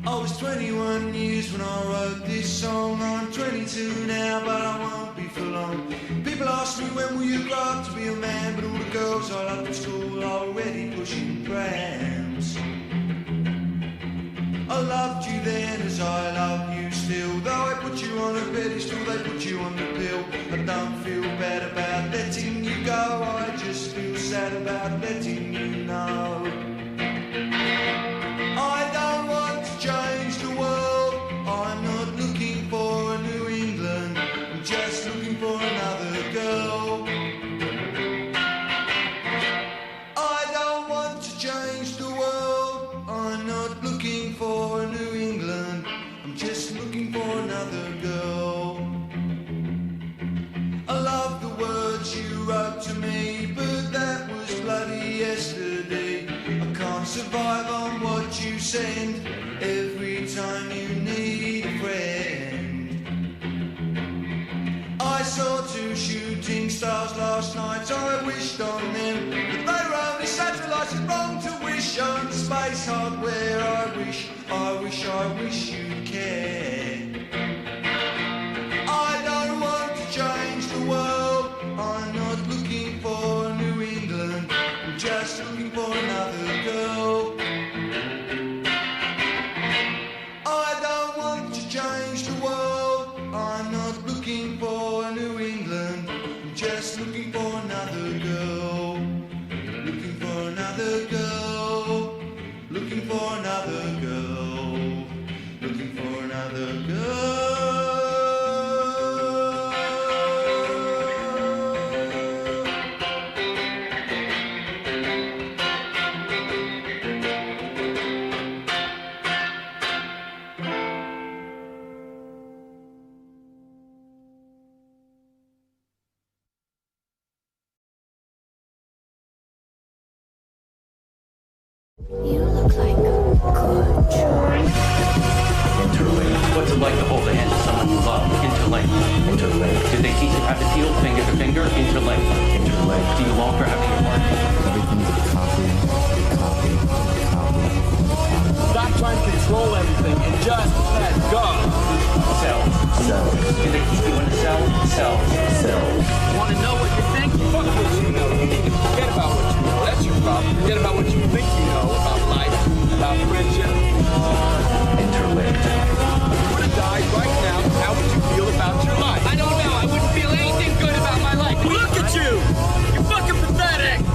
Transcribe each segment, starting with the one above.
I was 21 years when I wrote this song. I'm 22 now, but I won't be for long. People ask me when will you grow up to be a man, but all the girls I loved at school are already pushing prams. I loved you then as I love you still. Though I put you on a pedestal, they put you on the pill. I don't feel bad about letting you go, I just feel sad about letting you know. I don't want to change the world, I'm not looking for a New England, I'm just looking for another girl. I don't want to change the world, I'm not looking for a New England, I'm just looking for another girl. I love the words you wrote to me, but that was bloody yesterday. I can't survive on what you send every time you need a friend. I saw 2 shooting stars last night, I wished on them, but they were only satellites. It's wrong to wish on space hardware. I wish you'd care. I don't want to change the world, I'm not looking for New England, I'm just looking for another girl. I don't want to change the world, I'm not looking for New England, I'm just looking for another girl. Looking for another girl, looking for another girl, looking for another girl. You look like a good choice. Interlink. What's it like to hold the hand of someone you love? Interlink. Interlink. Did they teach you how to feel finger to finger? Interlink. Interlink. Do you long for having your heart? Everything's a copy. Stop trying to control everything and just let go. Cells. Cells. Do they keep you in a cell? Cells. Cells. Want to know what you think? Fuck what you know. You need to forget about what you know. That's your problem. Forget about what you think you know about life, about friendship. Interlinked. If you were to die right now, how would you feel about your life? I don't know. I wouldn't feel anything good about my life. Look at you! You're fucking pathetic!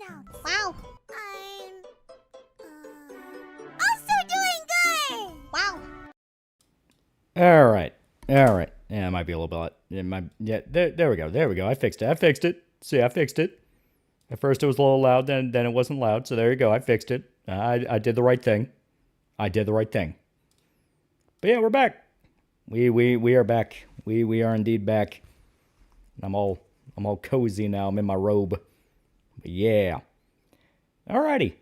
pronouns. Wow. I'm also doing good. Wow. All right. Yeah, it might be a little bit. Yeah, there we go. I fixed it. See, I fixed it. At first it was a little loud, then it wasn't loud. So there you go. I fixed it. I did the right thing. But yeah, we're back. We are back. We are indeed back. I'm all cozy now. I'm in my robe. But yeah. Alrighty.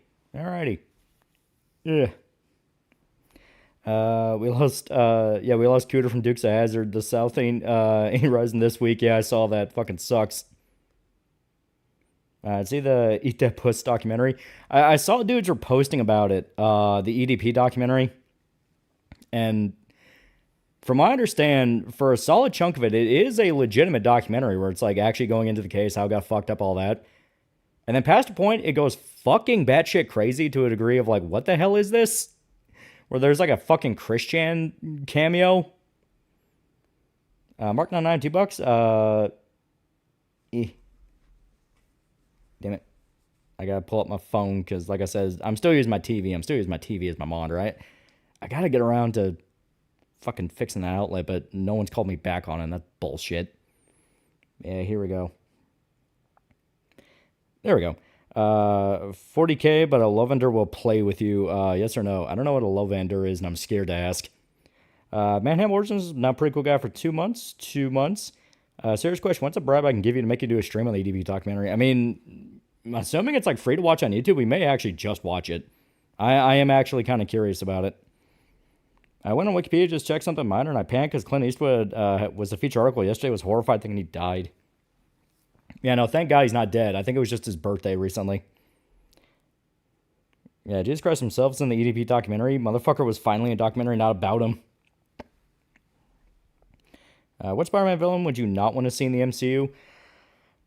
Yeah. We lost Cooter from Dukes of Hazzard. The South ain't rising this week. Yeah, I saw that. Fucking sucks. See the Eat That Puss documentary? I saw dudes were posting about it, the EDP documentary. And from what I understand, for a solid chunk of it, it is a legitimate documentary where it's like actually going into the case, how it got fucked up, all that. And then past a point, it goes fucking batshit crazy to a degree of like, what the hell is this? Where there's like a fucking Christian cameo. Mark 99, $2. Damn it. I gotta pull up my phone because, like I said, I'm still using my TV. I'm still using my TV as my monitor, right? I gotta get around to fucking fixing that outlet, but no one's called me back on it. That's bullshit. Yeah, here we go. There we go. 40K, but a love ender will play with you. Yes or no? I don't know what a love ender is, and I'm scared to ask. Manham Origins, not a pretty cool guy for 2 months. 2 months. Serious question. What's a bribe I can give you to make you do a stream on the EDP documentary? I mean, assuming it's like free to watch on YouTube, we may actually just watch it. I am actually kind of curious about it. I went on Wikipedia, just checked something minor, and I panicked because Clint Eastwood was a feature article yesterday. I was horrified thinking he died. Yeah, no, thank God he's not dead. I think it was just his birthday recently. Yeah, Jesus Christ himself is in the EDP documentary. Motherfucker was finally a documentary, not about him. What Spider-Man villain would you not want to see in the MCU?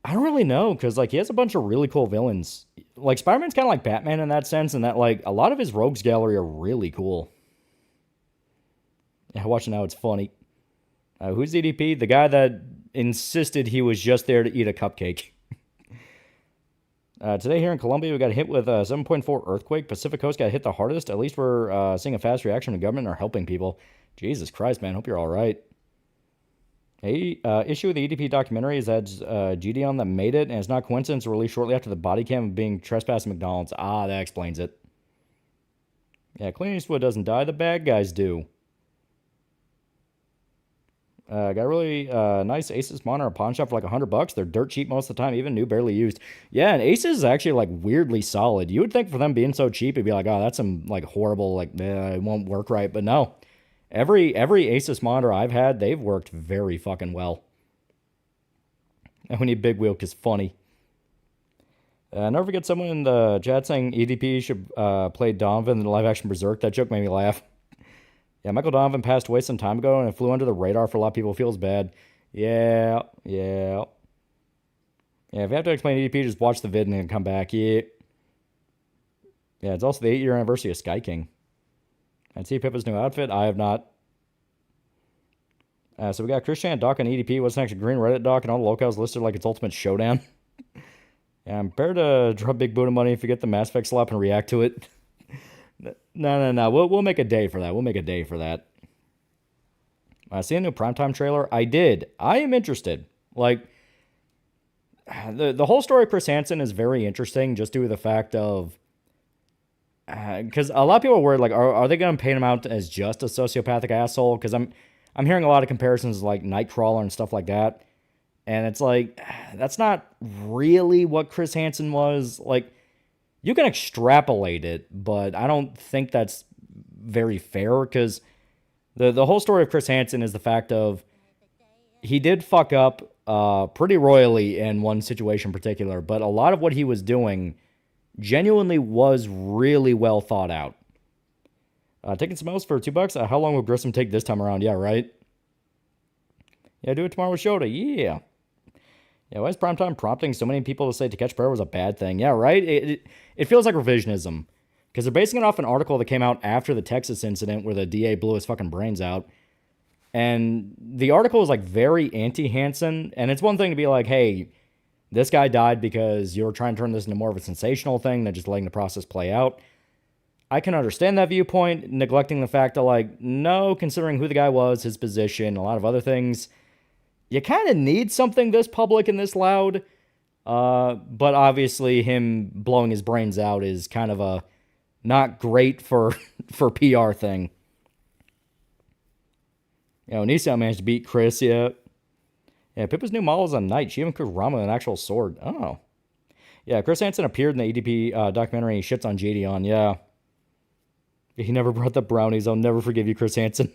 I don't really know, because like he has a bunch of really cool villains. Like Spider-Man's kind of like Batman in that sense, and that like a lot of his rogues gallery are really cool. Yeah, watching now, it's funny. Who's EDP? The guy that insisted he was just there to eat a cupcake. Today here in Colombia, we got hit with a 7.4 earthquake. Pacific Coast got hit the hardest. At least we're seeing a fast reaction from the government and are helping people. Jesus Christ, man. Hope you're all right. Hey, issue with the EDP documentary is that GDon that made it, and it's not coincidence released shortly after the body cam of being trespassed at McDonald's. Ah, that explains it. Yeah, Clint Eastwood doesn't die. The bad guys do. Got a really nice Asus monitor, a pawn shop for like $100. They're dirt cheap most of the time, even new, barely used. Yeah, and Asus is actually like weirdly solid. You would think for them being so cheap, it'd be like, oh, that's some like horrible, like it won't work right. But no, every Asus monitor I've had, they've worked very fucking well. And we need Big Wheel because funny. Never forget someone in the chat saying EDP should play Donovan in the live action Berserk. That joke made me laugh. Yeah, Michael Donovan passed away some time ago and it flew under the radar for a lot of people. It feels bad. Yeah. If you have to explain EDP, just watch the vid and then come back. Yeah, it's also the 8-year anniversary of Sky King. And see Pippa's new outfit? I have not. So we got Christian Doc on EDP. What's next? Green Reddit Doc and all the locales listed like its ultimate showdown. Yeah, I'm prepared to drop big Buddha money if you get the Mass Effect slap and react to it. No. We'll make a day for that. See a new Primetime trailer? I did. I am interested. Like, the whole story of Chris Hansen is very interesting just due to the fact of... Because a lot of people are worried, like, are they going to paint him out as just a sociopathic asshole? Because I'm hearing a lot of comparisons like Nightcrawler and stuff like that. And it's like, that's not really what Chris Hansen was. Like, you can extrapolate it, but I don't think that's very fair because the whole story of Chris Hansen is the fact of he did fuck up pretty royally in one situation in particular, but a lot of what he was doing genuinely was really well thought out. Taking some else for $2. How long will Grissom take this time around? Yeah, right? Yeah, do it tomorrow with Shota. Yeah. Yeah, why is Primetime prompting so many people to say To Catch a Predator was a bad thing? Yeah, right? It feels like revisionism. Because they're basing it off an article that came out after the Texas incident where the DA blew his fucking brains out. And the article is like very anti-Hansen. And it's one thing to be like, hey, This guy died because you're trying to turn this into more of a sensational thing than just letting the process play out. I can understand that viewpoint, neglecting the fact that, like, no, considering who the guy was, his position, a lot of other things, you kind of need something this public and this loud. But obviously him blowing his brains out is kind of a not great for PR thing. Nissan managed to beat Chris, yeah. Yeah, Pippa's new model is a knight. She even could Rama with an actual sword. Oh. Yeah, Chris Hansen appeared in the EDP documentary. He shits on JD. Yeah. He never brought the brownies. I'll never forgive you, Chris Hansen.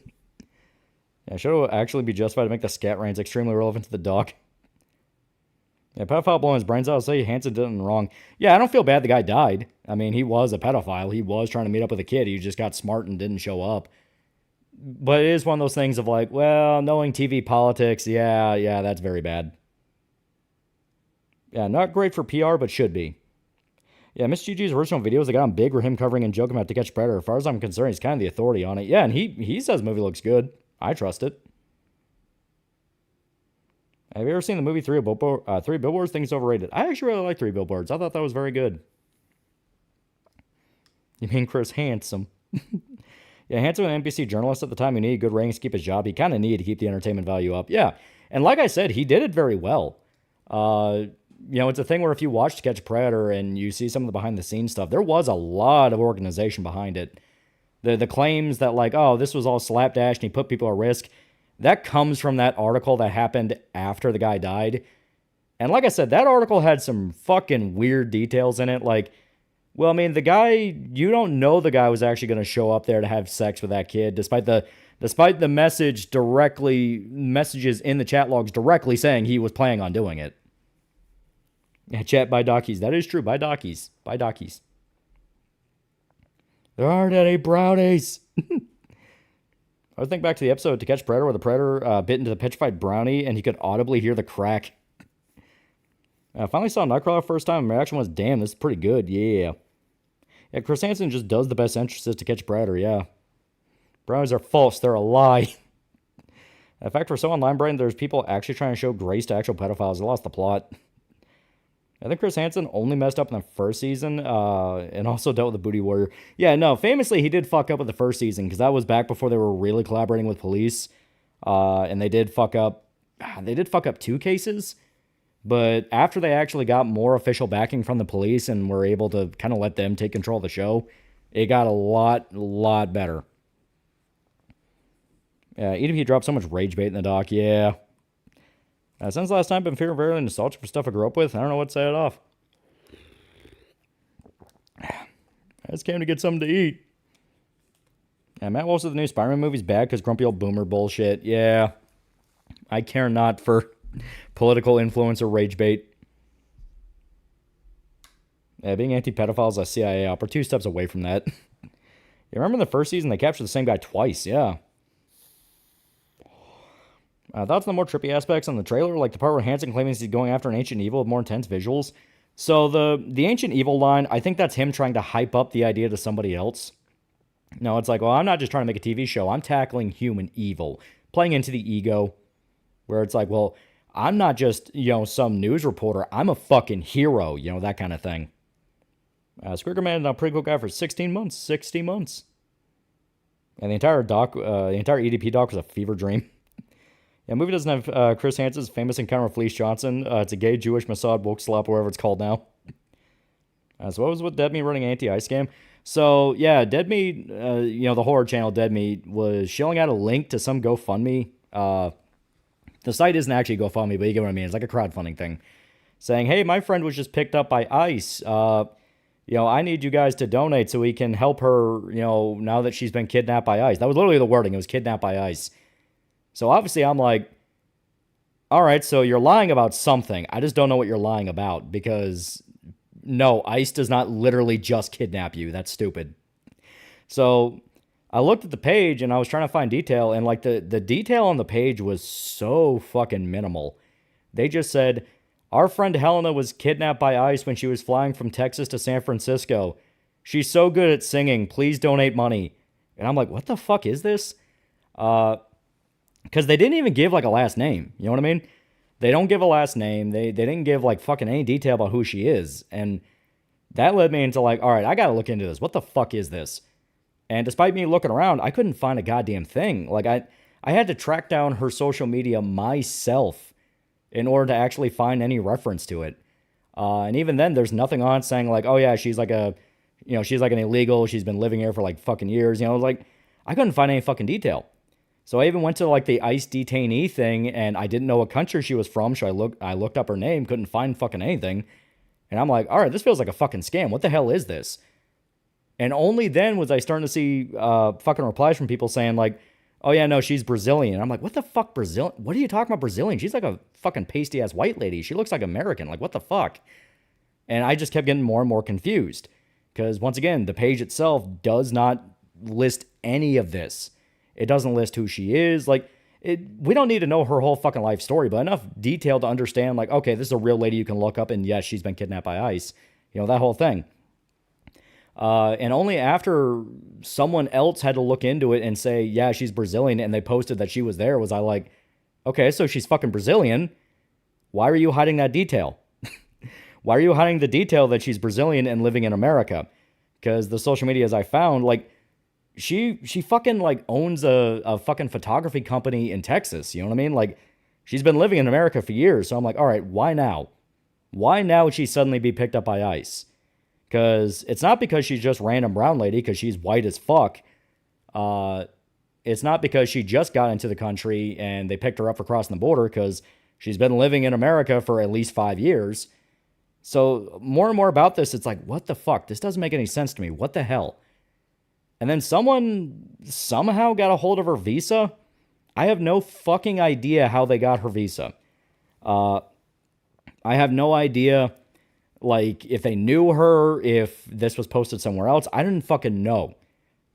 Yeah, should actually be justified to make the scat reigns extremely relevant to the doc. Yeah, pedophile blowing his brains out. I'll say Hansen did nothing wrong. Yeah, I don't feel bad the guy died. I mean, he was a pedophile. He was trying to meet up with a kid. He just got smart and didn't show up. But it is one of those things of like, well, knowing TV politics, yeah, that's very bad. Yeah, not great for PR, but should be. Yeah, Miss Gigi's original videos that got him big were him covering and joking about To Catch Predator. As far as I'm concerned, he's kind of the authority on it. Yeah, and he says the movie looks good. I trust it. Have you ever seen the movie Three Billboards? Think it's overrated. I actually really like Three Billboards. I thought that was very good. You mean Chris Handsome? Yeah, Handsome was an NBC journalist at the time who needed good ratings to keep his job. He kind of needed to keep the entertainment value up. Yeah, and like I said, he did it very well. It's a thing where if you watch To Catch a Predator and you see some of the behind-the-scenes stuff, there was a lot of organization behind it. The claims that, like, oh, this was all slapdash and he put people at risk, that comes from that article that happened after the guy died. And like I said, that article had some fucking weird details in it. Like, well, I mean, the guy, you don't know the guy was actually going to show up there to have sex with that kid, despite the messages in the chat logs directly saying he was planning on doing it. Yeah, chat by Dockies. That is true. By Dockies. By Dockies. There aren't any brownies. I was thinking back to the episode To Catch Predator where the predator bit into the petrified brownie and he could audibly hear the crack. I finally saw Nightcrawler first time and my reaction was, damn, this is pretty good. Yeah. Yeah, Chris Hansen just does the best entrances To Catch a Predator. Yeah. Brownies are false. They're a lie. In fact, for so online brain, there's people actually trying to show grace to actual pedophiles. I lost the plot. I think Chris Hansen only messed up in the first season and also dealt with the Booty Warrior. Yeah, no, famously, he did fuck up with the first season because that was back before they were really collaborating with police. And they did fuck up 2 cases. But after they actually got more official backing from the police and were able to kind of let them take control of the show, it got a lot better. Yeah, even if he dropped so much rage bait in the doc, yeah. Since last time, I've been feeling very nostalgic for stuff I grew up with. I don't know what to set it off. I just came to get something to eat. Yeah, Matt Walsh said the new Spider-Man movie's bad because grumpy old boomer bullshit. Yeah. I care not for political influence or rage bait. Yeah, being anti-pedophiles a CIA op. We're 2 steps away from that. You remember in the first season, they captured the same guy twice. Yeah. Thoughts on the more trippy aspects on the trailer, like the part where Hansen claims he's going after an ancient evil with more intense visuals. So the ancient evil line, I think that's him trying to hype up the idea to somebody else. No, it's like, well, I'm not just trying to make a TV show. I'm tackling human evil, playing into the ego, where it's like, well, I'm not just, some news reporter. I'm a fucking hero, that kind of thing. Squigger Man, a pretty cool guy for 16 months. 60 months. And the entire EDP doc was a fever dream. Yeah, the movie doesn't have Chris Hansen's famous encounter with Felice Johnson. It's a gay, Jewish, Mossad, woke slap, whatever it's called now. So what was with Dead Meat running anti-ice scam? So, yeah, Dead Meat, the horror channel Dead Meat was shilling out a link to some GoFundMe. The site isn't actually GoFundMe, but you get what I mean. It's like a crowdfunding thing. Saying, hey, my friend was just picked up by ICE. I need you guys to donate so we can help her, now that she's been kidnapped by ICE. That was literally the wording. It was kidnapped by ICE. So obviously I'm like, all right, so you're lying about something. I just don't know what you're lying about because, no, ICE does not literally just kidnap you. That's stupid. So I looked at the page and I was trying to find detail, and like the detail on the page was so fucking minimal. They just said, our friend Helena was kidnapped by ICE when she was flying from Texas to San Francisco. She's so good at singing. Please donate money. And I'm like, what the fuck is this? Because they didn't even give like a last name. You know what I mean? They don't give a last name. They didn't give like fucking any detail about who she is. And that led me into like, all right, I got to look into this. What the fuck is this? And despite me looking around, I couldn't find a goddamn thing. Like I had to track down her social media myself in order to actually find any reference to it. And even then, there's nothing on it saying like, oh yeah, she's like she's like an illegal. She's been living here for like fucking years. Like I couldn't find any fucking detail. So I even went to like the ICE detainee thing, and I didn't know what country she was from. So I looked up her name, couldn't find fucking anything. And I'm like, all right, this feels like a fucking scam. What the hell is this? And only then was I starting to see fucking replies from people saying like, oh yeah, no, she's Brazilian. I'm like, what the fuck, Brazilian? What are you talking about, Brazilian? She's like a fucking pasty ass white lady. She looks like American. Like, what the fuck? And I just kept getting more and more confused because once again, the page itself does not list any of this. It doesn't list who she is. Like, we don't need to know her whole fucking life story, but enough detail to understand, like, okay, this is a real lady you can look up, and yes, she's been kidnapped by ICE. That whole thing. And only after someone else had to look into it and say, yeah, she's Brazilian, and they posted that she was there, was I like, okay, so she's fucking Brazilian. Why are you hiding that detail? Why are you hiding the detail that she's Brazilian and living in America? Because the social medias I found, like, she fucking like owns a fucking photography company in Texas. You know what I mean? Like she's been living in America for years. So I'm like, all right, why now? Why now would she suddenly be picked up by ICE? Because it's not because she's just random brown lady because she's white as fuck. It's not because she just got into the country and they picked her up for crossing the border because she's been living in America for at least 5 years. So more and more about this, it's like, what the fuck? This doesn't make any sense to me. What the hell? And then someone somehow got a hold of her visa. I have no fucking idea how they got her visa. I have no idea, like, if they knew her, if this was posted somewhere else. I didn't fucking know.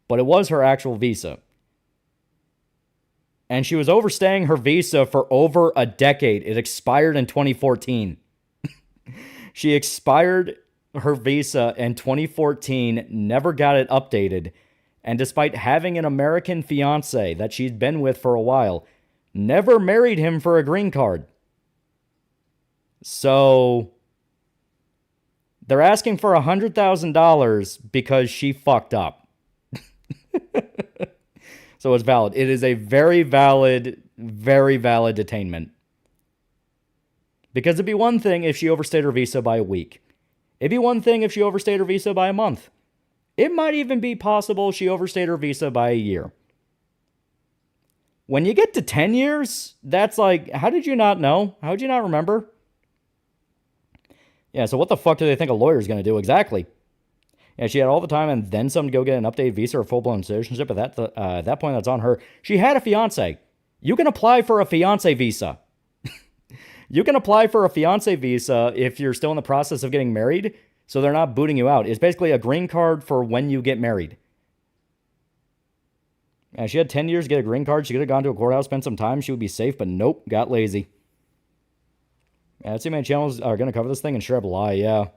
But it was her actual visa. And she was overstaying her visa for over a decade. It expired in 2014. She expired her visa in 2014, never got it updated. And despite having an American fiance that she'd been with for a while, never married him for a green card. So they're asking for $100,000 because she fucked up. So it's valid. It is a very valid detainment. Because it'd be one thing if she overstayed her visa by a week. It'd be one thing if she overstayed her visa by a month. It might even be possible she overstayed her visa by a year. When you get to 10 years, that's like, how did you not know? How did you not remember? Yeah, so what the fuck do they think a lawyer's going to do? Exactly. Yeah, she had all the time and then some to go get an updated visa or full-blown citizenship. At that point, that's on her. She had a fiance. You can apply for a fiance visa. You can apply for a fiance visa if you're still in the process of getting married. So they're not booting you out. It's basically a green card for when you get married. And she had 10 years to get a green card. She could have gone to a courthouse, spent some time. She would be safe, but nope, got lazy. Yeah, let's see how many channels are going to cover this thing and sure up a lie, yeah.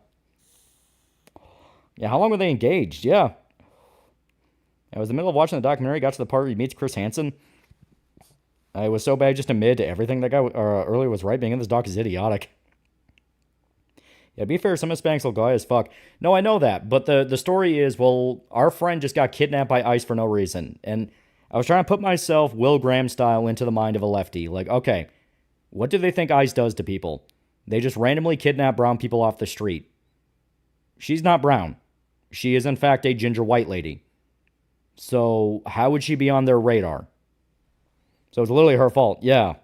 Yeah, how long were they engaged? Yeah. I was in the middle of watching the documentary, got to the part where he meets Chris Hansen. It was so bad, just admit to everything that guy earlier was right. Being in this doc is idiotic. Yeah, be fair, some Hispanics will guy as fuck. No, I know that, but the story is, well, our friend just got kidnapped by ICE for no reason. And I was trying to put myself, Will Graham style, into the mind of a lefty. Like, okay, what do they think ICE does to people? They just randomly kidnap brown people off the street. She's not brown. She is, in fact, a ginger white lady. So how would she be on their radar? So it's literally her fault. Yeah.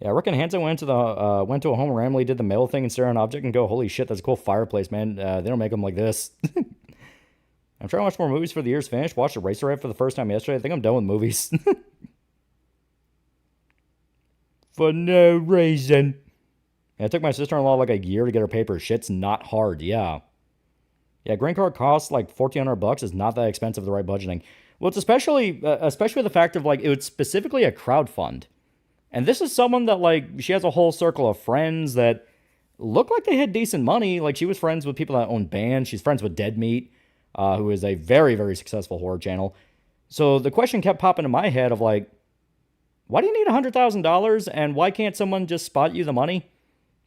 Yeah, Rick and Hansen went to a home and randomly did the mail thing and stare at an object and go, holy shit, that's a cool fireplace, man. They don't make them like this. I'm trying to watch more movies for the year's finished. Watched Eraserhead for the first time yesterday. I think I'm done with movies. For no reason. Yeah, it took my sister-in-law like a year to get her papers. Shit's not hard, yeah. Yeah, green card costs like $1,400. It's not that expensive with the right budgeting. Well, it's especially the fact of like, it was specifically a crowdfund. And this is someone that, like, she has a whole circle of friends that look like they had decent money. Like, she was friends with people that own bands. She's friends with Dead Meat, who is a very, very successful horror channel. So the question kept popping in my head of, like, why do you need $100,000 and why can't someone just spot you the money?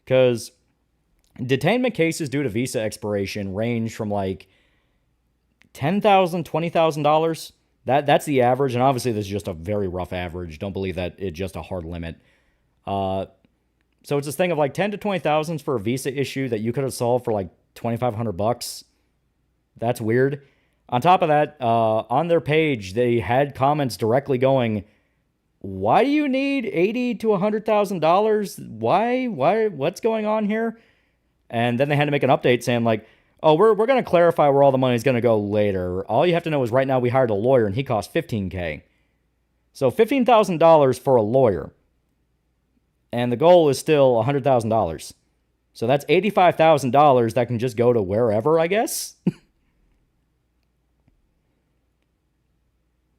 Because detainment cases due to visa expiration range from like $10,000, $20,000. That's the average, and obviously this is just a very rough average. Don't believe that it's just a hard limit. So it's this thing of like 10 to 20,000 for a visa issue that you could have solved for like $2,500. That's weird. On top of that, on their page, they had comments directly going, why do you need $80,000 to $100,000? Why? What's going on here? And then they had to make an update saying like, oh, we're going to clarify where all the money is going to go later. All you have to know is right now we hired a lawyer and he cost $15,000. So $15,000 for a lawyer. And the goal is still $100,000. So that's $85,000 that can just go to wherever, I guess.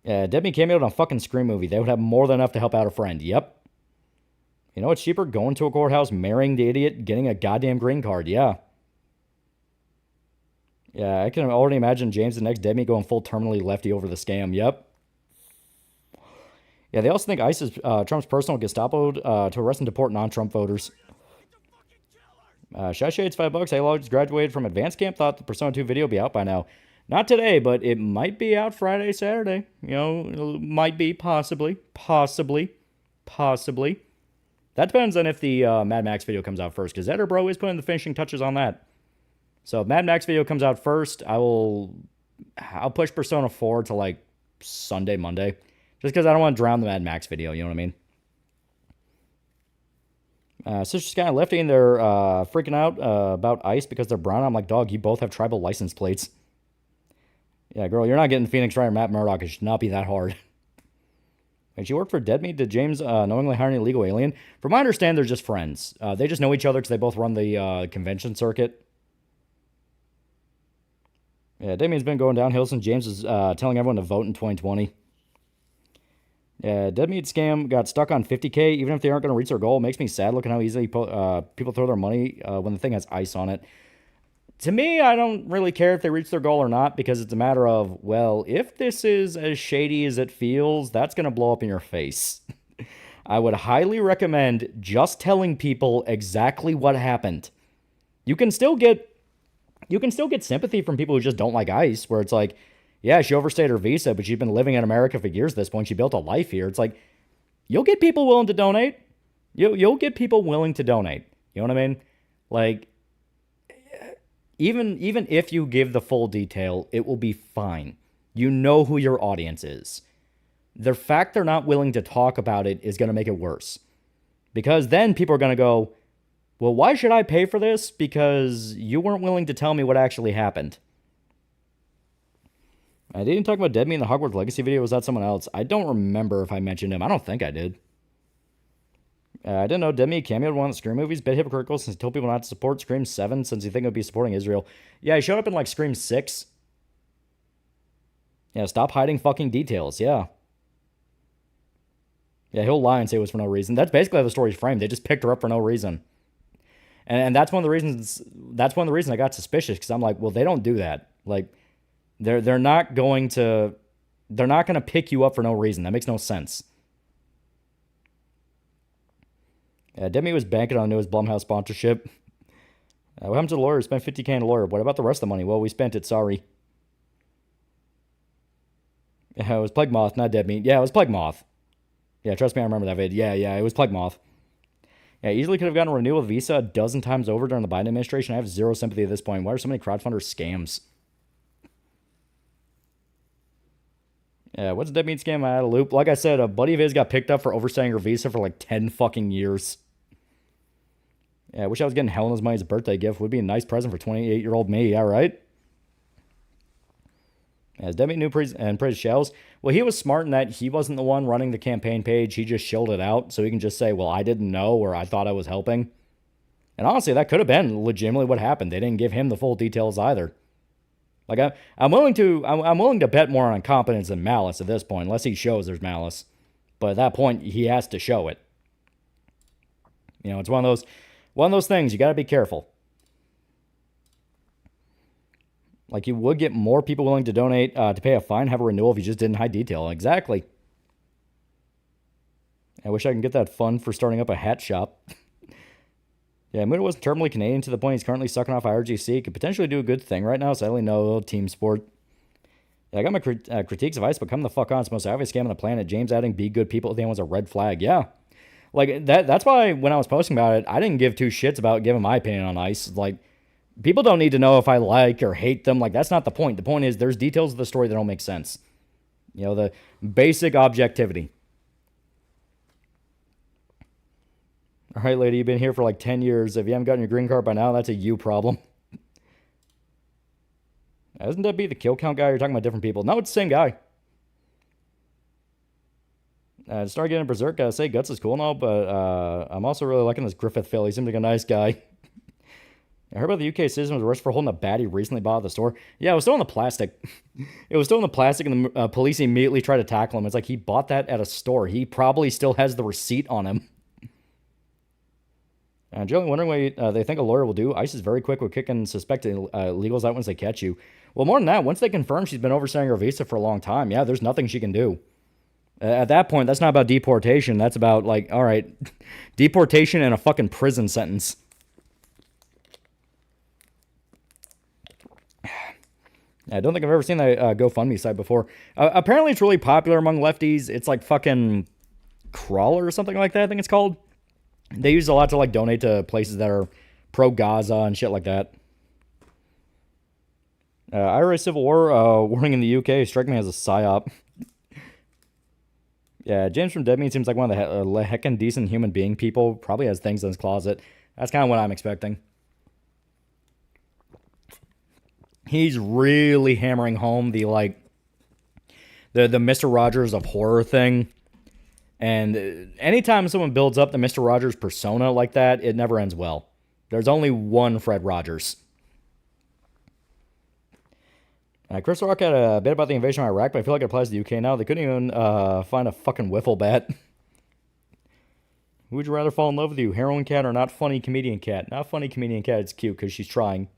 Yeah, Debbie cameoed on a fucking Scream movie. They would have more than enough to help out a friend. Yep. You know what's cheaper? Going to a courthouse, marrying the idiot, getting a goddamn green card. Yeah. Yeah, I can already imagine James the next Debbie going full terminally lefty over the scam. Yep. Yeah, they also think ICE is Trump's personal Gestapo to arrest and deport non-Trump voters. Shy Shades, $5. Hey, Log just graduated from advanced camp. Thought the Persona 2 video would be out by now. Not today, but it might be out Friday, Saturday. You know, it might be, possibly. That depends on if the Mad Max video comes out first, because Eder Bro is putting the finishing touches on that. So if Mad Max video comes out first, I'll push Persona 4 to like Sunday, Monday. Just because I don't want to drown the Mad Max video, you know what I mean? Sister Sky and Lefty, and they're freaking out about ICE because they're brown. I'm like, dog, you both have tribal license plates. Yeah, girl, you're not getting Phoenix Wright or Matt Murdock. It should not be that hard. And she worked for Deadmeat. Did James knowingly hire an illegal alien? From my understanding, they're just friends. They just know each other because they both run the convention circuit. Yeah, Damien's been going downhill since James is telling everyone to vote in 2020. Yeah, Deadmeat scam got stuck on $50K. Even if they aren't going to reach their goal, it makes me sad looking how easily people throw their money when the thing has ice on it. To me, I don't really care if they reach their goal or not, because it's a matter of, well, if this is as shady as it feels, that's going to blow up in your face. I would highly recommend just telling people exactly what happened. You can still get sympathy from people who just don't like ICE, where it's like, yeah, she overstayed her visa, but she's been living in America for years at this point. She built a life here. It's like, you'll get people willing to donate. You'll get people willing to donate. You know what I mean? Like, even if you give the full detail, it will be fine. You know who your audience is. The fact they're not willing to talk about it is going to make it worse. Because then people are going to go, well, why should I pay for this? Because you weren't willing to tell me what actually happened. I didn't talk about Deadmeat in the Hogwarts Legacy video. Was that someone else? I don't remember if I mentioned him. I don't think I did. I didn't know Deadmeat cameoed in one of the Scream movies. Bit hypocritical since he told people not to support Scream 7 since he think it would be supporting Israel. Yeah, he showed up in like Scream 6. Yeah, stop hiding fucking details. Yeah. Yeah, he'll lie and say it was for no reason. That's basically how the story's framed. They just picked her up for no reason. And that's one of the reasons I got suspicious, because I'm like, well, they don't do that. Like, they're not going to pick you up for no reason. That makes no sense. Demi was banking on his Blumhouse sponsorship. What happened to the lawyer? Spent $50K on a lawyer. What about the rest of the money? Well, we spent it. Sorry. Yeah, it was Plague Moth, not Deadmeat. Yeah, it was Plague Moth. Yeah, trust me, I remember that vid. Yeah, it was Plague Moth. Yeah, easily could have gotten a renewal visa a dozen times over during the Biden administration. I have zero sympathy at this point. Why are so many crowdfunders scams? Yeah, what's a Deadmeat scam? I had a loop. Like I said, a buddy of his got picked up for overstaying her visa for like 10 fucking years. Yeah, I wish I was getting Helena's money as a birthday gift. Would be a nice present for 28-year-old me. All right. As Deadmeat knew and praised Shells. Well, he was smart in that he wasn't the one running the campaign page. He just shilled it out, so he can just say, well, I didn't know, or I thought I was helping. And honestly, that could have been legitimately what happened. They didn't give him the full details either. Like, I'm willing to bet more on incompetence than malice at this point, unless he shows there's malice. But at that point, he has to show it. You know, it's one of those things. You got to be careful. Like, you would get more people willing to donate to pay a fine, have a renewal if you just didn't hide detail. Exactly. I wish I can get that fund for starting up a hat shop. Yeah, Muda wasn't terminally Canadian to the point he's currently sucking off IRGC. Could potentially do a good thing right now, sadly no team sport. Yeah, I got my critiques of ICE, but come the fuck on. It's the most obvious scam on the planet. James adding be good people at the end was a red flag. Yeah. Like, that's why when I was posting about it, I didn't give two shits about giving my opinion on ICE. Like, people don't need to know if I like or hate them. Like, that's not the point. The point is there's details of the story that don't make sense. You know, the basic objectivity. All right, lady, you've been here for like 10 years. If you haven't gotten your green card by now, that's a you problem. Doesn't that be the kill count guy? You're talking about different people. No, it's the same guy. Start getting berserk. Gotta say, Guts is cool and all, but I'm also really liking this Griffith Phil. He seems like a nice guy. I heard about the UK citizen was arrested for holding a bat he recently bought at the store. Yeah, it was still in the plastic. It was still in the plastic, and the police immediately tried to tackle him. It's like he bought that at a store. He probably still has the receipt on him. Generally wondering what they think a lawyer will do. ICE is very quick with kicking suspected illegals out once they catch you. Well, more than that, once they confirm she's been overstaying her visa for a long time, yeah, there's nothing she can do. At that point, that's not about deportation. That's about, like, all right, deportation and a fucking prison sentence. I don't think I've ever seen that GoFundMe site before. Apparently, it's really popular among lefties. It's like fucking Crawler or something like that, I think it's called. They use a lot to, like, donate to places that are pro-Gaza and shit like that. IRA Civil War warning in the UK. Strike me as a psyop. Yeah, James from Deadmeat seems like one of the heckin' decent human being people. Probably has things in his closet. That's kind of what I'm expecting. He's really hammering home the, like, the Mr. Rogers of horror thing. And anytime someone builds up the Mr. Rogers persona like that, it never ends well. There's only one Fred Rogers. Chris Rock had a bit about the invasion of Iraq, but I feel like it applies to the UK now. They couldn't even find a fucking wiffle bat. Who would you rather fall in love with you, heroin cat or not funny comedian cat? Not funny comedian cat, it's cute because she's trying.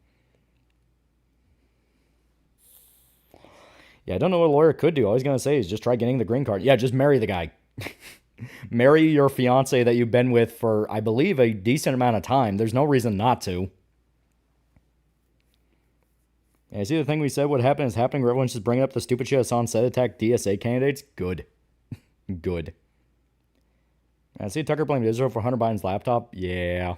Yeah, I don't know what a lawyer could do. All he's going to say is just try getting the green card. Yeah, just marry the guy. Marry your fiance that you've been with for, I believe, a decent amount of time. There's no reason not to. Yeah, see, the thing we said would happen is happening where everyone's just bringing up the stupid shit that's on set attack DSA candidates. Good. Good. I see Tucker blamed Israel for Hunter Biden's laptop. Yeah.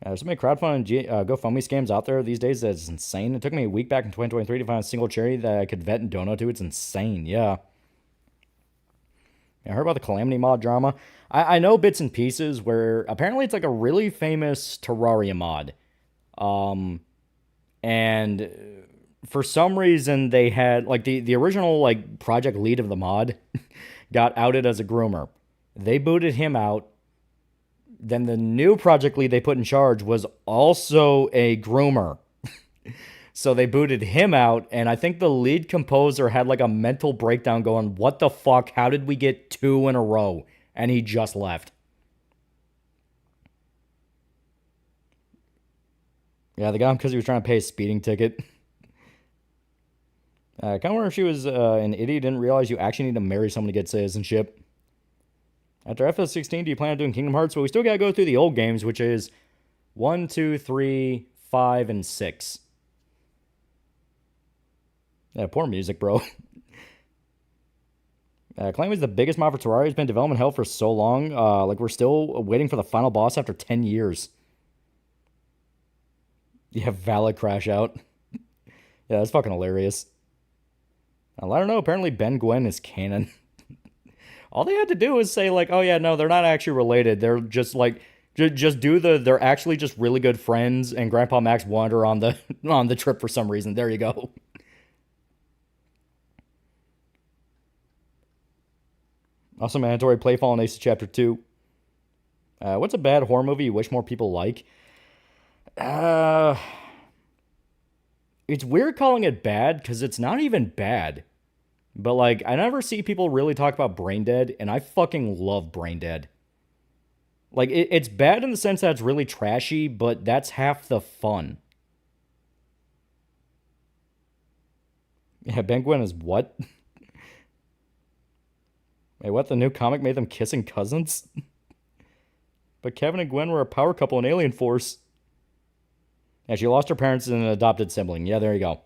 There's so many crowdfunding GoFundMe scams out there these days that's insane. It took me a week back in 2023 to find a single charity that I could vet and donate to. It's insane, yeah. I heard about the Calamity mod drama. I know bits and pieces where apparently it's like a really famous Terraria mod. And for some reason they had, like, the original, like, project lead of the mod got outed as a groomer. They booted him out. Then the new project lead they put in charge was also a groomer. So they booted him out, and I think the lead composer had like a mental breakdown going, what the fuck? How did we get 2 in a row? And he just left. Yeah, they got him because he was trying to pay a speeding ticket. I kind of wonder if she was an idiot, didn't realize you actually need to marry someone to get citizenship. After FS16, do you plan on doing Kingdom Hearts? Well, we still got to go through the old games, which is 1, 2, 3, 5, and 6. Yeah, poor music, bro. Claim was the biggest mod for Terraria. It's been in development hell for so long. Like, we're still waiting for the final boss after 10 years. Yeah, valid crash out. Yeah, that's fucking hilarious. I don't know. Apparently Ben Gwen is canon. All they had to do was say, like, oh yeah, no, they're not actually related. They're just like, just do they're actually just really good friends, and Grandpa Max wander on the trip for some reason. There you go. Also, mandatory play Fallen Aces Chapter 2. What's a bad horror movie you wish more people like? It's weird calling it bad, because it's not even bad. But, like, I never see people really talk about Brain Dead, and I fucking love Brain Dead. Like, it's bad in the sense that it's really trashy, but that's half the fun. Yeah, Ben Gwen is what? Wait, what? The new comic made them kissing cousins? But Kevin and Gwen were a power couple in Alien Force. And she lost her parents and an adopted sibling. Yeah, there you go.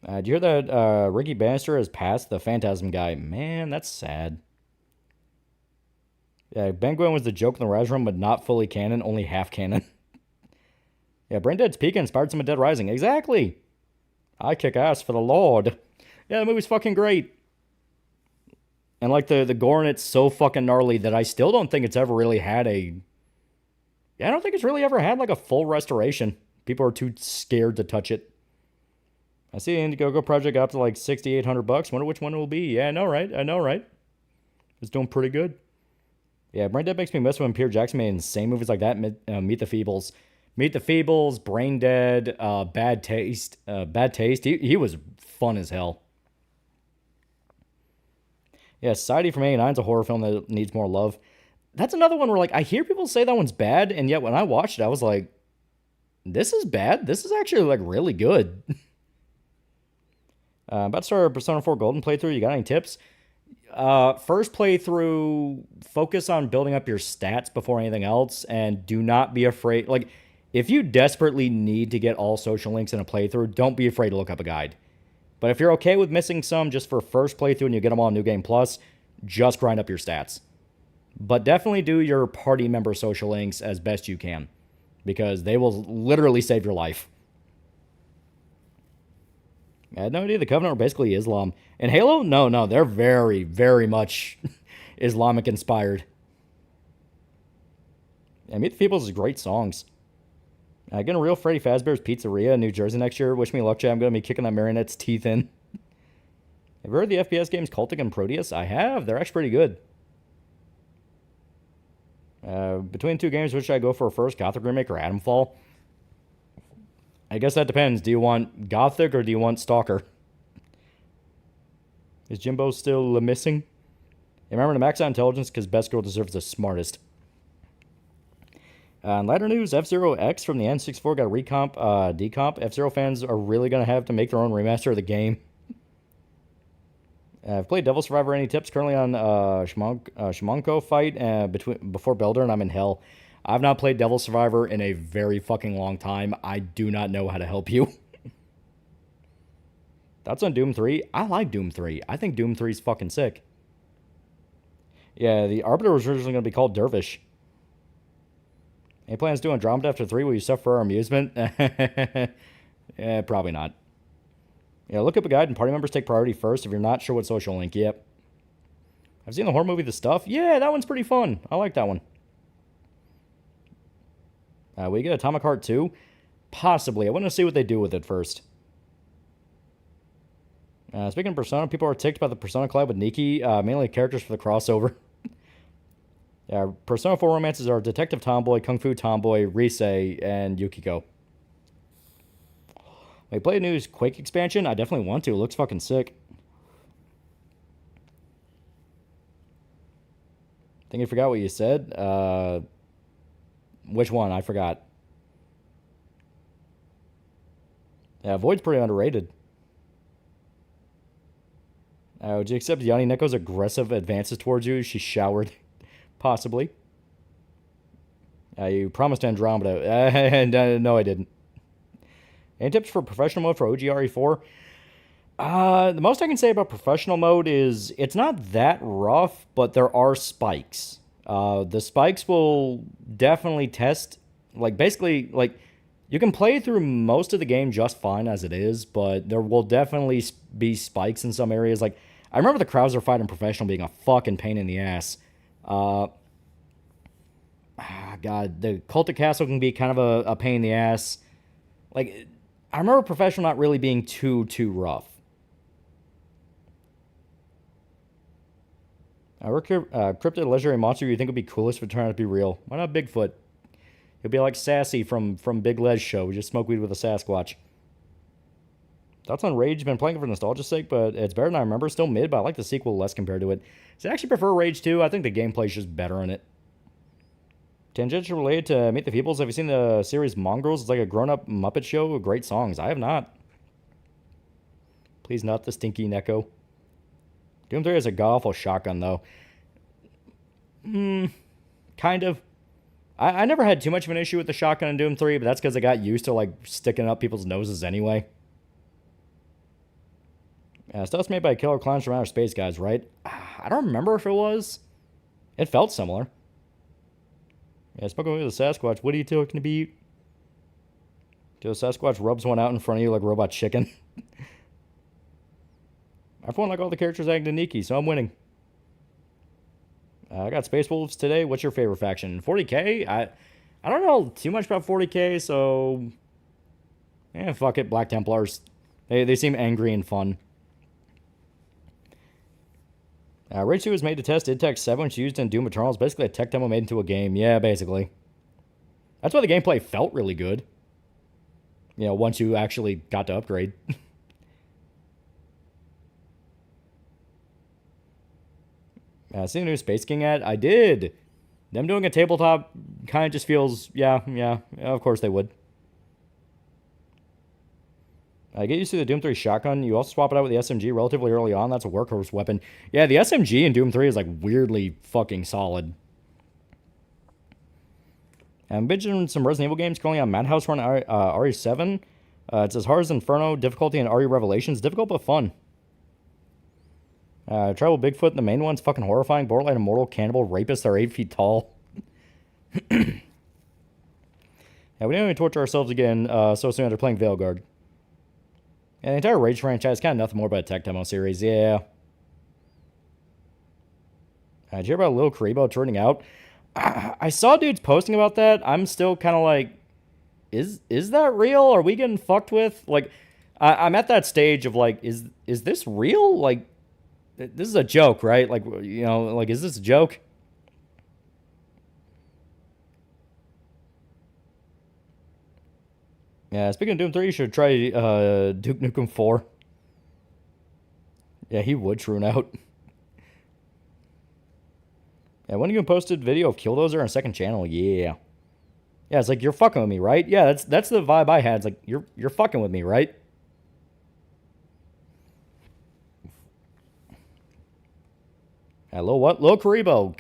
Did you hear that Ricky Bannister has passed the Phantasm guy? Man, that's sad. Yeah, Ben Gwen was the joke in the Rise Room, but not fully canon, only half canon. Yeah, Braindead's Peak inspired some of Dead Rising. Exactly. I kick ass for the Lord. Yeah, the movie's fucking great. And like the gore in it's so fucking gnarly that I still don't think it's ever really had a... Yeah, I don't think it's really ever had like a full restoration. People are too scared to touch it. I see the Indiegogo project got up to like $6,800. Wonder which one it will be. Yeah, I know, right? I know, right? It's doing pretty good. Yeah, Brain Dead makes me miss when Peter Jackson made insane movies like that. Meet the Feebles. Meet the Feebles, Brain Dead, Bad Taste. Bad Taste. He was fun as hell. Yeah, Society from 89 is a horror film that needs more love. That's another one where, like, I hear people say that one's bad, and yet when I watched it, I was like, this is bad? This is actually, like, really good. About to start a Persona 4 Golden playthrough. You got any tips? First playthrough, focus on building up your stats before anything else, and do not be afraid. Like, if you desperately need to get all social links in a playthrough, don't be afraid to look up a guide. But if you're okay with missing some just for first playthrough and you get them all in New Game Plus, just grind up your stats. But definitely do your party member social links as best you can, because they will literally save your life. I had no idea the Covenant were basically Islam. In Halo? No, they're very, very much Islamic inspired. Yeah, Meet the Feebles is great songs. Getting a real Freddy Fazbear's Pizzeria in New Jersey next year. Wish me luck, Jay. I'm going to be kicking that marionette's teeth in. Have you heard the FPS games Cultic and Proteus? I have. They're actually pretty good. Between two games, which should I go for first? Gothic Remake or Atomfall? I guess that depends. Do you want Gothic or do you want Stalker? Is Jimbo still missing? Remember to max out intelligence because Best Girl deserves the smartest. In lighter news, F-Zero X from the N64 got a recomp, decomp. F-Zero fans are really going to have to make their own remaster of the game. I've played Devil Survivor. Any tips? Currently on Shimonko fight before Belder, and I'm in hell. I've not played Devil Survivor in a very fucking long time. I do not know how to help you. That's on Doom 3. I like Doom 3. I think Doom 3 is fucking sick. Yeah, the Arbiter was originally going to be called Dervish. Any plans to do Andromeda after 3? Will you suffer for our amusement? Yeah, probably not. Yeah, look up a guide and party members take priority first if you're not sure what social link. Yep. I've seen the horror movie The Stuff. Yeah, that one's pretty fun. I like that one. Will you get Atomic Heart 2? Possibly. I want to see what they do with it first. Speaking of Persona, people are ticked by the Persona collab with Nikki, mainly characters for the crossover. Persona 4 romances are Detective Tomboy, Kung Fu Tomboy, Rise, and Yukiko. Wait, play a new Quake expansion? I definitely want to. It looks fucking sick. Think you forgot what you said? Which one? I forgot. Yeah, Void's pretty underrated. Would you accept Yanni Neko's aggressive advances towards you? She showered. Possibly. You promised Andromeda. No, I didn't. Any tips for professional mode for OGRE4? The most I can say about professional mode is it's not that rough, but there are spikes. The spikes will definitely test, basically, you can play through most of the game just fine as it is, but there will definitely be spikes in some areas. I remember the Krauser fight in professional being a fucking pain in the ass. God, the Cultic Castle can be kind of a pain in the ass. I remember professional not really being too rough. Cryptid legendary monster you think would be coolest if it turned out to be real? Why not Bigfoot? He'll be like Sassy from Big Les show. We just smoke weed with a Sasquatch. Thoughts on Rage? Been playing it for nostalgia's sake, but it's better than I remember. Still mid, but I like the sequel less compared to it. So I actually prefer Rage 2. I think the gameplay's just better in it. Tangential related to Meet the Feebles. Have you seen the series Mongrels? It's like a grown-up Muppet show with great songs. I have not. Please not the stinky Neko. Doom 3 has a god-awful shotgun, though. Kind of. I never had too much of an issue with the shotgun in Doom 3, but that's because I got used to, like, sticking it up people's noses anyway. Stuff's made by killer clowns from outer space, guys, right? I don't remember if it was. It felt similar. Yeah, spoken with the Sasquatch. What are you talking about? The Sasquatch rubs one out in front of you like robot chicken. I for one like all the characters acting Nikki, so I'm winning. I got Space Wolves today. What's your favorite faction? 40k? I don't know too much about 40k, so... fuck it. Black Templars. They seem angry and fun. Rage 2 was made to test id Tech 7, which used in Doom Eternal. It's basically a tech demo made into a game. Yeah, basically. That's why the gameplay felt really good. Once you actually got to upgrade. See the new Space King ad? I did. Them doing a tabletop kind of just feels, yeah, of course they would. Get used to the Doom 3 shotgun. You also swap it out with the SMG relatively early on. That's a workhorse weapon. Yeah, the SMG in Doom 3 is, like, weirdly fucking solid. I'm bitching some Resident Evil games currently on Madhouse Run RE7. It's as hard as Inferno, difficulty, and RE Revelations. Difficult but fun. Tribal Bigfoot, the main one's fucking horrifying. Borderline immortal, cannibal, rapists are 8 feet tall. Yeah, we didn't even torture ourselves again so soon after playing Veilguard. Yeah, the entire Rage franchise is kind of nothing more but a tech demo series, yeah. Did you hear about Lil Karibo turning out? I saw dudes posting about that. I'm still kind of like, is that real? Are we getting fucked with? Like, I'm at that stage of like, is this real? Like, this is a joke, right? Like, like, is this a joke? Yeah, speaking of Doom 3, you should try Duke Nukem 4. Yeah, he would tune out. Yeah, when you posted video of Killdozer on a second channel, yeah. Yeah, it's like, you're fucking with me, right? Yeah, that's the vibe I had. It's like, you're fucking with me, right? Yeah, Lil Karibo.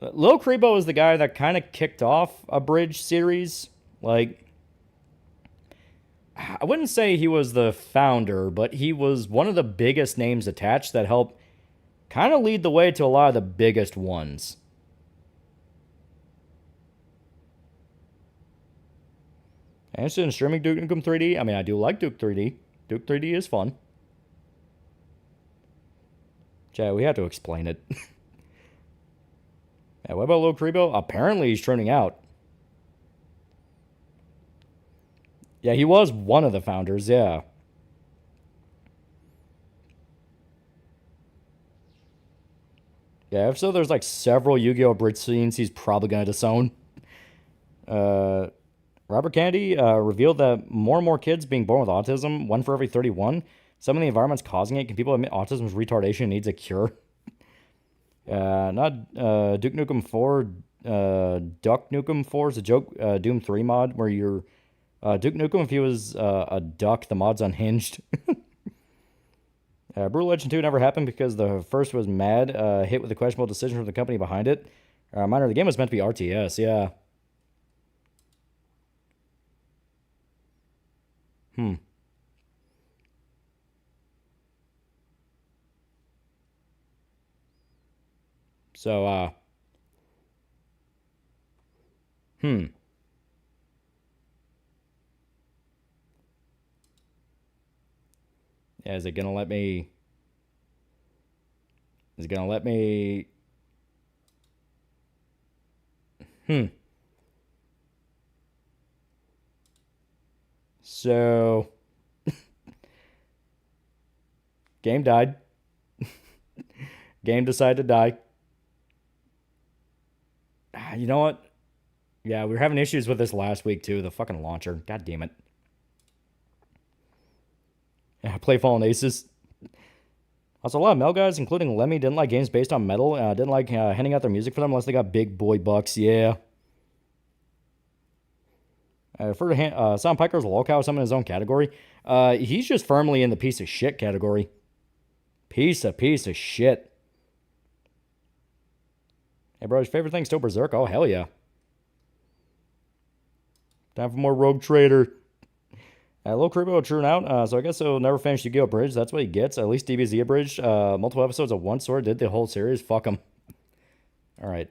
Lil Karibo is the guy that kind of kicked off a Bridge series. Like, I wouldn't say he was the founder, but he was one of the biggest names attached that helped kind of lead the way to a lot of the biggest ones. Interested in streaming Duke Nukem 3D? I mean, I do like Duke 3D. Duke 3D is fun. Yeah, we had to explain it. Yeah, what about Lil Karibo? Apparently he's turning out. Yeah, he was one of the founders, yeah. Yeah, if so, there's like several Yu-Gi-Oh! Bridge scenes he's probably going to disown. Robert Kennedy revealed that more and more kids being born with autism, 1 for every 31. Some of the environments causing it. Can people admit autism's retardation needs a cure? Not Duke Nukem 4. Duck Nukem 4 is a joke. Doom 3 mod where you're... Duke Nukem, if he was a duck, the mod's unhinged. Brutal Legend 2 never happened because the first was mad, hit with a questionable decision from the company behind it. Reminder, the game was meant to be RTS, yeah. So, Yeah, is it gonna let me... Is it gonna let me... So... Game died. Game decided to die. You know what? Yeah, we were having issues with this last week, too. The fucking launcher. God damn it. Yeah, play Fallen Aces. Also, a lot of metal guys, including Lemmy, didn't like games based on metal. Didn't like handing out their music for them unless they got big boy bucks. Yeah. For Sam Piker's a lolcow, some in his own category. He's just firmly in the piece of shit category. Piece of shit. Hey, bro, your favorite thing still Berserk? Oh, hell yeah. Time for more Rogue Trader. Lil Creepo churn out, so I guess he'll never finish Yu-Gi-Oh! Bridge. That's what he gets. At least DBZ Abridged. Multiple episodes of One Sword. Did the whole series. Fuck him. Alright.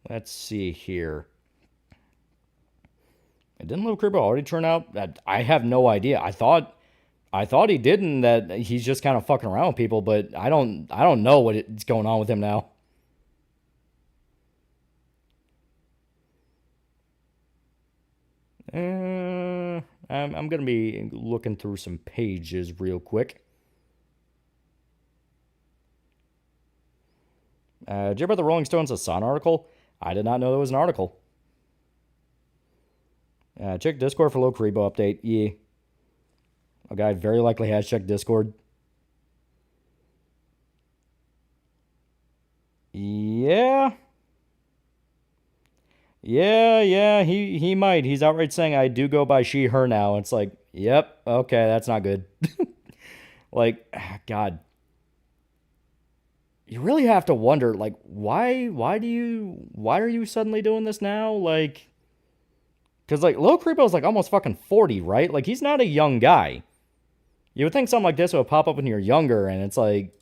Let's see here. Didn't Lil Creepo already turn out? I have no idea. I thought he didn't. That he's just kind of fucking around with people, but I don't know what's going on with him now. I'm gonna be looking through some pages real quick. Did you hear about the Rolling Stones Hassan article? I did not know there was an article. Check Discord for Lil Creepo update. Yeah. A guy very likely has checked Discord. Yeah. Yeah, he might. He's outright saying, I do go by she, her now. It's like, yep, okay, that's not good. Like, God. You really have to wonder, like, why are you suddenly doing this now? Like, because, like, Lil Creepo's, like, almost fucking 40, right? Like, he's not a young guy. You would think something like this would pop up when you're younger, and it's like,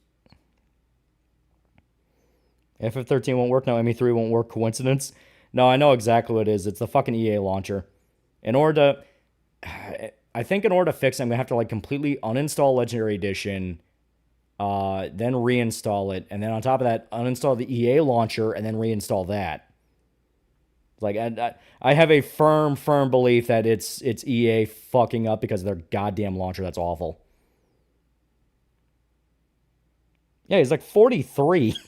FF13 won't work, now ME3 won't work, coincidence? No, I know exactly what it is. It's the fucking EA launcher. I think in order to fix it, I'm going to have to, like, completely uninstall Legendary Edition, then reinstall it, and then on top of that, uninstall the EA launcher, and then reinstall that. Like, I have a firm belief that it's EA fucking up because of their goddamn launcher. That's awful. Yeah, he's like 43. Isn't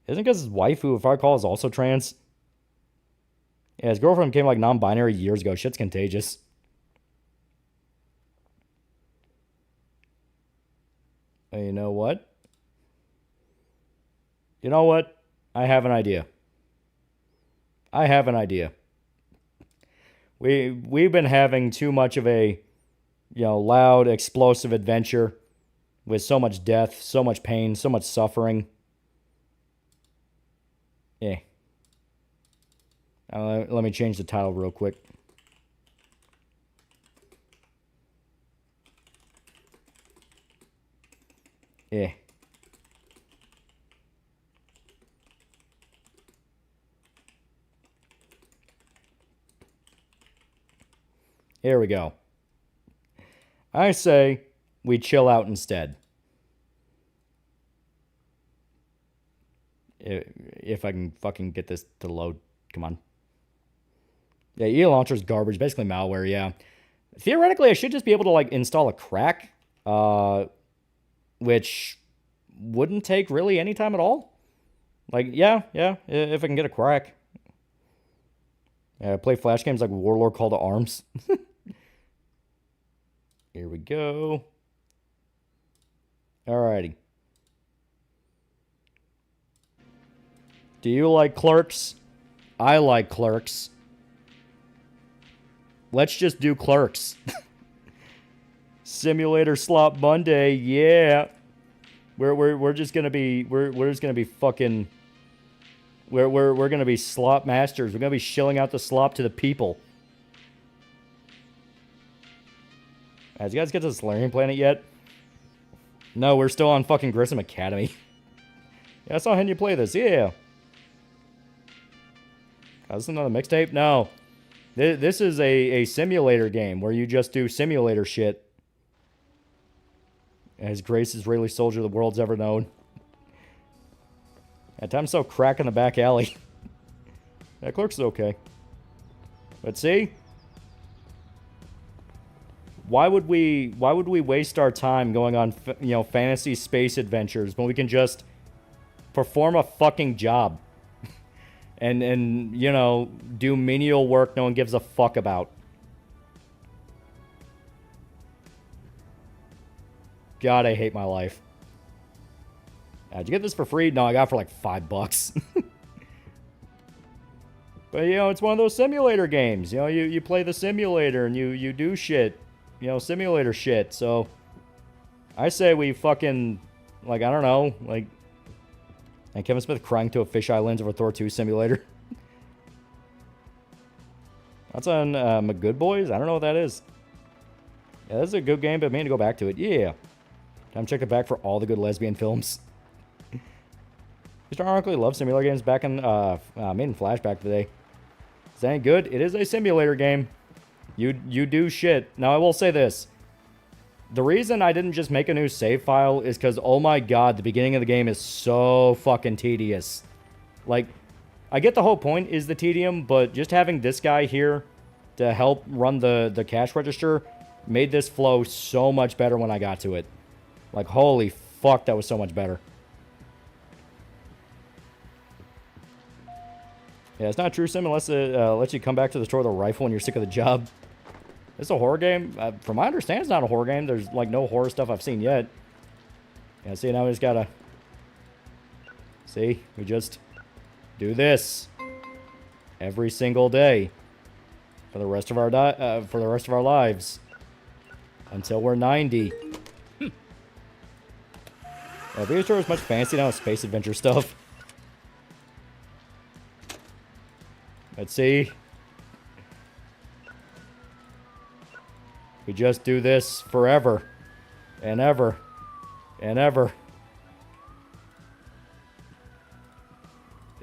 it because his wife, who, if I recall, is also trans? Yeah, his girlfriend became, like, non-binary years ago. Shit's contagious. You know what? You know what? I have an idea. We've been having too much of a, loud, explosive adventure with so much death, so much pain, so much suffering. Yeah. Let me change the title real quick. Yeah. Here we go. I say we chill out instead. If I can fucking get this to load. Come on. Yeah, EA Launcher's garbage. Basically malware, yeah. Theoretically, I should just be able to, like, install a crack. Which wouldn't take really any time at all. Like, yeah, if I can get a crack. Yeah, play flash games like Warlord Call to Arms. Here we go. Alrighty. Do you like Clerks? I like Clerks. Let's just do Clerks. Simulator Slop Monday, yeah. We're just gonna be fucking. We're gonna be slop masters. We're gonna be shilling out the slop to the people. Did you guys get to the Solarian planet yet? No, we're still on fucking Grissom Academy. Yeah, I saw you play this. Yeah. Oh, this is another mixtape? No. This is a simulator game where you just do simulator shit. As Grace Israeli soldier the world's ever known. At times so crack in the back alley. That Clerks is okay. But see? Why would we waste our time going on, fantasy space adventures when we can just perform a fucking job and do menial work no one gives a fuck about? God, I hate my life. Did you get this for free? No, I got it for like $5. But, you know, it's one of those simulator games. You know, you play the simulator and you do shit. You know, simulator shit. So, I say we fucking, like, I don't know, like, and Kevin Smith crying to a fisheye lens over Thor 2 simulator. That's on My Good Boys? I don't know what that is. Yeah, this is a good game, but I mean to go back to it. Yeah. Time to check it back for all the good lesbian films. Mr. Ironically loved simulator games back in, made in Flashback today. Is that any good? It is a simulator game. You do shit. Now, I will say this. The reason I didn't just make a new save file is because, oh my god, the beginning of the game is so fucking tedious. Like, I get the whole point is the tedium, but just having this guy here to help run the cash register made this flow so much better when I got to it. Like, holy fuck, that was so much better. Yeah, it's not a true sim unless it lets you come back to the store with a rifle when you're sick of the job. It's a horror game. From my understanding, it's not a horror game. There's, like, no horror stuff I've seen yet. Yeah, see, now we just gotta... See? We just do this every single day for the rest of our lives until we're 90. Video store is much fancy now with space adventure stuff. Let's see. We just do this forever and ever and ever.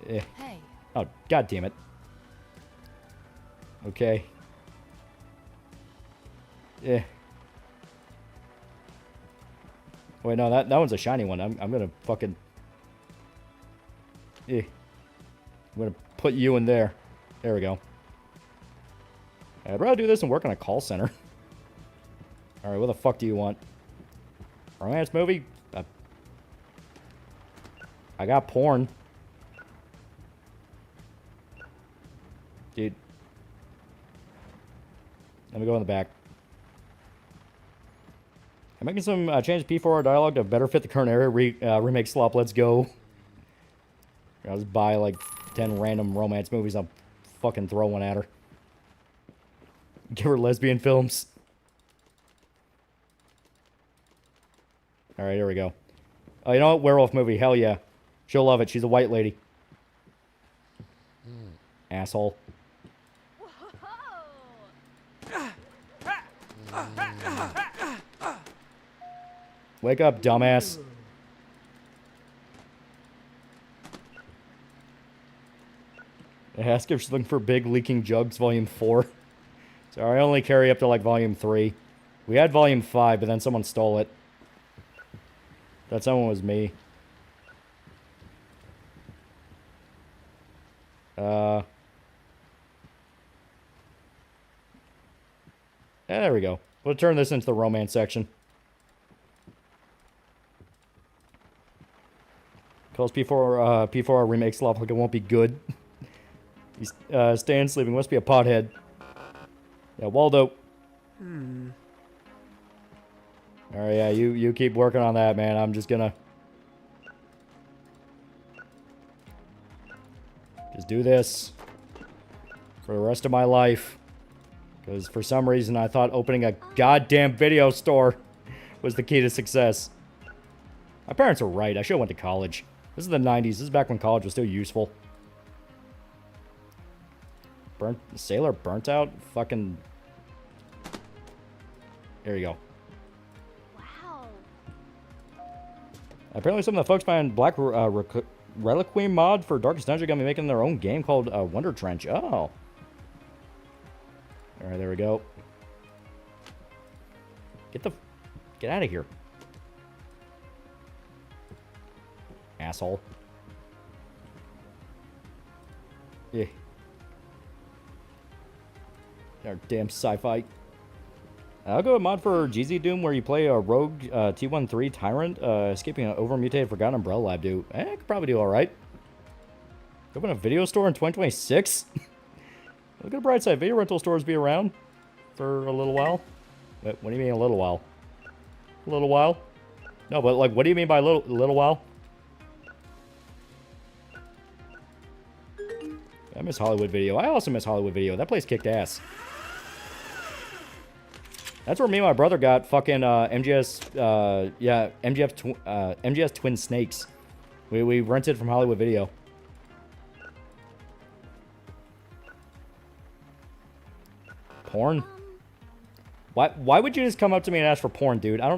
Eh. Hey. Oh, god damn it. Okay. Yeah. Wait, no, that one's a shiny one. I'm gonna fucking... Eh. I'm gonna put you in there. There we go. I'd rather do this than work in a call center. Alright, what the fuck do you want? Romance movie? I got porn. Dude. Let me go in the back. I'm making some changes P4 dialogue to better fit the current era. Remake slop, let's go. I'll just buy like 10 random romance movies. I'll fucking throw one at her. Give her lesbian films. Alright, here we go. Oh, you know what? Werewolf movie. Hell yeah. She'll love it. She's a white lady. Asshole. Wake up, dumbass. Ask if she's looking for Big Leaking Jugs Volume 4. Sorry, I only carry up to, like, Volume 3. We had Volume 5, but then someone stole it. That someone was me. Yeah, there we go. We'll turn this into the romance section. Calls P4 remake slop like it won't be good. He's staying sleeping. Must be a pothead. Yeah, Waldo. Alright, yeah, you keep working on that, man. I'm just gonna... just do this for the rest of my life. Because for some reason I thought opening a goddamn video store was the key to success. My parents were right. I should have went to college. This is the 90s. This is back when college was still useful. Sailor burnt out? Fucking... There you go. Wow. Apparently some of the folks behind Black Reliquiem mod for Darkest Dungeon are going to be making their own game called Wonder Trench. Oh. Alright, there we go. Get out of here. Asshole. Yeah. Our damn sci-fi. I'll go with mod for GZ Doom where you play a rogue T13 Tyrant escaping an over-mutated Forgotten Umbrella Lab, dude. I could probably do alright. Open a video store in 2026? Look at the bright side. Video rental stores be around for a little while. Wait, what do you mean a little while? A little while? No, but like, what do you mean by little while? I miss Hollywood Video. I also miss Hollywood Video. That place kicked ass. That's where me and my brother got fucking MGS, yeah, MGS Twin Snakes. We rented from Hollywood Video. Porn? Why would you just come up to me and ask for porn, dude? I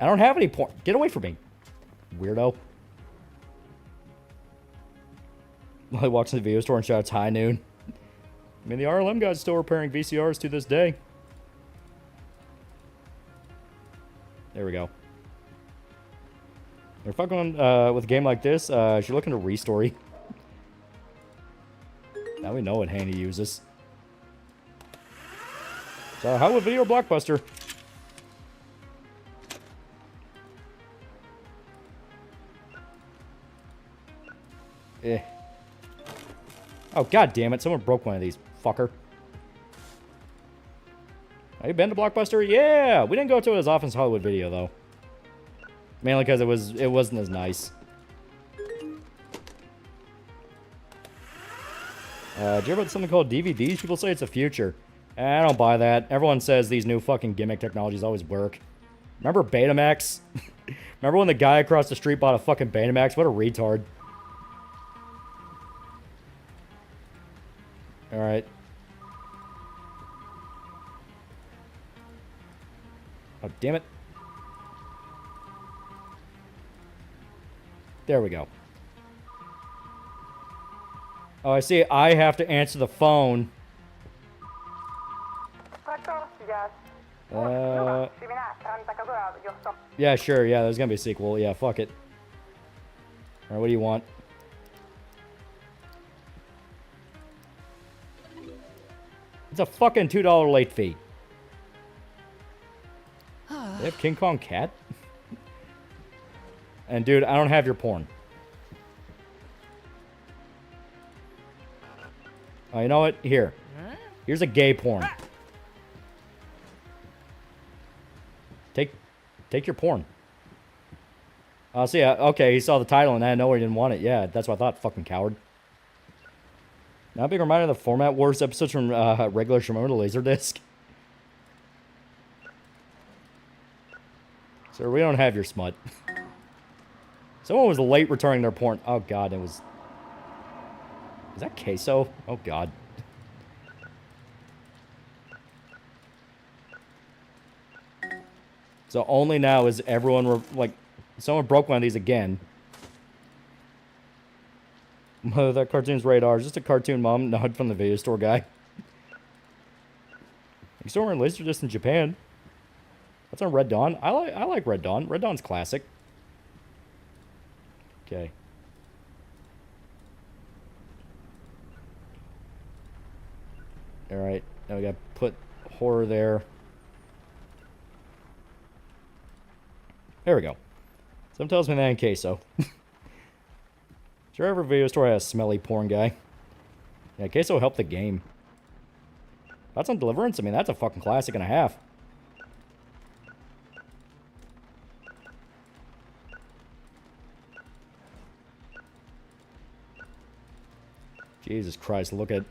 don't have any porn. Get away from me, weirdo. I watched the video store and shouts high noon. I mean, the RLM guy's still repairing VCRs to this day. There we go. They're fucking with a game like this. If you're looking to restory. Now we know what Handy uses. So, how would Video Blockbuster? Eh. Oh, god damn it. Someone broke one of these, fucker. Have you been to Blockbuster? Yeah! We didn't go to it as often as Hollywood Video, though. Mainly because it wasn't as nice. Do you hear about something called DVDs? People say it's the future. I don't buy that. Everyone says these new fucking gimmick technologies always work. Remember Betamax? Remember when the guy across the street bought a fucking Betamax? What a retard. Alright. Oh, damn it. There we go. Oh, I see. I have to answer the phone. Yeah, sure. Yeah, there's gonna be a sequel. Yeah, fuck it. Alright, what do you want? It's a fucking $2 late fee. They have King Kong Cat? And dude, I don't have your porn. Oh, you know what? Here. Here's a gay porn. Take your porn. So yeah, okay, he saw the title and I know he didn't want it. Yeah, that's what I thought, fucking coward. Now a big reminder of the Format Wars episodes from regular Shimoda Laserdisc. Sir, we don't have your smut. Someone was late returning their porn. Oh god, it was... Is that queso? Oh god. So only now is everyone... like, someone broke one of these again. That cartoon's radar. Just a cartoon, mom. Nod from the video store guy. You still wearing Laserdisc in Japan? That's on Red Dawn. I like Red Dawn. Red Dawn's classic. Okay. Alright. Now we gotta put horror there. There we go. Something tells me that ain't queso. Sure, every video store has a smelly porn guy. Yeah, queso helped the game. That's on Deliverance. I mean, that's a fucking classic and a half. Jesus Christ, look at...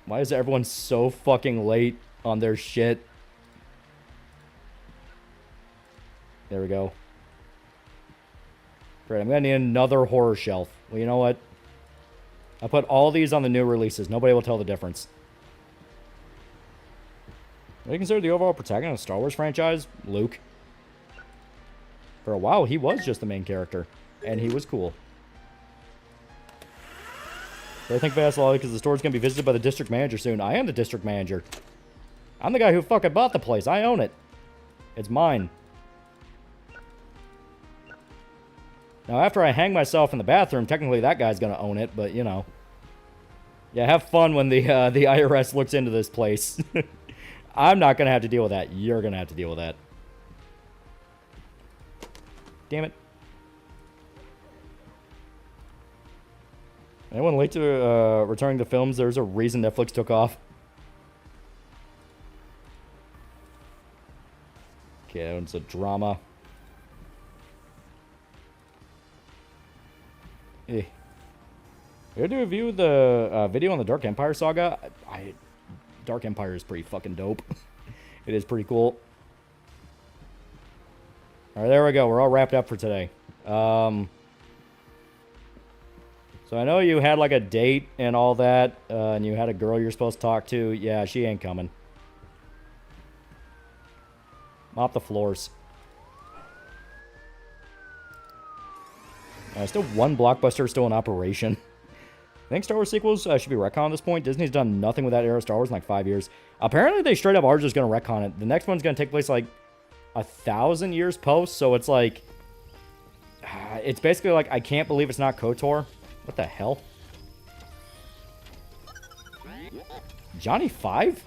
Why is everyone so fucking late on their shit? There we go. Great, I'm gonna need another horror shelf. Well, you know what? I put all these on the new releases. Nobody will tell the difference. What do you consider the overall protagonist of the Star Wars franchise? Luke. For a while, he was just the main character. And he was cool. But I think fast lolly because the store's gonna be visited by the district manager soon. I am the district manager. I'm the guy who fucking bought the place. I own it. It's mine. Now, after I hang myself in the bathroom, technically that guy's gonna own it, but, you know. Yeah, have fun when the IRS looks into this place. I'm not gonna have to deal with that. You're gonna have to deal with that. Damn it. Anyone late to returning to films? There's a reason Netflix took off. Okay, it's a drama. Eh. We're gonna do a review of the video on the Dark Empire saga. Dark Empire is pretty fucking dope. It is pretty cool. Alright, there we go. We're all wrapped up for today. So I know you had like a date and all that, and you had a girl you're supposed to talk to. Yeah, she ain't coming. Mop the floors. Still one blockbuster still in operation. I think Star Wars sequels should be retconned at this point. Disney's done nothing with that era of Star Wars in like 5 years. Apparently, they straight up are just going to retcon it. The next one's going to take place like 1,000 years post, so it's like... it's basically like, I can't believe it's not KOTOR. What the hell? Johnny 5?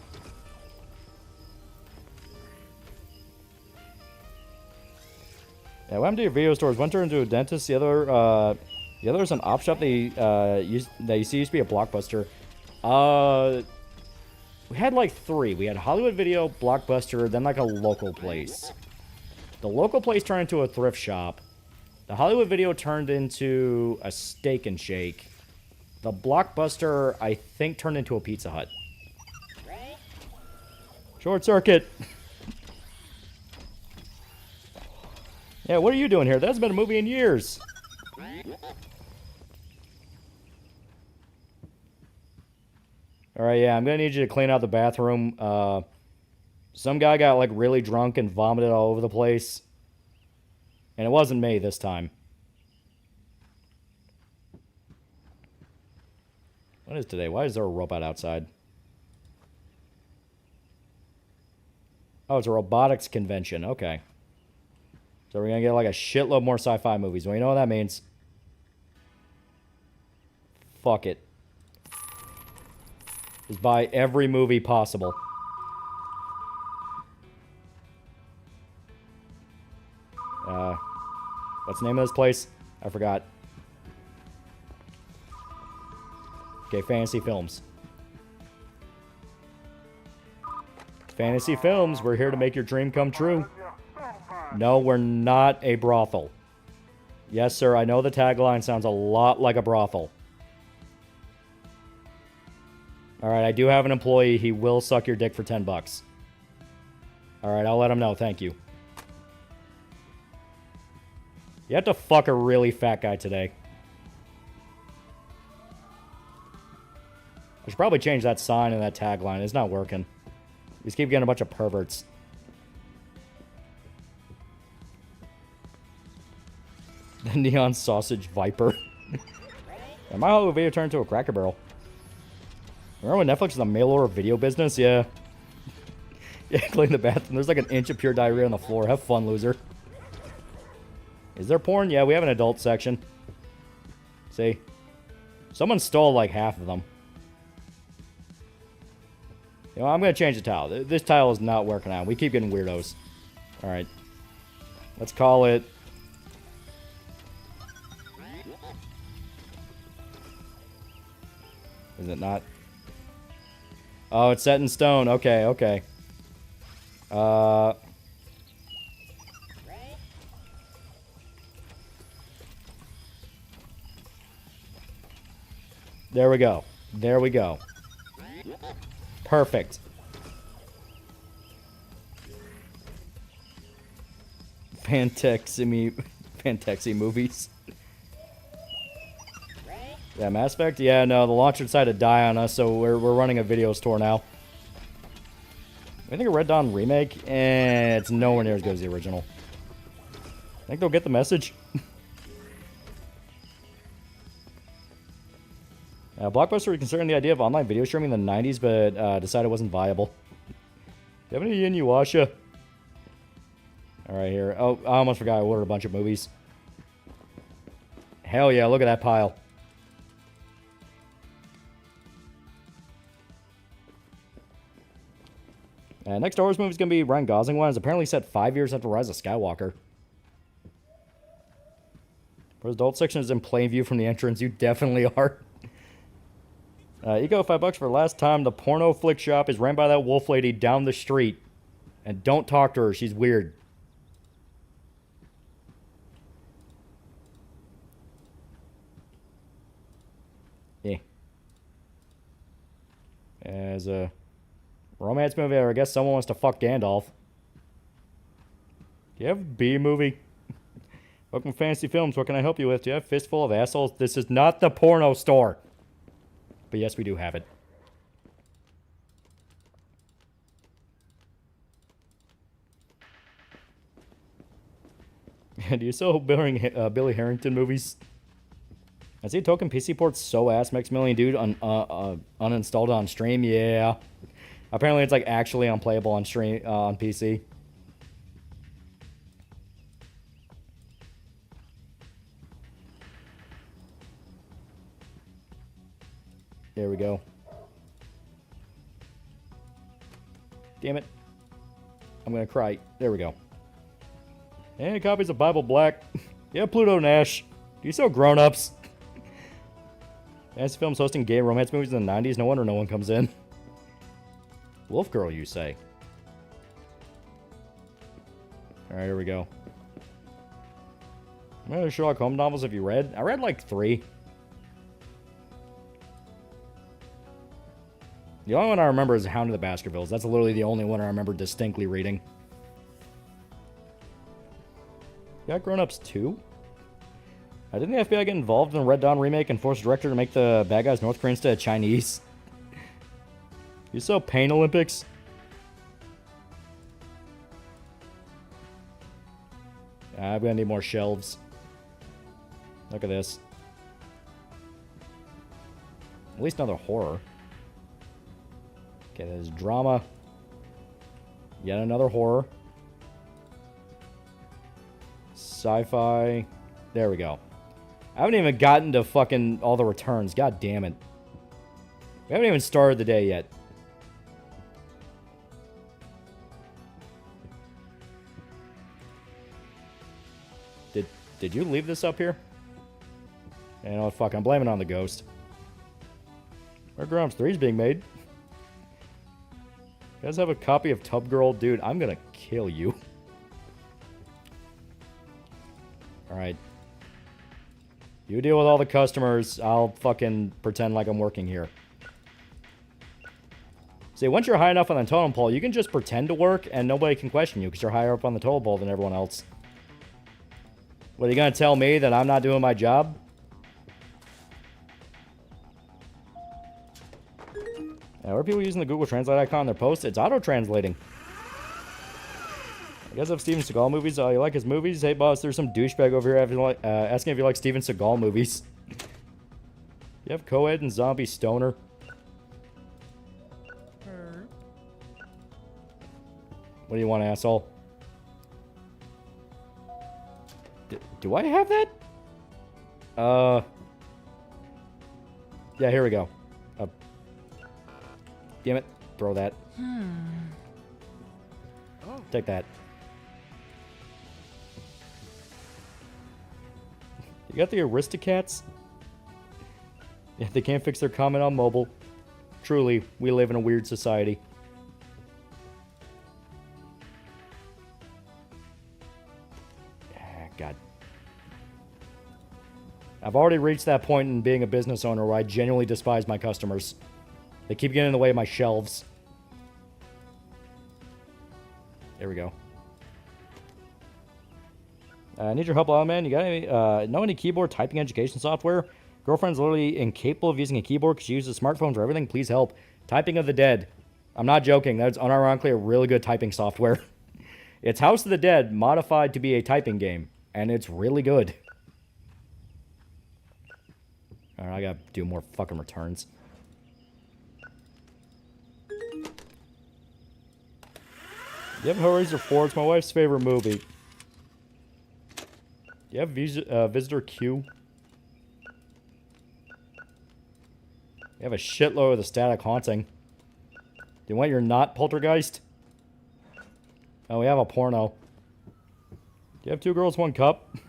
Yeah, what happened to your video stores? One turned into a dentist, the other is an op shop that used to be a Blockbuster. We had like 3. We had Hollywood Video, Blockbuster, then like a local place. The local place turned into a thrift shop. The Hollywood Video turned into a Steak and Shake. The Blockbuster, I think, turned into a Pizza Hut. Short circuit. Yeah, what are you doing here? That hasn't been a movie in years. Alright, yeah, I'm gonna need you to clean out the bathroom. Some guy got, like, really drunk and vomited all over the place. And it wasn't me this time. What is today? Why is there a robot outside? Oh, it's a robotics convention. Okay. So we're gonna get, like, a shitload more sci-fi movies. Well, you know what that means. Fuck it. Just buy every movie possible. What's the name of this place? I forgot. Okay, Fantasy Films. Fantasy Films, we're here to make your dream come true. No, we're not a brothel. Yes, sir, I know the tagline sounds a lot like a brothel. Alright, I do have an employee. He will suck your dick for 10 bucks. Alright, I'll let him know. Thank you. You have to fuck a really fat guy today. I should probably change that sign and that tagline. It's not working. We just keep getting a bunch of perverts. The Neon Sausage Viper. Yeah, my whole video turned into a Cracker Barrel. Remember when Netflix was a mail-order video business? Yeah. Yeah, clean the bathroom. There's like an inch of pure diarrhea on the floor. Have fun, loser. Is there porn? Yeah, we have an adult section. See? Someone stole like half of them. You know, I'm going to change the tile. This tile is not working out. We keep getting weirdos. Alright. Let's call it... Is it not? Oh, it's set in stone. Okay, okay. There we go. There we go. Perfect. Fantexy movies. Yeah, Mass Effect? Yeah, no, the launcher decided to die on us, so we're running a video store now. I think a Red Dawn remake? It's nowhere near as good as the original. I think they'll get the message. Blockbuster reconsidering the idea of online video streaming in the 90s, but decided it wasn't viable. Do you have any Inuyasha? Alright, here. Oh, I almost forgot I ordered a bunch of movies. Hell yeah, look at that pile. Next Star Wars movie is going to be Ryan Gosling one. It's apparently set 5 years after Rise of Skywalker. For adult section is in plain view from the entrance. You definitely are. You go $5 for the last time. The porno flick shop is ran by that wolf lady down the street. And don't talk to her. She's weird. As a romance movie, or I guess someone wants to fuck Gandalf. Do you have a B movie? Welcome to Fantasy Films. What can I help you with? Do you have a fistful of assholes? This is not the porno store. But yes, we do have it. Do you sell Billy Harrington movies? I see token PC ports so ass. Max Million Dude uninstalled on stream. Yeah. Apparently it's like actually unplayable on stream on PC. There we go. Damn it. I'm gonna cry. There we go. And copies of Bible Black. Yeah, Pluto Nash. Do you sell grown-ups? Fantasy Films hosting gay romance movies in the 90s. No wonder no one comes in. Wolf Girl, you say? Alright, here we go. How many Sherlock Holmes novels have you read? I read like 3. The only one I remember is Hound of the Baskervilles. That's literally the only one I remember distinctly reading. You got Grown Ups 2? Didn't the FBI get involved in the Red Dawn remake and force the director to make the bad guys North Korean instead of Chinese? You sell Pain Olympics? I'm gonna need more shelves. Look at this. At least another horror. Okay, there's drama. Yet another horror. Sci-fi. There we go. I haven't even gotten to fucking all the returns. God damn it. We haven't even started the day yet. Did you leave this up here? You know what, fuck, I'm blaming it on the ghost. Where Grumps 3 is being made. You guys have a copy of Tub Girl? Dude, I'm gonna kill you. Alright. You deal with all the customers. I'll fucking pretend like I'm working here. See, once you're high enough on the totem pole, you can just pretend to work and nobody can question you because you're higher up on the totem pole than everyone else. What, are you gonna tell me that I'm not doing my job? Where are people using the Google Translate icon on their posts? It's auto-translating. You guys have Steven Seagal movies? You like his movies? Hey, boss, there's some douchebag over here asking if you like Steven Seagal movies. You have co-ed and zombie stoner. What do you want, asshole? Do I have that? Yeah, here we go. Damn it. Throw that. Take that. You got the Aristocats? Yeah, they can't fix their comment on mobile. Truly, we live in a weird society. God. I've already reached that point in being a business owner where I genuinely despise my customers. They keep getting in the way of my shelves. There we go. I need your help, man. You got any, know any keyboard typing education software? Girlfriend's literally incapable of using a keyboard because she uses a smartphone for everything. Please help. Typing of the Dead. I'm not joking. That's unironically a really good typing software. It's House of the Dead modified to be a typing game. And it's really good. Alright, I gotta do more fucking returns. You have Hellraiser 4? It's my wife's favorite movie. You have Visitor Q? You have a shitload of the Static Haunting. Do you want your not Poltergeist? Oh, we have a porno. Do you have 2 Girls, 1 Cup? Do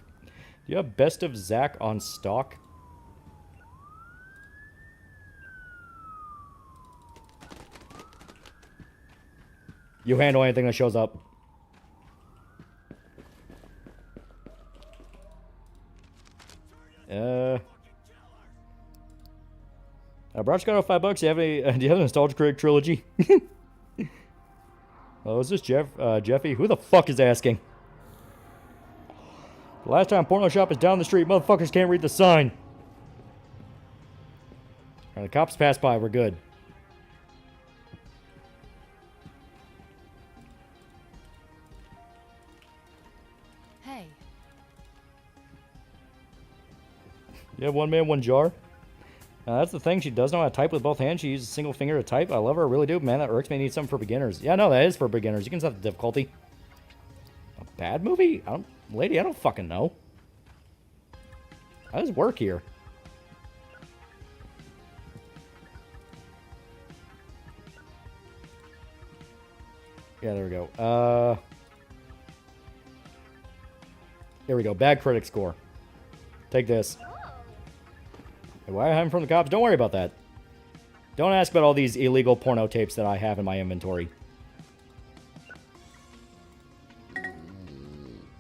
you have Best of Zach on stock? You handle anything that shows up. Brosh got off $5. Do you have any? Do you have a Nostalgia Critic trilogy? Oh, is this Jeffy? Who the fuck is asking? The last time porno shop is down the street. Motherfuckers can't read the sign. Alright, the cops passed by. We're good. Hey. You have one man, one jar? That's the thing. She does know how to type with both hands. She uses a single finger to type. I love her. I really do. Man, that irks me. I need something for beginners. Yeah, no, that is for beginners. You can set the difficulty. A bad movie? Lady, I don't fucking know. How does it work here? Yeah, there we go. Here we go. Bad critic score. Take this. Hey, why am I hiding from the cops? Don't worry about that. Don't ask about all these illegal porno tapes that I have in my inventory.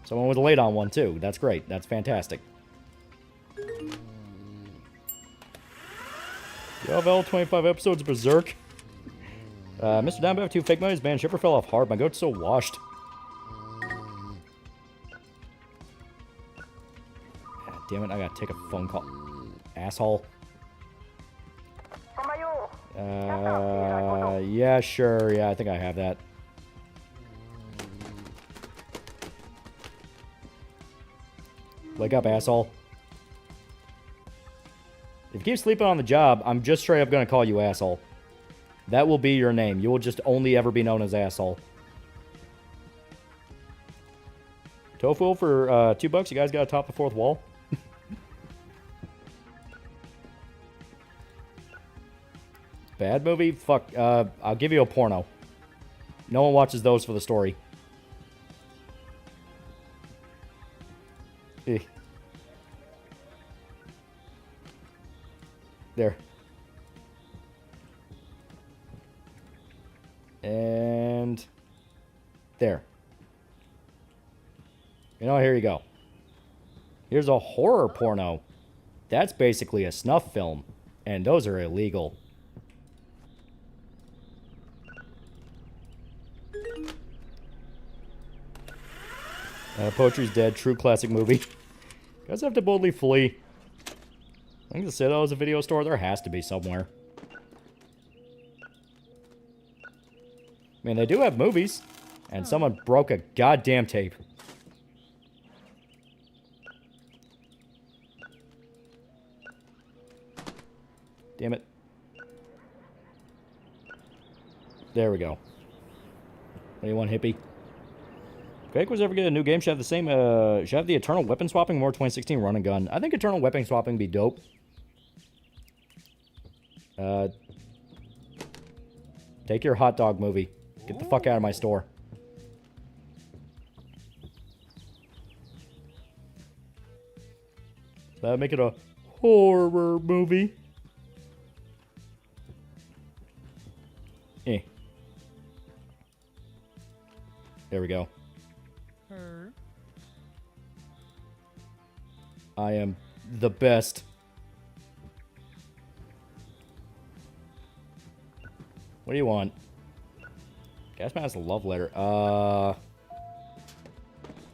Someone was late on one, too. That's great. That's fantastic. You have all 25 episodes of Berserk. Mr. Downbear have 2 fake monies. Man, shipper fell off hard. My goat's so washed. God damn it. I gotta take a phone call. Asshole. Yeah, sure. Yeah, I think I have that. Wake up, asshole. If you keep sleeping on the job, I'm just straight up gonna call you asshole. That will be your name. You will just only ever be known as asshole. Tofu for $2. You guys got to top the 4th wall? Bad movie? Fuck. I'll give you a porno. No one watches those for the story. Eh. There. And there. You know, here you go. Here's a horror porno. That's basically a snuff film. And those are illegal. Poetry's Dead, true classic movie. You guys have to boldly flee. I think the Citadel is a video store. There has to be somewhere. I mean, they do have movies. And someone broke a goddamn tape. Damn it. There we go. What do you want, hippie? If Quake ever get a new game, should have the same, should have the Eternal Weapon Swapping, more 2016 run and gun. I think Eternal Weapon Swapping would be dope. Take your hot dog movie. Get the fuck out of my store. Make it a horror movie. Eh. There we go. I am the best. What do you want? Gasman has a love letter.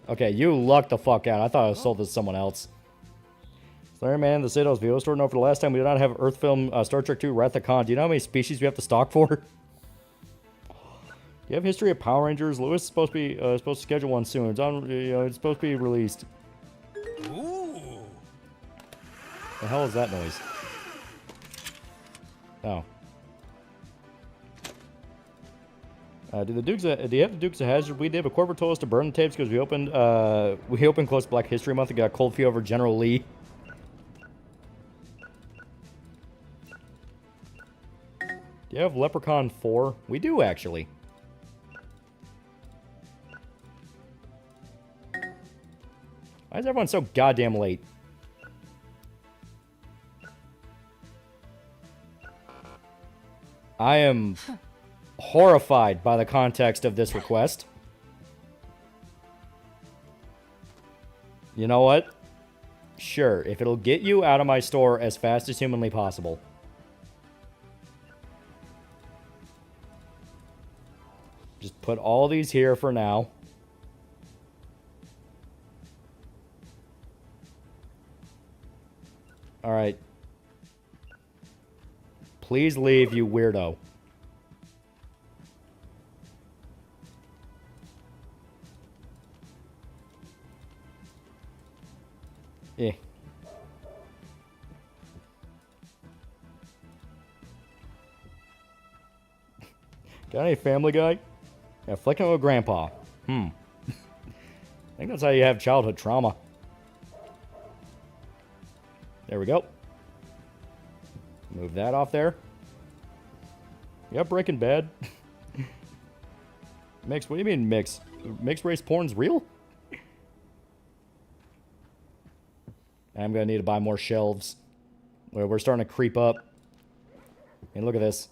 Okay, you lucked the fuck out. I thought I was sold to someone else. Slayer Man, the Citadel's VO store. No, for the last time we did not have Earth film Star Trek 2 Wrath of Khan. Do you know how many species we have to stock for? Do you have history of Power Rangers? Lewis is supposed to schedule one soon. It's on. It's supposed to be released. Ooh. The hell is that noise? Oh. Do you have the Dukes of Hazzard? We did, but corporate told us to burn the tapes because we opened close Black History Month and got cold feet over General Lee. Do you have Leprechaun 4? We do, actually. Why is everyone so goddamn late? I am horrified by the context of this request. You know what? Sure, if it'll get you out of my store as fast as humanly possible. Just put all these here for now. Alright. Please leave, you weirdo. Yeah. Got any Family Guy? Yeah, flicking with Grandpa. I think that's how you have childhood trauma. There we go. Move that off there. Yep, Breaking Bad. Mix, what do you mean mix? Mixed race porn's real? I'm gonna need to buy more shelves. We're starting to creep up. And look at this.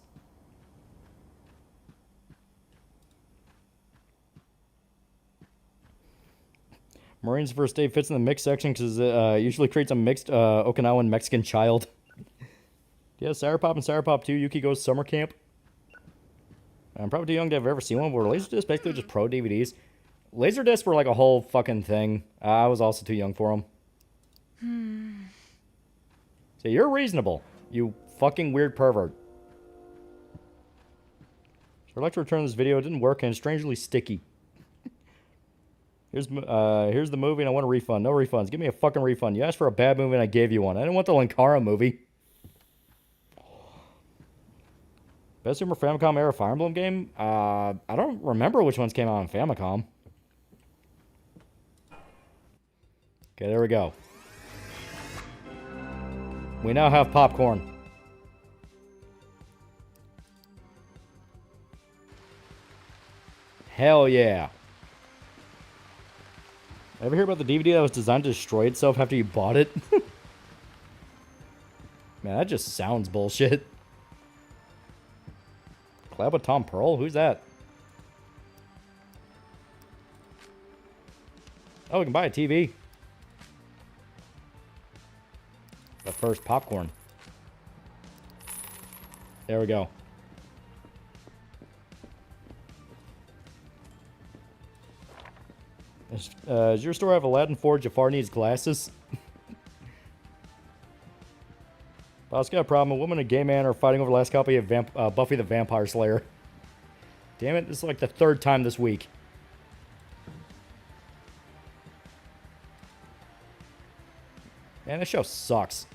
Marines first aid fits in the mixed section because it usually creates a mixed Okinawan Mexican child. Yeah, Sour Pop and Sour Pop 2, Yuki Goes Summer Camp. I'm probably too young to have ever seen one, but were Laserdiscs basically just pro DVDs? Laserdiscs were like a whole fucking thing. I was also too young for them. So you're reasonable, you fucking weird pervert. So I'd like to return this video. It didn't work and it's strangely sticky. Here's the movie and I want a refund. No refunds. Give me a fucking refund. You asked for a bad movie and I gave you one. I didn't want the Linkara movie. Best Super Famicom era Fire Emblem game? I don't remember which ones came out on Famicom. Okay, there we go. We now have popcorn. Hell yeah. Ever hear about the DVD that was designed to destroy itself after you bought it? Man, that just sounds bullshit. Collab with Tom Pearl? Who's that? Oh, we can buy a TV. But first, popcorn. There we go. Does your store have Aladdin 4? Jafar needs glasses. Boss got a problem. A woman and a gay man are fighting over the last copy of Buffy the Vampire Slayer. Damn it, this is like the third time this week. Man, this show sucks.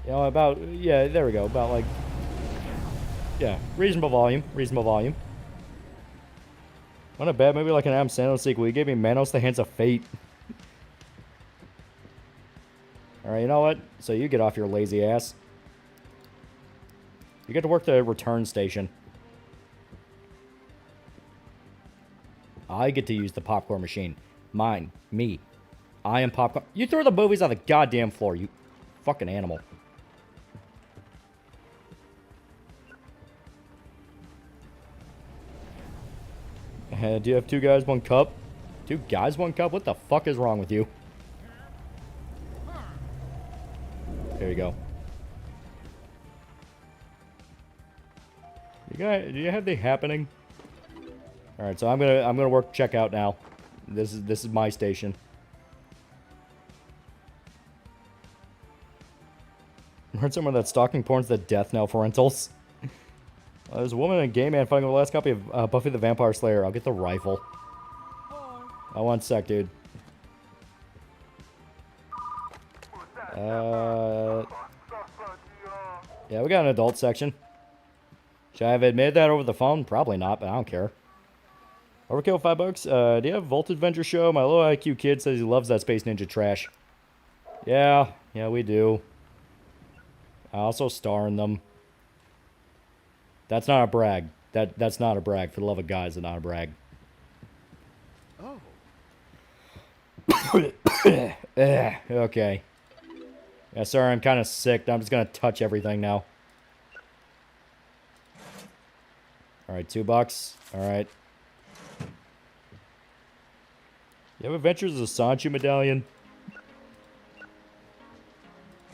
You know, about, yeah, there we go. About like, yeah, reasonable volume. Reasonable volume. Want a bad movie like an Adam Sandler sequel? You gave me Manos: The Hands of Fate. Alright, you know what? So you get off your lazy ass. You get to work the return station. I get to use the popcorn machine. Mine. Me. I am popcorn. You throw the movies on the goddamn floor, you fucking animal. Do you have 2 guys, 1 cup? 2 guys, 1 cup? What the fuck is wrong with you? There you go. You guys, do you have the happening? All right, so I'm gonna work checkout now. This is my station. I heard someone that stalking porn's the death knell for rentals. There's a woman and a gay man fighting over the last copy of Buffy the Vampire Slayer. I'll get the rifle. Oh, 1 sec, dude. Yeah, we got an adult section. Should I have admitted that over the phone? Probably not, but I don't care. Overkill, $5. Do you have Voltage Venture Show? My low IQ kid says he loves that Space Ninja trash. Yeah, we do. I also star in them. That's not a brag. That's not a brag. For the love of God, it's not a brag. Oh. Okay. Yeah, sorry, I'm kind of sick. I'm just going to touch everything now. Alright, $2. Alright. You have Adventures of Sanchu medallion?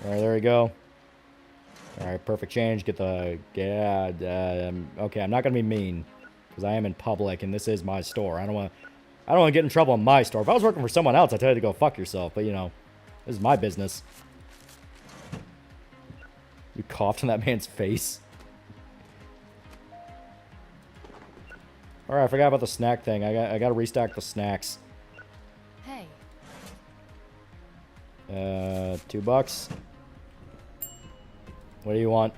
All right, there we go. All right, perfect change. Get the... okay, I'm not going to be mean. Because I am in public, and this is my store. I don't want to get in trouble in my store. If I was working for someone else, I'd tell you to go fuck yourself. But, you know, this is my business. You coughed in that man's face. Alright, I forgot about the snack thing. I got to restock the snacks. Hey. $2. What do you want?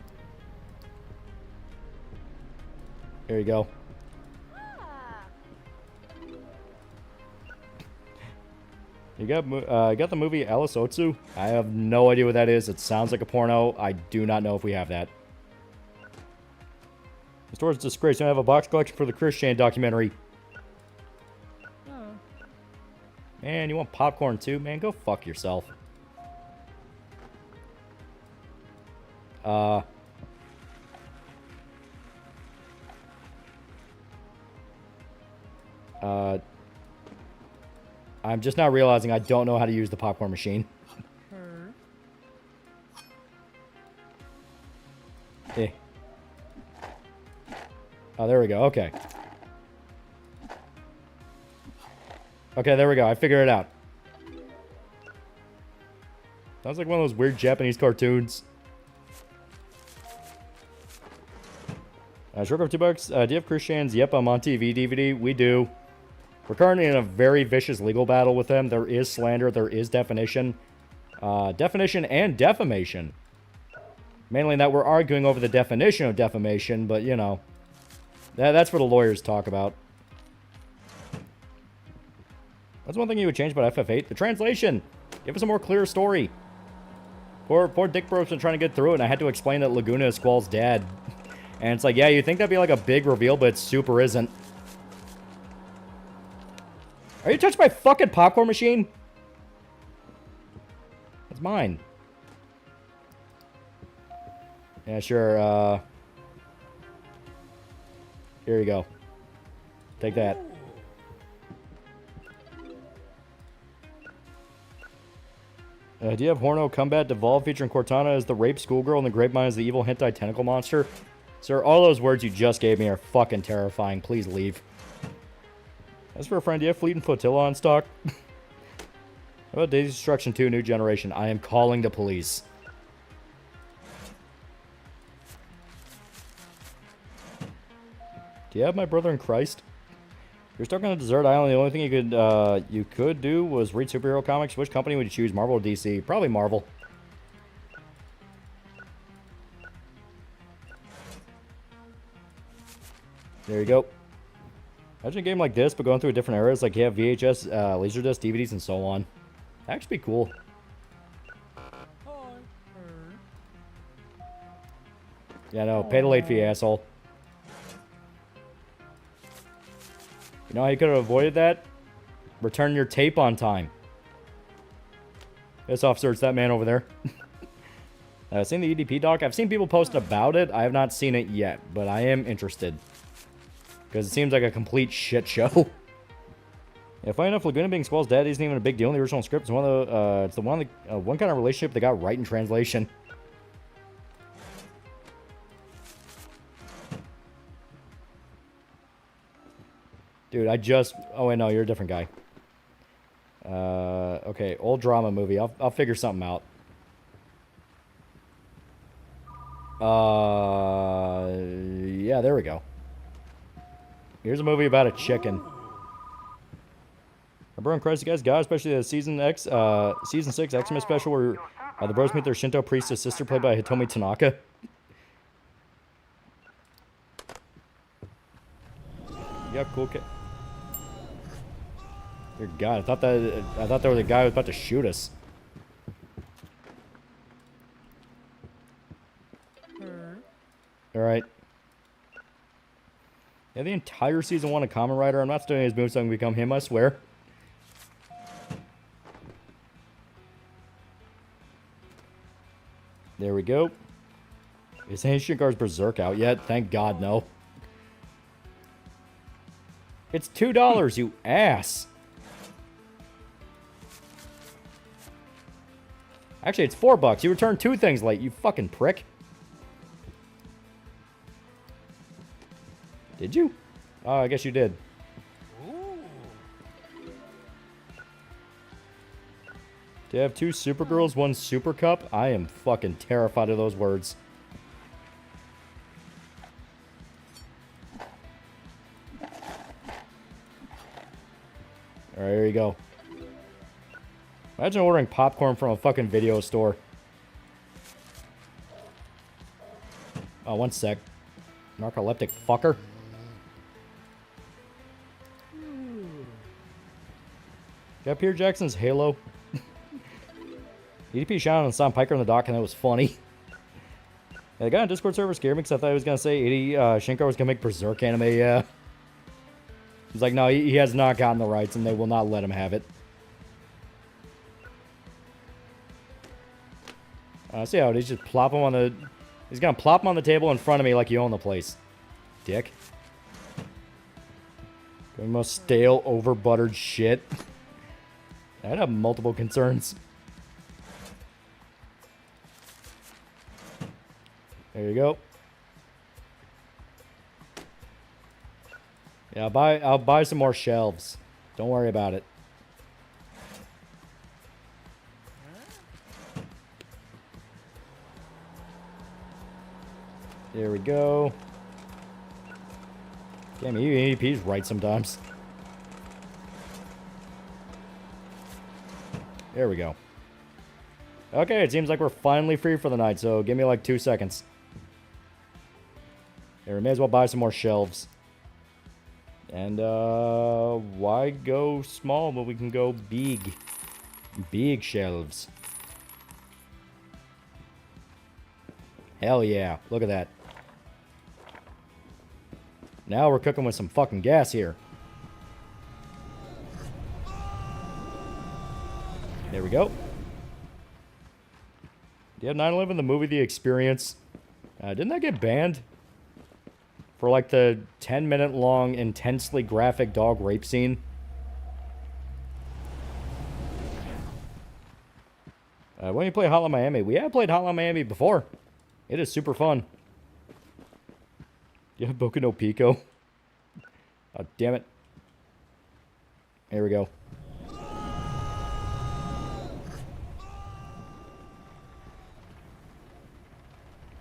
Here you go. You got the movie Alice Otsu? I have no idea what that is. It sounds like a porno. I do not know if we have that. The store's a disgrace. You don't have a box collection for the Christian documentary. Man, you want popcorn too? Man, go fuck yourself. I'm just now realizing I don't know how to use the popcorn machine. Eh. Oh, there we go. Okay. Okay, there we go. I figured it out. Sounds like one of those weird Japanese cartoons. Short of $2. Do you have Christian's Yep, I'm on TV DVD? We do. We're currently in a very vicious legal battle with them. There is slander. There is defamation. Definition and defamation. Mainly that we're arguing over the definition of defamation, but, you know. That's what the lawyers talk about. That's one thing you would change about FF8. The translation. Give us a more clear story. Poor Dick Bro's been trying to get through it, and I had to explain that Laguna is Squall's dad. And it's like, yeah, you'd think that'd be like a big reveal, but it super isn't. Are you touching my fucking popcorn machine? That's mine. Yeah, sure, here you go. Take that. Do you have Horno Combat Devolve featuring Cortana as the rape schoolgirl and the Grapevine as the evil hentai tentacle monster? Sir, all those words you just gave me are fucking terrifying. Please leave. As for a friend, do you have Fleet and Flotilla on stock? How about Daisy Destruction 2 New Generation? I am calling the police. Do you have My Brother in Christ? You're stuck on a desert island. The only thing you could do was read superhero comics. Which company would you choose, Marvel or DC? Probably Marvel. There you go. Imagine a game like this, but going through different eras. Like you have VHS, Laserdisc, DVDs, and so on. That'd actually be cool. Yeah, no, pay the late fee, asshole. You know how you could have avoided that? Return your tape on time. Yes, officer, it's that man over there. Seen the EDP doc? I've seen people post about it. I have not seen it yet, but I am interested. Because it seems like a complete shit show. Yeah, funny enough, Laguna being Squall's dad isn't even a big deal in the original script. It's one of the, it's the one kind of relationship they got right in translation. Dude, oh wait, no, you're a different guy. Okay, old drama movie. I'll figure something out. Yeah, there we go. Here's a movie about a chicken. I bro, Christ, you guys got, especially the season 6 Xmas special where the bros meet their Shinto priestess sister played by Hitomi Tanaka. Yeah, cool kid. Dear God, I thought that was the guy who was about to shoot us. All right. Yeah, the entire season 1 of Kamen Rider. I'm not studying his moves so I can become him, I swear. There we go. Is Shinkar's Berserk out yet? Thank God, no. It's $2, you ass. I Actually, it's $4. You returned 2 things late, you fucking prick. Did you? Oh, I guess you did. Do you have 2 Supergirls, 1 Super Cup? I am fucking terrified of those words. Alright, here you go. Imagine ordering popcorn from a fucking video store. Oh, 1 sec. Narcoleptic fucker. Got Peter Jackson's Halo. EDP shot on Sam Piker in the dock, and that was funny. Yeah, the guy on Discord server scared me because I thought he was going to say Shinko was going to make Berserk anime, yeah. He's like, no, he has not gotten the rights, and they will not let him have it. See how he's just plop him on the... He's going to plop him on the table in front of me like you own the place. Dick. The most stale, over-buttered shit. I'd have multiple concerns. There you go. Yeah, I'll buy some more shelves. Don't worry about it. There we go. Damn, EVP's right sometimes. There we go. Okay, it seems like we're finally free for the night, so give me like 2 seconds. Yeah, we may as well buy some more shelves. And, why go small when we can go big? Big shelves. Hell yeah, look at that. Now we're cooking with some fucking gas here. There we go. Do you have 9/11 the movie The Experience? Didn't that get banned? For like the 10-minute long, intensely graphic dog rape scene? When you play Hotline Miami? We have played Hotline Miami before. It is super fun. You have Boku no Pico? Oh, damn it. There we go.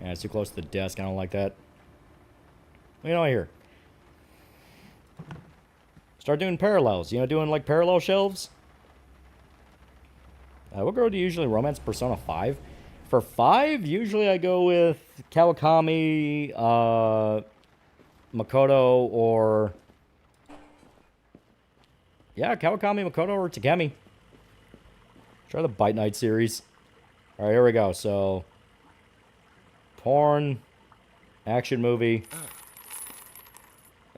Yeah, it's too close to the desk. I don't like that. What do you know here? Start doing parallels. You know, doing like parallel shelves? What girl do you usually romance? Persona 5? For 5, usually I go with Kawakami, Makoto, or... Yeah, Kawakami, Makoto, or Takemi. Try the Bite Night series. Alright, here we go. So... Porn, action movie,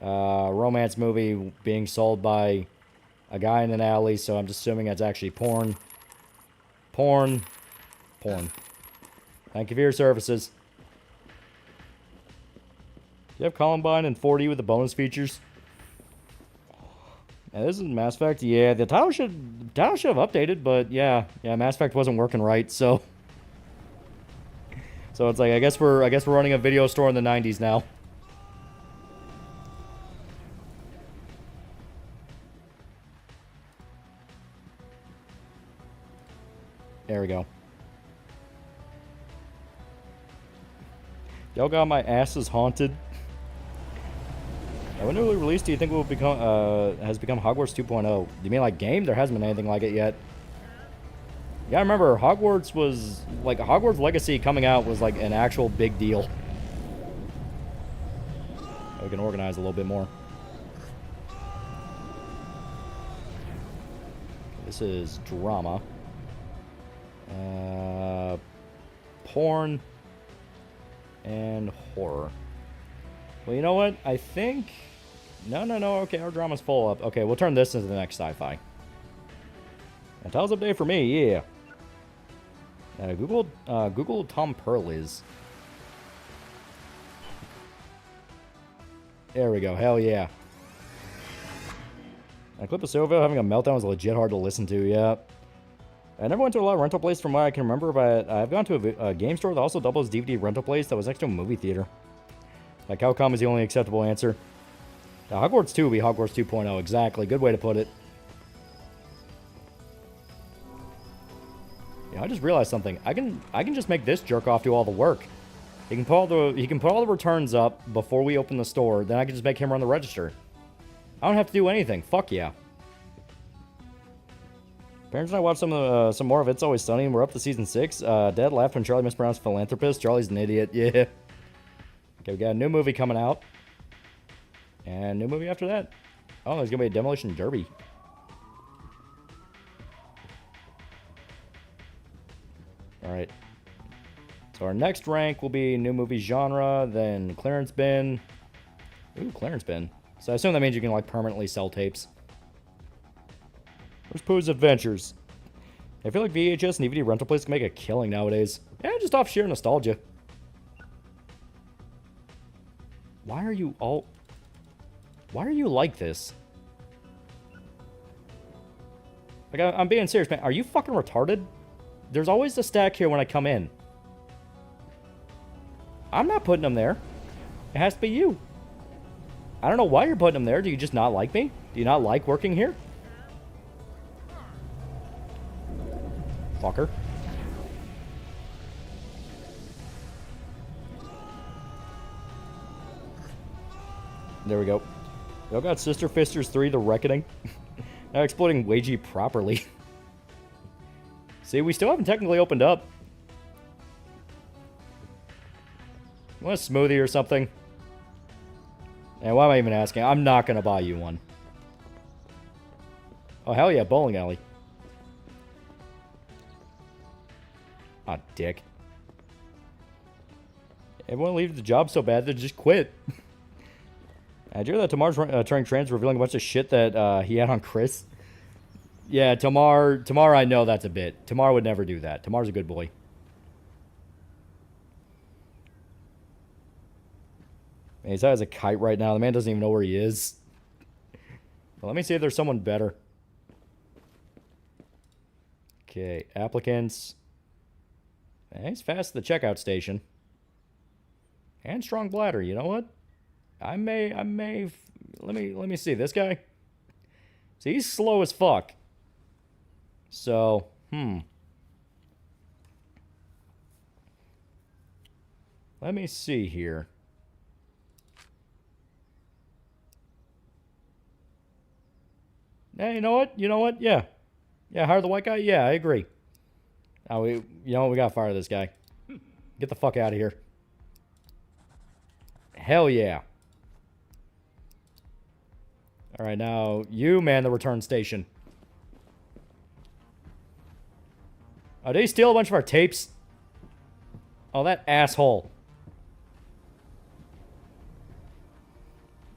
romance movie being sold by a guy in an alley, so I'm just assuming that's actually porn. Porn. Porn. Thank you for your services. Do you have Columbine and 4D with the bonus features? Yeah, this is Mass Effect. Yeah, the title should have updated, but yeah, Mass Effect wasn't working right, so... So it's like, I guess we're running a video store in the 90s now. There we go. Y'all got my asses haunted. When it release do you think will become has become Hogwarts 2.0? Do you mean like game? There hasn't been anything like it yet. Yeah, I remember Hogwarts was, like, Hogwarts Legacy coming out was, like, an actual big deal. We can organize a little bit more. This is drama. Porn. And horror. Well, you know what? I think... No. Okay, our drama's full up. Okay, we'll turn this into the next sci-fi. A Tales update for me, yeah. Google Tom Pearl is. There we go. Hell yeah. A clip of Silvio having a meltdown was legit hard to listen to, yeah. I never went to a lot of rental places from what I can remember, but I've gone to a game store that also doubles DVD rental place that was next to a movie theater. Like, how come is the only acceptable answer? Now, Hogwarts 2 will be Hogwarts 2.0. Exactly. Good way to put it. Yeah, I just realized something. I can just make this jerk off do all the work. He can put all the returns up before we open the store. Then I can just make him run the register. I don't have to do anything. Fuck yeah. Parents and I watched some more of It's Always Sunny, and we're up to season 6. Dad laughed when Charlie mispronounced philanthropist. Charlie's an idiot. Yeah. Okay, we got a new movie coming out. And a new movie after that. Oh, there's going to be a Demolition Derby. Alright. So our next rank will be new movie genre, then clearance bin. Ooh, clearance bin. So I assume that means you can, like, permanently sell tapes. Where's Pooh's Adventures? I feel like VHS and DVD rental places can make a killing nowadays. Yeah, just off sheer nostalgia. Why are you like this? Like, I'm being serious, man. Are you fucking retarded? There's always a stack here when I come in. I'm not putting them there. It has to be you. I don't know why you're putting them there. Do you just not like me? Do you not like working here? Fucker. There we go. Y'all got Sister Fisters 3, The Reckoning. Now exploiting Wagey properly. See, we still haven't technically opened up. You want a smoothie or something? And why am I even asking? I'm not going to buy you one. Oh, hell yeah, bowling alley. Aw, dick. Everyone leave the job so bad they just quit. Did you hear that Tamar's turning trans, revealing a bunch of shit that he had on Chris? Yeah, Tamar, I know that's a bit. Tamar would never do that. Tamar's a good boy. Man, he's high as a kite right now. The man doesn't even know where he is. Well, let me see if there's someone better. Okay, applicants. And he's fast at the checkout station. And strong bladder. You know what? I may. Let me see this guy. See, he's slow as fuck. So, let me see here. Hey, you know what? Yeah. Yeah, hire the white guy? Yeah, I agree. Oh, you know what? We gotta fire this guy. Get the fuck out of here. Hell yeah. Alright, now, you man the return station. Oh, did he steal a bunch of our tapes? Oh, that asshole.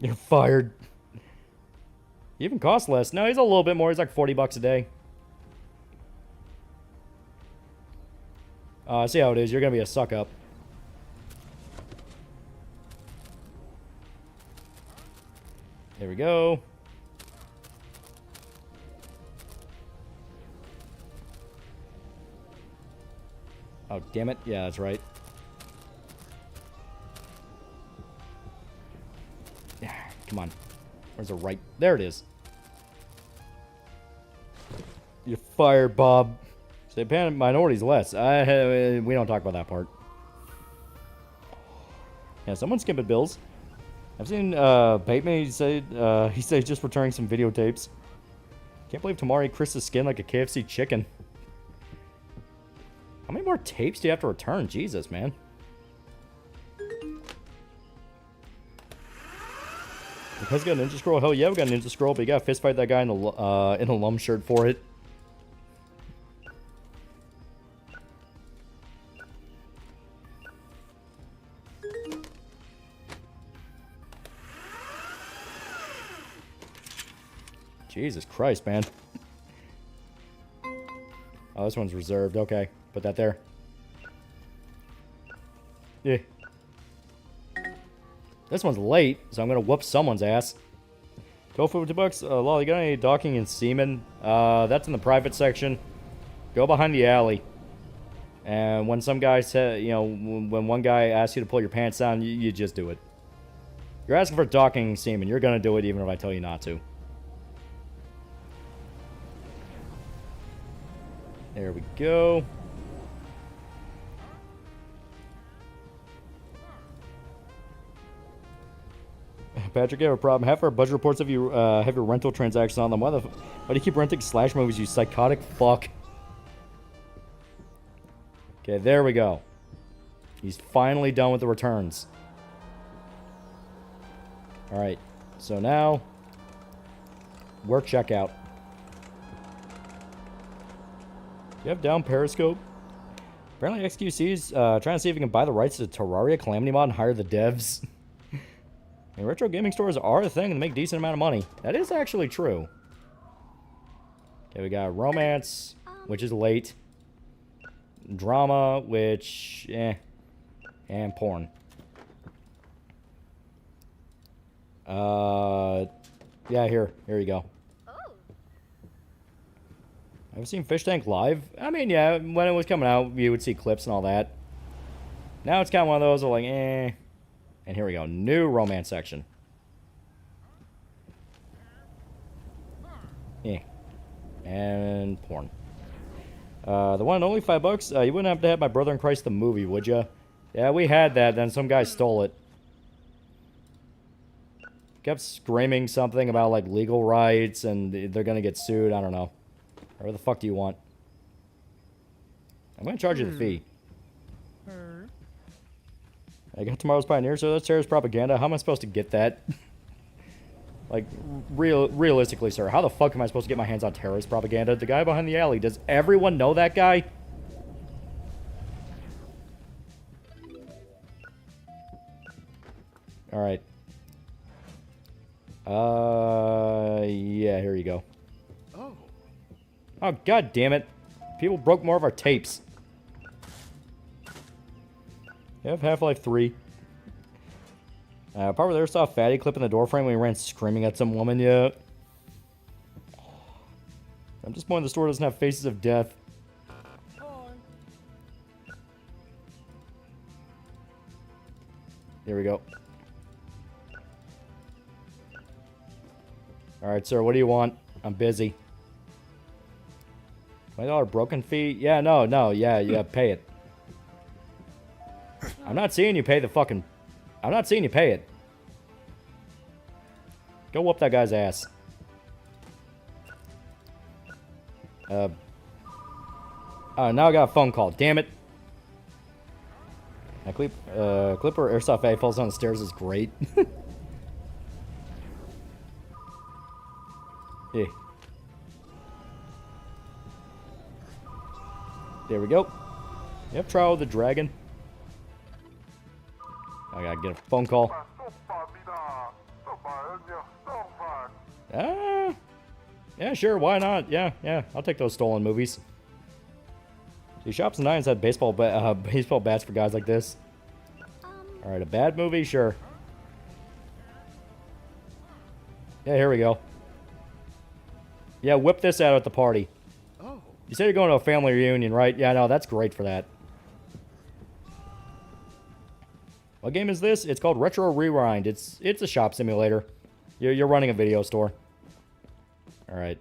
You're fired. He even costs less. No, he's a little bit more. He's like 40 bucks a day. See how it is. You're going to be a suck-up. There we go. Oh, damn it. Yeah, that's right. Yeah, come on. Where's the right? There it is. You're fired, Bob. Say paying minorities less. We don't talk about that part. Yeah, someone's skipping bills. I've seen Bateman. He said he's just returning some videotapes. Can't believe Tamari ate Chris's skin like a KFC chicken. How many more tapes do you have to return? Jesus, man. You guys got a Ninja Scroll? Hell yeah, we got a Ninja Scroll, but you gotta fist fight that guy in a lum shirt for it. Jesus Christ, man. Oh, this one's reserved. Okay, put that there. Yeah. This one's late, so I'm gonna whoop someone's ass. Tofu $2. Lol, you got any docking and semen? That's in the private section. Go behind the alley. And when some guy said, you know, when one guy asks you to pull your pants down, you just do it. You're asking for docking semen. You're gonna do it even if I tell you not to. There we go. Patrick, you have a problem. Half our budget reports have you have your rental transactions on them. Why do you keep renting slash movies, you psychotic fuck? Okay, there we go. He's finally done with the returns. Alright, so now we're checkout. You have down Periscope? Apparently XQC's trying to see if you can buy the rights to Terraria Calamity Mod and hire the devs. And retro gaming stores are a thing and make a decent amount of money. That is actually true. Okay, we got romance, which is late. Drama, which, and porn. Yeah, here you go. I've seen Fish Tank live. I mean, yeah, when it was coming out, you would see clips and all that. Now it's kind of one of those like, And here we go, new romance section. And porn. The one and only $5. You wouldn't have to have My Brother in Christ the movie, would you? Yeah, we had that, then some guy stole it. Kept screaming something about, like, legal rights, and they're gonna get sued, I don't know. Whatever the fuck do you want? I'm gonna charge you the fee. I got Tomorrow's Pioneer, so that's terrorist propaganda. How am I supposed to get that? Like, realistically, sir, how the fuck am I supposed to get my hands on terrorist propaganda? The guy behind the alley, does everyone know that guy? Alright. Yeah, here you go. Oh, god damn it. People broke more of our tapes. You have Half-Life 3. Part where there saw a fatty clip in the doorframe when he ran screaming at some woman yet. I'm just disappointed the store doesn't have Faces of Death. There we go. Alright, sir, what do you want? I'm busy. $20 broken fee? Yeah, no, yeah, pay it. I'm not seeing you pay the fucking... I'm not seeing you pay it. Go whoop that guy's ass. Now I got a phone call. Damn it. Clipper Airsoft A falls down the stairs is great. Yeah. There we go. Yep, Trial of the Dragon. I gotta get a phone call. Yeah, sure, why not? Yeah, I'll take those stolen movies. See, Shops and Nines had baseball bats for guys like this. Alright, a bad movie? Sure. Yeah, here we go. Yeah, whip this out at the party. You said you're going to a family reunion, right? Yeah, no, that's great for that. What game is this? It's called Retro Rewind. It's a shop simulator. You're running a video store. Alright.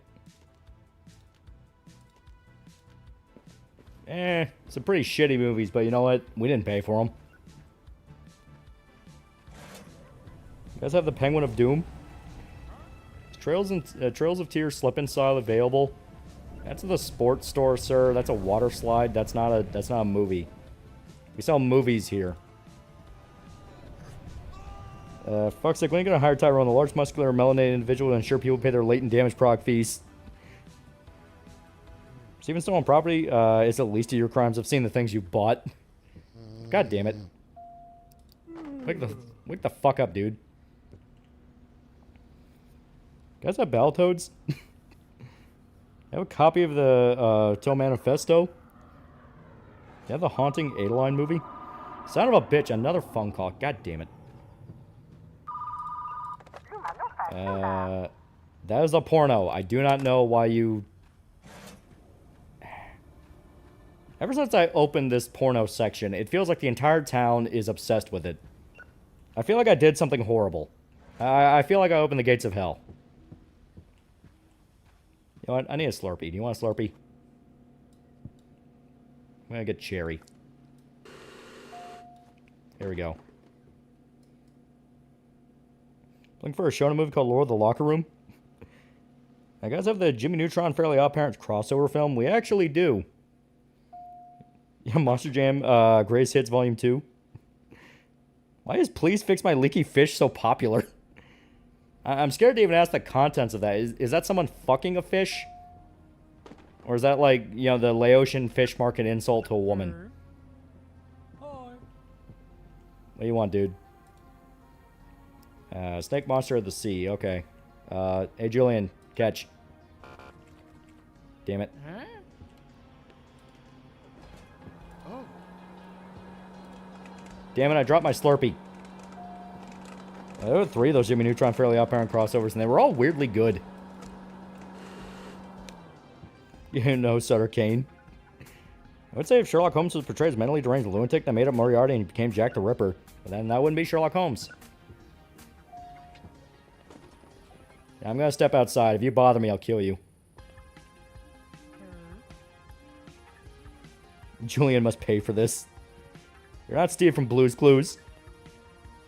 Some pretty shitty movies, but you know what? We didn't pay for them. You guys have the Penguin of Doom? Trails of Tears slip-in style available. That's the sports store, sir. That's a water slide. That's not a movie. We sell movies here. Fuck's sake, when are you gonna hire Tyrone, the large muscular melanated individual, to ensure people pay their latent damage proc fees? Steven stolen property is the least of your crimes. I've seen the things you bought. God damn it. Wake the fuck up, dude. You guys have Battletoads? I have a copy of the Till Manifesto. You have the Haunting Adeline movie? Son of a bitch, another phone call. God damn it. That is a porno. I do not know why you... Ever since I opened this porno section, it feels like the entire town is obsessed with it. I feel like I did something horrible. I feel like I opened the gates of hell. You know what? I need a Slurpee. Do you want a Slurpee? I'm gonna get cherry. There we go. Looking for a show movie called Lord of the Locker Room? I guys have the Jimmy Neutron Fairly Odd Parents crossover film? We actually do. Yeah, Monster Jam Greatest Hits Volume 2. Why is Please Fix My Leaky Fish so popular? I'm scared to even ask the contents of that. Is that someone fucking a fish? Or is that like, you know, the Laotian fish market insult to a woman? What do you want, dude? Snake Monster of the Sea. Okay. Hey, Julian. Catch. Damn it. Damn it, I dropped my Slurpee. There were 3 of those Jimmy Neutron Fairly Odd Parent crossovers, and they were all weirdly good. You know, Sutter Kane. I would say if Sherlock Holmes was portrayed as mentally deranged lunatic that made up Moriarty and he became Jack the Ripper, but then that wouldn't be Sherlock Holmes. Yeah, I'm gonna step outside. If you bother me, I'll kill you. Julian must pay for this. You're not Steve from Blue's Clues.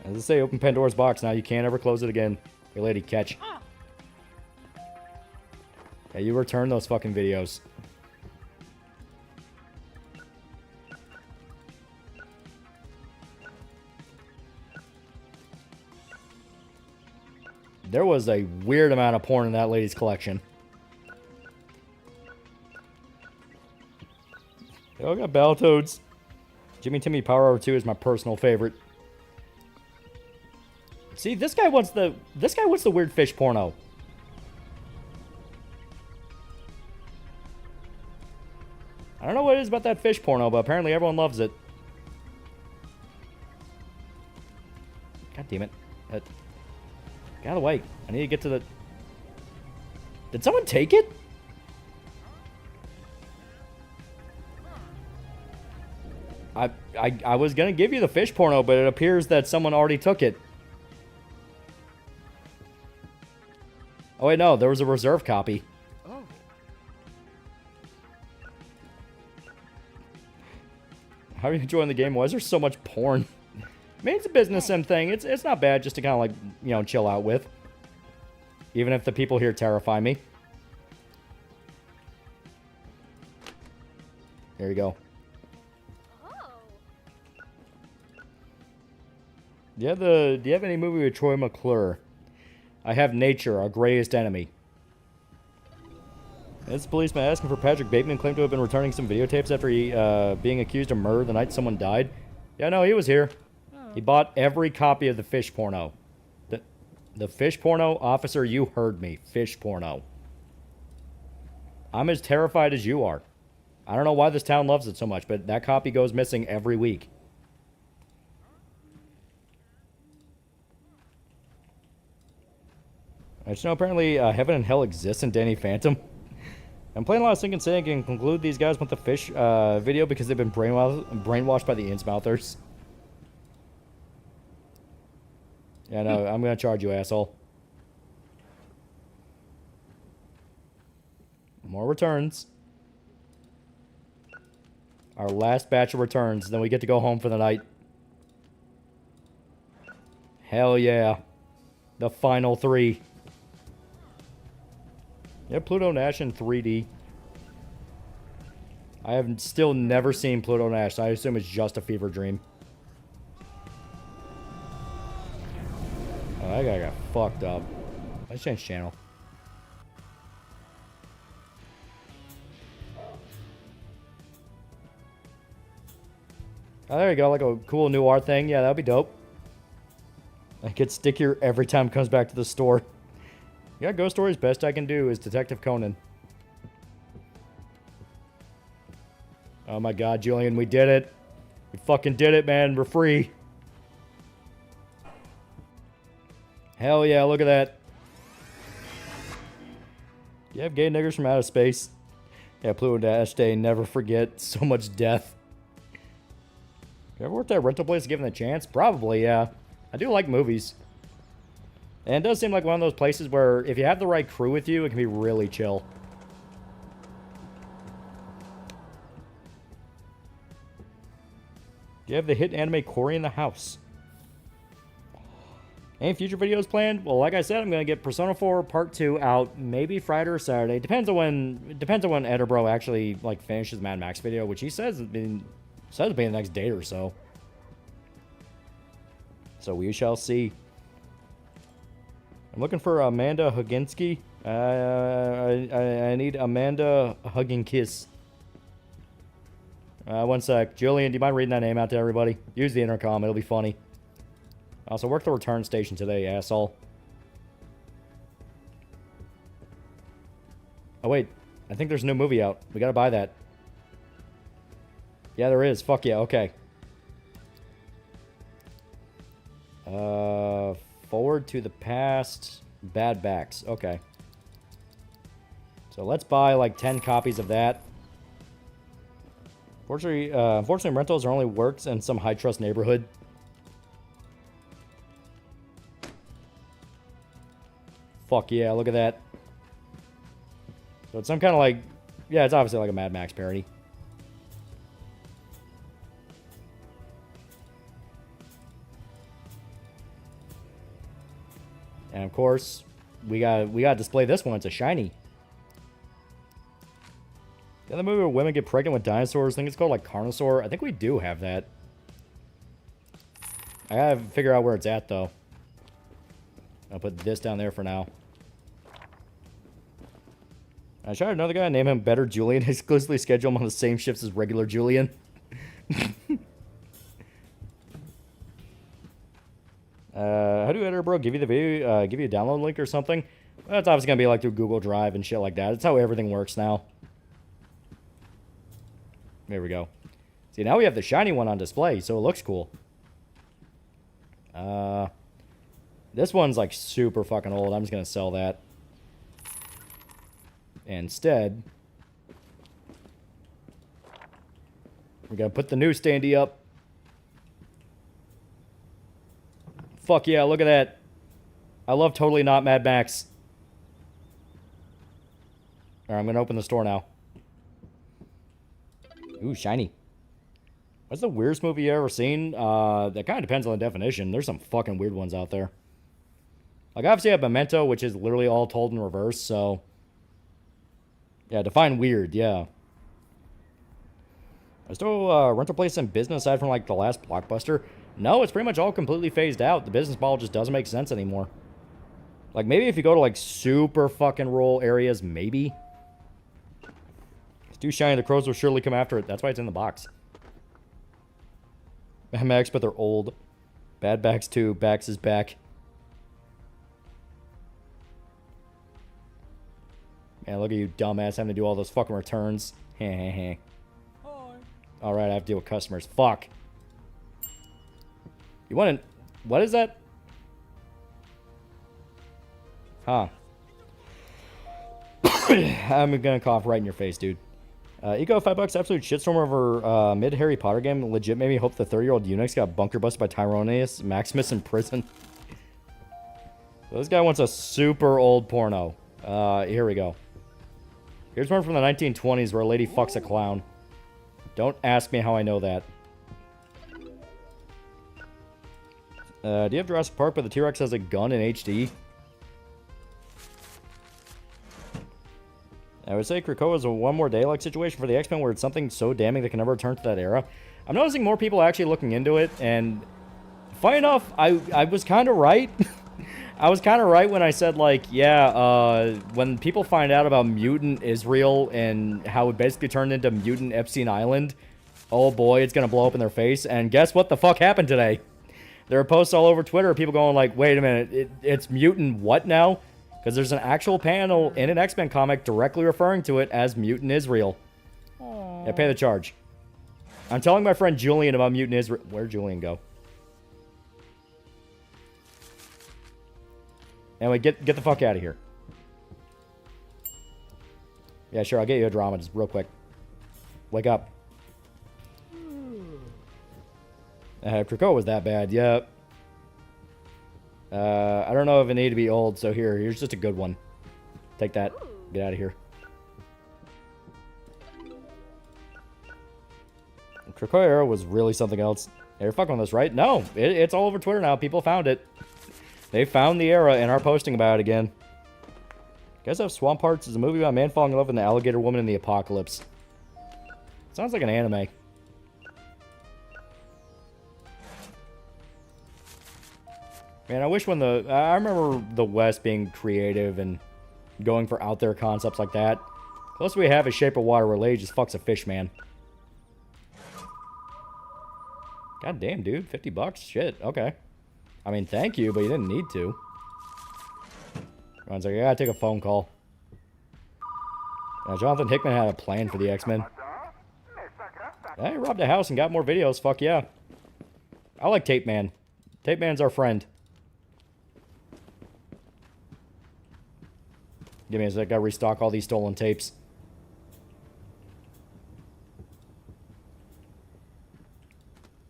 As I say, open Pandora's box now. You can't ever close it again. Hey, lady, catch. Yeah, you return those fucking videos. There was a weird amount of porn in that lady's collection. They all got Battletoads. Jimmy Timmy Power Hour 2 is my personal favorite. See, this guy wants the weird fish porno. I don't know what it is about that fish porno, but apparently everyone loves it. God damn it. Get out of the way. I need to get to the... Did someone take it? I was gonna give you the fish porno, but it appears that someone already took it. Oh wait, no, there was a reserve copy. Oh. How are you enjoying the game? Why is there so much porn? I mean, it's a business sim thing. It's not bad just to kind of like, you know, chill out with. Even if the people here terrify me. There you go. Do you have any movie with Troy McClure? I have Nature, Our Greatest Enemy. This policeman asking for Patrick Bateman claimed to have been returning some videotapes after he being accused of murder the night someone died. Yeah, no, he was here. He bought every copy of the fish porno. The fish porno? Officer, you heard me. Fish porno. I'm as terrified as you are. I don't know why this town loves it so much, but that copy goes missing every week. I just know apparently Heaven and Hell exists in Danny Phantom. I'm playing a lot of Sink and Say and can conclude these guys want the fish video because they've been brainwashed by the Innsmouthers. Yeah, no, I'm going to charge you, asshole. More returns. Our last batch of returns, then we get to go home for the night. Hell yeah. The final 3. Yeah, Pluto Nash in 3D. I have still never seen Pluto Nash, so I assume it's just a fever dream. Oh, that guy got fucked up. Let's change channel. Oh, there you go, like a cool new art thing. Yeah, that'd be dope. I get stickier every time it comes back to the store. Yeah, Ghost Stories, best I can do is Detective Conan. Oh my god, Julian, we did it. We fucking did it, man. We're free. Hell yeah, look at that. You have gay niggers from outer space. Yeah, Pluto Dash Day, never forget. So much death. You ever worked at a rental place given a chance? Probably, yeah. I do like movies. And it does seem like one of those places where if you have the right crew with you, it can be really chill. Do you have the hit anime Cory in the house? Any future videos planned? Well, like I said, I'm gonna get Persona 4 Part 2 out maybe Friday or Saturday. Depends on when Edinburgh actually like finishes Mad Max video, which he says it'll be the next date or so. So we shall see. I'm looking for Amanda Huginski. I need Amanda Huginkiss. One sec. Julian, do you mind reading that name out to everybody? Use the intercom. It'll be funny. Also, work the return station today, asshole. Oh, wait. I think there's a new movie out. We gotta buy that. Yeah, there is. Fuck yeah. Okay. Forward to the past. Bad Backs. Okay. So let's buy like 10 copies of that. Unfortunately, rentals are only works in some high-trust neighborhood. Fuck yeah, look at that. So it's some kind of like... Yeah, it's obviously like a Mad Max parody. And of course, we gotta display this one. It's a shiny. The other movie where women get pregnant with dinosaurs, I think it's called like Carnosaur. I think we do have that. I gotta figure out where it's at though. I'll put this down there for now. I tried another guy, name him Better Julian, exclusively schedule him on the same shifts as regular Julian. How do editor bro give you the video, give you a download link or something? Well, it's obviously gonna be like through Google Drive and shit like that. It's how everything works now. There we go. See, now we have the shiny one on display, so it looks cool. This one's like super fucking old. I'm just gonna sell that. Instead, we're gonna put the new standee up. Fuck yeah, look at that. I love Totally Not Mad Max. Alright, I'm gonna open the store now. Ooh, shiny. What's the weirdest movie you ever seen? That kind of depends on the definition. There's some fucking weird ones out there. Like, obviously I have Memento, which is literally all told in reverse, so... Yeah, define weird, yeah. Is still rental place in business aside from, like, the last Blockbuster? No, it's pretty much all completely phased out. The business model just doesn't make sense anymore. Like, maybe if you go to, like, super fucking rural areas, maybe. It's too shiny, the crows will surely come after it. That's why it's in the box. Mad Max, but they're old. Bad Backs 2. Backs is back. Man, look at you dumbass having to do all those fucking returns. Alright, I have to deal with customers. Fuck. You want to... What is that? Huh. I'm gonna cough right in your face, dude. Eco, $5, absolute shitstorm over mid Harry Potter game. Legit made me hope the 30-year-old eunuchs got bunker busted by Tyronius Maximus in prison. So this guy wants a super old porno. Here we go. Here's one from the 1920s where a lady fucks a clown. Don't ask me how I know that. Do you have Jurassic Park, but the T-Rex has a gun in HD? I would say Krakoa is a one more day-like situation for the X-Men where it's something so damning they can never return to that era. I'm noticing more people actually looking into it, and funny enough, I was kind of right. I was kind of right when I said, like, yeah, when people find out about Mutant Israel and how it basically turned into Mutant Epstein Island, oh boy, it's going to blow up in their face. And guess what the fuck happened today? There are posts all over Twitter of people going like, wait a minute, it's Mutant what now? Because there's an actual panel in an X-Men comic directly referring to it as Mutant Israel. Yeah, pay the charge. I'm telling my friend Julian about Mutant Israel. Where'd Julian go? Anyway, get the fuck out of here. Yeah, sure, I'll get you a drama just real quick. Wake up. Krakoa was that bad, yep. I don't know if it needed to be old, so here's just a good one. Take that. Get out of here. Krakoa era was really something else. You're fucking with us, right? No, it's all over Twitter now. People found it. They found the era and are posting about it again. You guys have Swamp Hearts? It's a movie about a man falling in love with an alligator woman in the apocalypse. Sounds like an anime. Man, I wish I remember the West being creative and going for out there concepts like that. The closest we have is Shape of Water, where Lady just fucks a fish, man. God damn, dude. $50? Shit. Okay. I mean, thank you, but you didn't need to. Ron's like, I gotta take a phone call. Jonathan Hickman had a plan for the X-Men. Yeah, he robbed a house and got more videos. Fuck yeah. I like Tape Man. Tape Man's our friend. Give me a sec. I gotta restock all these stolen tapes.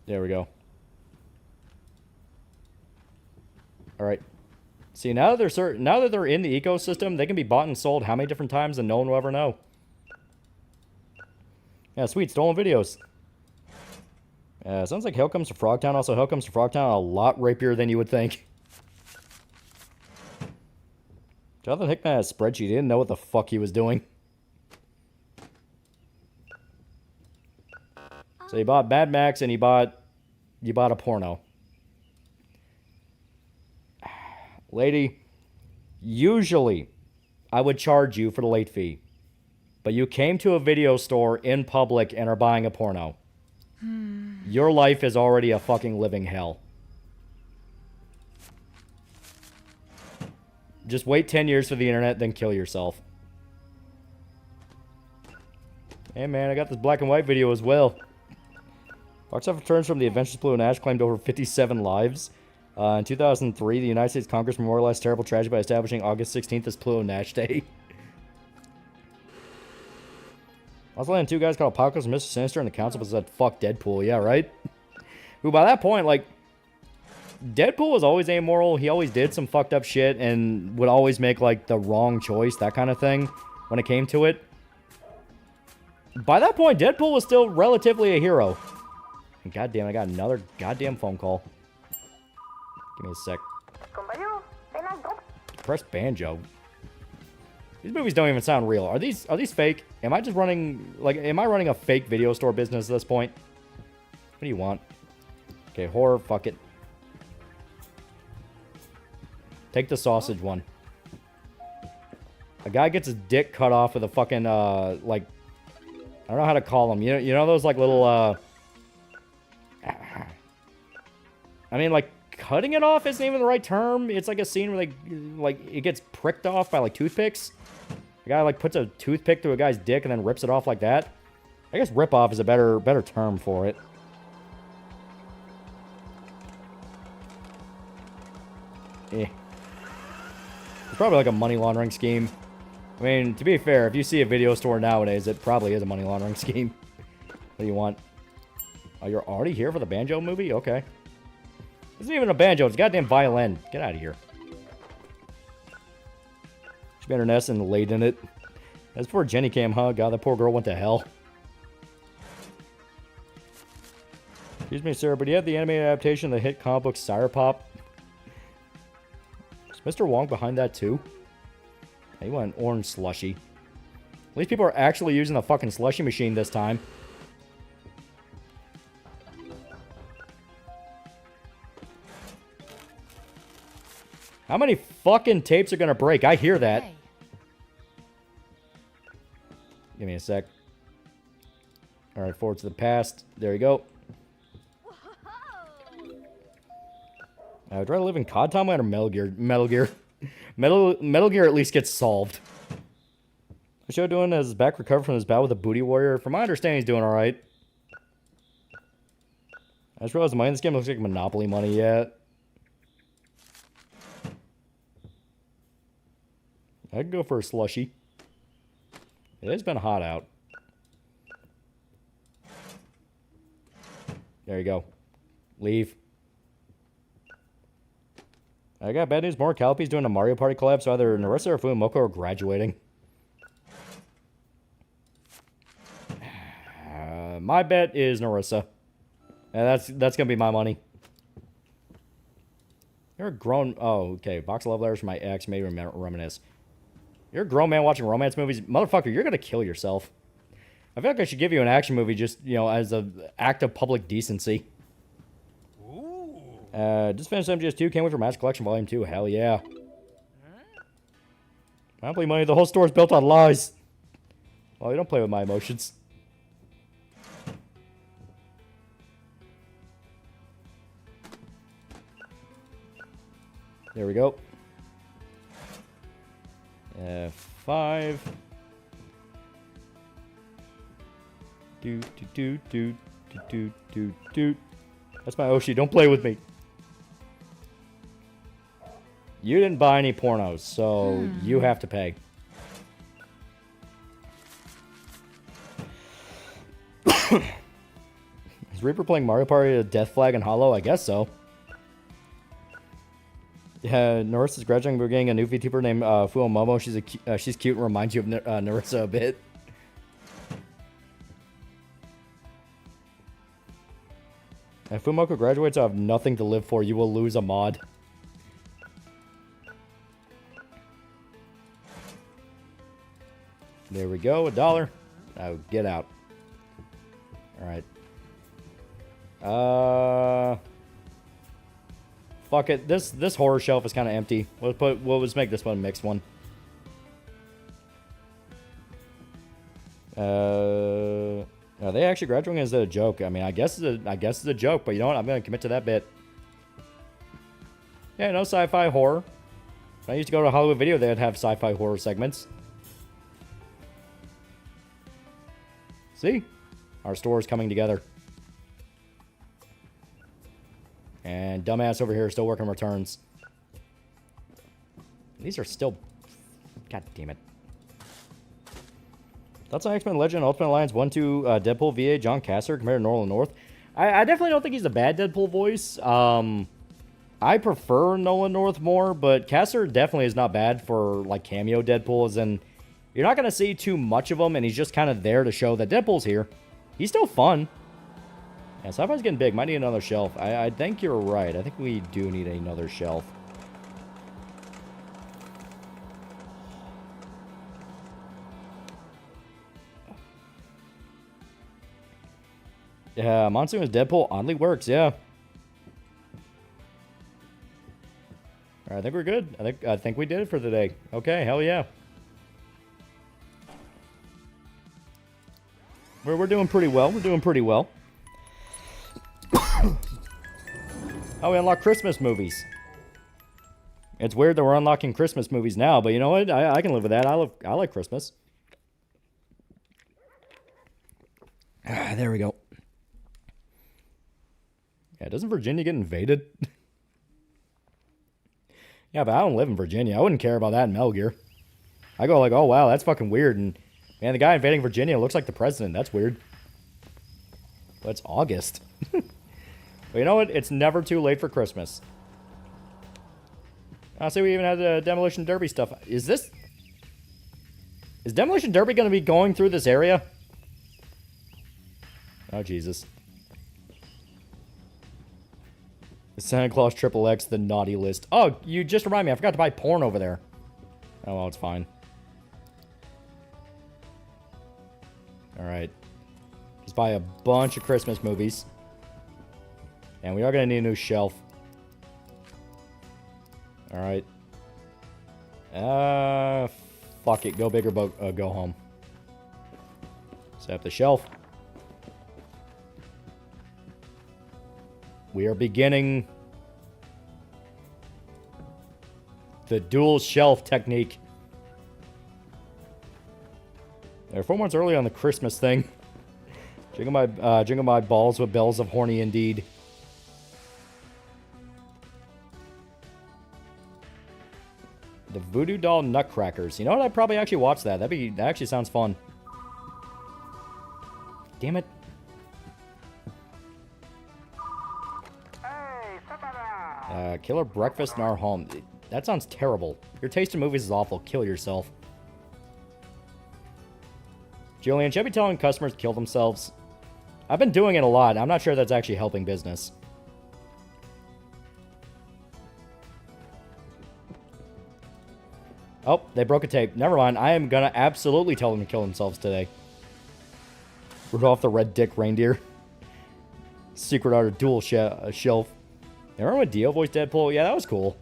There we go. All right. See, now that they're in the ecosystem, they can be bought and sold how many different times and no one will ever know. Yeah, sweet. Stolen videos. Sounds like Hell Comes to Frogtown. Also, Hell Comes to Frogtown a lot rapier than you would think. Jonathan Hickman had a spreadsheet. He didn't know what the fuck he was doing. So he bought Mad Max and you bought a porno. Lady, usually I would charge you for the late fee. But you came to a video store in public and are buying a porno. Your life is already a fucking living hell. Just wait 10 years for the internet, then kill yourself. Hey man, I got this black and white video as well. Box office returns from The Adventures of Pluto Nash claimed over 57 lives. In 2003, the United States Congress memorialized terrible tragedy by establishing August 16th as Pluto Nash Day. I was letting two guys called Apocalypse and Mr. Sinister, and the council said, fuck Deadpool. Yeah, right? Who, by that point, like, Deadpool was always amoral. He always did some fucked up shit and would always make, like, the wrong choice, that kind of thing, when it came to it. By that point, Deadpool was still relatively a hero. And goddamn, I got another goddamn phone call. Give me a sec. Press banjo. These movies don't even sound real. Are these fake? Am I just running, like, am I running a fake video store business at this point? What do you want? Okay, horror, fuck it. Take the sausage one. A guy gets his dick cut off with a fucking, like, I don't know how to call them. You know those, like, little, I mean, like, cutting it off isn't even the right term. It's like a scene where, like, it gets pricked off by, like, toothpicks. The guy, like, puts a toothpick through a guy's dick and then rips it off like that. I guess rip off is a better term for it. It's probably like a money laundering scheme. I mean, to be fair, if you see a video store nowadays, it probably is a money laundering scheme. What do you want? Oh, you're already here for the banjo movie? Okay. This isn't even a banjo, it's a goddamn violin. Get out of here. She made her nest and laid in it. That's before Jenny came, huh? God, that poor girl went to hell. Excuse me, sir, but you have the animated adaptation of the hit comic book Sire Pop. Is Mr. Wong behind that too? He went orange slushy. At least people are actually using the fucking slushy machine this time. How many fucking tapes are gonna break? I hear that. Hey. Give me a sec. Alright, forward to the past. There you go. I would rather live in COD Timeline or Metal Gear. Metal Gear at least gets solved. The show doing is back recovered from his bout with a booty warrior. From my understanding, he's doing alright. I just realized the money in this game looks like Monopoly money yet. I could go for a slushie. It has been hot out. There you go. Leave. I got bad news. More Calipy's doing a Mario Party collab, so either Narissa or Fumoko are graduating. My bet is Narissa. And that's gonna be my money. You're a grown... Oh, okay. Box of love letters from my ex. Maybe reminisce. You're a grown man watching romance movies. Motherfucker, you're gonna kill yourself. I feel like I should give you an action movie just, you know, as an act of public decency. Just finished MGS2. Can't wait for Master Collection Volume 2. Hell yeah. Monopoly money. The whole store's built on lies. Well, you don't play with my emotions. There we go. 5. That's my Oshi. Don't play with me. You didn't buy any pornos, so you have to pay. Is Reaper playing Mario Party a Death Flag and Hollow? I guess so. Yeah, Narissa's graduating. We're getting a new VTuber named Fuomomo. She's cute and reminds you of Narissa a bit. If Fumoko graduates, I have nothing to live for. You will lose a mod. There we go. $1. Oh, get out. Alright. Fuck it. This horror shelf is kind of empty. We'll just make this one a mixed one. Are they actually graduating? Is it a joke? I mean, I guess it's a joke, but you know what? I'm gonna commit to that bit. Yeah, no sci-fi horror. When I used to go to Hollywood Video, they'd have sci-fi horror segments. See? Our store is coming together. And dumbass over here is still working returns. These are still... God damn it. Thoughts on X-Men Legend, Ultimate Alliance 1-2, Deadpool VA, John Casser compared to Nolan North? I definitely don't think he's a bad Deadpool voice. I prefer Nolan North more, but Casser definitely is not bad for, like, cameo Deadpools, and you're not going to see too much of him, and he's just kind of there to show that Deadpool's here. He's still fun. Yeah, sci-fi's getting big. Might need another shelf. I think you're right. I think we do need another shelf. Yeah, Monsoon as Deadpool oddly works, yeah. Alright, I think we're good. I think we did it for today. Okay, hell yeah. We're doing pretty well. We're doing pretty well. Oh, we unlocked Christmas movies. It's weird that we're unlocking Christmas movies now, but you know what? I can live with that. I like Christmas. Ah, there we go. Yeah, doesn't Virginia get invaded? Yeah, but I don't live in Virginia. I wouldn't care about that in Metal Gear. I go like, oh wow, that's fucking weird. And man, the guy invading Virginia looks like the president. That's weird. But it's August. But you know what? It's never too late for Christmas. I see we even had the Demolition Derby stuff. Is Demolition Derby going to be going through this area? Oh, Jesus. Santa Claus XXX, the naughty list. Oh, you just remind me. I forgot to buy porn over there. Oh, well, it's fine. Alright. Just buy a bunch of Christmas movies. And we are going to need a new shelf. Alright. Fuck it. Go big or go home. Set up the shelf. We are beginning the dual shelf technique. They're 4 months early on the Christmas thing. Jingle my balls with bells of horny indeed. The Voodoo Doll Nutcrackers. You know what? I'd probably actually watch that. That actually sounds fun. Damn it. Killer breakfast in our home. That sounds terrible. Your taste in movies is awful. Kill yourself. Julian, should I be telling customers to kill themselves? I've been doing it a lot. I'm not sure that's actually helping business. Oh, they broke a tape. Never mind. I am gonna absolutely tell them to kill themselves today. Rudolph the Red Dick Reindeer. Secret Art of Dual Shelf. Remember when Dio voiced Deadpool? Yeah, that was cool.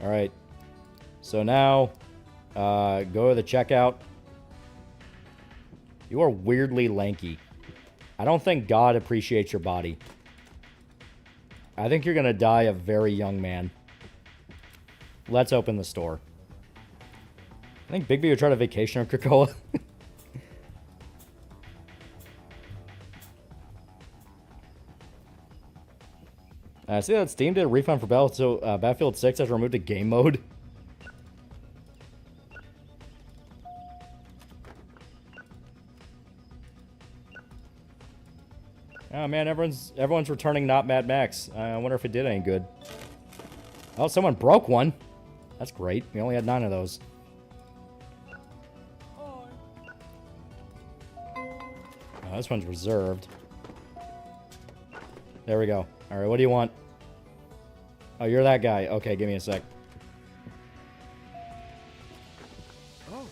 Alright. So now, go to the checkout. You are weirdly lanky. I don't think God appreciates your body. I think you're gonna die a very young man. Let's open the store. I think Bigby would try to vacation on Krakoa. See that Steam did a refund for Battlefield 6 has removed the game mode. Oh man, everyone's returning not Mad Max. I wonder if it did any good. Oh, someone broke one. That's great. We only had 9 of those. Oh, this one's reserved. There we go. Alright, what do you want? Oh, you're that guy. Okay, give me a sec. Oh.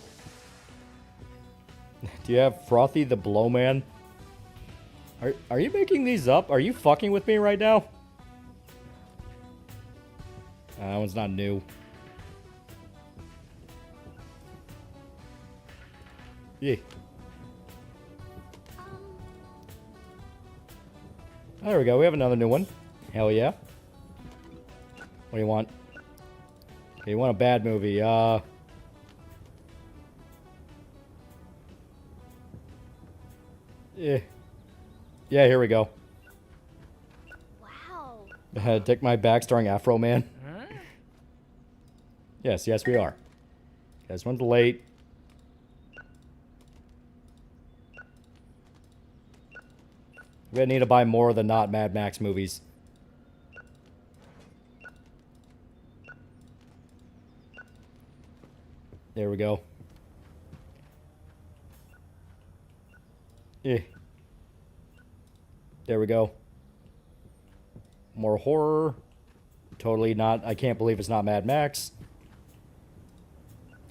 Do you have Frothy the Blowman? Are you making these up? Are you fucking with me right now? That one's not new. Yeah. There we go. We have another new one. Hell yeah. What do you want? Okay, you want a bad movie. Yeah, here we go. Wow. Dick My Back starring Afro Man. Huh? Yes, we are. This one's late. We're gonna need to buy more of the not Mad Max movies. There we go. There we go. More horror. Totally not. I can't believe it's not Mad Max.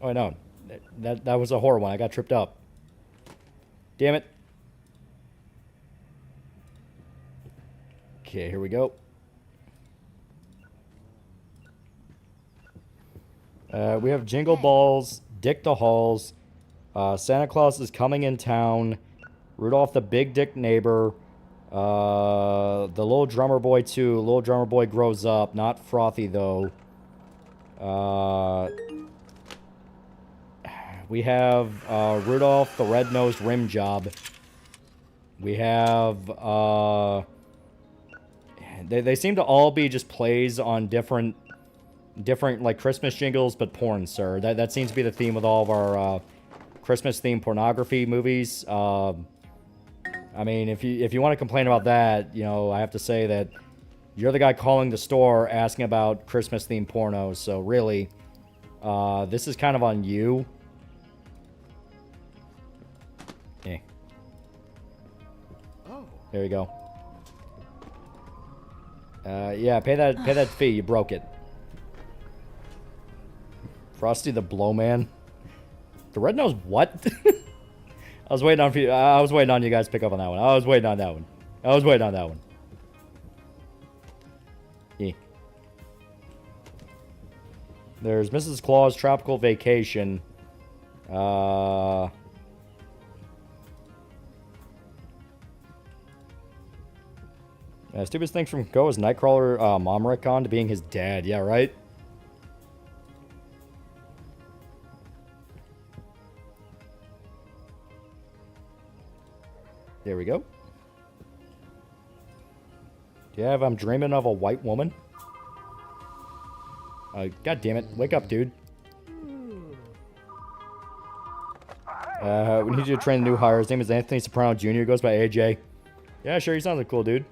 Oh, no. That was a horror one. I got tripped up. Damn it. Okay, here we go. We have Jingle Balls, Dick the Halls, Santa Claus is Coming in Town, Rudolph the Big Dick Neighbor, the Little Drummer Boy 2, Little Drummer Boy Grows Up, not Frothy though. We have Rudolph the Red-Nosed Rim Job. We have they seem to all be just plays on different like Christmas jingles, but porn, sir. That seems to be the theme with all of our Christmas themed pornography movies. I mean, if you want to complain about that, you know, I have to say that you're the guy calling the store asking about Christmas themed pornos. So really, this is kind of on you. Yeah. Oh. There you go. Yeah, pay that fee. You broke it. Frosty the Blowman. The Red Nose what? I was waiting on you guys to pick up on that one. I was waiting on that one. Yeah. There's Mrs. Claus Tropical Vacation. Stupidest things from Go is Nightcrawler Momricon to being his dad. Yeah, right? There we go. Do you have I'm Dreaming of a White Woman? God damn it. Wake up, dude. We need you to train the new hire. His name is Anthony Soprano Jr. He goes by AJ. Yeah, sure. He sounds like a cool dude.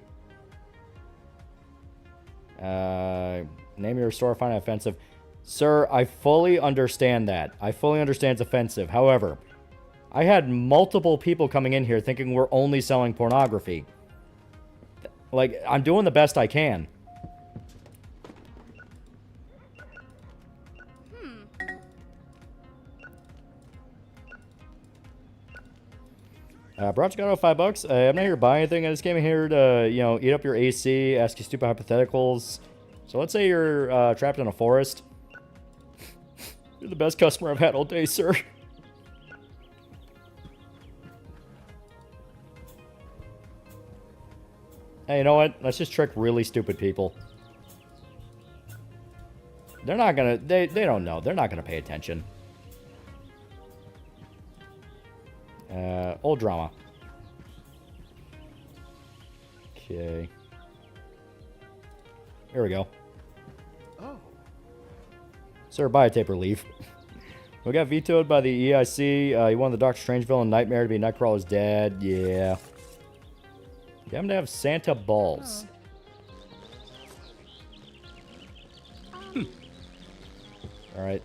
Name your store, find it offensive. Sir, I fully understand that. I fully understand it's offensive. However, I had multiple people coming in here thinking we're only selling pornography. Like, I'm doing the best I can. Brought you got $5. I'm not here to buy anything. I just came in here to, you know, eat up your AC, ask you stupid hypotheticals. So let's say you're trapped in a forest. You're the best customer I've had all day, sir. Hey, you know what? Let's just trick really stupid people. They're not gonna... They don't know. They're not gonna pay attention. Old drama. Okay. Here we go. Oh. Sir, buy a tape or leave. We got vetoed by the EIC. He wanted the Dr. Strange villain Nightmare to be Nightcrawler's dad. Yeah. You happen to have Santa balls. Alright.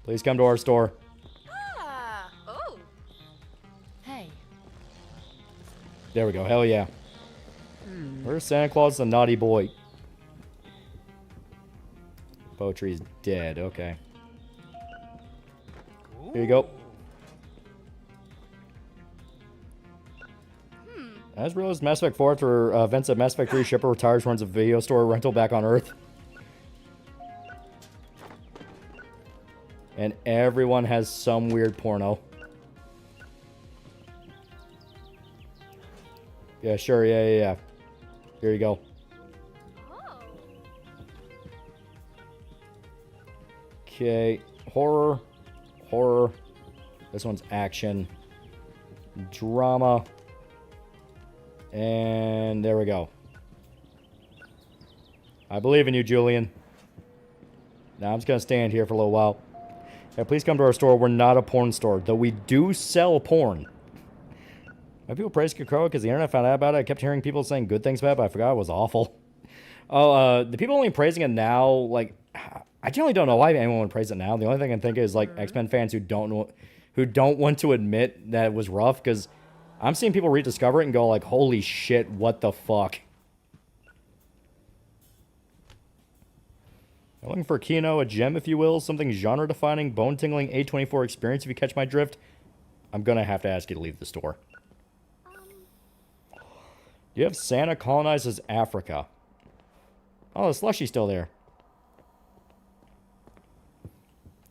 Please come to our store. Oh. Hey. There we go. Hell yeah. Where's Santa Claus the naughty boy? Poetry's dead. Okay. Here you go. I just realized Mass Effect 4 after events at Mass Effect 3 shipper retires, runs a video store rental back on Earth. And everyone has some weird porno. Yeah, sure, yeah. Here you go. Okay, horror. This one's action. Drama. And there we go. I believe in you, Julian. Now I'm just going to stand here for a little while. Yeah, please come to our store. We're not a porn store, though we do sell porn. My people praise Kakroa because the internet found out about it. I kept hearing people saying good things about it, but I forgot it was awful. Oh, the people only praising it now, like, I generally don't know why anyone would praise it now. The only thing I can think is, like, X-Men fans who don't want to admit that it was rough, because I'm seeing people rediscover it and go, like, holy shit, what the fuck? I'm looking for Kino, a gem, if you will, something genre-defining, bone-tingling A24 experience, if you catch my drift. I'm gonna have to ask you to leave the store. You have Santa colonizes Africa. Oh, the slushie's still there.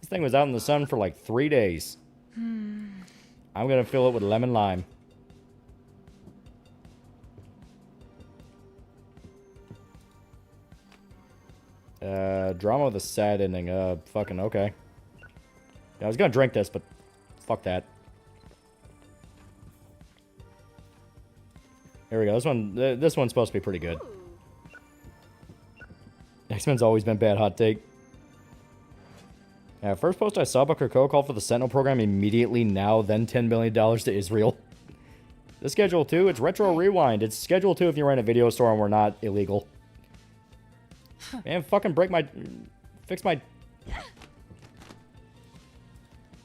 This thing was out in the sun for like 3 days. I'm gonna fill it with lemon lime. Drama with a sad ending. Fucking okay. Yeah, I was gonna drink this, but fuck that. Here we go. This one's supposed to be pretty good. X-Men's always been bad. Hot take. First post I saw about Krakoa called for the Sentinel program immediately now, then $10 million to Israel. The Schedule 2, it's Retro Rewind. It's Schedule 2 if you run a video store and we're not illegal. Man, fucking fix my...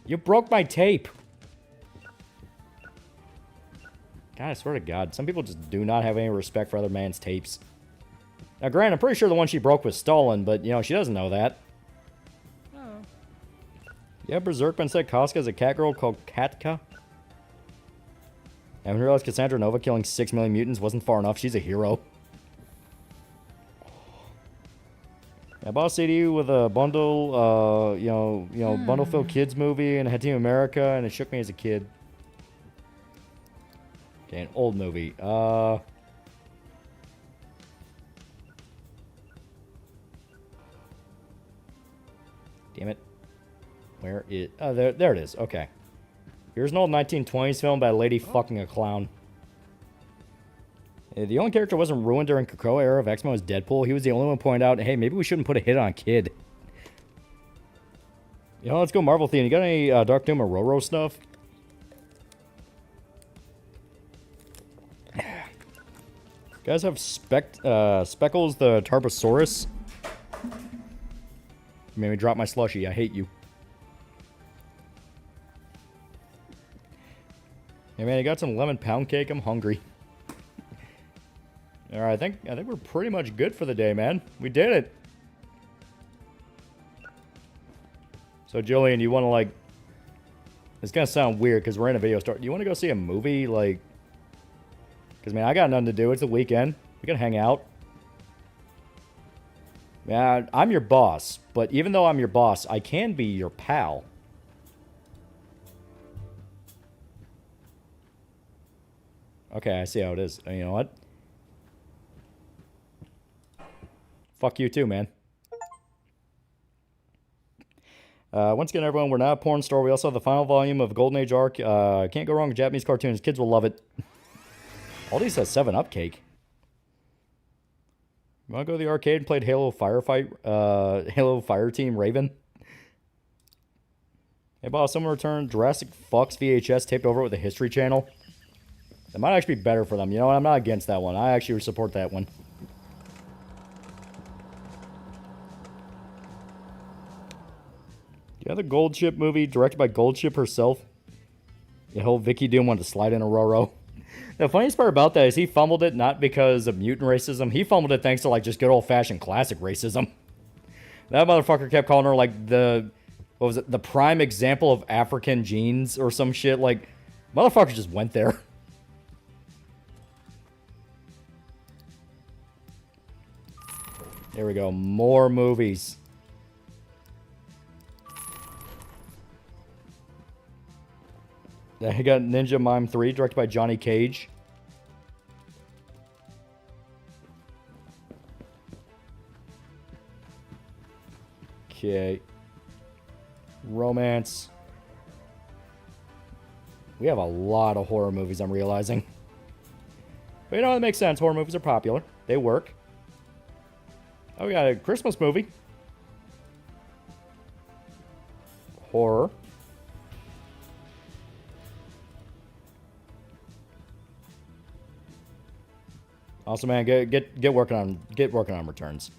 You broke my tape. God, I swear to God, some people just do not have any respect for other man's tapes. Now, granted, I'm pretty sure the one she broke was stolen, but, you know, she doesn't know that. Oh. Yeah, Berserkman said Casca is a cat girl called Katka. I haven't realized Cassandra Nova killing 6 million mutants wasn't far enough. She's a hero. I bought a CD with a bundle, bundle-filled kids movie and had Team America, and it shook me as a kid. Okay, an old movie. Damn it. Where is... Oh, there it is. Okay. Here's an old 1920s film about a lady fucking a clown. The only character wasn't ruined during Krakoa era of X-Men was Deadpool. He was the only one pointing out, hey, maybe we shouldn't put a hit on a kid. You know, let's go Marvel theme. You got any Dark Doom or Roro stuff? You guys have Speckles the Tarbosaurus? You made me drop my slushie. I hate you. Hey man, you got some lemon pound cake? I'm hungry. Alright, I think we're pretty much good for the day, man. We did it. So Jillian, you want to like... It's gonna sound weird because we're in a video store. Do you want to go see a movie? Like... Because, man, I got nothing to do. It's the weekend. We can hang out. Man, I'm your boss. But even though I'm your boss, I can be your pal. Okay, I see how it is. You know what? Fuck you too, man. Once again, everyone, we're not a porn store. We also have the final volume of Golden Age Arc. Can't go wrong with Japanese cartoons. Kids will love it. Aldi's has 7-Up cake. You want to go to the arcade and play Halo Fireteam Raven? Hey, boss, someone returned Jurassic Fox VHS taped over with a History Channel. That might actually be better for them. You know what? I'm not against that one. I actually support that one. Yeah, the Gold Ship movie directed by Gold Ship herself. The whole Vicky Doom wanted to slide in a Roro. The funniest part about that is he fumbled it not because of mutant racism. He fumbled it thanks to like just good old-fashioned classic racism. That motherfucker kept calling her like the... What was it? The prime example of African genes or some shit. Like, motherfucker just went there. There we go. More movies. I got Ninja Mime 3, directed by Johnny Cage. Okay. Romance. We have a lot of horror movies, I'm realizing. But you know, it makes sense. Horror movies are popular. They work. Oh, we got a Christmas movie. Horror. Also, man, get working on returns.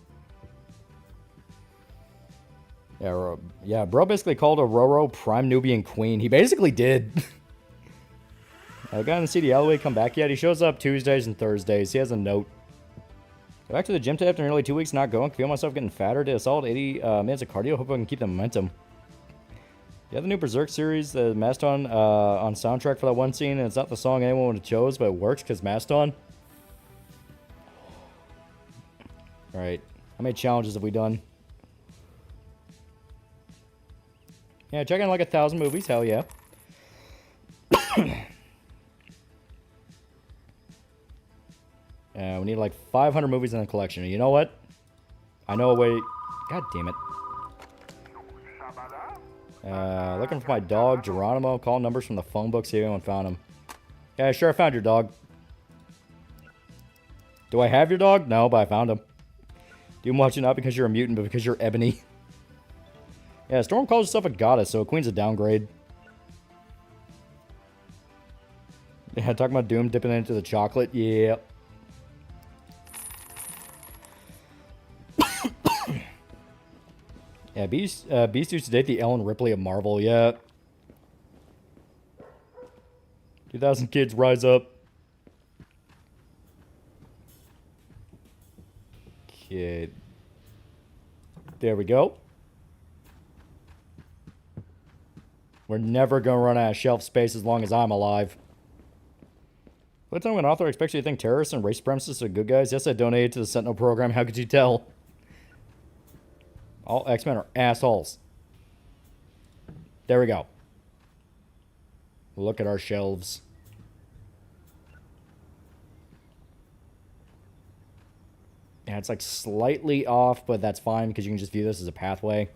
Yeah, bro basically called a Roro Prime Nubian Queen. He basically did. I got to see the alleyway come back yet. He shows up Tuesdays and Thursdays. He has a note. Go back to the gym today after nearly 2 weeks not going. Feel myself getting fatter. Did a solid 80 minutes of cardio. Hope I can keep the momentum. You have the new Berserk series, the Maston on soundtrack for that one scene, and it's not the song anyone would have chose, but it works because Maston. Alright. How many challenges have we done? Yeah, checking like 1,000 movies. Hell yeah. We need like 500 movies in the collection. You know what? I know a way... God damn it. Looking for my dog, Geronimo. Call numbers from the phone book. See if anyone found him. Yeah, sure, I found your dog. Do I have your dog? No, but I found him. Do you watch it not because you're a mutant, but because you're ebony? Yeah, Storm calls herself a goddess, so a queen's a downgrade. Yeah, talking about Doom dipping into the chocolate. Yeah. Yeah, Beast used to date the Ellen Ripley of Marvel, yeah. 2,000 kids rise up. Kid. There we go. We're never going to run out of shelf space as long as I'm alive. What time when an author expects you to think terrorists and race supremacists are good guys? Yes, I donated to the Sentinel program. How could you tell? All X-Men are assholes. There we go. Look at our shelves. Yeah, it's like slightly off, but that's fine because you can just view this as a pathway.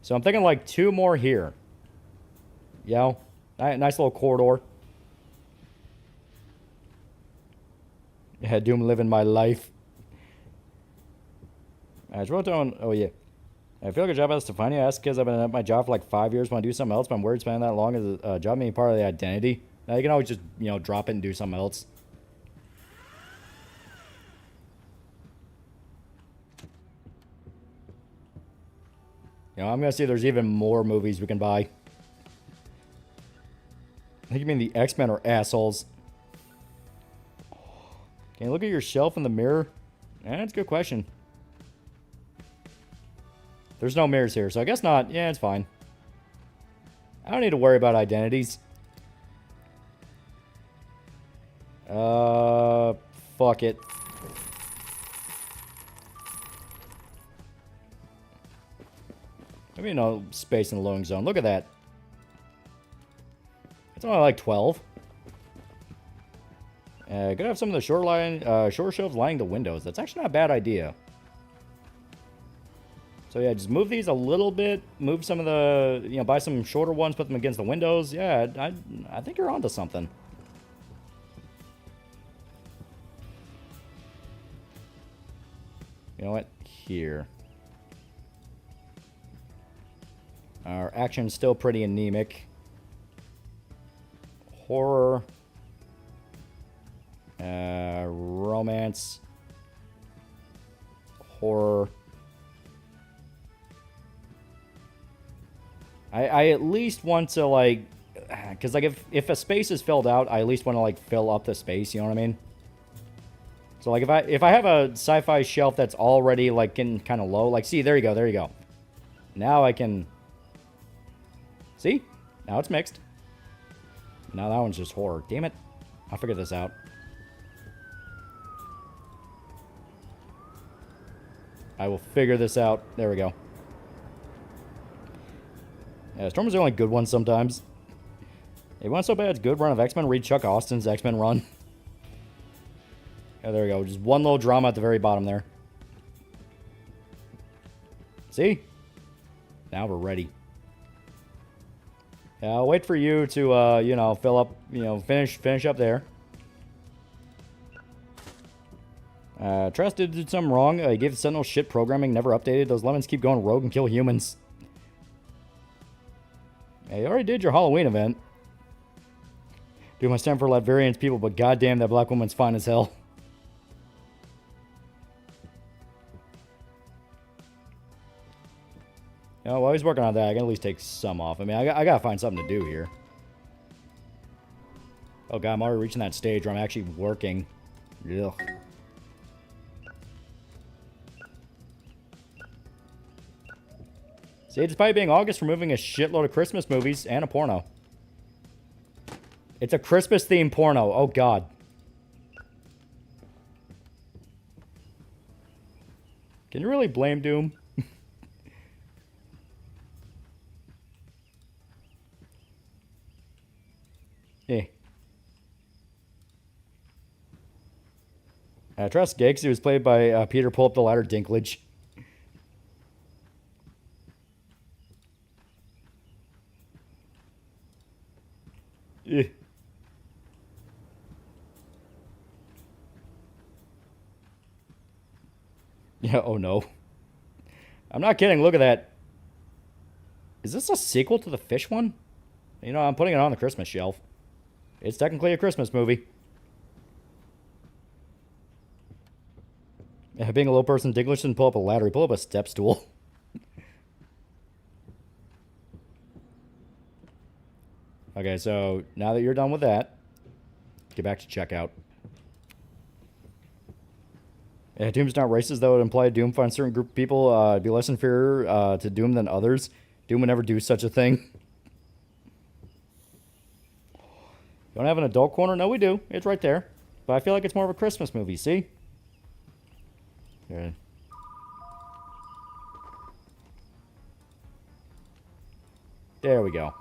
So I'm thinking like 2 more here. Yeah, nice little corridor. Yeah, Doom living my life. I just wrote down, oh yeah. I feel like a job has to find you. Ask kids I've been at my job for like 5 years. Want to do something else, but I'm worried spending that long as a job being part of the identity. Now you can always just, you know, drop it and do something else. You know, I'm going to see if there's even more movies we can buy. I think you mean the X-Men are assholes. Can you look at your shelf in the mirror? That's a good question. There's no mirrors here, so I guess not. Yeah, it's fine. I don't need to worry about identities. Fuck it. Maybe no space in the loading zone. Look at that. It's only like 12. Gonna have some of the shore shelves lining the windows. That's actually not a bad idea. So yeah, just move these a little bit. Move some of the, you know, buy some shorter ones, put them against the windows. Yeah, I think you're onto something. You know what? Here. Our action's still pretty anemic. Horror. Romance. Horror. I at least want to, like, because, like, if a space is filled out, I at least want to, like, fill up the space, you know what I mean? So, like, if I have a sci-fi shelf that's already, like, getting kind of low, like, see, there you go, there you go. Now I can... See? Now it's mixed. Now that one's just horror. Damn it. I'll figure this out. I will figure this out. There we go. Yeah, Storm is the only good one sometimes. Hey, you want so bad it's good run of X-Men? Read Chuck Austin's X-Men run. Yeah, there we go. Just one little drama at the very bottom there. See? Now we're ready. Yeah, I'll wait for you to, you know, fill up, you know, finish up there. Trust did something wrong. He gave the Sentinel shit programming, never updated. Those lemons keep going rogue and kill humans. Hey, you already did your Halloween event. Do my stand for Latvians people, but goddamn, that black woman's fine as hell. You know, while he's working on that, I can at least take some off. I mean, I gotta find something to do here. Oh god, I'm already reaching that stage where I'm actually working. Ugh. See, despite being August, we're moving a shitload of Christmas movies and a porno. It's a Christmas-themed porno. Oh, God. Can you really blame Doom? Eh. Trust Giggs, he was played by Peter Pull Up the Ladder Dinklage. Eh. Yeah, oh no. I'm not kidding, look at that. Is this a sequel to the fish one? You know, I'm putting it on the Christmas shelf. It's technically a Christmas movie. Yeah, being a low person, Dinklage didn't pull up a ladder, he pulled up a step stool. Okay, so now that you're done with that, get back to checkout. Yeah, Doom's not racist, though. It implied Doom finds certain group of people be less inferior to Doom than others. Doom would never do such a thing. Don't have an adult corner? No, we do. It's right there. But I feel like it's more of a Christmas movie, see? Okay. There we go.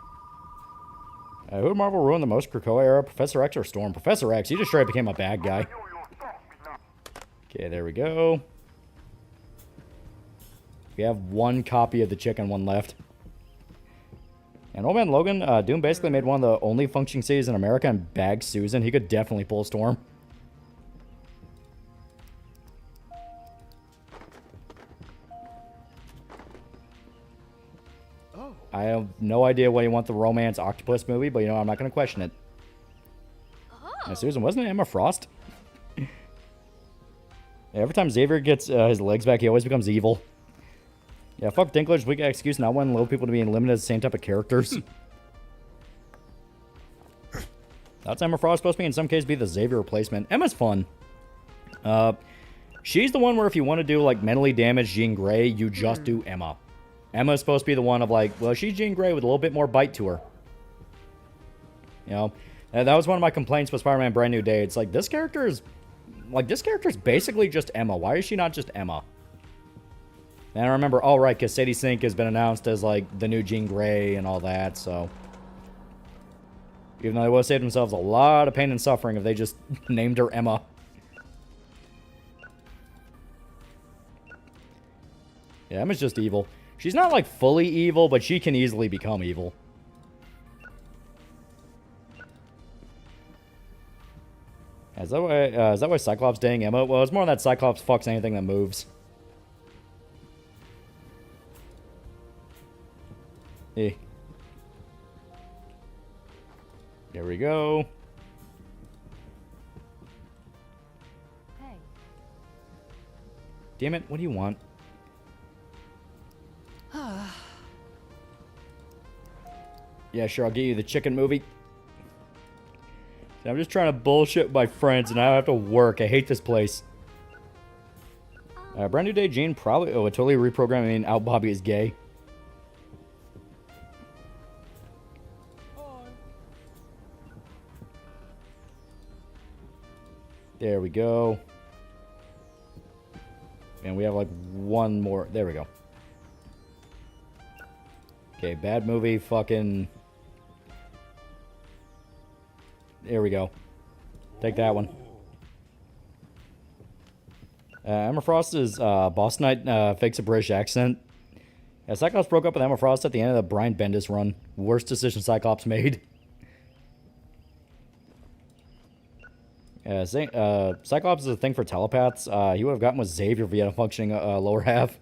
Who did Marvel ruin the most? Krakoa era? Professor X or Storm? Professor X. He just straight became a bad guy. Okay, there we go. We have one copy of the chicken, one left. And Old Man Logan, Doom basically made one of the only functioning cities in America and bagged Susan. He could definitely pull a Storm. I have no idea why you want the romance octopus movie, but you know, I'm not going to question it. Now, Susan, wasn't it Emma Frost? Yeah, every time Xavier gets his legs back, he always becomes evil. Yeah, fuck Dinklage. We got excuse not wanting little people to be limited to the same type of characters. That's Emma Frost supposed to be, in some cases, be the Xavier replacement. Emma's fun. She's the one where if you want to do, like, mentally damaged Jean Grey, you just do Emma. Emma's supposed to be the one of, like, well, she's Jean Grey with a little bit more bite to her. You know? And that was one of my complaints with Spider-Man Brand New Day. It's like, this character is basically just Emma. Why is she not just Emma? And I remember, oh, right, because Sadie Sink has been announced as, like, the new Jean Grey and all that, so... Even though they would have saved themselves a lot of pain and suffering if they just named her Emma. Yeah, Emma's just evil. She's not, like, fully evil, but she can easily become evil. Is that why Cyclops dating Emma? Well, it's more that Cyclops fucks anything that moves. Eh. There we go. Hey. Damn it, what do you want? Yeah, sure, I'll get you the chicken movie. I'm just trying to bullshit my friends, and I have to work. I hate this place. Brand New Day, Jean probably... Oh, totally reprogramming out Bobby is gay. There we go. And we have, like, one more... There we go. Okay, bad movie, fucking... There we go. Take that one. Emma Frost's Bostonite fakes a British accent. Yeah, Cyclops broke up with Emma Frost at the end of the Brian Bendis run. Worst decision Cyclops made. Cyclops is a thing for telepaths. He would have gotten with Xavier if he had a functioning lower half.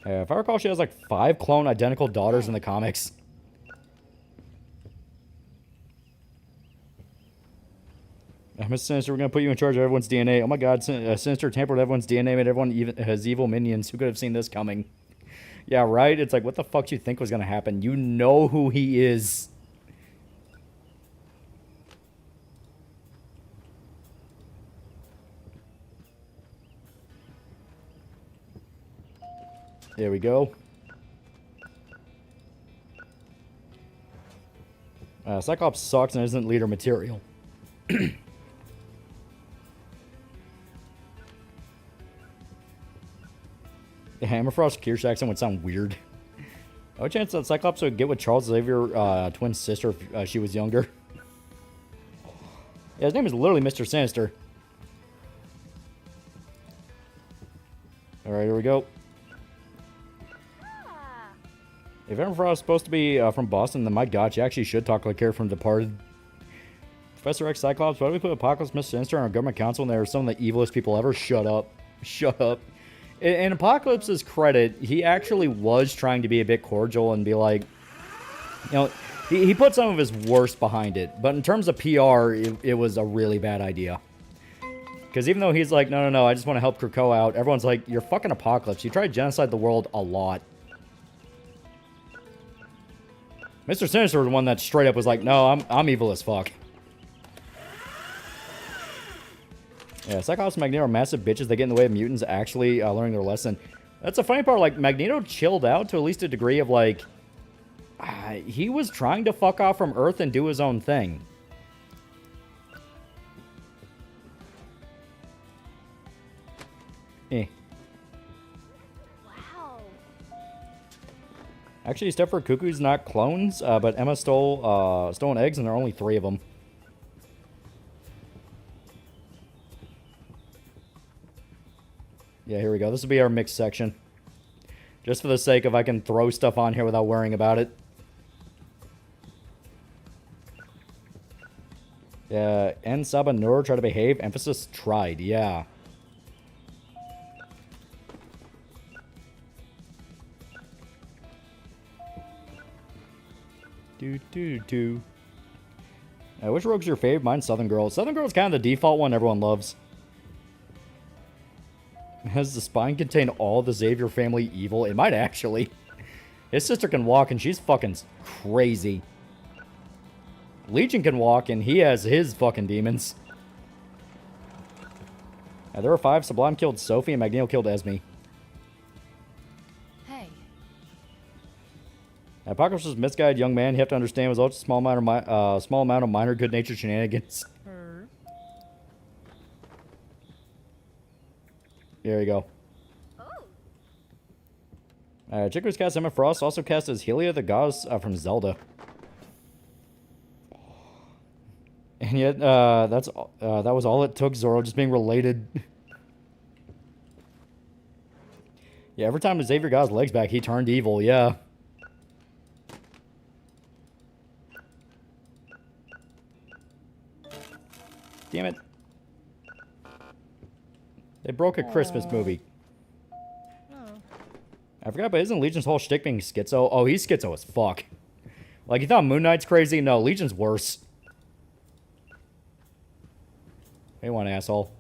If I recall, she has like 5 clone identical daughters in the comics. Mr. Sinister, we're going to put you in charge of everyone's DNA. Oh my god, Sinister tampered with everyone's DNA, made everyone has evil minions. Who could have seen this coming? Yeah, right? It's like, what the fuck do you think was going to happen? You know who he is. There we go. Cyclops sucks and isn't leader material. Emma Frost Kirsch accent would sound weird. No chance that Cyclops would get with Charles Xavier twin sister if she was younger. Yeah, his name is literally Mr. Sinister. Alright, here we go. If Emma Frost is supposed to be from Boston, then my god, she actually should talk like her from Departed. Professor X Cyclops, why do we put Apocalypse, Mr. Sinister on our government council and they're some of the evilest people ever? Shut up. Shut up. In Apocalypse's credit, he actually was trying to be a bit cordial and be like, you know, he put some of his worst behind it. But in terms of PR, it was a really bad idea. Because even though he's like, no, I just want to help Krakoa out, everyone's like, you're fucking Apocalypse. You try to genocide the world a lot. Mr. Sinister was the one that straight up was like, no, I'm evil as fuck. Yeah, Cyclops and Magneto are massive bitches. They get in the way of mutants actually learning their lesson. That's the funny part. Like, Magneto chilled out to at least a degree of, like... he was trying to fuck off from Earth and do his own thing. Wow. Actually, Stepford Cuckoo's not clones, but Emma stole stolen eggs, and there are only 3 of them. Yeah, here we go. This will be our mixed section. Just for the sake of I can throw stuff on here without worrying about it. Yeah, and Saba Nur try to behave. Emphasis tried, yeah. Which rogue's your fave? Mine's Southern Girl. Southern Girl's kind of the default one everyone loves. Has the spine contain all the Xavier family evil? It might actually. His sister can walk and she's fucking crazy. Legion can walk and he has his fucking demons. There were 5. Sublime killed Sophie and Magneto killed Esme. Hey. Apocalypse was a misguided young man. You have to understand was also a small amount of minor good-natured shenanigans. There you go. Chick was cast Emma Frost, also cast as Helia the goddess from Zelda. And yet, that was all it took, Zoro just being related. Yeah, every time Xavier got his legs back, he turned evil, yeah. Damn it. They broke a Christmas movie. I forgot, but isn't Legion's whole shtick being schizo? Oh, he's schizo as fuck. Like, you thought Moon Knight's crazy? No, Legion's worse. Hey, one asshole.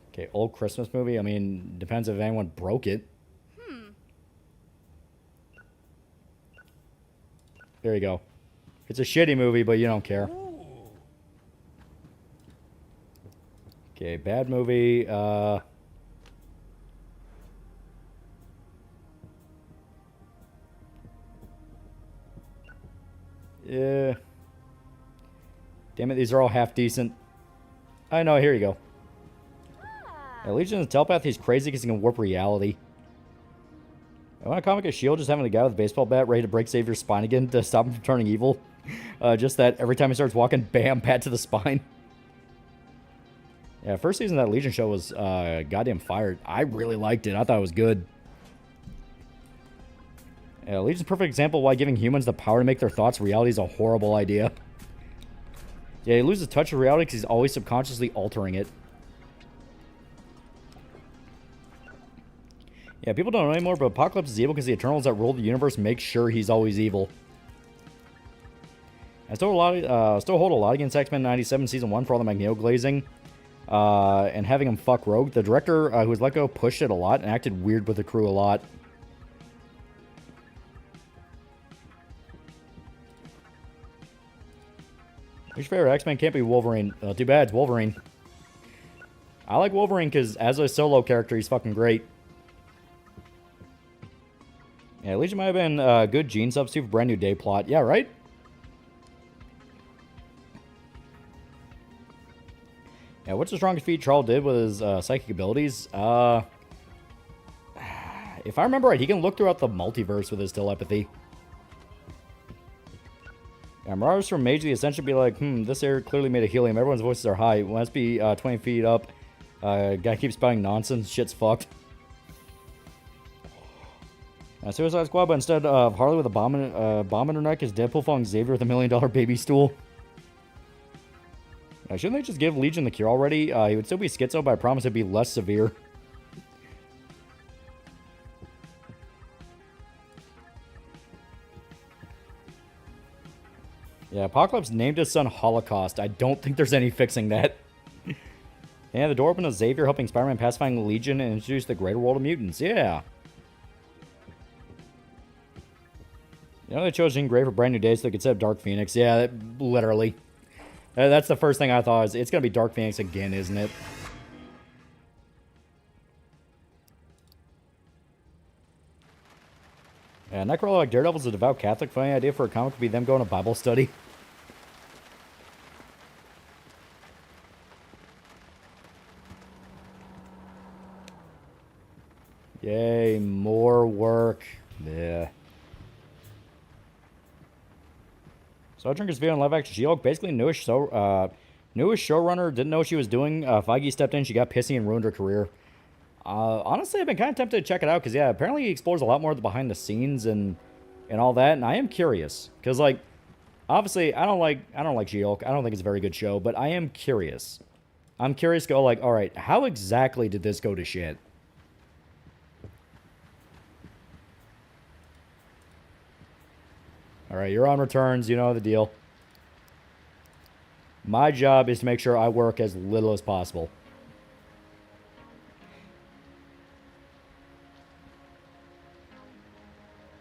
Okay, old Christmas movie? I mean, depends if anyone broke it. There you go. It's a shitty movie, but you don't care. Okay, bad movie. Yeah. Damn it, these are all half decent. I know, here you go. Yeah, Legion of the Telepath, he's crazy because he can warp reality. I want a comic of S.H.I.E.L.D. just having a guy with a baseball bat ready to break Xavier's spine again to stop him from turning evil. Just that every time he starts walking, bam, pat to the spine. Yeah, first season of that Legion show was goddamn fired. I really liked it. I thought it was good. Yeah, Legion's a perfect example of why giving humans the power to make their thoughts reality is a horrible idea. Yeah, he loses touch of reality because he's always subconsciously altering it. Yeah, people don't know anymore, but Apocalypse is evil because the Eternals that rule the universe make sure he's always evil. I still hold a lot against X-Men 97 Season 1 for all the Magneto glazing. And having him fuck Rogue. The director who was let go pushed it a lot and acted weird with the crew a lot. Which favorite X-Men can't be Wolverine? Too bad, it's Wolverine. I like Wolverine because as a solo character, he's fucking great. Yeah, Legion might have been a good gene substitute for Brand New Day plot. Yeah, right? Yeah, what's the strongest feat Charles did with his psychic abilities? If I remember right, he can look throughout the multiverse with his telepathy. Yeah, Marauders from Mage of the Ascension be like, this area clearly made of helium. Everyone's voices are high. It must be 20 feet up. Guy keeps spouting nonsense. Shit's fucked. Suicide Squad, but instead of Harley with a bomb in her neck, is Deadpool following Xavier with $1 million baby stool. Shouldn't they just give Legion the cure already? He would still be schizo, but I promise it'd be less severe. Yeah, Apocalypse named his son Holocaust. I don't think there's any fixing that. Yeah, the door opened to Xavier helping Spider-Man pacifying the Legion and introduce the greater world of mutants. Yeah. You know, they chose Jean Grey for Brand New Day so they could set up Dark Phoenix. Yeah, literally. That's the first thing I thought. It's going to be Dark Phoenix again, isn't it? Yeah, Nightcrawler like Daredevil's a devout Catholic. Funny idea for a comic would be them going to Bible study. Yay, more work. Yeah. So Drinker's video on live action She-Hulk, basically newish showrunner, didn't know what she was doing. Feige stepped in, she got pissy and ruined her career. Honestly, I've been kind of tempted to check it out because yeah, apparently he explores a lot more of the behind the scenes and all that, and I am curious because like obviously I don't like She-Hulk. I don't think it's a very good show, but I am curious. I'm curious to go like, all right, how exactly did this go to shit? Alright, you're on returns. You know the deal. My job is to make sure I work as little as possible.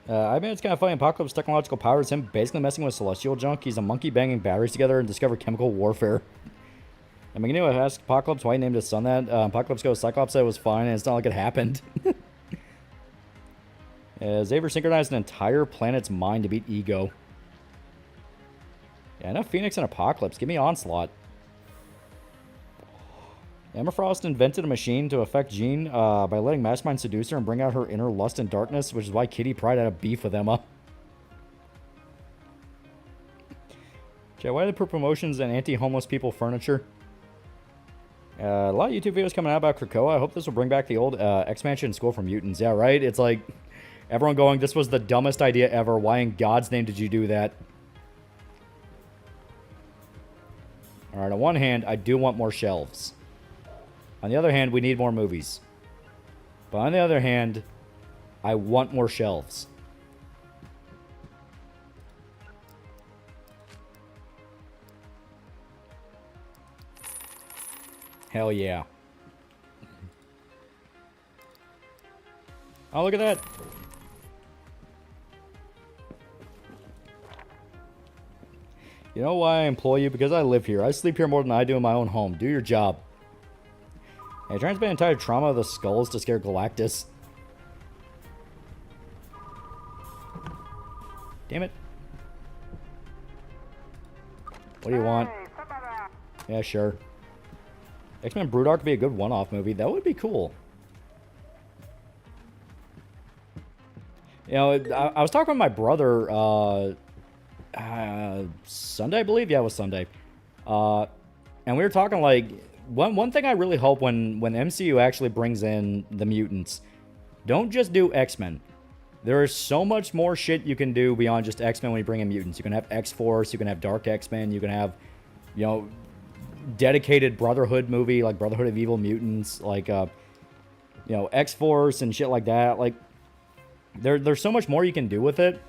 I mean, it's kind of funny. Apocalypse's technological power is him basically messing with celestial junk. He's a monkey banging batteries together and discovered chemical warfare. I mean, you know, I asked Apocalypse why he named his son that. Apocalypse goes, Cyclops said it was fine, and it's not like it happened. Xavier synchronized an entire planet's mind to beat Ego. Yeah, enough Phoenix and Apocalypse. Give me Onslaught. Emma Frost invented a machine to affect Jean by letting Mastermind seduce her and bring out her inner lust and darkness, which is why Kitty Pryde had a beef with Emma. Okay, why do they put promotions and anti-homeless people furniture? A lot of YouTube videos coming out about Krakoa. I hope this will bring back the old expansion School for Mutants. Yeah, right? It's like everyone going, this was the dumbest idea ever. Why in God's name did you do that? Alright, on one hand, I do want more shelves. On the other hand, we need more movies. But on the other hand, I want more shelves. Hell yeah. Oh, look at that. You know why I employ you? Because I live here. I sleep here more than I do in my own home. Do your job. Hey, transmit entire trauma of the skulls to scare Galactus. Damn it. What do you want? Yeah, sure. X-Men Broodar could be a good one-off movie. That would be cool. You know, I was talking with my brother Sunday, I believe. Yeah, it was Sunday. And we were talking like one thing I really hope when MCU actually brings in the mutants, don't just do X-Men. There is so much more shit you can do beyond just X-Men when you bring in mutants. You can have X-Force, you can have Dark X-Men, you can have, you know, dedicated Brotherhood movie like Brotherhood of Evil Mutants, like you know, X-Force and shit like that. Like there's so much more you can do with it.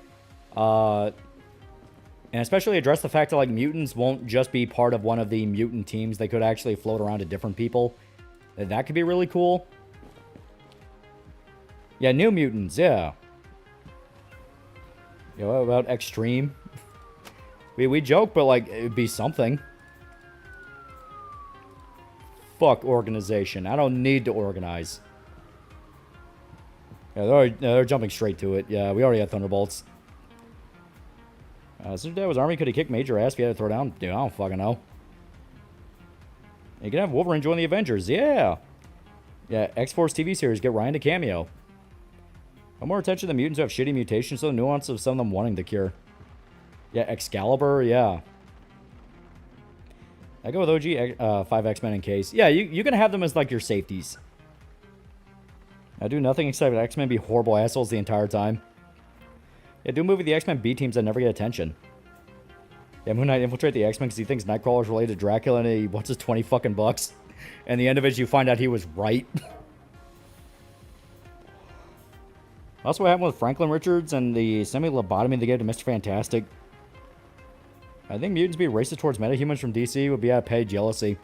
And especially address the fact that like mutants won't just be part of one of the mutant teams. They could actually float around to different people. That could be really cool. Yeah, New Mutants, yeah. You know, about Extreme. We joke, but like it'd be something. Fuck organization. I don't need to organize. Yeah, they're jumping straight to it. Yeah, we already had Thunderbolts. Since Dad was Army, could he kick major ass if he had to throw down? Dude, I don't fucking know. You can have Wolverine join the Avengers. Yeah. Yeah, X-Force TV series. Get Ryan to cameo. Pay more attention to the mutants who have shitty mutations, so the nuance of some of them wanting the cure. Yeah, Excalibur. Yeah. I go with OG 5 X-Men in case. Yeah, you can have them as like your safeties. I do nothing except X-Men be horrible assholes the entire time. Yeah, do a movie with the X-Men B teams that never get attention. Yeah, Moon Knight infiltrate the X-Men because he thinks Nightcrawler's related to Dracula and he wants his 20 fucking bucks. And the end of it is you find out he was right. Also, what happened with Franklin Richards and the semi-lobotomy they gave to Mr. Fantastic. I think mutants being racist towards metahumans from DC would be out of pay jealousy.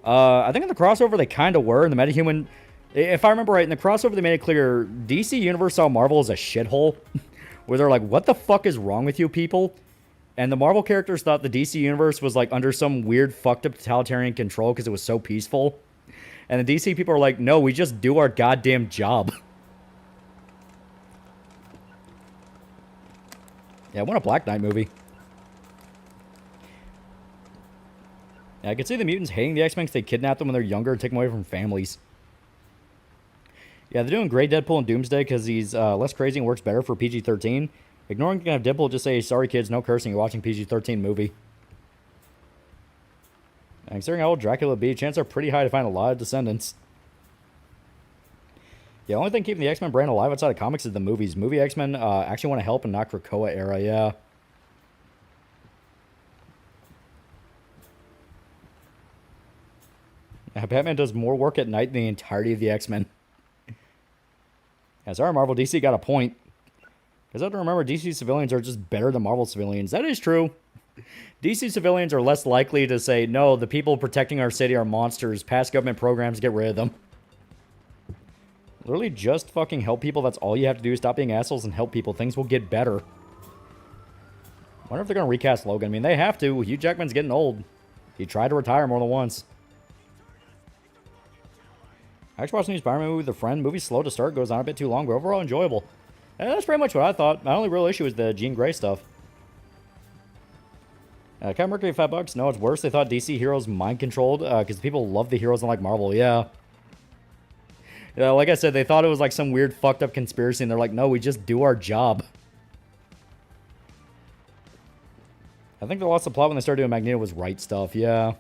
I think in the crossover they kind of were. In the metahuman, if I remember right, in the crossover they made it clear DC Universe saw Marvel as a shithole. Where they're like, what the fuck is wrong with you people? And the Marvel characters thought the DC Universe was like under some weird fucked up totalitarian control because it was so peaceful. And the DC people are like, no, we just do our goddamn job. Yeah, I want a Black Knight movie. Yeah, I could see the mutants hating the X-Men because they kidnap them when they're younger and take them away from families. Yeah, they're doing great Deadpool and Doomsday because he's less crazy and works better for PG-13. Ignoring can have Deadpool just say, sorry kids, no cursing, you're watching PG-13 movie. And considering how old Dracula would be, chances are pretty high to find a lot of descendants. Yeah, the only thing keeping the X-Men brand alive outside of comics is the movies. Movie X-Men actually want to help and not Krakoa era, yeah. Batman does more work at night than the entirety of the X-Men. Yeah, sorry, Marvel. DC got a point. Because I have to remember, DC civilians are just better than Marvel civilians. That is true. DC civilians are less likely to say, no, the people protecting our city are monsters. Pass government programs, get rid of them. Literally just fucking help people. That's all you have to do. Stop being assholes and help people. Things will get better. Wonder if they're going to recast Logan. I mean, they have to. Hugh Jackman's getting old. He tried to retire more than once. I actually watched the new Spider-Man movie with a friend. Movie's slow to start, goes on a bit too long, but overall enjoyable. And that's pretty much what I thought. My only real issue is the Jean Grey stuff. Captain Mercury, $5. No, it's worse. They thought DC heroes mind-controlled because people love the heroes unlike Marvel. Yeah. Yeah, like I said, they thought it was like some weird fucked up conspiracy, and they're like, no, we just do our job. I think they lost the plot when they started doing Magneto was right stuff, yeah.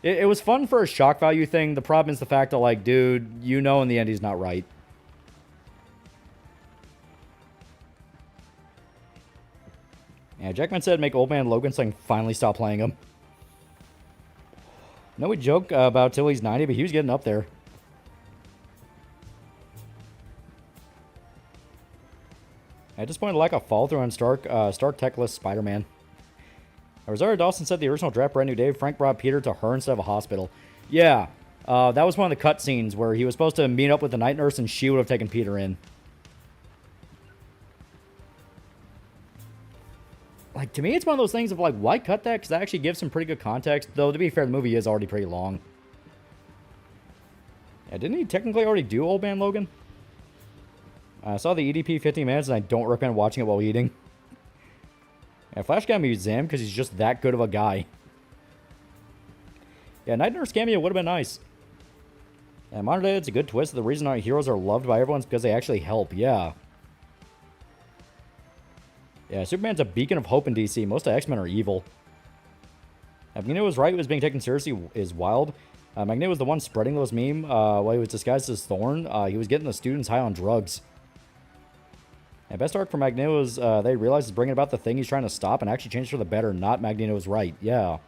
It was fun for a shock value thing. The problem is the fact that, like, dude, you know in the end he's not right. Yeah, Jackman said make Old Man Logan so I can finally stop playing him. No, we joke about till he's 90, but he was getting up there. At this point, like a fall-through on Stark Techless Spider-Man. Rosario Dawson said the original draft Brand New Day, Frank brought Peter to her instead of a hospital. Yeah, that was one of the cutscenes where he was supposed to meet up with the night nurse and she would have taken Peter in. Like, to me, it's one of those things of, like, why cut that? Because that actually gives some pretty good context. Though, to be fair, the movie is already pretty long. Yeah, didn't he technically already do Old Man Logan? I saw the EDP 15 minutes, and I don't recommend watching it while eating. Yeah, Flash got me Zam because he's just that good of a guy. Yeah, Night Nurse cameo would have been nice. Yeah, modern day, it's a good twist. The reason our heroes are loved by everyone is because they actually help. Yeah. Yeah, Superman's a beacon of hope in DC. Most of X-Men are evil. Magneto was right. He was being taken seriously is wild. Magneto was the one spreading those memes while he was disguised as Thorn. He was getting the students high on drugs. And best arc for Magneto is they realize he's bringing about the thing he's trying to stop and actually change for the better. Not Magneto was right. Yeah.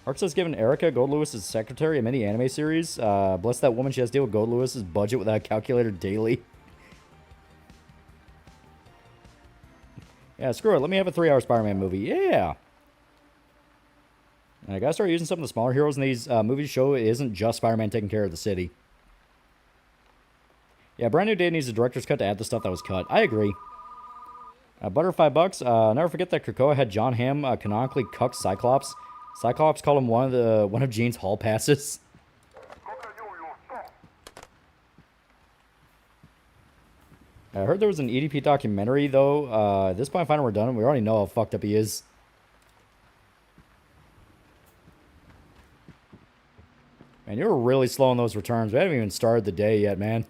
Arc has given Erica, Gold Lewis's secretary, a mini anime series. Bless that woman, she has to deal with Gold Lewis's budget without a calculator daily. Yeah, screw it. Let me have a 3-hour Spider-Man movie. Yeah. And I gotta start using some of the smaller heroes in these movies to show it isn't just Spider-Man taking care of the city. Yeah, Brand New Day needs a director's cut to add the stuff that was cut. I agree. Butter $5. Never forget that Krakoa had John Hamm canonically cuck Cyclops. Cyclops called him one of Jean's hall passes. I heard there was an EDP documentary, though. At this point, I find it redundant. We already know how fucked up he is. Man, you were really slow on those returns. We haven't even started the day yet, man.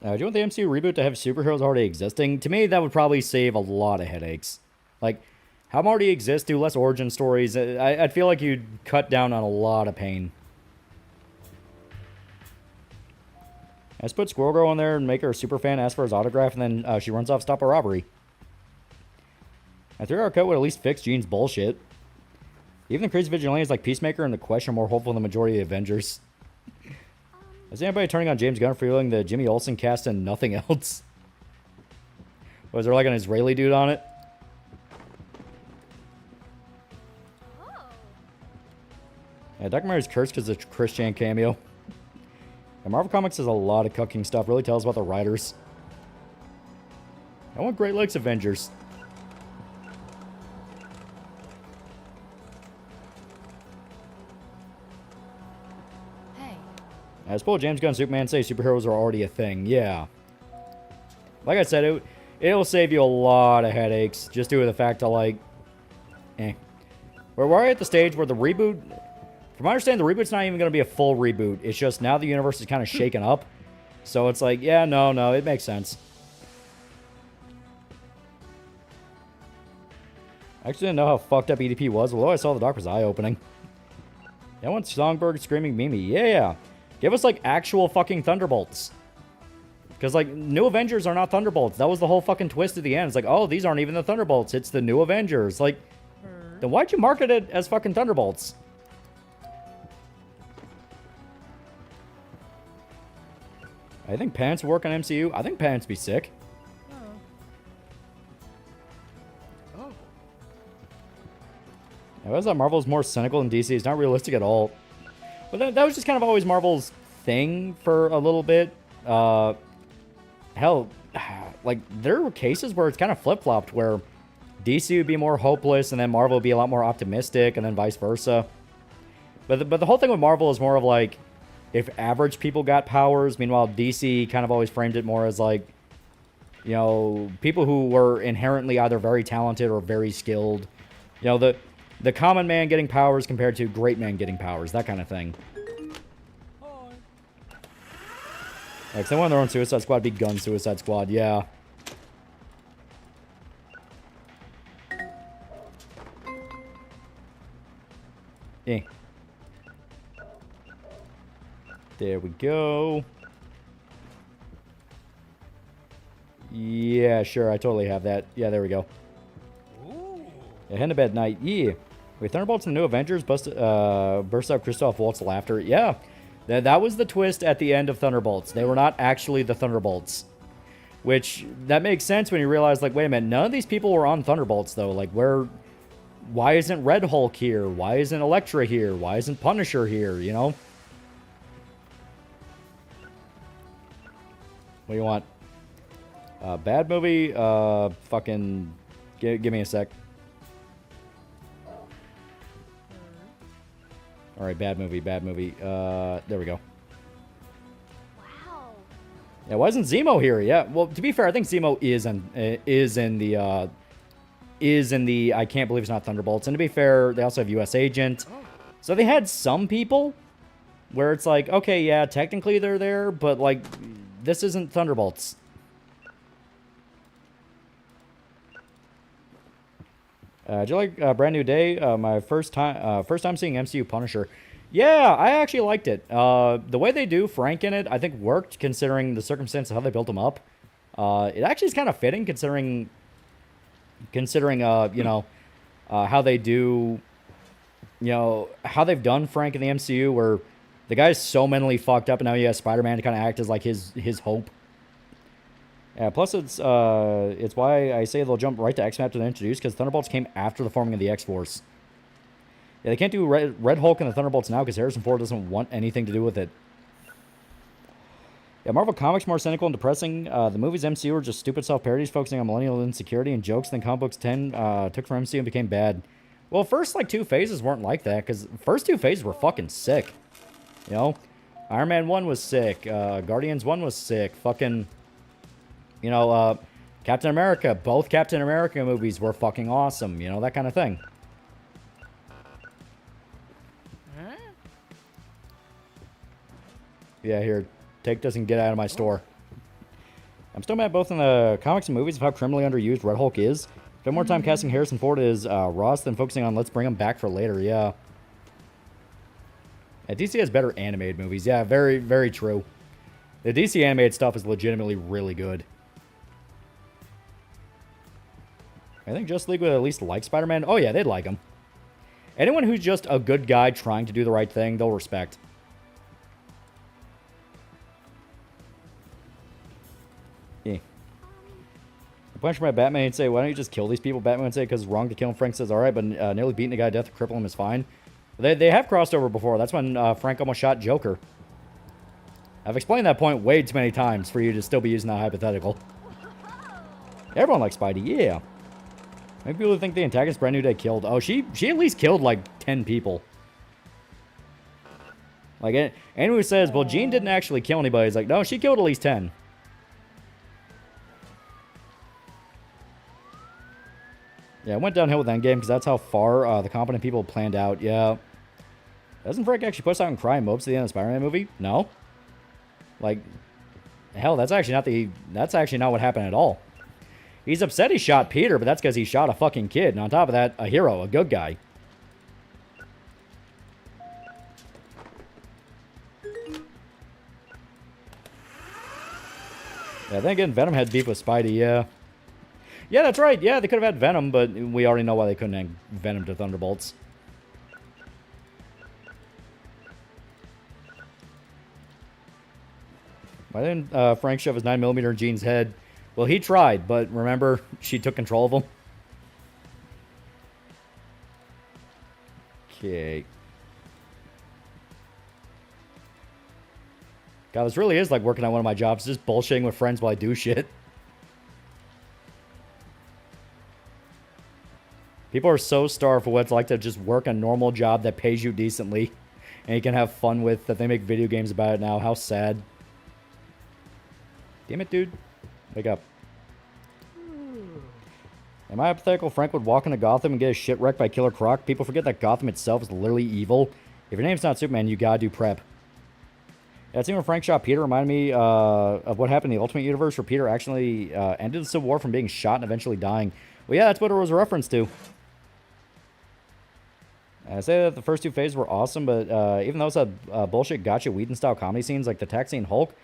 Do you want the MCU reboot to have superheroes already existing? To me, that would probably save a lot of headaches. Like, have them already exist, do less origin stories. I'd feel like you'd cut down on a lot of pain. Let's put Squirrel Girl in there and make her a super fan, ask for his autograph, and then she runs off, stop a robbery. A 3-hour cut would at least fix Jean's bullshit. Even the crazy vigilantes like Peacemaker and The Question are more hopeful than the majority of the Avengers. Is anybody turning on James Gunn for feeling the Jimmy Olsen cast and nothing else? Was there like an Israeli dude on it? Yeah, Documentary's cursed because of the Chris Chan cameo. And Marvel Comics has a lot of cucking stuff. Really tells about the writers. I want Great Lakes Avengers. Hey. I suppose James Gunn and Superman say superheroes are already a thing. Yeah. Like I said, it'll save you a lot of headaches. Just due to the fact that, like... We're at the stage where the reboot... From my understanding, the reboot's not even going to be a full reboot. It's just now the universe is kind of shaken up. So it's like, yeah, no, it makes sense. I actually didn't know how fucked up EDP was, although I saw the doc was eye-opening. I want Songbird screaming Mimi. Yeah. Give us, like, actual fucking Thunderbolts. Because, like, New Avengers are not Thunderbolts. That was the whole fucking twist at the end. It's like, oh, these aren't even the Thunderbolts. It's the New Avengers. Like, then why'd you market it as fucking Thunderbolts? I think Pants will work on MCU. I think Pants be sick. I was that Marvel's more cynical than DC. It's not realistic at all. But that was just kind of always Marvel's thing for a little bit. Hell, like, there were cases where it's kind of flip-flopped, where DC would be more hopeless, and then Marvel would be a lot more optimistic, and then vice versa. But the whole thing with Marvel is more of, like, if average people got powers, meanwhile, DC kind of always framed it more as, like, you know, people who were inherently either very talented or very skilled. You know, the common man getting powers compared to great man getting powers, that kind of thing. Like, they want their own Suicide Squad, be Gun Suicide Squad, yeah. Eh. There we go. Yeah, sure, I totally have that. Yeah, there we go. Yeah, head to bed night. Yeah. Wait, Thunderbolts and the new Avengers burst out Christoph Waltz laughter. Yeah. That was the twist at the end of Thunderbolts. They were not actually the Thunderbolts. Which, that makes sense when you realize, like, wait a minute, none of these people were on Thunderbolts, though. Like, why isn't Red Hulk here? Why isn't Elektra here? Why isn't Punisher here, you know? What do you want? Bad movie? Fucking... Give me a sec. Alright, bad movie, bad movie. There we go. Wow. Yeah, why isn't Zemo here? Yeah, well, to be fair, I think Zemo is in the I can't believe it's not Thunderbolts. And to be fair, they also have US Agent. So they had some people where it's like, okay, yeah, technically they're there, but, like, this isn't Thunderbolts. Do you like Brand New Day? My first time seeing MCU Punisher. Yeah, I actually liked it. The way they do Frank in it, I think worked considering the circumstance of how they built him up. It actually is kind of fitting considering you know, how they do, you know, how they've done Frank in the MCU, where the guy's so mentally fucked up, and now he has Spider-Man to kind of act as, like, his hope. Yeah, plus it's why I say they'll jump right to X-Men after they're introduced, because Thunderbolts came after the forming of the X-Force. Yeah, they can't do Red Hulk and the Thunderbolts now because Harrison Ford doesn't want anything to do with it. Yeah, Marvel Comics more cynical and depressing. The movies MCU are just stupid self-parodies focusing on millennial insecurity and jokes. Then comic books 10 took from MCU and became bad. Well, first, like, 2 phases weren't like that, because first 2 phases were fucking sick. You know? Iron Man 1 was sick. Guardians 1 was sick. Fucking... You know, Captain America. Both Captain America movies were fucking awesome. You know, that kind of thing. Huh? Yeah, here. Take this and get out of my store. I'm still mad both in the comics and movies of how criminally underused Red Hulk is. Spend more time casting Harrison Ford as Ross than focusing on let's bring him back for later. Yeah. Yeah, DC has better animated movies. Yeah, very, very true. The DC animated stuff is legitimately really good. I think Justice League would at least like Spider-Man. Oh, yeah, they'd like him. Anyone who's just a good guy trying to do the right thing, they'll respect. Yeah. I punch my Batman and say, why don't you just kill these people? Batman would say, because it's wrong to kill him. Frank says, all right, but nearly beating a guy to death to cripple him is fine. They have crossed over before. That's when Frank almost shot Joker. I've explained that point way too many times for you to still be using that hypothetical. Everyone likes Spidey, yeah. Maybe people think the antagonist Brand New Day killed. Oh, she at least killed, like, 10 people. Like, anyone who says, well, Jean didn't actually kill anybody, is like, no, she killed at least 10. Yeah, it went downhill with Endgame, because that's how far the competent people planned out. Yeah. Doesn't Frank actually push out and cry in mopes at the end of the Spider-Man movie? No. Like, hell, that's actually not what happened at all. He's upset he shot Peter, but that's because he shot a fucking kid. And on top of that, a hero, a good guy. Yeah, then again, Venom had beef with Spidey, yeah. Yeah, that's right. Yeah, they could have had Venom, but we already know why they couldn't have Venom to Thunderbolts. Why didn't Frank shove his 9mm in Jean's head? Well, he tried, but remember, she took control of him. Okay. God, this really is like working on one of my jobs, just bullshitting with friends while I do shit. People are so starved for what it's like to just work a normal job that pays you decently and you can have fun with, that they make video games about it now. How sad. Damn it, dude. Wake up. Am I hypothetical Frank would walk into Gotham and get his shit wrecked by Killer Croc? People forget that Gotham itself is literally evil. If your name's not Superman, you gotta do prep. Yeah, that scene where Frank shot Peter reminded me of what happened in the Ultimate Universe, where Peter actually ended the Civil War from being shot and eventually dying. Well, yeah, that's what it was a reference to. I say that the first two phases were awesome, but even those had bullshit gotcha Whedon-style comedy scenes like the taxi and Hulk,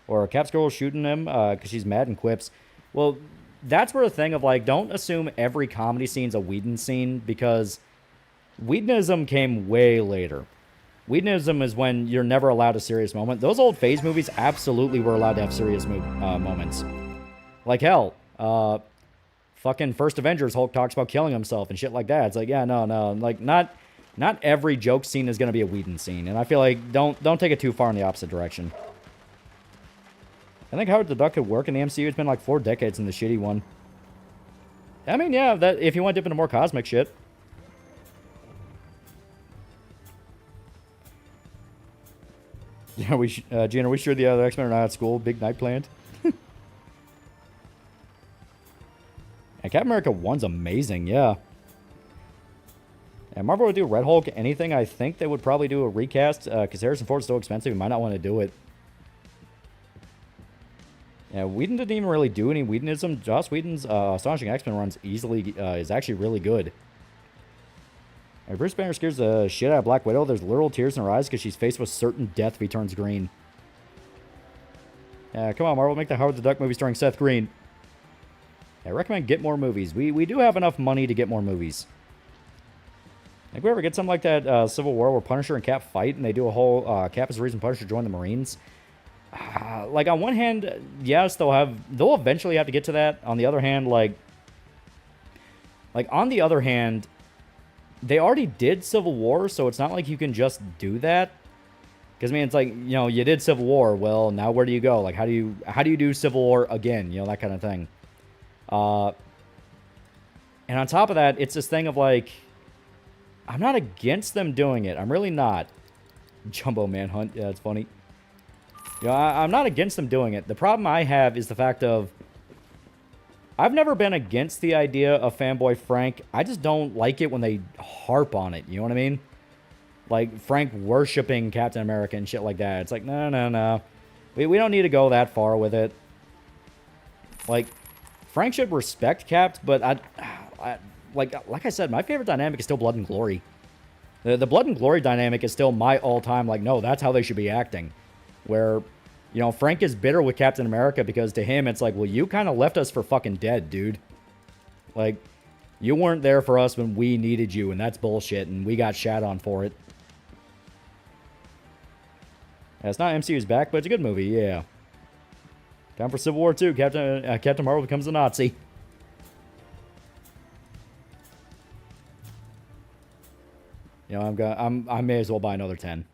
or Cap's girl shooting him because she's mad and quips. Well, that's where the thing of, like, don't assume every comedy scene's a Whedon scene, because Whedonism came way later. Whedonism is when you're never allowed a serious moment. Those old phase movies absolutely were allowed to have serious moments. Like, hell, fucking First Avengers, Hulk talks about killing himself and shit like that. It's like, yeah, no. Like, not every joke scene is going to be a Whedon scene. And I feel like don't take it too far in the opposite direction. I think Howard the Duck could work in the MCU. It's been like 4 decades in the shitty one. I mean, yeah, that if you want to dip into more cosmic shit. Yeah, Gene, are we sure the other X-Men are not at school? Big night planned. And Captain America 1's amazing, yeah. And Marvel would do Red Hulk anything. I think they would probably do a recast, because Harrison Ford's so expensive, you might not want to do it. Yeah, Whedon didn't even really do any Whedonism. Joss Whedon's Astonishing X-Men runs easily is actually really good. Bruce Banner scares the shit out of Black Widow. There's literal tears in her eyes because she's faced with certain death if he turns green. Yeah, come on, Marvel, make the Howard the Duck movie starring Seth Green. I recommend get more movies. We do have enough money to get more movies. Like, we ever get something like that Civil War where Punisher and Cap fight and they do a whole Cap is the reason Punisher joined the Marines? Like, on one hand, yes, they'll eventually have to get to that. On the other hand, they already did Civil War, so it's not like you can just do that. Because, I mean, it's like, you know, you did Civil War. Well, now where do you go? Like, how do you do Civil War again? You know, that kind of thing. And on top of that, it's this thing of, like, I'm not against them doing it. I'm really not. Jumbo Manhunt. Yeah, that's funny. You know, I'm not against them doing it. The problem I have is the fact of I've never been against the idea of Fanboy Frank. I just don't like it when they harp on it. You know what I mean? Like Frank worshiping Captain America and shit like that. It's like, no. We don't need to go that far with it. Like, Frank should respect Cap, but like I said, my favorite dynamic is still Blood and Glory. The Blood and Glory dynamic is still my all-time, like, no, that's how they should be acting. Where, you know, Frank is bitter with Captain America because to him it's like, well, you kind of left us for fucking dead, dude. Like, you weren't there for us when we needed you, and that's bullshit, and we got shat on for it. Yeah, it's not MCU's back, but it's a good movie, yeah. Time for Civil War 2. Captain Marvel becomes a Nazi. You know, I may as well buy another 10.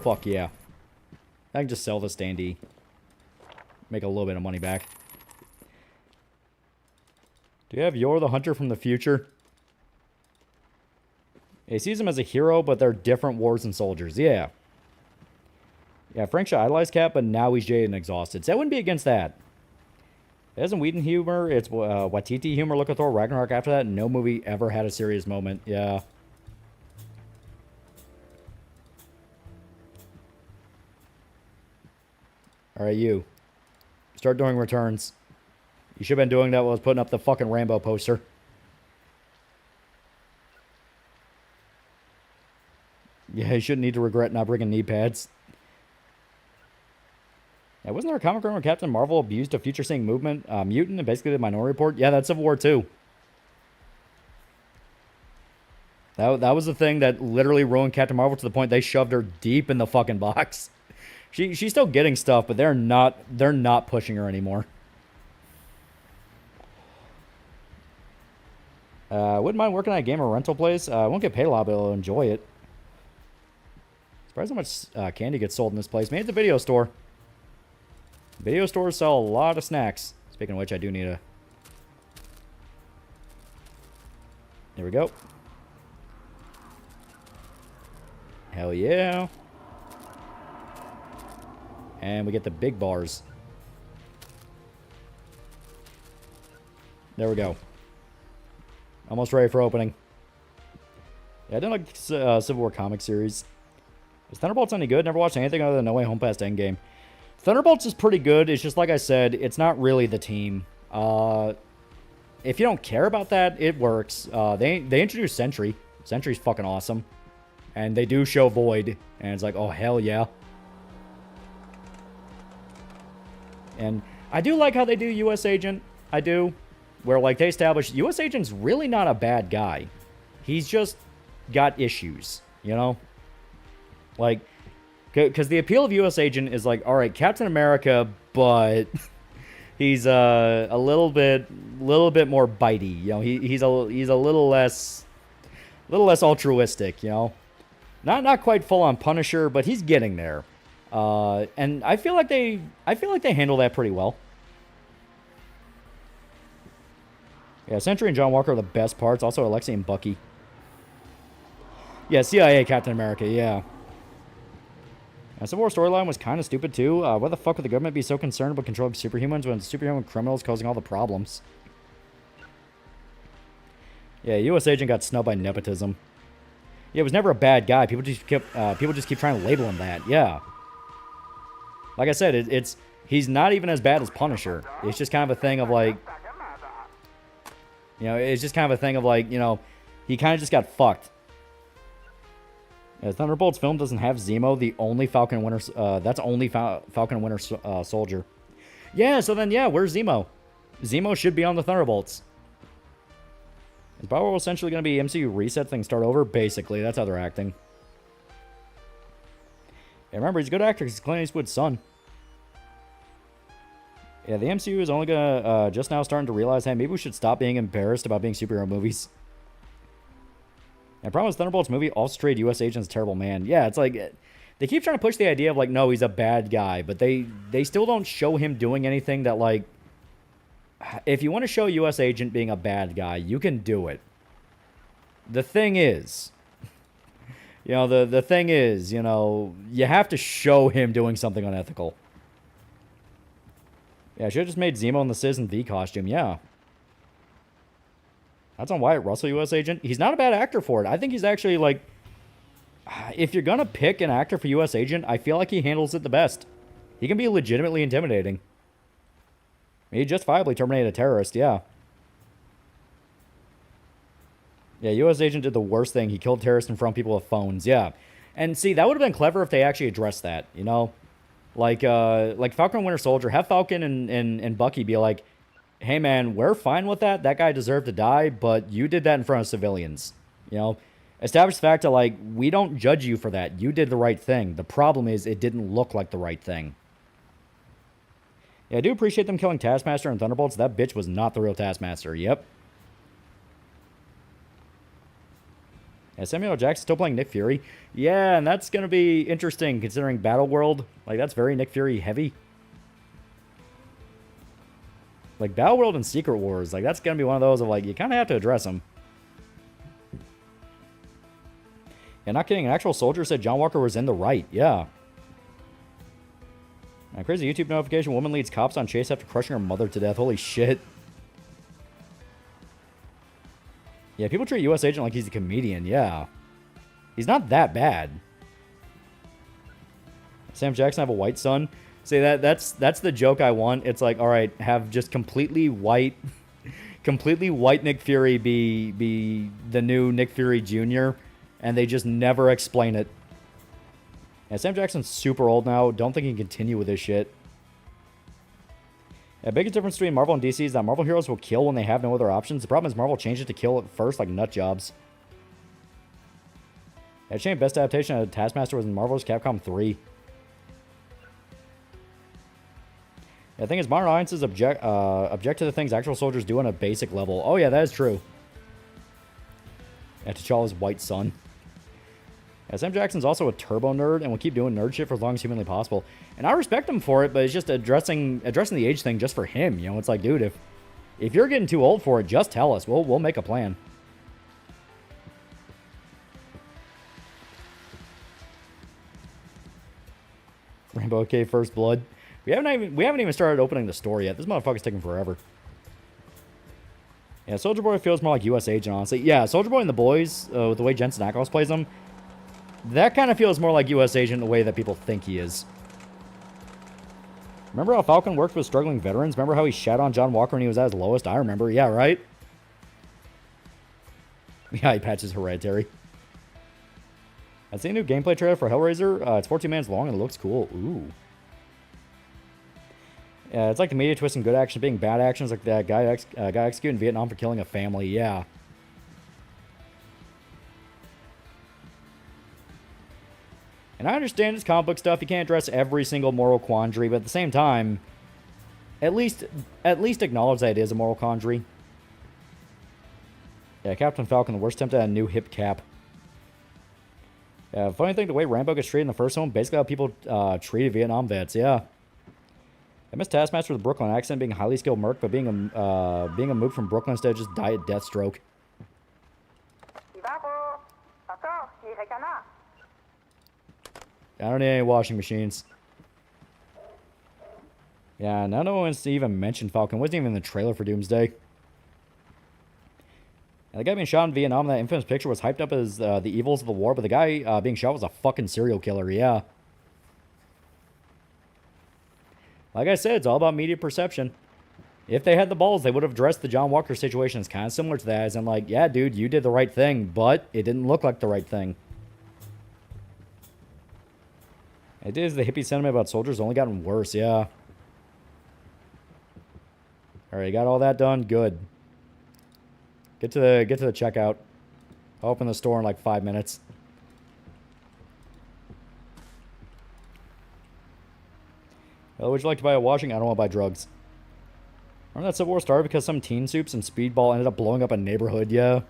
Fuck yeah. I can just sell this standee. Make a little bit of money back. Do you have Yor the Hunter from the future? He sees him as a hero, but they're different wars and soldiers. Yeah. Yeah, Frank should idolize Cap, but now he's jaded and exhausted. So I wouldn't be against that. It isn't Whedon humor. It's Waititi humor. Look at Thor Ragnarok after that. No movie ever had a serious moment. Yeah. Alright, you. Start doing returns. You should have been doing that while I was putting up the fucking Rambo poster. Yeah, you shouldn't need to regret not bringing knee pads. Yeah, wasn't there a comic run where Captain Marvel abused a future-seeing movement, mutant, and basically the Minority Report? Yeah, that's Civil War 2. That was the thing that literally ruined Captain Marvel to the point they shoved her deep in the fucking box. She's still getting stuff, but they're not pushing her anymore. Wouldn't mind working at a game or rental place. I won't get paid a lot, but I'll enjoy it. Surprised how much candy gets sold in this place. Maybe it's a video store. Video stores sell a lot of snacks. Speaking of which, I do need a... There we go. Hell yeah. And we get the big bars. There we go. Almost ready for opening. Yeah, I didn't like Civil War comic series. Is Thunderbolts any good? Never watched anything other than No Way Home past Endgame. Thunderbolts is pretty good. It's just like I said, it's not really the team. If you don't care about that, it works. They introduced Sentry. Sentry's fucking awesome. And they do show Void. And it's like, oh, hell yeah. And I do like how they do U.S. Agent. I do. Where, like, they establish U.S. Agent's really not a bad guy. He's just got issues, you know? Like, because the appeal of U.S. Agent is like, all right, Captain America, but he's a little bit more bitey, you know? He's a little less altruistic, you know? Not quite full on Punisher, but he's getting there. And I feel like they handle that pretty well. Yeah, Sentry and John Walker are the best parts. Also, Alexei and Bucky. Yeah, CIA Captain America, yeah. Civil War storyline was kind of stupid, too. Why the fuck would the government be so concerned about controlling superhumans when superhuman criminals causing all the problems? Yeah, U.S. Agent got snubbed by nepotism. Yeah, he was never a bad guy. People just keep trying to label him that. Yeah. Like I said, he's not even as bad as Punisher. It's just kind of a thing of like... You know, it's just kind of a thing of like, you know, he kind of just got fucked. Thunderbolts film doesn't have Zemo, the only Falcon Winter... that's only Falcon Winter Soldier. Yeah, so then, yeah, where's Zemo? Zemo should be on the Thunderbolts. Is Power essentially going to be MCU reset things start over? Basically, that's how they're acting. Yeah, remember, he's a good actor because he's Clint Eastwood's son. Yeah, the MCU is only going to just now starting to realize, hey, maybe we should stop being embarrassed about being superhero movies. And problem with Thunderbolts movie also portrayed U.S. Agent's a terrible man. Yeah, it's like, they keep trying to push the idea of like, no, he's a bad guy, but they still don't show him doing anything that like, if you want to show U.S. Agent being a bad guy, you can do it. The thing is, you know, the thing is, you know, you have to show him doing something unethical. Yeah, I should have just made Zemo in the Citizen V costume, yeah. That's on Wyatt Russell, U.S. Agent. He's not a bad actor for it. I think he's actually, like... If you're gonna pick an actor for U.S. Agent, I feel like he handles it the best. He can be legitimately intimidating. He justifiably terminated a terrorist, yeah. Yeah, U.S. Agent did the worst thing. He killed terrorists in front of people with phones, yeah. And see, that would have been clever if they actually addressed that, you know? Like Falcon and Winter Soldier, have Falcon and Bucky be like, hey man, we're fine with that. That guy deserved to die, but you did that in front of civilians. You know? Establish the fact that, like, we don't judge you for that. You did the right thing. The problem is it didn't look like the right thing. Yeah, I do appreciate them killing Taskmaster and Thunderbolts. That bitch was not the real Taskmaster. Yep. Yeah, Samuel L. Jackson's still playing Nick Fury. Yeah, and that's going to be interesting considering Battleworld. Like, that's very Nick Fury heavy. Like, Battleworld and Secret Wars, like, that's going to be one of those of, like, you kind of have to address them. Yeah, not kidding. An actual soldier said John Walker was in the right. Yeah. A crazy YouTube notification. Woman leads cops on chase after crushing her mother to death. Holy shit. Yeah, people treat U.S. Agent like he's a comedian. Yeah. He's not that bad. Sam Jackson have a white son. See, that's the joke I want. It's like, all right, have just completely white Nick Fury be the new Nick Fury Jr., and they just never explain it. Yeah, Sam Jackson's super old now. Don't think he can continue with this shit. The biggest difference between Marvel and DC is that Marvel heroes will kill when they have no other options. The problem is Marvel changed it to kill at first like nut jobs. Actually, best adaptation of Taskmaster was in Marvel's Capcom 3. The thing is, modern audiences object to the things actual soldiers do on a basic level. Oh yeah, that is true. And T'Challa's white son. Yeah, Sam Jackson's also a turbo nerd and will keep doing nerd shit for as long as humanly possible. And I respect him for it, but it's just addressing the age thing just for him. You know, it's like, dude, if you're getting too old for it, just tell us. We'll make a plan. Rainbow OK First Blood. We haven't even started opening the store yet. This motherfucker's taking forever. Yeah, Soldier Boy feels more like U.S. Agent, honestly. Yeah, Soldier Boy and the Boys, with the way Jensen Ackles plays them, that kind of feels more like U.S. Agent in the way that people think he is. Remember how Falcon worked with struggling veterans? Remember how he shat on John Walker when he was at his lowest? I remember. Yeah, right? Yeah, he patches Hereditary. I've seen a new gameplay trailer for Hellraiser. It's 14 minutes long and it looks cool. Ooh. Yeah, it's like the media twist and good action being bad actions, like that guy got executed in Vietnam for killing a family. Yeah. And I understand it's comic book stuff. You can't address every single moral quandary, but at the same time, at least acknowledge that it is a moral quandary. Yeah, Captain Falcon, the worst attempt at a new hip cap. Yeah, funny thing, the way Rambo gets treated in the first one, basically how people treated Vietnam vets. Yeah. I miss Taskmaster with a Brooklyn accent, being a highly skilled merc, but being a move from Brooklyn instead of just die at Deathstroke. I don't need any washing machines. Yeah, now no one's even mentioned Falcon. Wasn't even in the trailer for Doomsday. And the guy being shot in Vietnam in that infamous picture was hyped up as the evils of the war, but the guy being shot was a fucking serial killer, yeah. Like I said, it's all about media perception. If they had the balls, they would have addressed the John Walker situation. It's kind of similar to that, as in like, yeah, dude, you did the right thing, but it didn't look like the right thing. It is the hippie sentiment about soldiers only gotten worse, yeah. Alright, got all that done? Good. Get to the checkout. I'll open the store in like 5 minutes. Well, would you like to buy a washing? I don't want to buy drugs. Remember that Civil War started because some teen soups and speedball ended up blowing up a neighborhood, yeah.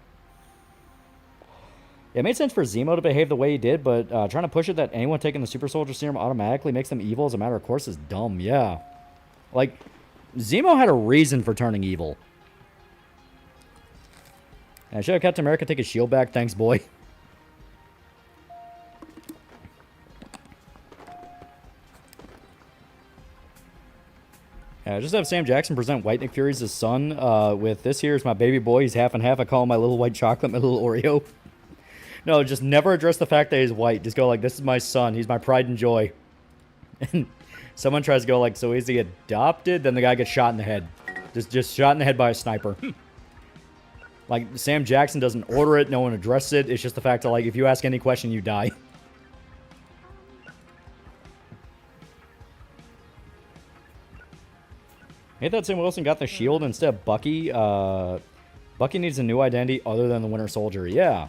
It made sense for Zemo to behave the way he did, but trying to push it that anyone taking the super soldier serum automatically makes them evil as a matter of course is dumb, yeah. Like, Zemo had a reason for turning evil. And I should have Captain America take his shield back, thanks boy. Just have Sam Jackson present White Nick Fury as his son with this here's my baby boy. He's half and half. I call him my little white chocolate, my little Oreo. No, just never address the fact that he's white. Just go like, this is my son. He's my pride and joy. And someone tries to go like, so is he adopted? Then the guy gets shot in the head. Just shot in the head by a sniper. Like, Sam Jackson doesn't order it. No one addresses it. It's just the fact that, like, if you ask any question, you die. I thought Sam Wilson got the shield instead of Bucky. Bucky needs a new identity other than the Winter Soldier. Yeah.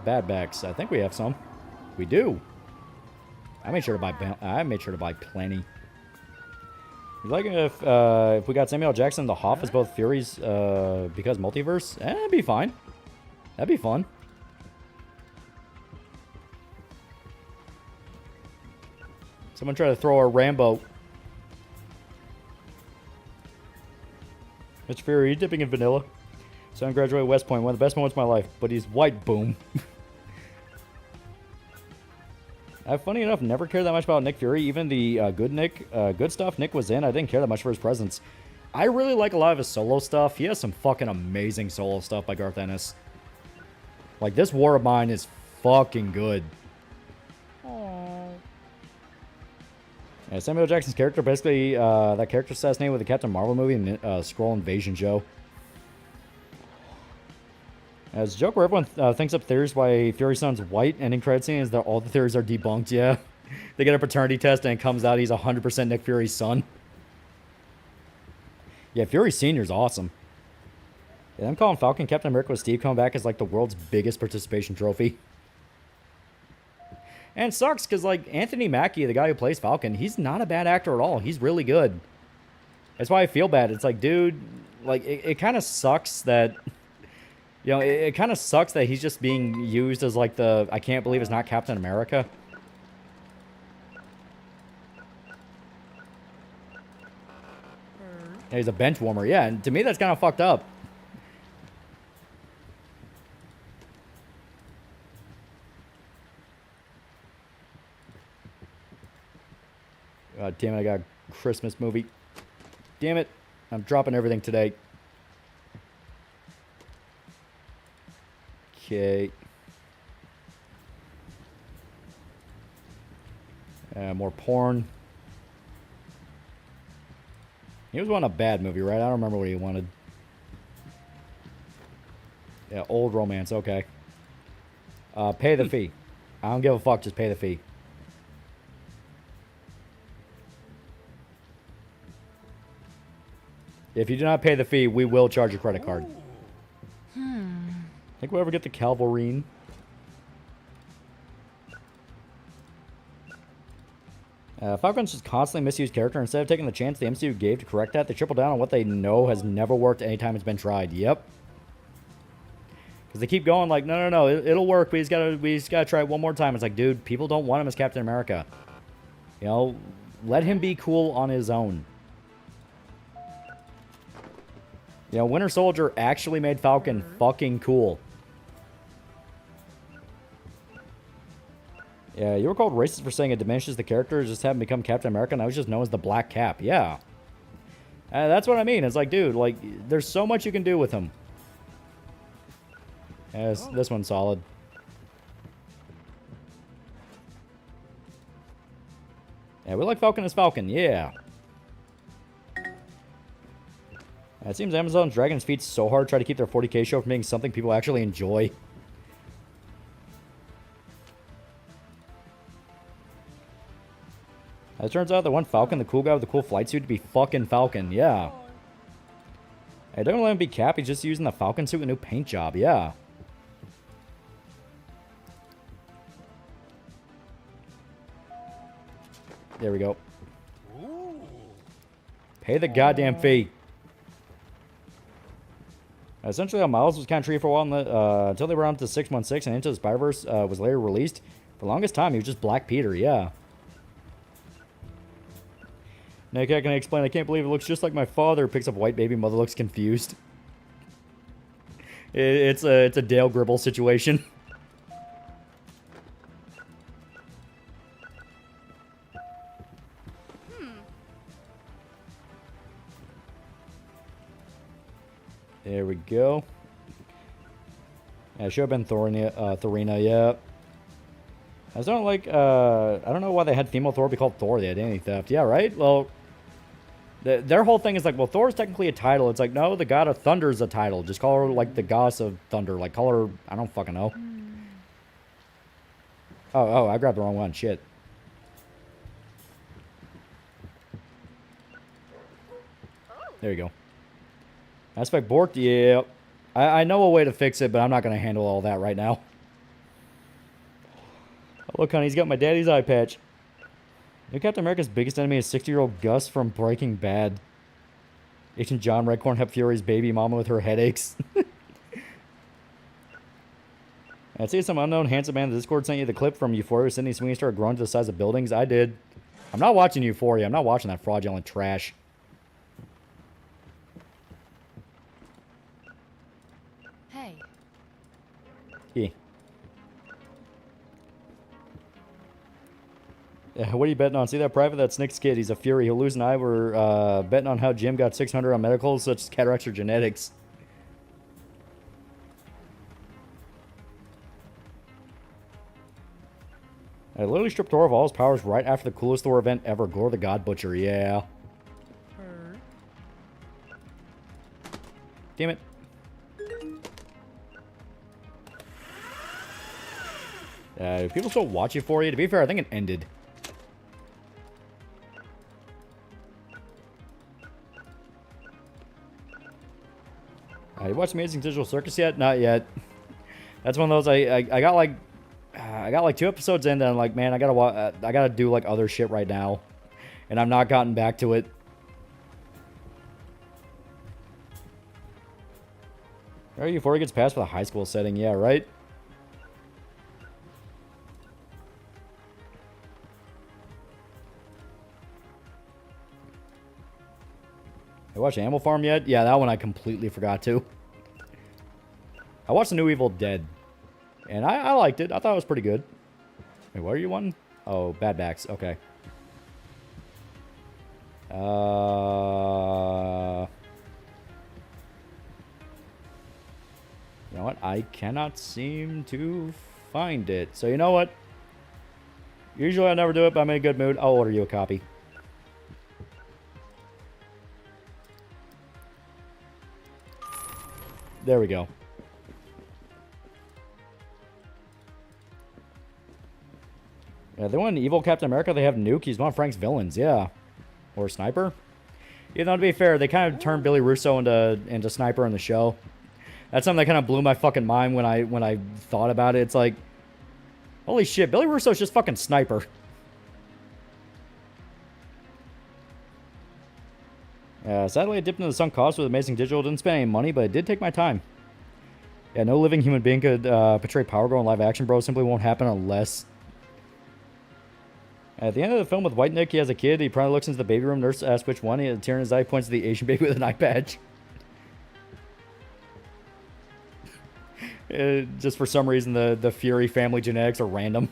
Bad backs. I think we have some. We do. I made sure to buy plenty. You like if we got Samuel L. Jackson and the Hoff as both Furies because multiverse? That'd be fine. That'd be fun. Someone try to throw a Rambo. Mr. Fury, are you dipping in vanilla? Son graduated West Point, one of the best moments of my life, but he's white, boom. I've, funny enough, never cared that much about Nick Fury. Even the good stuff Nick was in, I didn't care that much for his presence. I really like a lot of his solo stuff. He has some fucking amazing solo stuff by Garth Ennis. Like, this War of Mine is fucking good. Yeah, Samuel L. Jackson's character, basically, that character assassinated with the Captain Marvel movie and Skrull Invasion show. As a joke where everyone thinks up theories why Fury's son's white, ending credit scene is that all the theories are debunked, yeah. They get a paternity test and it comes out he's 100% Nick Fury's son. Yeah, Fury Senior's awesome. Yeah, I'm calling Falcon Captain America with Steve coming back as like the world's biggest participation trophy. And it sucks because like Anthony Mackie, the guy who plays Falcon, he's not a bad actor at all. He's really good. That's why I feel bad. It's like, dude, like it kind of sucks that, you know, it kind of sucks that he's just being used as like the, I can't believe it's not Captain America. Yeah, he's a bench warmer. Yeah, and to me that's kind of fucked up. God damn it, I got a Christmas movie. Damn it. I'm dropping everything today. Okay. More porn. He was wanting a bad movie, right? I don't remember what he wanted. Yeah, old romance. Okay. Pay the fee. I don't give a fuck. Just pay the fee. If you do not pay the fee, we will charge your credit card. Think we'll ever get the Calvarine? Falcon's just constantly misused character. Instead of taking the chance the MCU gave to correct that, they triple down on what they know has never worked anytime it's been tried. Yep. Because they keep going like, no, it'll work. We just gotta try it one more time. It's like, dude, people don't want him as Captain America. You know, let him be cool on his own. You know, Winter Soldier actually made Falcon fucking cool. Yeah, you were called racist for saying it diminishes the character, just having become Captain America, and I was just known as the Black Cap. Yeah. That's what I mean. It's like, dude, like, there's so much you can do with him. Yeah, this one's solid. Yeah, we like Falcon as Falcon. Yeah. It seems Amazon's dragging its feet so hard to try to keep their 40K show from being something people actually enjoy. It turns out that one Falcon, the cool guy with the cool flight suit, to be fucking Falcon. Yeah. Hey, don't let him be Cap. He's just using the Falcon suit with a new paint job. Yeah. There we go. Pay the goddamn fee. Essentially, how Miles was kind of treated for a while until they were on to 616 and Into the Spider-Verse was later released. For the longest time, he was just Black Peter, yeah. Nick, I can explain. I can't believe it looks just like my father. Picks up white baby. Mother looks confused. It's a Dale Gribble situation. There we go. Yeah, it should have been Thorina, yeah. I don't like, I don't know why they had female Thor be called Thor, the identity theft. Yeah, right? Well, their whole thing is like, well, Thor's technically a title. It's like, no, the god of thunder is a title. Just call her, like, the goddess of thunder. Like, call her, I don't fucking know. Oh, I grabbed the wrong one. Shit. There you go. Aspect borked? Yeah. I know a way to fix it, but I'm not going to handle all that right now. Oh, look, honey, he's got my daddy's eye patch. New Captain America's biggest enemy is 60-year-old Gus from Breaking Bad. Agent John Redcorn helped Fury's baby mama with her headaches. I see some unknown handsome man in the Discord sent you the clip from Euphoria where Sydney Sweeney started growing to the size of buildings. I did. I'm not watching Euphoria. I'm not watching that fraudulent trash. Hey. Yeah. What are you betting on? See that private? That's Nick's kid. He's a Fury. He'll lose an eye. We're betting on how Jim got 600 on medicals, such as cataracts or genetics. I literally stripped Thor of all his powers right after the coolest Thor event ever. Gore the God Butcher. Yeah. Damn it. Do people still watch Euphoria? To be fair, I think it ended. You watched Amazing Digital Circus yet? Not yet. That's one of those I got like 2 episodes in, and I'm like, man, I gotta do like other shit right now, and I'm not gotten back to it. Right before he gets passed for the high school setting, yeah, right? You watch Animal Farm yet? Yeah, that one I completely forgot to. I watched the new Evil Dead, and I liked it. I thought it was pretty good. Wait, what are you wanting? Oh, Bad Backs. Okay. You know what? I cannot seem to find it. So you know what? Usually I never do it, but I'm in a good mood. I'll order you a copy. There we go. Yeah, they want Evil Captain America. They have Nuke. He's one of Frank's villains. Yeah. Or Sniper. You know, to be fair, they kind of turned Billy Russo into Sniper in the show. That's something that kind of blew my fucking mind when I thought about it. It's like, holy shit, Billy Russo's just fucking Sniper. Sadly, I dipped into the sunk cost with Amazing Digital. Didn't spend any money, but it did take my time. Yeah, no living human being could portray Power Girl in live action, bro. Simply won't happen unless... At the end of the film with White Nick, he has a kid. He probably looks into the baby room. Nurse asks which one. He has a tear in his eye, points to the Asian baby with an eye patch. Just for some reason, the Fury family genetics are random.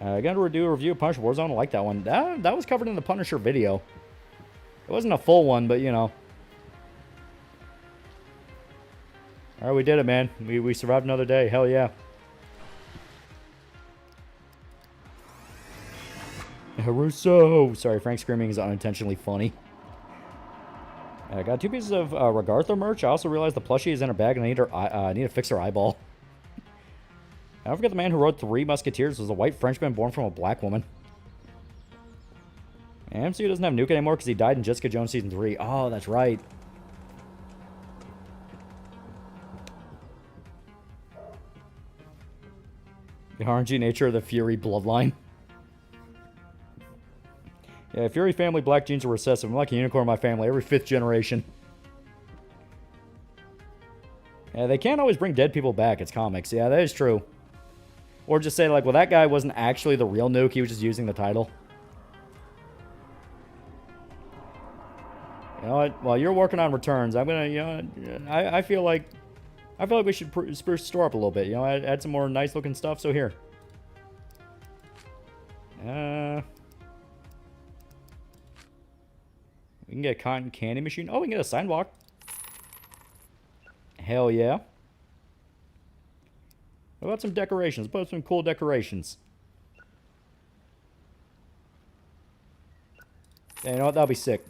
I got to do a review of Punisher Warzone. I like that one. That was covered in the Punisher video. It wasn't a full one, but you know. Alright, we did it, man. We survived another day. Hell yeah. Russo! Sorry, Frank screaming is unintentionally funny. I got 2 pieces of Regartha merch. I also realized the plushie is in her bag and I need to fix her eyeball. I don't forget the man who wrote 3 Musketeers was a white Frenchman born from a black woman. And MCU doesn't have Nuke anymore because he died in Jessica Jones Season 3. Oh, that's right. The RNG nature of the Fury bloodline. Yeah, Fury family black genes are recessive. I'm like a unicorn in my family every 5th generation. Yeah, they can't always bring dead people back. It's comics. Yeah, that is true. Or just say, like, well, that guy wasn't actually the real Nuke. He was just using the title. You know what? While you're working on returns, I'm gonna, you know, I feel like we should spruce the store up a little bit. You know, add some more nice looking stuff. So here. We can get a cotton candy machine. Oh, we can get a sidewalk. Hell yeah. What about some decorations? Put up some cool decorations. Yeah, you know what? That'll be sick.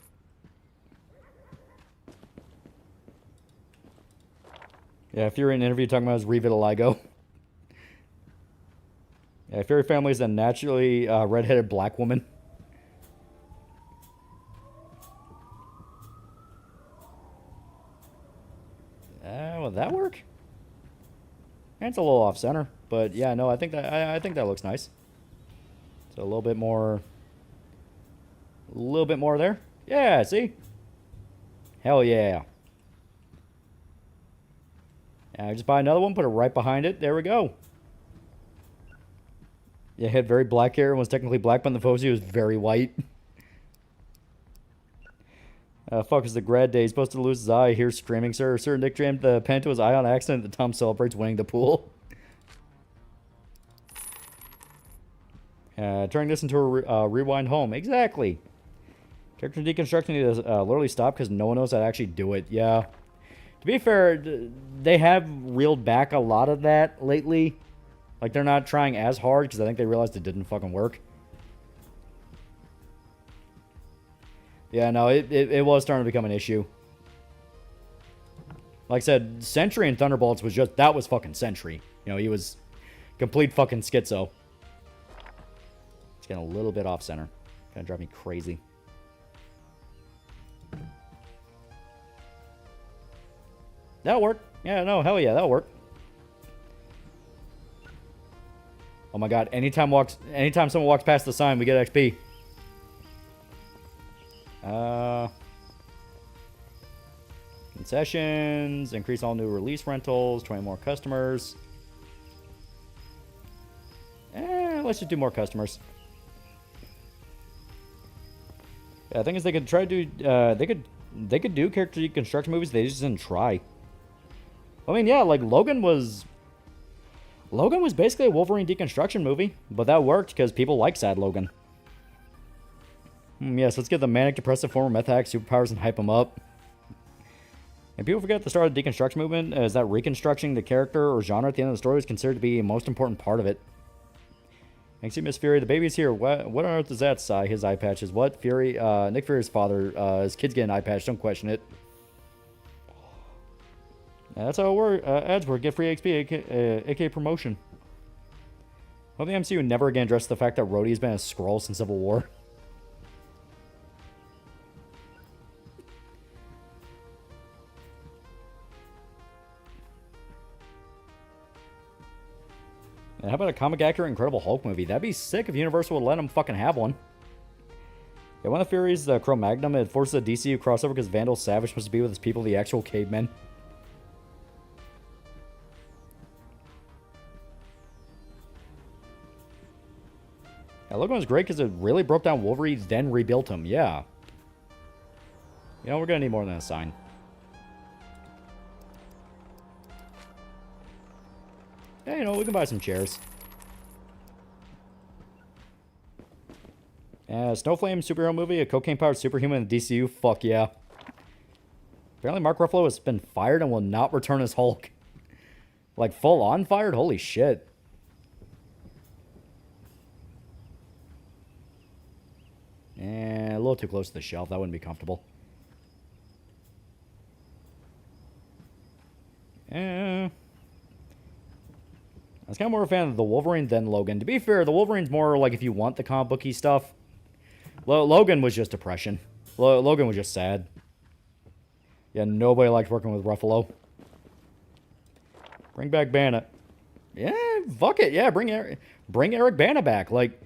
Yeah, Fury in an interview talking about his revitiligo. Yeah, Fury family is a naturally redheaded black woman. Will that work? It's a little off center, but yeah, no, I think that looks nice. So a little bit more there. Yeah, see? Hell yeah. Just buy another one, put it right behind it. There we go. Yeah, he had very black hair and was technically black, but in the photos he was very white. Fuck is the grad day. He's supposed to lose his eye. Here's screaming, sir. Sir Nick jammed the pen to his eye on accident. The Tom celebrates winning the pool. Turning this into a rewind home. Exactly. Character deconstruction needs to literally stop because no one knows how to actually do it. Yeah. To be fair, they have reeled back a lot of that lately. Like, they're not trying as hard because I think they realized it didn't fucking work. Yeah, no, it was starting to become an issue. Like I said, Sentry and Thunderbolts was just... That was fucking Sentry. You know, he was complete fucking schizo. It's getting a little bit off center. Gonna drive me crazy. That'll work. Yeah, no, hell yeah, that'll work. Oh my god, anytime someone walks past the sign, we get XP. Concessions, increase all new release rentals, 20 more customers. Let's just do more customers. Yeah, the thing is, they could try to do, they could do character deconstruction movies. They just didn't try. I mean, yeah, like Logan was basically a Wolverine deconstruction movie, but that worked because people like sad Logan. Yes, let's get the manic depressive former meth hack superpowers and hype him up. And people forget the start of the deconstruction movement is that reconstructing the character or genre at the end of the story is considered to be a most important part of it. Thanks you, Miss Fury. The baby's here. What on earth is that, Sai? His eye patch is what? Fury? Nick Fury's father. His kid's getting an eye patch. Don't question it. Yeah, that's how it works. Ads work. Get free XP, aka promotion. Hope the MCU never again addressed the fact that Rhodey's been a Skrull since Civil War. And how about a comic accurate Incredible Hulk movie? That'd be sick if Universal would let him fucking have one. Yeah, one of the Furies, Cro-Magnon, it forces a DCU crossover because Vandal Savage must be with his people, the actual cavemen. Yeah, Logan was great because it really broke down Wolverine, then rebuilt him. Yeah. You know, we're going to need more than a sign. Yeah, you know, we can buy some chairs. Snowflame superhero movie, a cocaine-powered superhuman in the DCU? Fuck yeah. Apparently Mark Ruffalo has been fired and will not return as Hulk. Like, full-on fired? Holy shit. A little too close to the shelf. That wouldn't be comfortable. I was kind of more a fan of the Wolverine than Logan. To be fair, the Wolverine's more like if you want the comic booky stuff. Logan was just depression. Logan was just sad. Yeah, nobody liked working with Ruffalo. Bring back Bana. Yeah, fuck it. Yeah, bring Eric Bana back. Like,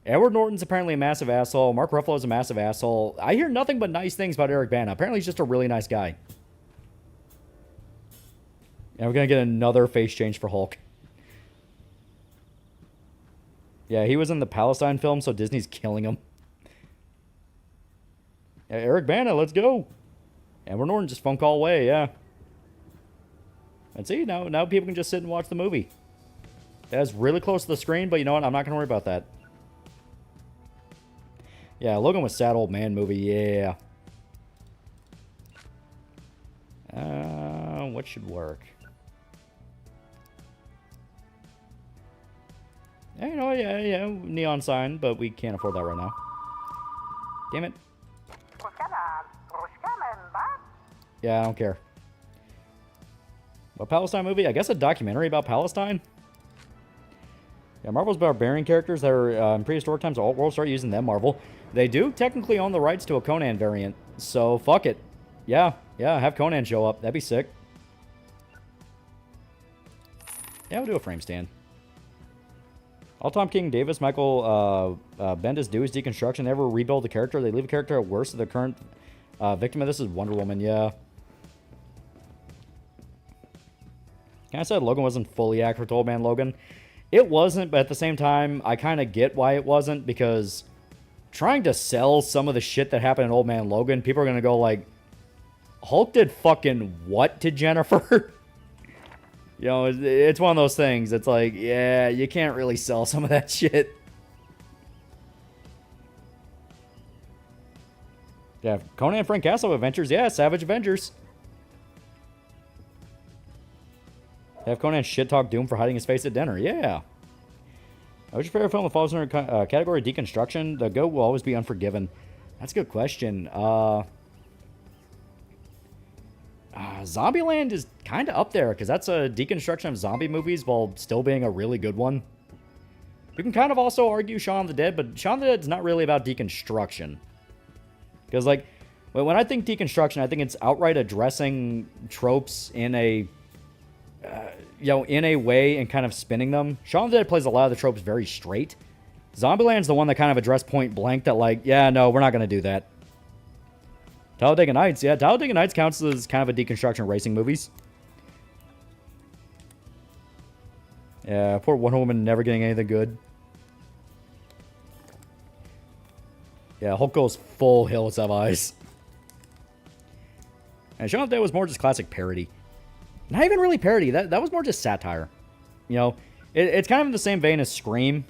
Edward Norton's apparently a massive asshole. Mark Ruffalo's a massive asshole. I hear nothing but nice things about Eric Bana. Apparently he's just a really nice guy. And we're going to get another face change for Hulk. Yeah, he was in the Palestine film, so Disney's killing him. Yeah, Eric Bana, let's go. Edward Norton just phone call away, yeah. And see, now people can just sit and watch the movie. That's really close to the screen, but you know what? I'm not going to worry about that. Yeah, Logan was sad old man movie, yeah. What should work? Yeah, you know, yeah, neon sign, but we can't afford that right now. Damn it. Yeah, I don't care. A Palestine movie? I guess a documentary about Palestine? Yeah, Marvel's barbarian characters that are in prehistoric times. Alt World start using them, Marvel. They do technically own the rights to a Conan variant, so fuck it. Yeah, have Conan show up. That'd be sick. Yeah, we'll do a frame stand. All Tom King, Davis, Michael Bendis do is deconstruction. They never rebuild the character. They leave a character at worse of the current victim of this is Wonder Woman, yeah. I said Logan wasn't fully accurate to Old Man Logan. It wasn't, but at the same time, I kind of get why it wasn't, because trying to sell some of the shit that happened in Old Man Logan, people are going to go like, Hulk did fucking what to Jennifer? You know, it's one of those things. It's like, yeah, you can't really sell some of that shit. Yeah, Conan Frank Castle Adventures. Yeah, Savage Avengers. Have Conan shit-talk Doom for hiding his face at dinner. Yeah. What's your favorite film that falls under category deconstruction? The GOAT will always be Unforgiven. That's a good question. Zombieland is kind of up there, because that's a deconstruction of zombie movies while still being a really good one. You can kind of also argue Shaun of the Dead, but Shaun of the Dead's not really about deconstruction. Because, like, When I think deconstruction, I think it's outright addressing tropes in a, in a way and kind of spinning them. Shaun of the Dead plays a lot of the tropes very straight. Zombieland's the one that kind of addressed point blank that, like, yeah, no, we're not going to do that. Talladega Nights, yeah, Talladega Nights counts as kind of a deconstruction racing movies. Yeah, poor Wonder Woman never getting anything good. Yeah, Hulk goes full Hills Have Eyes. And Shaun of the Dead was more just classic parody. Not even really parody. That was more just satire. You know, it's kind of in the same vein as Scream,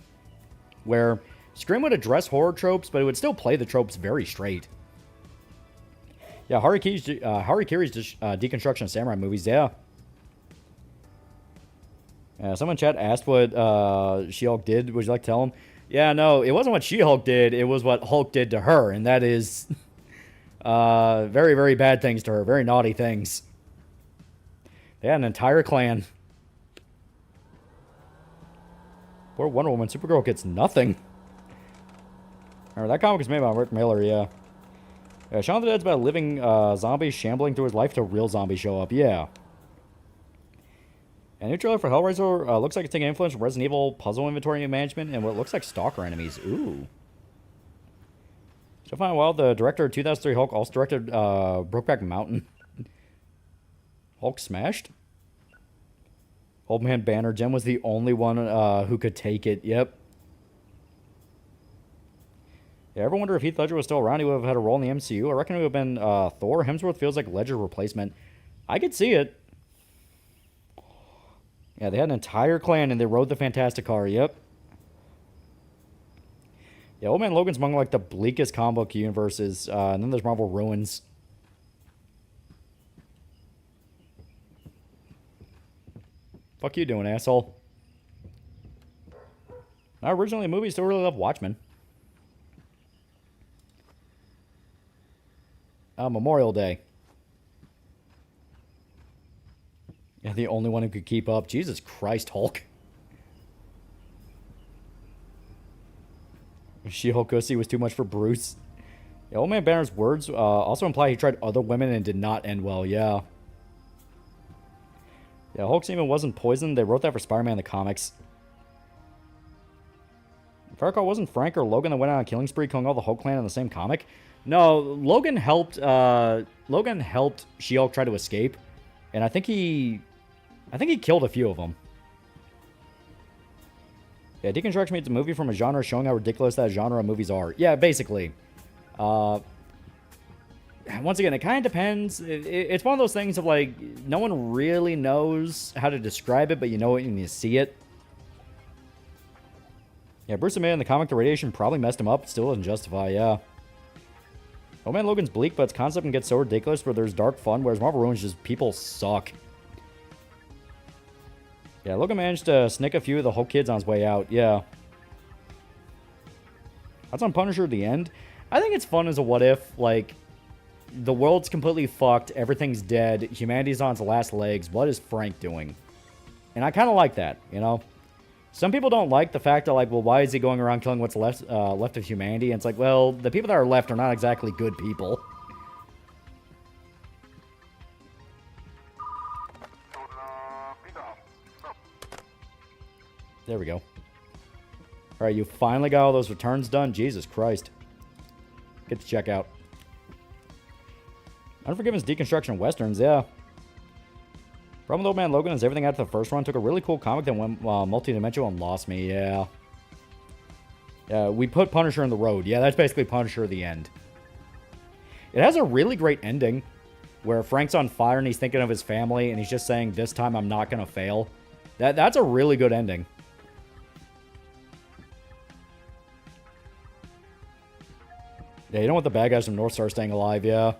where Scream would address horror tropes, but it would still play the tropes very straight. Yeah, Harikiri's deconstruction of samurai movies, yeah. Someone in chat asked what She-Hulk did. Would you like to tell him? Yeah, no, it wasn't what She-Hulk did. It was what Hulk did to her, and that is very, very bad things to her. Very naughty things. They had an entire clan. Poor Wonder Woman. Supergirl gets nothing. Remember, that comic is made by Rick Miller, yeah. Shaun of the Dead's about a living zombie shambling through his life till real zombies show up, yeah. A new trailer for Hellraiser looks like it's taking influence from Resident Evil puzzle inventory management and what looks like stalker enemies. Ooh. So far, while the director of 2003 Hulk also directed Brokeback Mountain. Hulk smashed? Old Man Banner. Jen was the only one who could take it. Yep. Yeah, ever wonder if Heath Ledger was still around, he would have had a role in the MCU? I reckon it would have been Thor. Hemsworth feels like Ledger's replacement. I could see it. Yeah, they had an entire clan and they rode the Fantastic Car. Yep. Yeah, Old Man Logan's among like the bleakest comic book universes. And then there's Marvel Ruins. Fuck you doing, asshole. Now, originally a movie, still really love Watchmen. Memorial Day. Yeah, the only one who could keep up. Jesus Christ, Hulk. She-Hulk Gussy was too much for Bruce. Yeah, Old Man Banner's words also imply he tried other women and did not end well, yeah. Yeah, Hulk semen wasn't poisoned. They wrote that for Spider-Man in the comics. If I recall, wasn't Frank or Logan that went on a killing spree killing all the Hulk clan in the same comic? No, Logan helped She-Hulk try to escape. And I think he killed a few of them. Yeah, deconstruction means a movie from a genre showing how ridiculous that genre of movies are. Yeah, basically. Once again, it kind of depends. It's one of those things of, like, no one really knows how to describe it, but you know it when you see it. Yeah, Bruce admitted in the comic the radiation probably messed him up. Still doesn't justify, yeah. Old Man Logan's bleak, but its concept can get so ridiculous where there's dark fun, whereas Marvel Ruins just people suck. Yeah, Logan managed to snick a few of the Hulk kids on his way out, yeah. That's on Punisher at the end. I think it's fun as a what if, like, the world's completely fucked, everything's dead, humanity's on its last legs, what is Frank doing? And I kind of like that, you know? Some people don't like the fact that, like, well, why is he going around killing what's left of humanity? And it's like, well, the people that are left are not exactly good people. There we go. Alright, you finally got all those returns done? Jesus Christ. Get to checkout. Unforgiven's deconstruction westerns, yeah. Problem with Old Man Logan is everything after the first one took a really cool comic that went multi-dimensional and lost me, yeah. Yeah, we put Punisher in the road. Yeah, that's basically Punisher at the end. It has a really great ending where Frank's on fire and he's thinking of his family and he's just saying, this time I'm not going to fail. That's a really good ending. Yeah, you don't want the bad guys from North Star staying alive, yeah.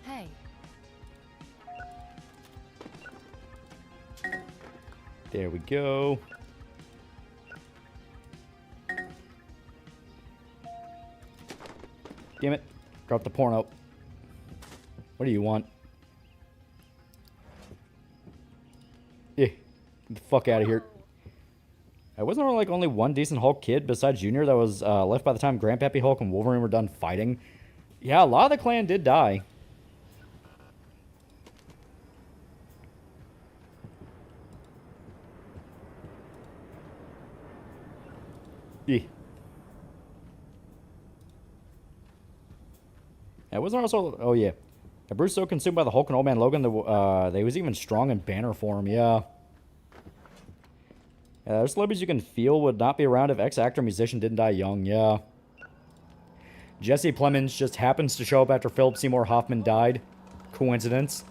Hey. There we go. Damn it. Drop the porno. What do you want? Yeah. Get the fuck out of here. Wasn't there like only one decent Hulk kid besides Junior that was left by the time Grandpappy Hulk and Wolverine were done fighting? Yeah, a lot of the clan did die. Yeah. Wasn't also... Oh, yeah. Bruce so consumed by the Hulk and Old Man Logan that he was even strong in banner form. Yeah. There's celebrities you can feel would not be around if ex-actor musician didn't die young. Yeah. Jesse Plemons just happens to show up after Philip Seymour Hoffman died. Coincidence.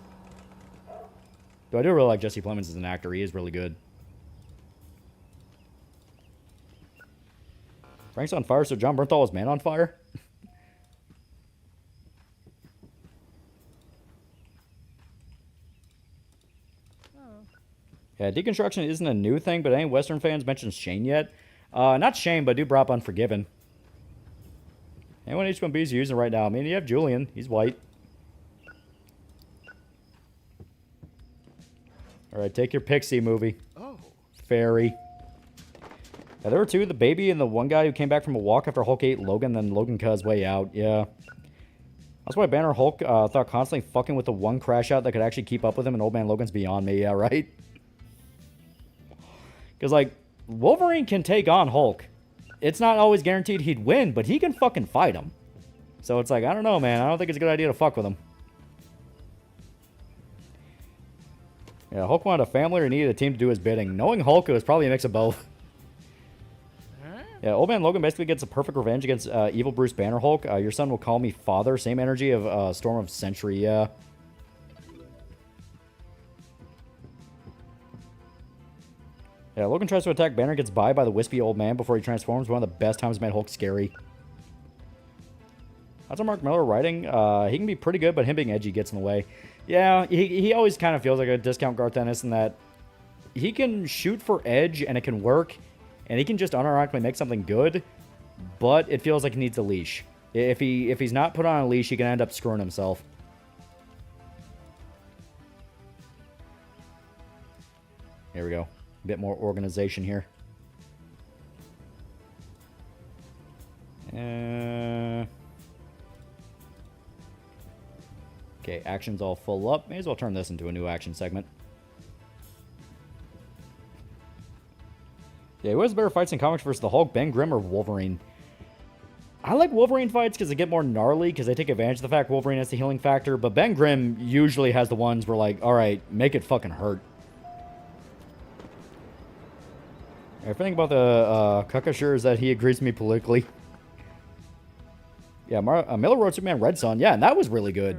Though I do really like Jesse Plemons as an actor. He is really good. Frank's on fire, so John Bernthal was Man on Fire? Yeah, deconstruction isn't a new thing, but any Western fans mentioned Shane yet? Not Shane, but do brought up Unforgiven. Anyone H1B is using right now? I mean, you have Julian. He's white. Alright, take your Pixie movie. Oh. Fairy. Yeah, there were two. The baby and the one guy who came back from a walk after Hulk ate Logan, then Logan cut his way out. Yeah. That's why Banner Hulk thought constantly fucking with the one crash out that could actually keep up with him, and Old Man Logan's beyond me. Yeah, right? Because, like, Wolverine can take on Hulk. It's not always guaranteed he'd win, but he can fucking fight him. So it's like, I don't know, man. I don't think it's a good idea to fuck with him. Yeah, Hulk wanted a family or needed a team to do his bidding. Knowing Hulk, it was probably a mix of both. Yeah, Old Man Logan basically gets a perfect revenge against evil Bruce Banner Hulk. Your son will call me father. Same energy of Storm of Century, yeah. Yeah, Logan tries to attack Banner, gets by the wispy old man before he transforms. One of the best times made Hulk scary. That's a Mark Miller writing. He can be pretty good, but him being edgy gets in the way. Yeah, he always kind of feels like a discount Garth Ennis in that he can shoot for edge and it can work, and he can just unironically make something good, but it feels like he needs a leash. If he's not put on a leash, he can end up screwing himself. Here we go. A bit more organization here. Okay, action's all full up. May as well turn this into a new action segment. Yeah, who has better fights in comics versus the Hulk, Ben Grimm or Wolverine? I like Wolverine fights because they get more gnarly, because they take advantage of the fact Wolverine has the healing factor, but Ben Grimm usually has the ones where, like, alright, make it fucking hurt. Everything about the Kakashir is that he agrees with me politically. Yeah, Miller wrote Superman Red Son. Yeah, and that was really good.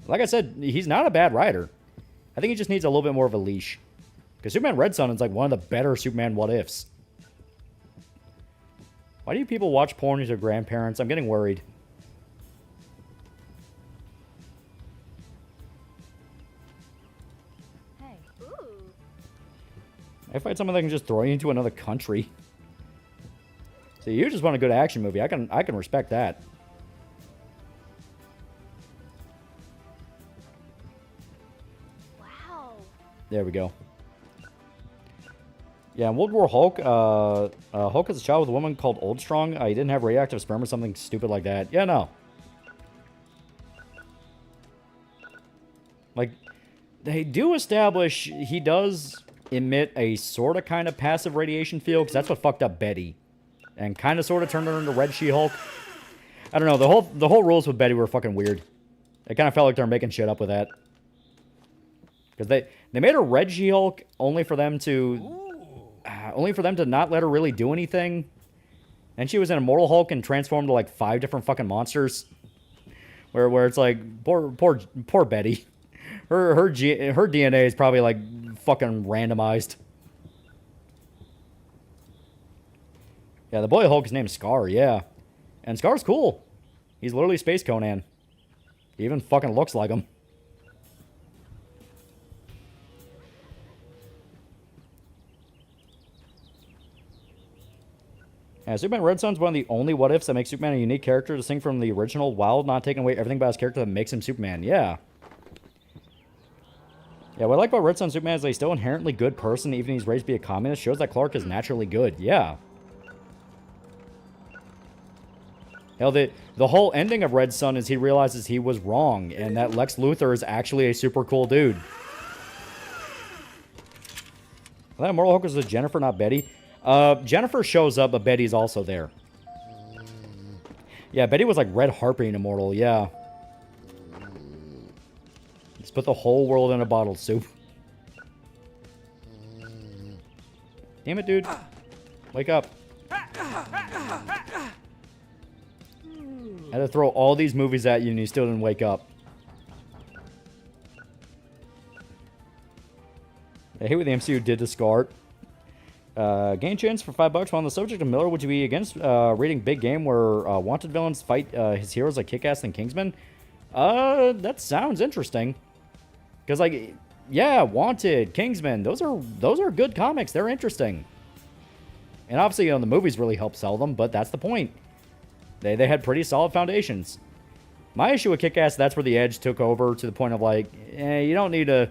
Like I said, he's not a bad writer. I think he just needs a little bit more of a leash. Because Superman Red Son is like one of the better Superman what-ifs. Why do you people watch porn with your grandparents? I'm getting worried. Hey. Ooh. I fight someone that can just throw you into another country. See, you just want a good action movie. I can respect that. Wow. There we go. Yeah, in World War Hulk, Hulk has a child with a woman called Old Strong. He didn't have radioactive sperm or something stupid like that. Yeah, no. Like, they do establish he does emit a sort of kind of passive radiation field, because that's what fucked up Betty. And kind of sort of turned her into Red She-Hulk. I don't know, the whole rules with Betty were fucking weird. It kind of felt like they're making shit up with that. Because they made her Red She-Hulk only for them to... only for them to not let her really do anything. And she was an Immortal Hulk and transformed to like 5 different fucking monsters. Where it's like, poor Betty. Her DNA is probably like fucking randomized. Yeah, the boy Hulk is named Scar, yeah. And Scar's cool. He's literally Space Conan. He even fucking looks like him. Yeah, Superman Red Son's one of the only what-ifs that makes Superman a unique character, distinct from the original, while not taking away everything about his character that makes him Superman. Yeah. Yeah, what I like about Red Sun Superman is that he's still inherently good person, even if he's raised to be a communist. Shows that Clark is naturally good. Yeah. Hell, the whole ending of Red Sun is he realizes he was wrong, and that Lex Luthor is actually a super cool dude. I thought Immortal Hulk was Jennifer, not Betty. Jennifer shows up, but Betty's also there. Yeah, Betty was like Red Harpy in Immortal, yeah. Just put the whole world in a bottle soup. Damn it, dude. Wake up. I had to throw all these movies at you and you still didn't wake up. I hate what the MCU did to Scar. Gain chance for $5 while on the subject of Miller. Would you be against reading Big Game where wanted villains fight his heroes like Kick-Ass and Kingsman? That sounds interesting. Because, like, yeah, Wanted, Kingsman, those are good comics. They're interesting. And obviously, you know, the movies really help sell them, but that's the point. They had pretty solid foundations. My issue with Kick-Ass, that's where the Edge took over to the point of, like, you don't need to...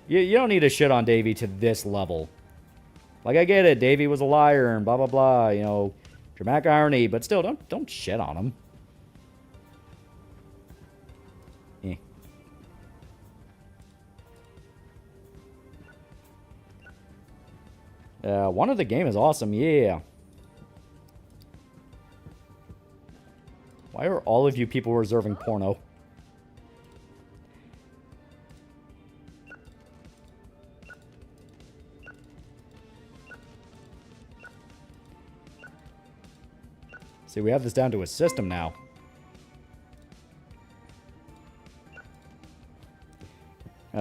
You don't need to shit on Davey to this level. Like, I get it. Davey was a liar and blah, blah, blah. You know, dramatic irony. But still, don't shit on him. One of the game is awesome. Yeah. Why are all of you people reserving porno? See, we have this down to a system now.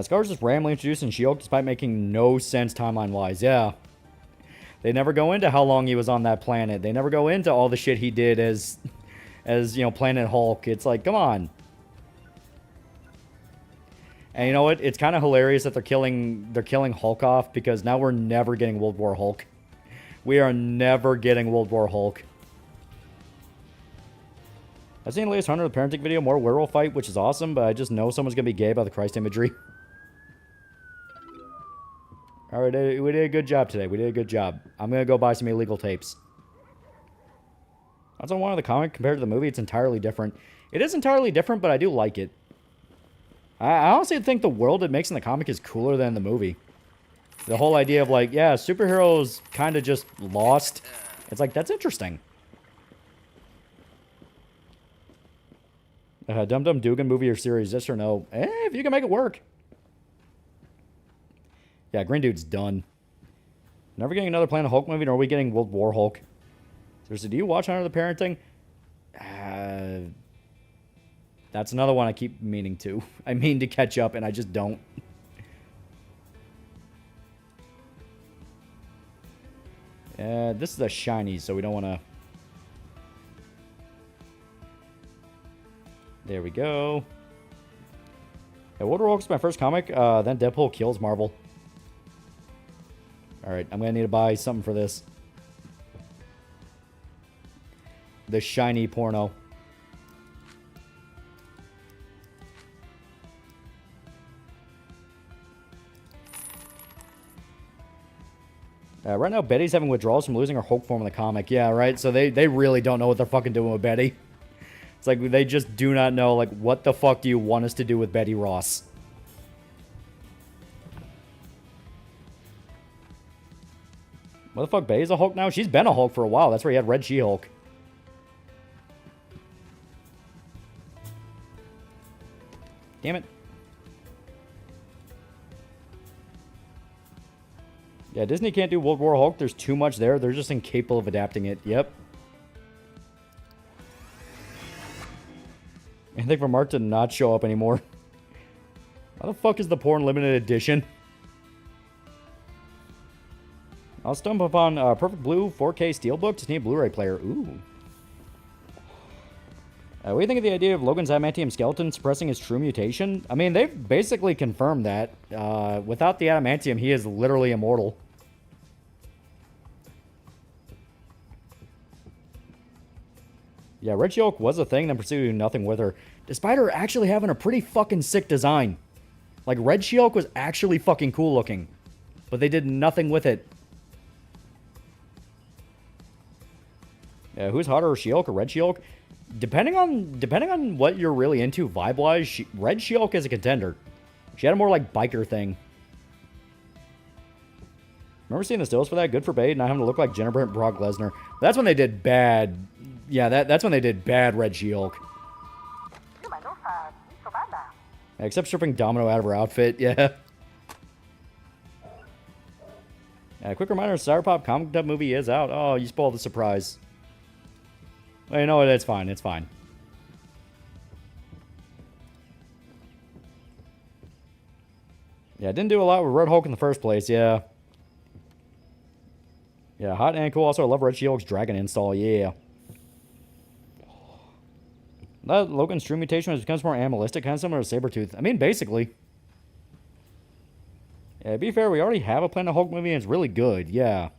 Scar's just randomly introduced in She-Hulk despite making no sense timeline-wise. Yeah. They never go into how long he was on that planet. They never go into all the shit he did as you know, Planet Hulk. It's like, come on. And you know what? It's kind of hilarious that they're killing Hulk off because now we're never getting World War Hulk. We are never getting World War Hulk. I've seen the latest Hunter the parenting video, more werewolf fight, which is awesome, but I just know someone's going to be gay by the Christ imagery. Alright, we did a good job today. We did a good job. I'm going to go buy some illegal tapes. That's on one of the comic compared to the movie. It's entirely different. It is entirely different, but I do like it. I honestly think the world it makes in the comic is cooler than the movie. The whole idea of, like, yeah, superheroes kind of just lost. It's like, that's interesting. Dum Dum Dugan movie or series, yes or no? If you can make it work. Yeah, Green Dude's done. Never getting another Planet Hulk movie, nor are we getting World War Hulk. Seriously, do you watch Hunter the Parenting? That's another one I keep meaning to. I mean to catch up, and I just don't. This is a shiny, so we don't want to... There we go. Yeah, World War Hulk's my first comic, then Deadpool kills Marvel. Alright, I'm going to need to buy something for this. The shiny porno. Right now, Betty's having withdrawals from losing her Hulk form in the comic. Yeah, right? So they really don't know what they're fucking doing with Betty. It's like, they just do not know, like, what the fuck do you want us to do with Betty Ross? What the fuck, Betty's a Hulk now? She's been a Hulk for a while. That's where you had Red She-Hulk. Damn it. Yeah, Disney can't do World War Hulk. There's too much there. They're just incapable of adapting it. Yep. I think for Mark to not show up anymore. How the fuck is the porn limited edition? I'll stumble upon Perfect Blue 4K Steelbook to need a Blu-ray player. Ooh. What do you think of the idea of Logan's adamantium skeleton suppressing his true mutation? I mean, they've basically confirmed that. Without the adamantium, he is literally immortal. Yeah, Red She-Hulk was a thing, then pursued nothing with her. Despite her actually having a pretty fucking sick design. Like, Red She-Hulk was actually fucking cool looking. But they did nothing with it. Yeah, who's hotter, She-Hulk or Red She-Hulk? Depending on what you're really into vibe-wise, Red She-Hulk is a contender. She had a more, like, biker thing. Remember seeing the stills for that? Good for Bade, not having to look like Jennifer and Brock Lesnar. That's when they did bad. Yeah, that's when they did bad Red She-Hulk. Except stripping Domino out of her outfit, yeah. Quick reminder, Cyberpop comic dub movie is out. Oh, you spoiled the surprise. Well, you know what? It's fine. It's fine. Yeah, didn't do a lot with Red Hulk in the first place, yeah. Yeah, hot and cool. Also, I love Red She-Hulk's dragon install, yeah. That Logan's true mutation becomes more animalistic, kind of similar to Sabretooth. I mean, basically. Yeah, to be fair, we already have a Planet Hulk movie, and it's really good, yeah.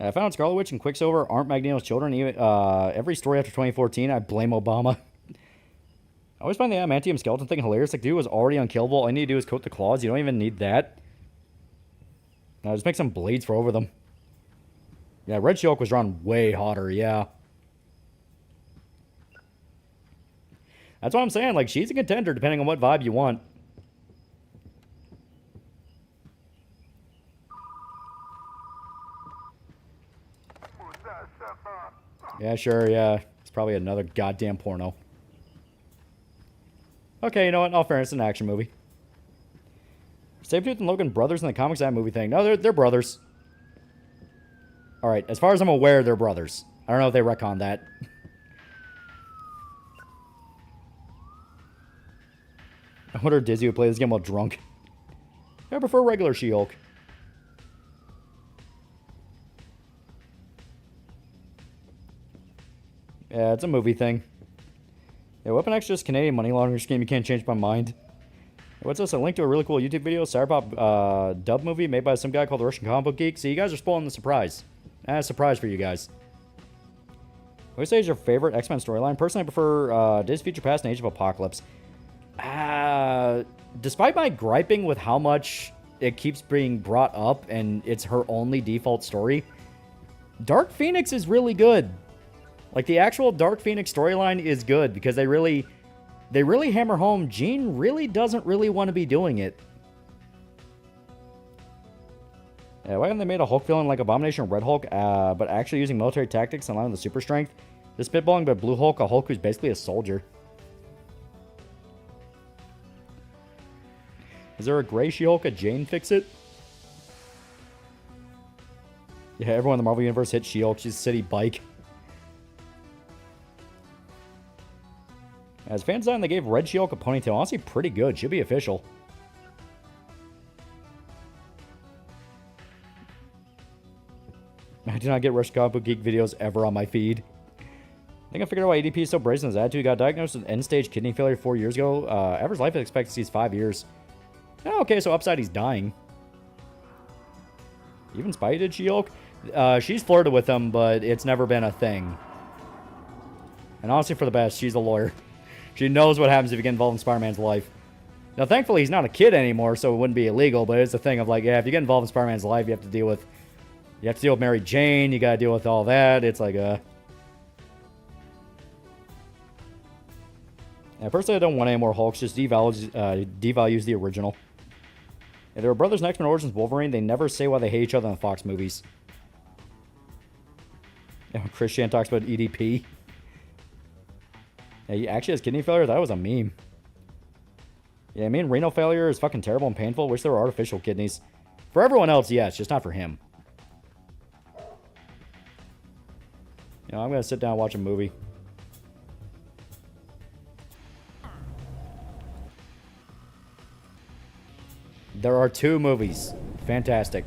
I found Scarlet Witch and Quicksilver aren't Magneto's children. Even, every story after 2014, I blame Obama. I always find the adamantium skeleton thing hilarious. Like, dude was already unkillable. All you need to do is coat the claws. You don't even need that. Now, just make some blades for over them. Yeah, Red She-Hulk was drawn way hotter, yeah. That's what I'm saying. Like, she's a contender depending on what vibe you want. Yeah, sure, yeah. It's probably another goddamn porno. Okay, you know what? In all fairness, it's an action movie. Sabretooth and Logan brothers in the comics, that movie thing. No, they're brothers. Alright, as far as I'm aware, they're brothers. I don't know if they retcon that. I wonder if Dizzy would play this game while drunk. I prefer regular She-Hulk. Yeah, it's a movie thing. Yeah, Weapon X just Canadian money laundering scheme. You can't change my mind. What's this? A link to a really cool YouTube video, Cyberpop dub movie made by some guy called the Russian Comic Book Geek. See, you guys are spoiling the surprise. A surprise for you guys. What do you say is your favorite X-Men storyline? Personally, I prefer Days of Future Past and Age of Apocalypse. Despite my griping with how much it keeps being brought up and it's her only default story, Dark Phoenix is really good. Like, the actual Dark Phoenix storyline is good because they really hammer home Jean really doesn't really want to be doing it. Yeah, why haven't they made a Hulk villain like Abomination or Red Hulk, but actually using military tactics and allowing the super strength? This spitballing by Blue Hulk, a Hulk who's basically a soldier. Is there a gray She-Hulk, a Jane Fix-It? Yeah, everyone in the Marvel Universe hits She-Hulk. She's a city bike. As fan design, they gave Red She-Hulk a ponytail. Honestly, pretty good. Should be official. I do not get Rush Comic Book Geek videos ever on my feed. I think I figured out why ADP is so brazen in his attitude. He got diagnosed with end-stage kidney failure 4 years ago. Average life expectancy is 5 years. Oh, okay, so upside he's dying. Even Spidey did She-Hulk? She's flirted with him, but it's never been a thing. And honestly, for the best, she's a lawyer. She knows what happens if you get involved in Spider-Man's life. Now, thankfully, he's not a kid anymore, so it wouldn't be illegal, but it's a thing of like, yeah, if you get involved in Spider-Man's life, you have to deal with Mary Jane, you gotta deal with all that. It's like, Yeah, personally, I don't want any more Hulks, just devalues the original. Yeah, there were brothers in X-Men Origins Wolverine. They never say why they hate each other in the Fox movies. Yeah, when Chris Chan talks about EDP. Yeah, he actually has kidney failure? That was a meme. Yeah, I mean, renal failure is fucking terrible and painful. Wish there were artificial kidneys. For everyone else, yes, just not for him. You know, I'm gonna sit down and watch a movie. There are 2 movies. Fantastic.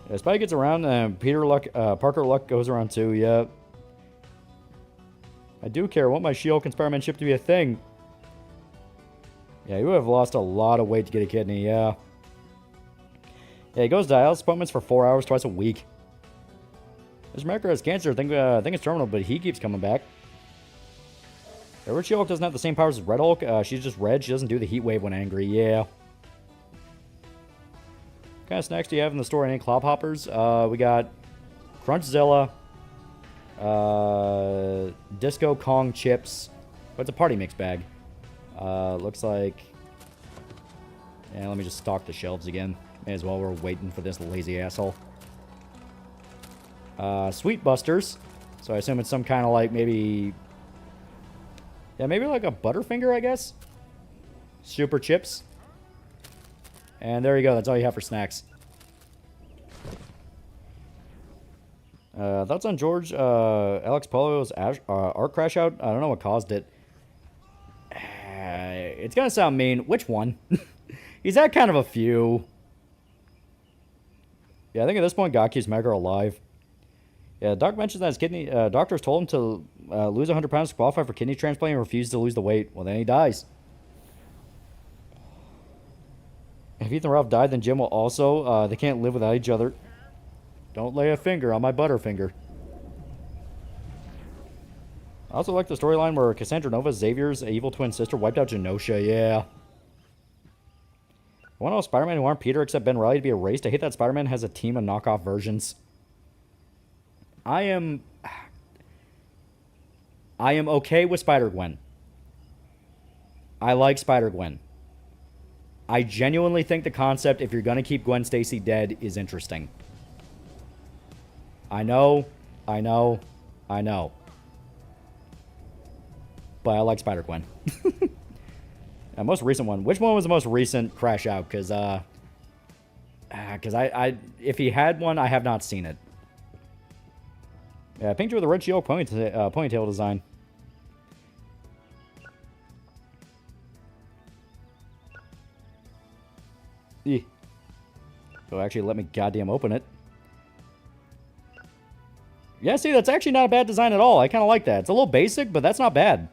Yeah, Spidey gets around, and Parker Luck goes around too, yeah. I do care. I want my She-Hulk and Spider-Man ship to be a thing. Yeah, you would have lost a lot of weight to get a kidney, yeah. Yeah, he goes to dialysis appointments for 4 hours twice a week. This America has cancer. I think it's terminal, but he keeps coming back. The Red She-Hulk doesn't have the same powers as Red Hulk. She's just red. She doesn't do the heat wave when angry. Yeah. What kind of snacks do you have in the store? Any Clop Hoppers? We got Crunchzilla, Disco Kong chips. But it's a party mix bag. Looks like... Yeah, let me just stock the shelves again. May as well. We're waiting for this lazy asshole. Sweet Busters. So I assume it's some kind of like maybe... Yeah, maybe like a Butterfinger, I guess? Super Chips. And there you go. That's all you have for snacks. Thoughts on George Alex Polo's art crash out? I don't know what caused it. It's going to sound mean. Which one? He's had kind of a few. Yeah, I think at this point, God keeps Mega alive. Yeah, Doc mentions that his kidney... doctors told him to lose 100 pounds to qualify for kidney transplant and refused to lose the weight. Well, then he dies. If Ethan and Ralph died, then Jim will also. They can't live without each other. Don't lay a finger on my Butterfinger. I also like the storyline where Cassandra Nova, Xavier's evil twin sister, wiped out Genosha. Yeah. I want all Spider-Man who aren't Peter except Ben Reilly to be erased. I hate that Spider-Man has a team of knockoff versions. I am okay with Spider-Gwen. I like Spider-Gwen. I genuinely think the concept, if you're going to keep Gwen Stacy dead, is interesting. I know. But I like Spider-Gwen. Most recent one. Which one was the most recent crash out? Because if he had one, I have not seen it. Yeah, pink with a red She-Hulk ponytail design. Oh, actually, let me goddamn open it. Yeah, see, that's actually not a bad design at all. I kind of like that. It's a little basic, but that's not bad.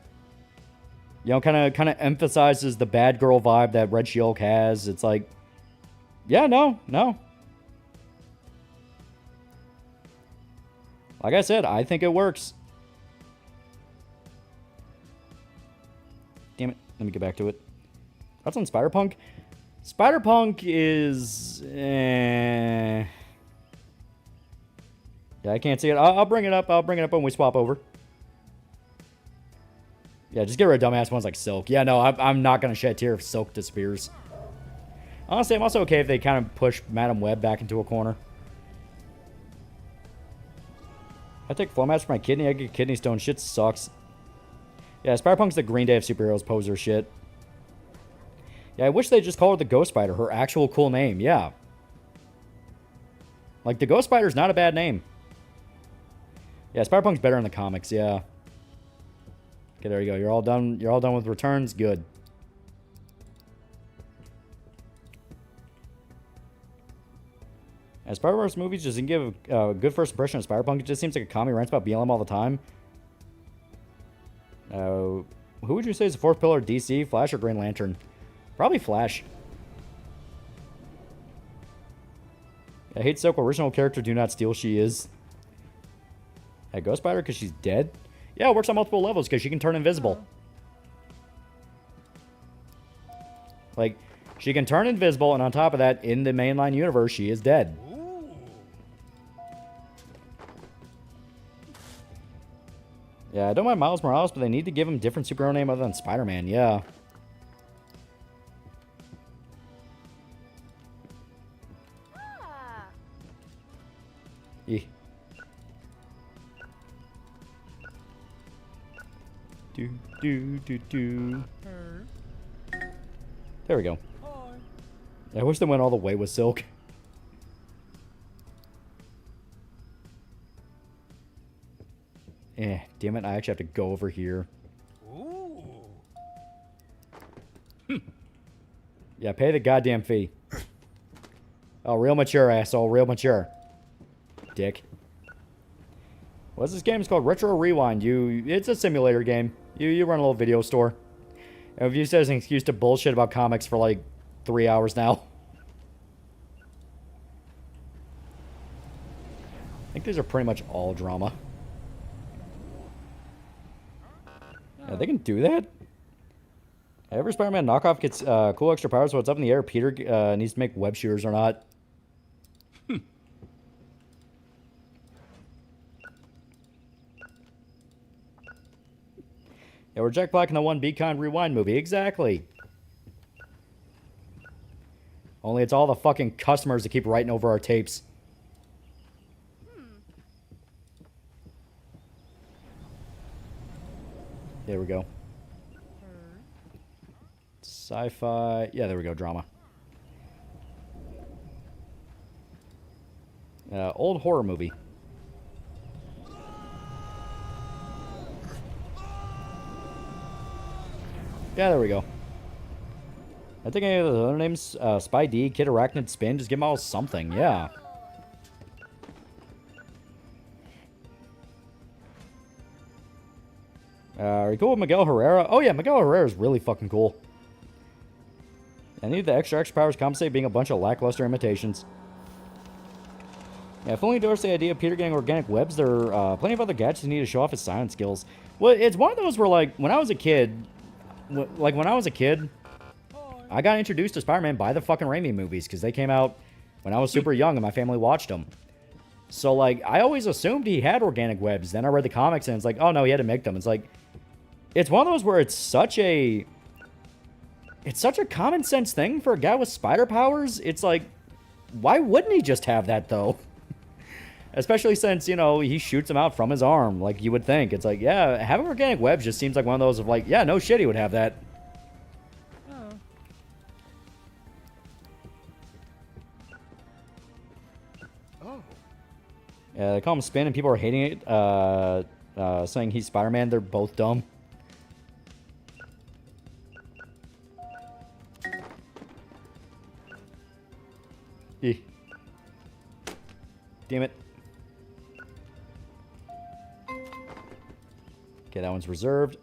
You know, kind of emphasizes the bad girl vibe that Red She-Hulk has. It's like, yeah, no. Like I said, I think it works. Damn it. Let me get back to it. That's on Spider-Punk. Spider-Punk is... Yeah, I can't see it. I'll bring it up. I'll bring it up when we swap over. Yeah, just get rid of dumbass ones like Silk. Yeah, no, I'm not going to shed a tear if Silk disappears. Honestly, I'm also okay if they kind of push Madam Web back into a corner. I take flow match for my kidney. I get kidney stone. Shit sucks. Yeah, Spider-Punk's the Green Day of superheroes poser shit. Yeah, I wish they just called her the Ghost Spider. Her actual cool name. Yeah. Like, the Ghost Spider's not a bad name. Yeah, Spider-Punk's better in the comics. Yeah. Okay, there you go. You're all done. You're all done with returns. Good. As Spider-Verse movies just didn't give a good first impression of Spider-Punk. It just seems like a commie rants about BLM all the time. Who would you say is the fourth pillar of DC? Flash or Green Lantern? Probably Flash. I hate Silk. Original character, do not steal. She is. Hey, Ghost Spider because she's dead? Yeah, it works on multiple levels because she can turn invisible. Like, she can turn invisible, and on top of that, in the mainline universe, she is dead. Yeah, I don't mind Miles Morales, but they need to give him a different superhero name other than Spider-Man. Yeah. There we go. I wish they went all the way with Silk. Damn it, I actually have to go over here. Yeah, pay the goddamn fee. Oh, real mature, asshole. Real mature. Dick. What's this game? It's called Retro Rewind. It's a simulator game. You run a little video store. And if you said it's an excuse to bullshit about comics for like 3 hours now. I think these are pretty much all drama. Yeah, they can do that? Every Spider-Man knockoff gets cool extra powers, so it's up in the air. Peter needs to make web shooters or not. Yeah, we're Jack Black in the One Be Kind Rewind movie. Exactly. Only it's all the fucking customers that keep writing over our tapes. There we go. Sci-fi. Yeah, there we go. Drama. Old horror movie. Yeah, there we go. I think any of the other names, Spy D, Kid Arachnid, Spin, just give them all something. Yeah. Are you cool with Miguel Herrera? Oh yeah, Miguel Herrera is really fucking cool. I need the extra powers compensate being a bunch of lackluster imitations. Yeah, fully endorse the idea of Peter getting organic webs. There are plenty of other gadgets you need to show off his silent skills. Well, it's one of those where, like, when I was a kid, I got introduced to Spider-Man by the fucking Raimi movies because they came out when I was super young and my family watched them. So, like, I always assumed he had organic webs. Then I read the comics and it's like, oh no, he had to make them. It's like, it's one of those where it's such a common sense thing for a guy with spider powers. It's like, why wouldn't he just have that though? Especially since, you know, he shoots them out from his arm, like you would think. It's like, yeah, having organic webs just seems like one of those of like, yeah, no shit, he would have that. Yeah, they call him Spin and people are hating it, saying he's Spider-Man. They're both dumb. Damn it. Okay, that one's reserved.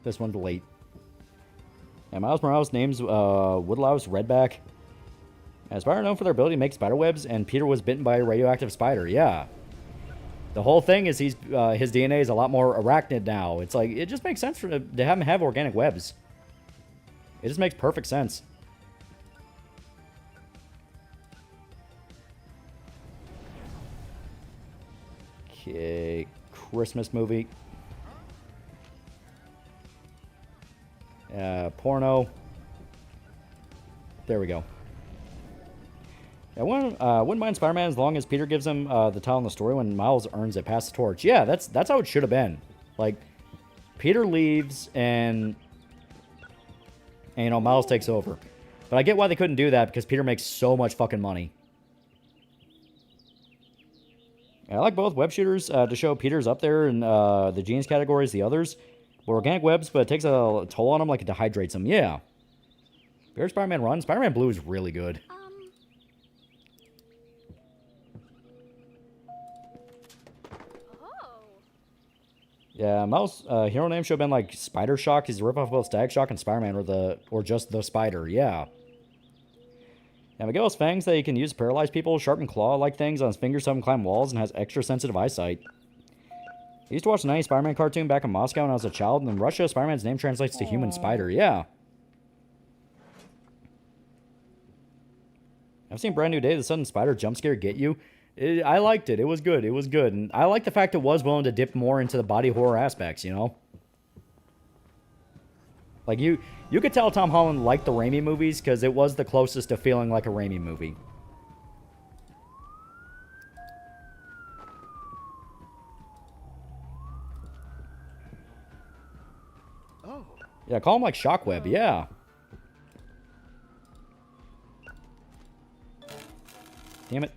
This one's late. And Miles Morales names Woodlouse Redback. And Spider known for their ability to make spider webs, and Peter was bitten by a radioactive spider. Yeah. The whole thing is his DNA is a lot more arachnid now. It's like, it just makes sense to have him have organic webs. It just makes perfect sense. Okay, Christmas movie. Porno. There we go. I wouldn't mind Spider-Man as long as Peter gives him the tile in the story when Miles earns it, pass the torch. Yeah, that's how it should have been. Like, Peter leaves and you know, Miles takes over. But I get why they couldn't do that because Peter makes so much fucking money. I like both web shooters to show Peter's up there in the genes category as the others. Well, organic webs, but it takes a toll on him, like it dehydrates him. Yeah. Bear Spider-Man Run. Spider-Man Blue is really good. Yeah, Miles' hero name should have been like Spider Shock. He's a ripoff of both Stag Shock and Spider-Man, or just the Spider. Yeah. Yeah, Miguel's fangs that he can use to paralyze people, sharpen claw-like things on his fingers so he can climb walls, and has extra sensitive eyesight. I used to watch the 90s Spider-Man cartoon back in Moscow when I was a child, and in Russia, Spider-Man's name translates to human spider. Yeah. I've seen Brand New Day, the sudden spider jump scare get you. I liked it. It was good. It was good. And I like the fact it was willing to dip more into the body horror aspects, you know? Like, you could tell Tom Holland liked the Raimi movies because it was the closest to feeling like a Raimi movie. Oh. Yeah, call him like Shockweb. Yeah. Damn it.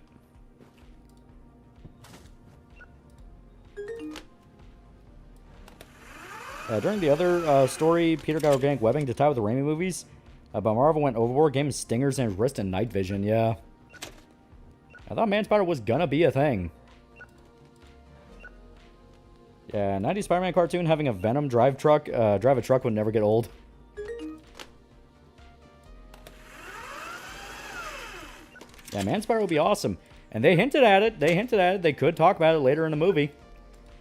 During the other story, Peter got organic webbing to tie with the Raimi movies. But Marvel went overboard, gave him stingers in his wrist and night vision. Yeah. I thought Man Spider was gonna be a thing. Yeah, 90s Spider-Man cartoon having a Venom drive a truck would never get old. Yeah, Man Spider would be awesome. And they hinted at it. They could talk about it later in the movie.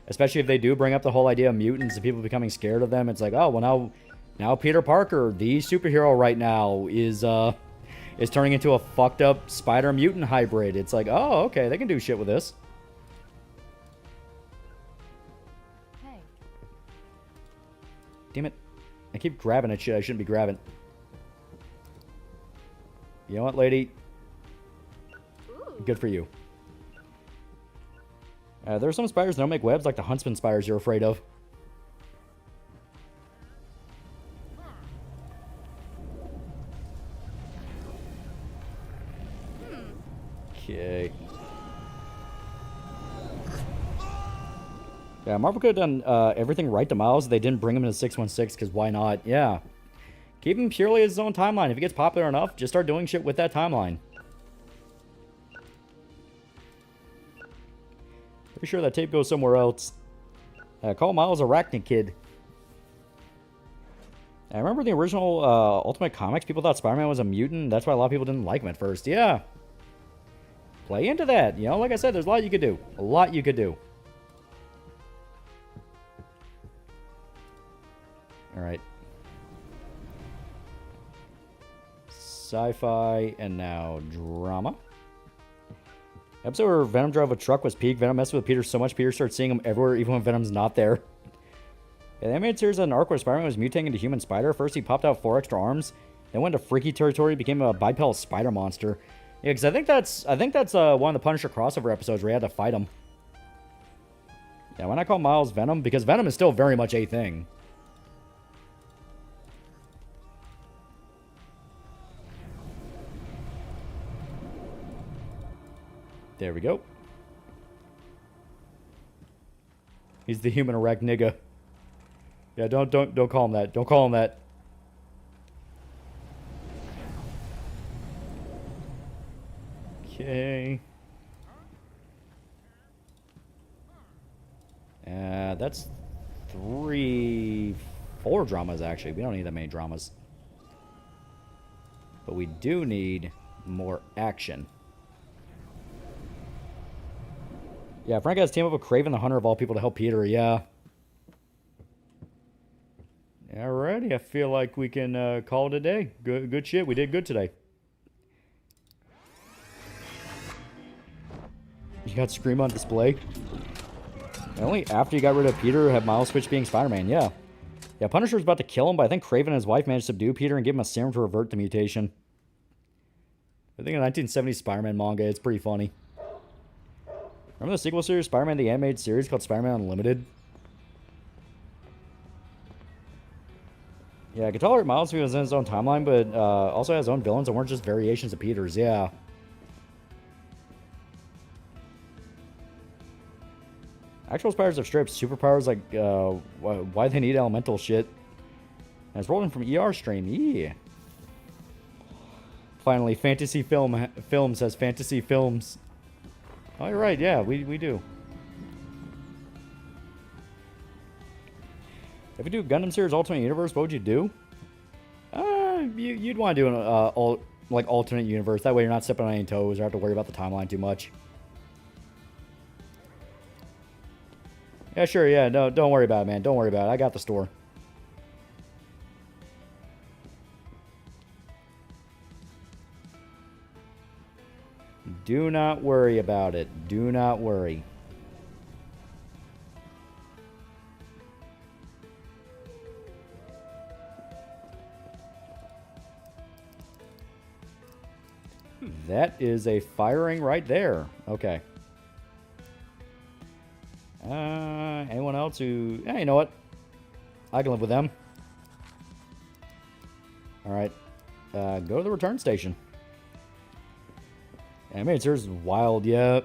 Especially if they do bring up the whole idea of mutants and people becoming scared of them. It's like, oh, well, now Peter Parker, the superhero right now, is turning into a fucked up spider mutant hybrid. It's like, oh, okay, they can do shit with this. Hey. Damn it. I keep grabbing at shit I shouldn't be grabbing. You know what, lady? Good for you. There are some spiders that don't make webs like the huntsman spiders you're afraid of. Okay. Yeah, Marvel could have done everything right to Miles. They didn't bring him into 616 because why not? Yeah. Keep him purely as his own timeline. If he gets popular enough, just start doing shit with that timeline. Pretty sure that tape goes somewhere else. Call Miles Arachnid Kid. I remember the original Ultimate Comics. People thought Spider-Man was a mutant. That's why a lot of people didn't like him at first. Yeah. Play into that. You know, like I said, there's a lot you could do. A lot you could do. Alright. Sci-fi and now drama. Episode where Venom drove a truck was peak. Venom messed with Peter so much Peter started seeing him everywhere even when Venom's not there. Yeah, the animated series had an arc where Spider-Man was mutating into human spider. First he popped out 4 extra arms, then went to freaky territory, became a bipedal spider monster. Yeah, because I think that's one of the Punisher crossover episodes where he had to fight him. Yeah, why not call Miles Venom? Because Venom is still very much a thing. There we go. He's the human arachnigga. Yeah, don't call him that. Don't call him that. Okay. That's 4 dramas actually. We don't need that many dramas. But we do need more action. Yeah, Frank has teamed up with Kraven the Hunter of all people to help Peter, yeah. Alrighty, I feel like we can call it a day. Good shit, we did good today. You got Scream on display? And only after you got rid of Peter had Miles switch being Spider-Man, yeah. Yeah, Punisher was about to kill him, but I think Kraven and his wife managed to subdue Peter and give him a serum to revert the mutation. I think in the 1970s Spider-Man manga, it's pretty funny. Remember the sequel series, Spider-Man the Animated Series, called Spider-Man Unlimited? Yeah, I could tolerate Miles if he was in his own timeline, but also has his own villains that weren't just variations of Peter's, yeah. Actual spiders have stripped superpowers like, why they need elemental shit. And it's rolling from ER stream, yeah. Finally, Fantasy Films has Fantasy Films. Oh, you're right. Yeah, we do. If you do Gundam Series Ultimate Universe, what would you do? You'd want to do an alternate universe. That way you're not stepping on any toes or have to worry about the timeline too much. Yeah, sure. Yeah, no, don't worry about it, man. Don't worry about it. I got the store. Do not worry about it. Do not worry. That is a firing right there. Okay. Anyone else who... Yeah, you know what? I can live with them. Alright. Go to the return station. Animated series is wild, yeah.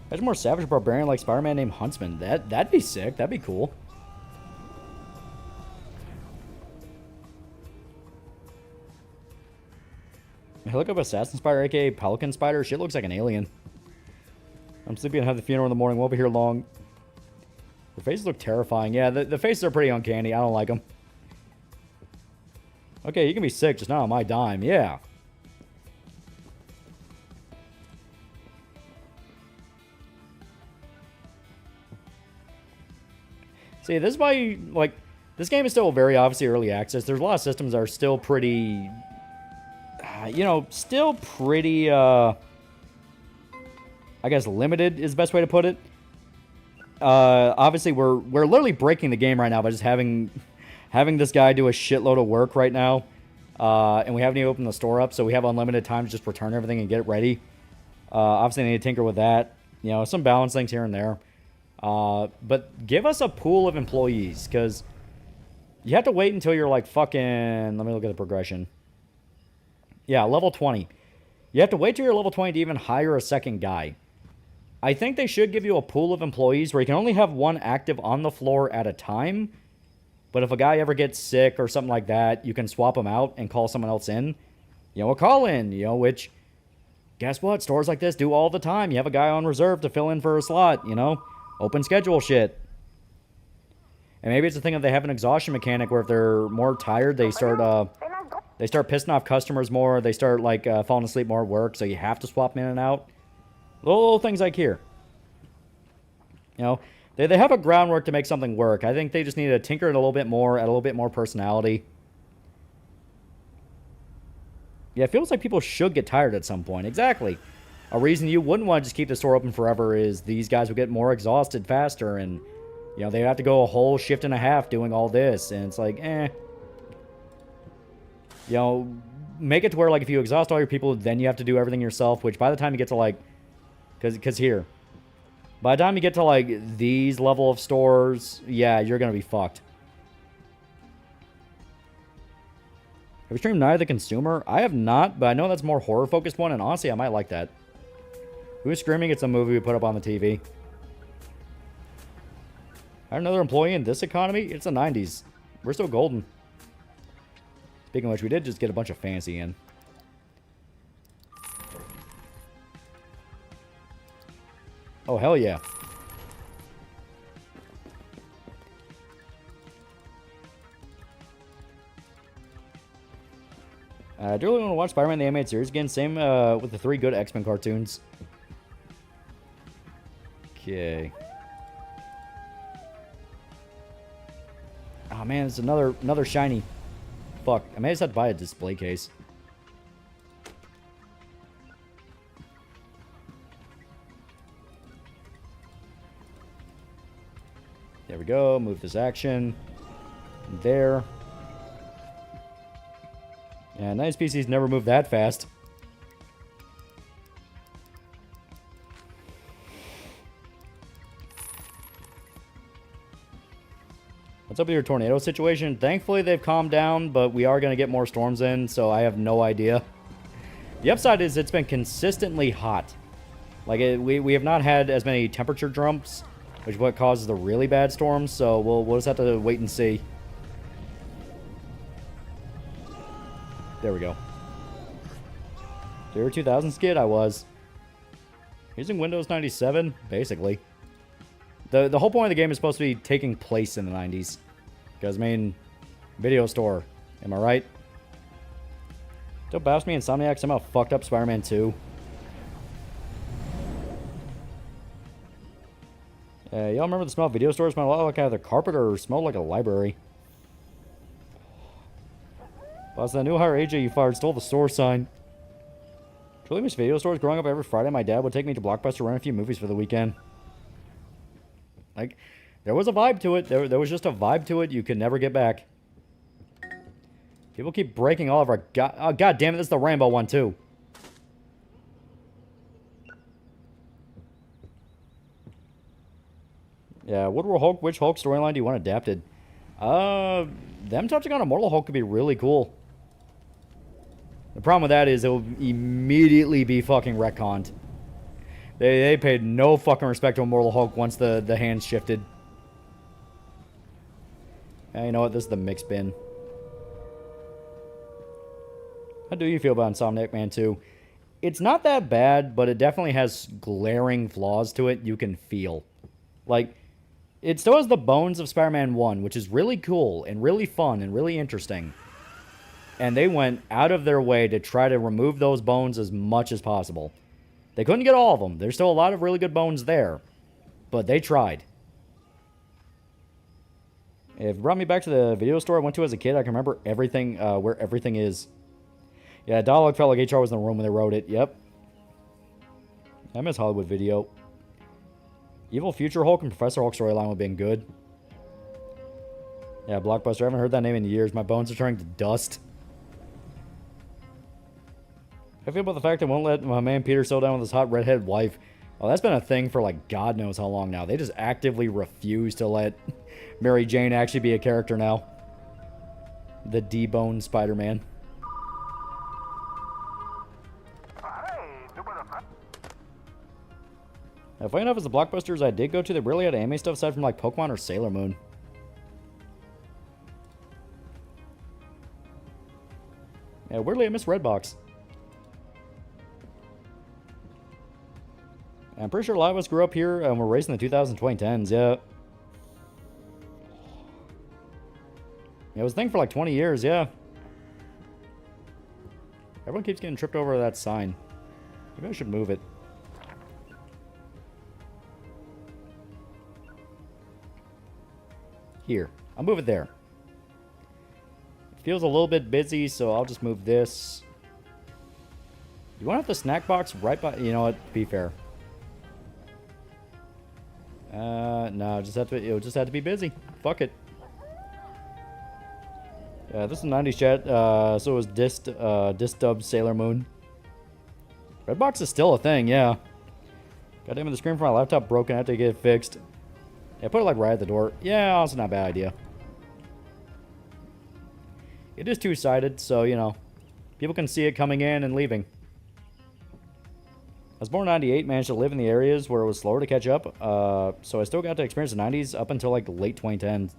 Imagine more savage barbarian like Spider-Man named Huntsman. That'd be sick. That'd be cool. I look up Assassin Spider, aka Pelican Spider. Shit looks like an alien. I'm sleepy and have the funeral in the morning. Won't be here long. The faces look terrifying. Yeah, the faces are pretty uncanny. I don't like them. Okay, you can be sick, just not on my dime. Yeah. See, this is why, like, this game is still very obviously early access. There's a lot of systems that are still pretty, you know, still pretty, I guess limited is the best way to put it. Obviously, we're literally breaking the game right now by just having this guy do a shitload of work right now. And we haven't even opened the store up, so we have unlimited time to just return everything and get it ready. Obviously, I need to tinker with that. You know, some balance things here and there. But give us a pool of employees, because you have to wait until you're like fucking... Let me look at the progression. Yeah, level 20. You have to wait till you're level 20 to even hire a second guy. I think they should give you a pool of employees where you can only have one active on the floor at a time. But if a guy ever gets sick or something like that, you can swap him out and call someone else in. You know, a call-in, you know, which... Guess what? Stores like this do all the time. You have a guy on reserve to fill in for a slot, you know? Open schedule shit. And maybe it's a thing of they have an exhaustion mechanic where if they're more tired, they start pissing off customers more. They start, like, falling asleep more at work, so you have to swap them in and out. Little things like here. You know, they have a groundwork to make something work. I think they just need to tinker it a little bit more, add a little bit more personality. Yeah, it feels like people should get tired at some point. Exactly. A reason you wouldn't want to just keep the store open forever is these guys would get more exhausted faster, and, you know, they'd have to go a whole shift and a half doing all this, and it's like, eh. You know, make it to where, like, if you exhaust all your people, then you have to do everything yourself, which by the time you get to, like, because here, by the time you get to, like, these level of stores, yeah, you're going to be fucked. Have you streamed Night of the Consumer? I have not, but I know that's a more horror-focused one, and honestly, I might like that. Who's Screaming? It's a movie we put up on the TV. Another employee in this economy? It's the 90s. We're still golden. Speaking of which, we did just get a bunch of fancy in. Oh, hell yeah. I do really want to watch Spider-Man the Animated Series again. Same with the 3 good X-Men cartoons. Okay. Oh man, it's another shiny. Fuck, I may just have to buy a display case. There we go. Move this action. There. Yeah, nice PCs never move that fast. What's up with your tornado situation? Thankfully, they've calmed down, but we are going to get more storms in, so I have no idea. The upside is it's been consistently hot. Like, we have not had as many temperature jumps, which is what causes the really bad storms, so we'll just have to wait and see. There we go. Year 2000 skid? I was. Using Windows 97? Basically. The whole point of the game is supposed to be taking place in the 90s. Because, I mean, video store. Am I right? Don't bash me, Insomniac somehow fucked up Spider-Man 2. Y'all remember the smell of video stores? Smell a lot like either carpet or smelled like a library. Boss, that new hire AJ you fired stole the store sign. Truly miss video stores. Growing up every Friday, my dad would take me to Blockbuster to rent a few movies for the weekend. Like, there was a vibe to it. There was just a vibe to it you could never get back. People keep breaking all of our... Oh, God damn it, this is the Rainbow one, too. Yeah, which Hulk storyline do you want adapted? Them touching on Immortal Hulk could be really cool. The problem with that is it will immediately be fucking retconned. They paid no fucking respect to Immortal Hulk once the hands shifted. Yeah, you know what? This is the mix bin. How do you feel about Insomniac Man 2? It's not that bad, but it definitely has glaring flaws to it you can feel. Like, it still has the bones of Spider-Man 1, which is really cool and really fun and really interesting. and they went out of their way to try to remove those bones as much as possible. They couldn't get all of them. There's still a lot of really good bones there, but they tried. It brought me back to the video store I went to as a kid. I can remember everything, where everything is. Yeah, dialogue felt like HR was in the room when they wrote it. Yep. I miss Hollywood Video. Evil Future Hulk and Professor Hulk storyline would have been good. Yeah, Blockbuster. I haven't heard that name in years. My bones are turning to dust. I feel about the fact they won't let my man Peter settle down with his hot redhead wife. Oh, that's been a thing for like God knows how long now. They just actively refuse to let Mary Jane actually be a character now. The D-Bone Spider-Man. Funny enough, as the Blockbusters I did go to, they really had anime stuff aside from like Pokemon or Sailor Moon. Yeah, weirdly, I miss Redbox. I'm pretty sure a lot of us grew up here and were raised in the 2010s, yeah. It was a thing for like 20 years, yeah. Everyone keeps getting tripped over that sign. Maybe I should move it. Here. I'll move it there. It feels a little bit busy, so I'll just move this. You want to have the snack box right by... You know what? Be fair. No, it'll just have to be busy. Fuck it. Yeah, this is 90s chat. So it was Dis dubbed Sailor Moon. Redbox is still a thing, yeah. Goddamn it, the screen for my laptop broken. I have to get it fixed. Yeah, put it like right at the door. Yeah, also not a bad idea. It is two-sided, so, you know, people can see it coming in and leaving. I was born in 98, managed to live in the areas where it was slower to catch up, so I still got to experience the 90s up until, like, late 2010s,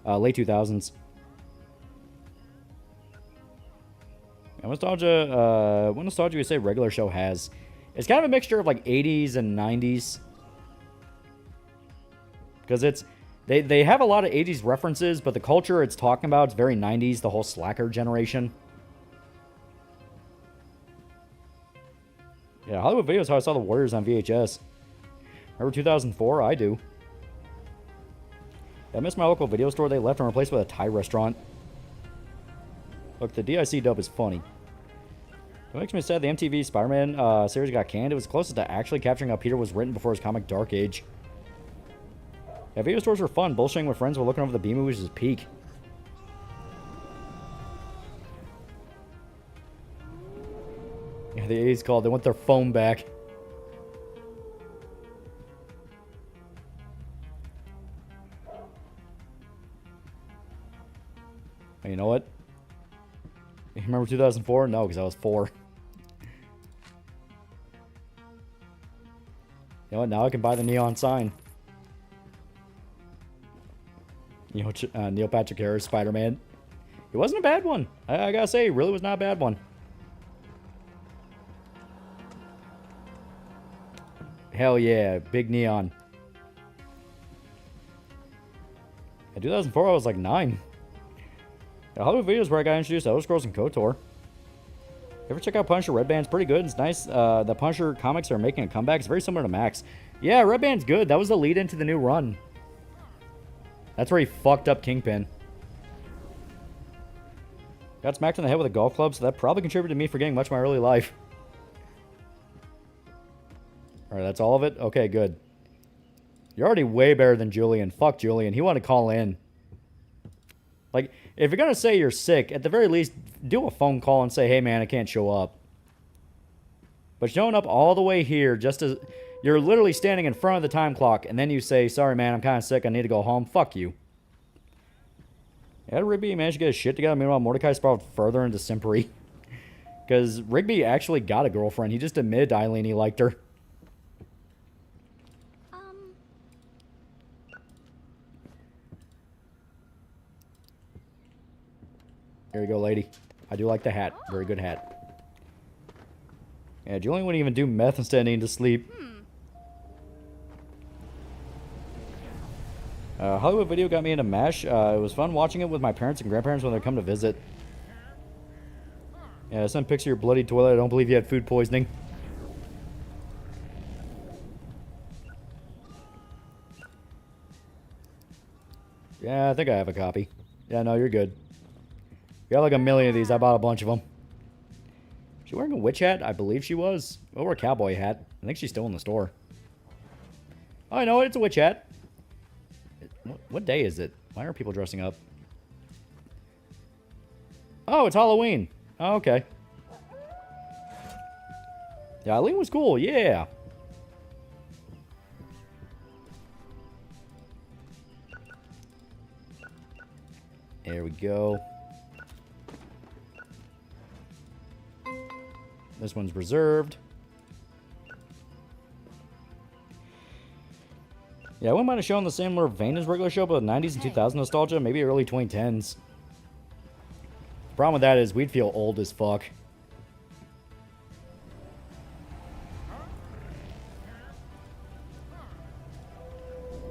late 2000s. And what nostalgia you say regular show has? It's kind of a mixture of, like, 80s and 90s. Because it's... They have a lot of 80s references, but the culture it's talking about is very 90s, the whole slacker generation. Yeah, Hollywood Video is how I saw The Warriors on VHS. Remember 2004? I do. I miss my local video store they left and replaced with a Thai restaurant. Look, the DIC dub is funny. It makes me sad the MTV Spider-Man series got canned. It was closest to actually capturing how Peter was written before his comic Dark Age. Yeah, video stores were fun. Bullshitting with friends while looking over the B-movies is peak. Yeah, the A's called. They want their phone back. You know what? You remember 2004? No, because I was 4. You know what? Now I can buy the neon sign. You know, Neil Patrick Harris, Spider-Man. It wasn't a bad one. I gotta say, it really was not a bad one. Hell yeah, big neon. In 2004, I was like 9. The Hollywood Videos where I got introduced to Elder Scrolls and KOTOR. Ever check out Punisher? Red Band's pretty good. It's nice. The Punisher comics are making a comeback. It's very similar to Max. Yeah, Red Band's good. That was the lead into the new run. That's where he fucked up Kingpin. Got smacked in the head with a golf club, so that probably contributed to me forgetting much of my early life. Alright, that's all of it? Okay, good. You're already way better than Julian. Fuck Julian. He wanted to call in. Like, if you're gonna say you're sick, at the very least, do a phone call and say, hey man, I can't show up. But showing up all the way here just as... You're literally standing in front of the time clock, and then you say, sorry man, I'm kind of sick, I need to go home. Fuck you. Yeah, Rigby managed to get his shit together. Meanwhile, Mordecai sprawled further into simpery. Because Rigby actually got a girlfriend. He just admitted to Eileen he liked her. Here you go, lady. I do like the hat. Very good hat. Yeah, Julian wouldn't even do meth instead of needing to sleep. Hollywood Video got me into MASH. It was fun watching it with my parents and grandparents when they come to visit. Yeah, send pics of your bloody toilet. I don't believe you had food poisoning. Yeah, I think I have a copy. Yeah, no, you're good. We got like a million of these. I bought a bunch of them. She wearing a witch hat? I believe she was. Or a cowboy hat. I think she's still in the store. Oh, I know it. It's a witch hat. What day is it? Why are people dressing up? Oh, it's Halloween. Oh, okay. Yeah, Halloween was cool. Yeah. There we go. This one's reserved. Yeah, I wouldn't mind a show in the similar vein as regular show, but 90s and 2000s nostalgia, maybe early 2010s. The problem with that is we'd feel old as fuck.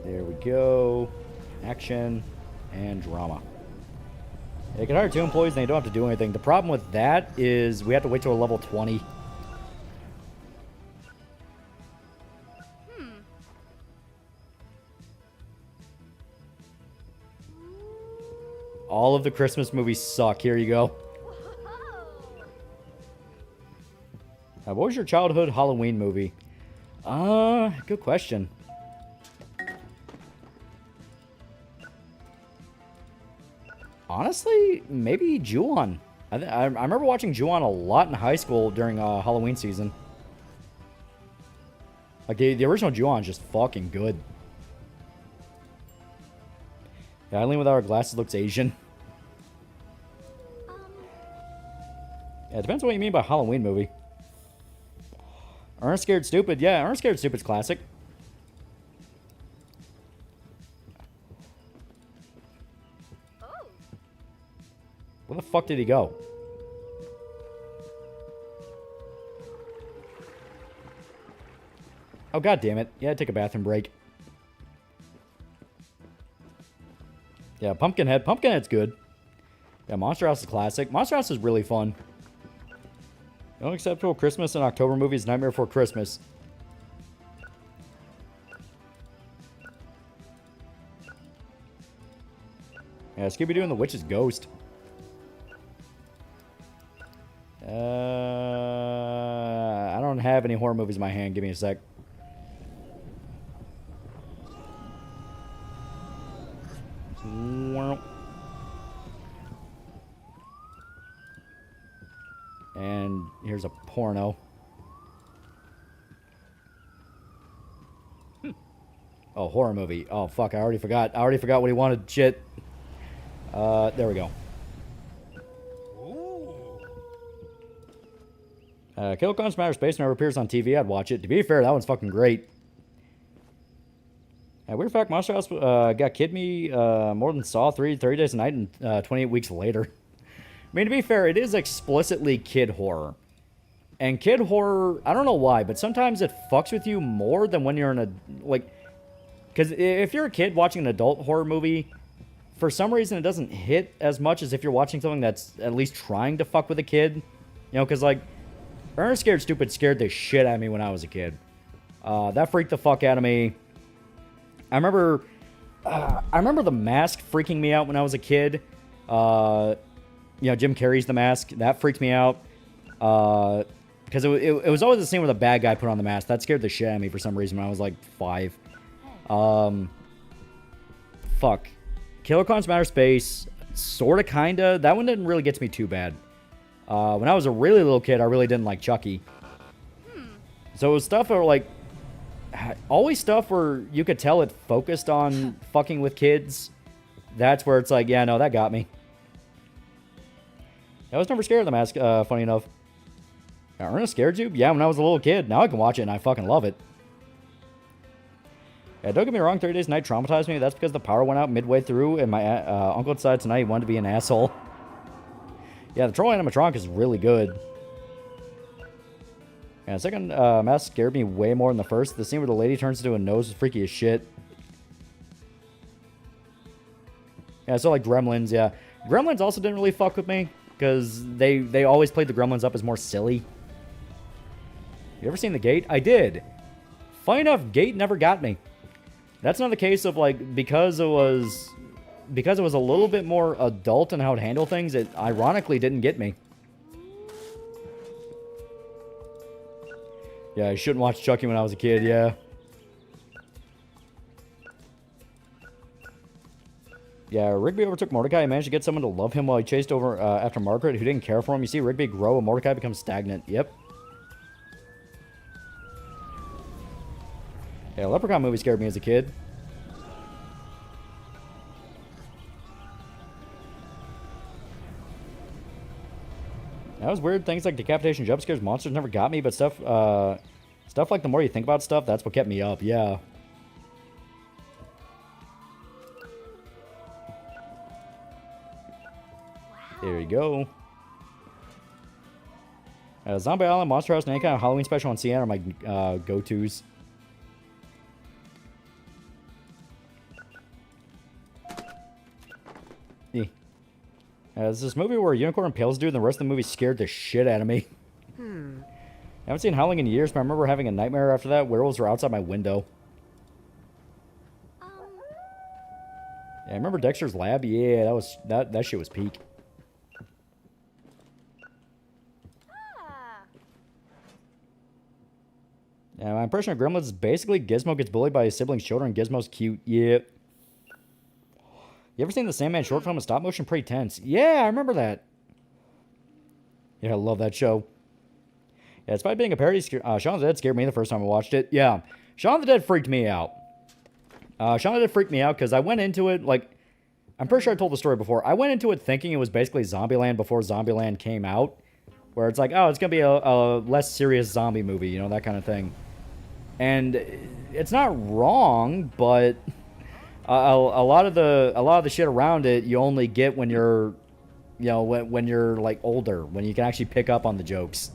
There we go. Action and drama. They can hire 2 employees and they don't have to do anything. The problem with that is we have to wait till level 20. All of the Christmas movies suck. Here you go. What was your childhood Halloween movie? Good question. Honestly, maybe Ju-on. I remember watching Ju-on a lot in high school during Halloween season. Like, the original Ju-on is just fucking good. Yeah, Eileen without her glasses looks Asian. Yeah, it depends on what you mean by Halloween movie. Ernest Scared Stupid. Yeah, Ernest Scared Stupid's classic. Where the fuck did he go? Oh, god damn it. Yeah, take a bathroom break. Yeah, Pumpkinhead. Pumpkinhead's good. Yeah, Monster House is classic. Monster House is really fun. The only acceptable Christmas and October movie is Nightmare Before Christmas. Yeah, Scooby-Doo and the Witch's Ghost. I don't have any horror movies in my hand. Give me a sec. And here's a porno. Oh, horror movie. Oh, fuck. I already forgot. I already forgot what he wanted. Shit. There we go. Kill Comes from Outer Space never appears on TV. I'd watch it. To be fair, that one's fucking great. Weird fact, Monster House got Kid Me more than Saw 30 Days a Night and 28 weeks later. I mean, to be fair, it is explicitly kid horror. And kid horror, I don't know why, but sometimes it fucks with you more than when you're in a, like, because if you're a kid watching an adult horror movie, for some reason it doesn't hit as much as if you're watching something that's at least trying to fuck with a kid. You know, because, like, Ernest Scared Stupid scared the shit out of me when I was a kid. That freaked the fuck out of me. I remember The Mask freaking me out when I was a kid. You know, Jim Carrey's The Mask. That freaked me out. Because it was always the same with a bad guy put on the mask. That scared the shit out of me for some reason when I was like 5. Fuck. Killer Clowns from Outer Space. Sorta, kinda. That one didn't really get to me too bad. When I was a really little kid, I really didn't like Chucky. So it was stuff where, like, always stuff where you could tell it focused on fucking with kids. That's where it's like, yeah, no, that got me. I was never scared of The Mask, funny enough. Ernest scared you? Yeah, when I was a little kid. Now I can watch it and I fucking love it. Yeah, don't get me wrong, 30 Days a Night traumatized me. That's because the power went out midway through and my uncle decided tonight he wanted to be an asshole. Yeah, the troll animatronic is really good. Yeah, the second mask scared me way more than the first. The scene where the lady turns into a nose was freaky as shit. Yeah, so like Gremlins, yeah. Gremlins also didn't really fuck with me. because they always played the Gremlins up as more silly. You ever seen The Gate? I did. Funny enough, Gate never got me. That's not the case of, like, because it was a little bit more adult in how it handled things, it ironically didn't get me. Yeah, I shouldn't watch Chucky when I was a kid, yeah. Yeah, Rigby overtook Mordecai and managed to get someone to love him while he chased over after Margaret, who didn't care for him. You see Rigby grow and Mordecai becomes stagnant. Yep. Yeah, Leprechaun movie scared me as a kid. That was weird. Things like decapitation, jump scares, monsters never got me, but stuff like the more you think about stuff, that's what kept me up. Yeah. There you go. Zombie Island, Monster House, and any kind of Halloween special on CN are my go-tos. There's this movie where a unicorn impales a dude and the rest of the movie scared the shit out of me. I haven't seen Howling in years, but I remember having a nightmare after that. Werewolves were outside my window. Yeah, I remember Dexter's Lab. Yeah, that shit was peak. Yeah, my impression of Gremlins is basically Gizmo gets bullied by his siblings' children. Gizmo's cute. Yeah. You ever seen the Sandman short film in stop motion? Pretty tense. Yeah, I remember that. Yeah, I love that show. Yeah, despite being a parody, Shaun of the Dead scared me the first time I watched it. Yeah, Shaun of the Dead freaked me out. Shaun of the Dead freaked me out because I went into it, like, I'm pretty sure I told the story before. I went into it thinking it was basically Zombieland before Zombieland came out. Where it's like, oh, it's going to be a less serious zombie movie, you know, that kind of thing. And it's not wrong, but a lot of the shit around it you only get when you're, you know, when you're like older, when you can actually pick up on the jokes.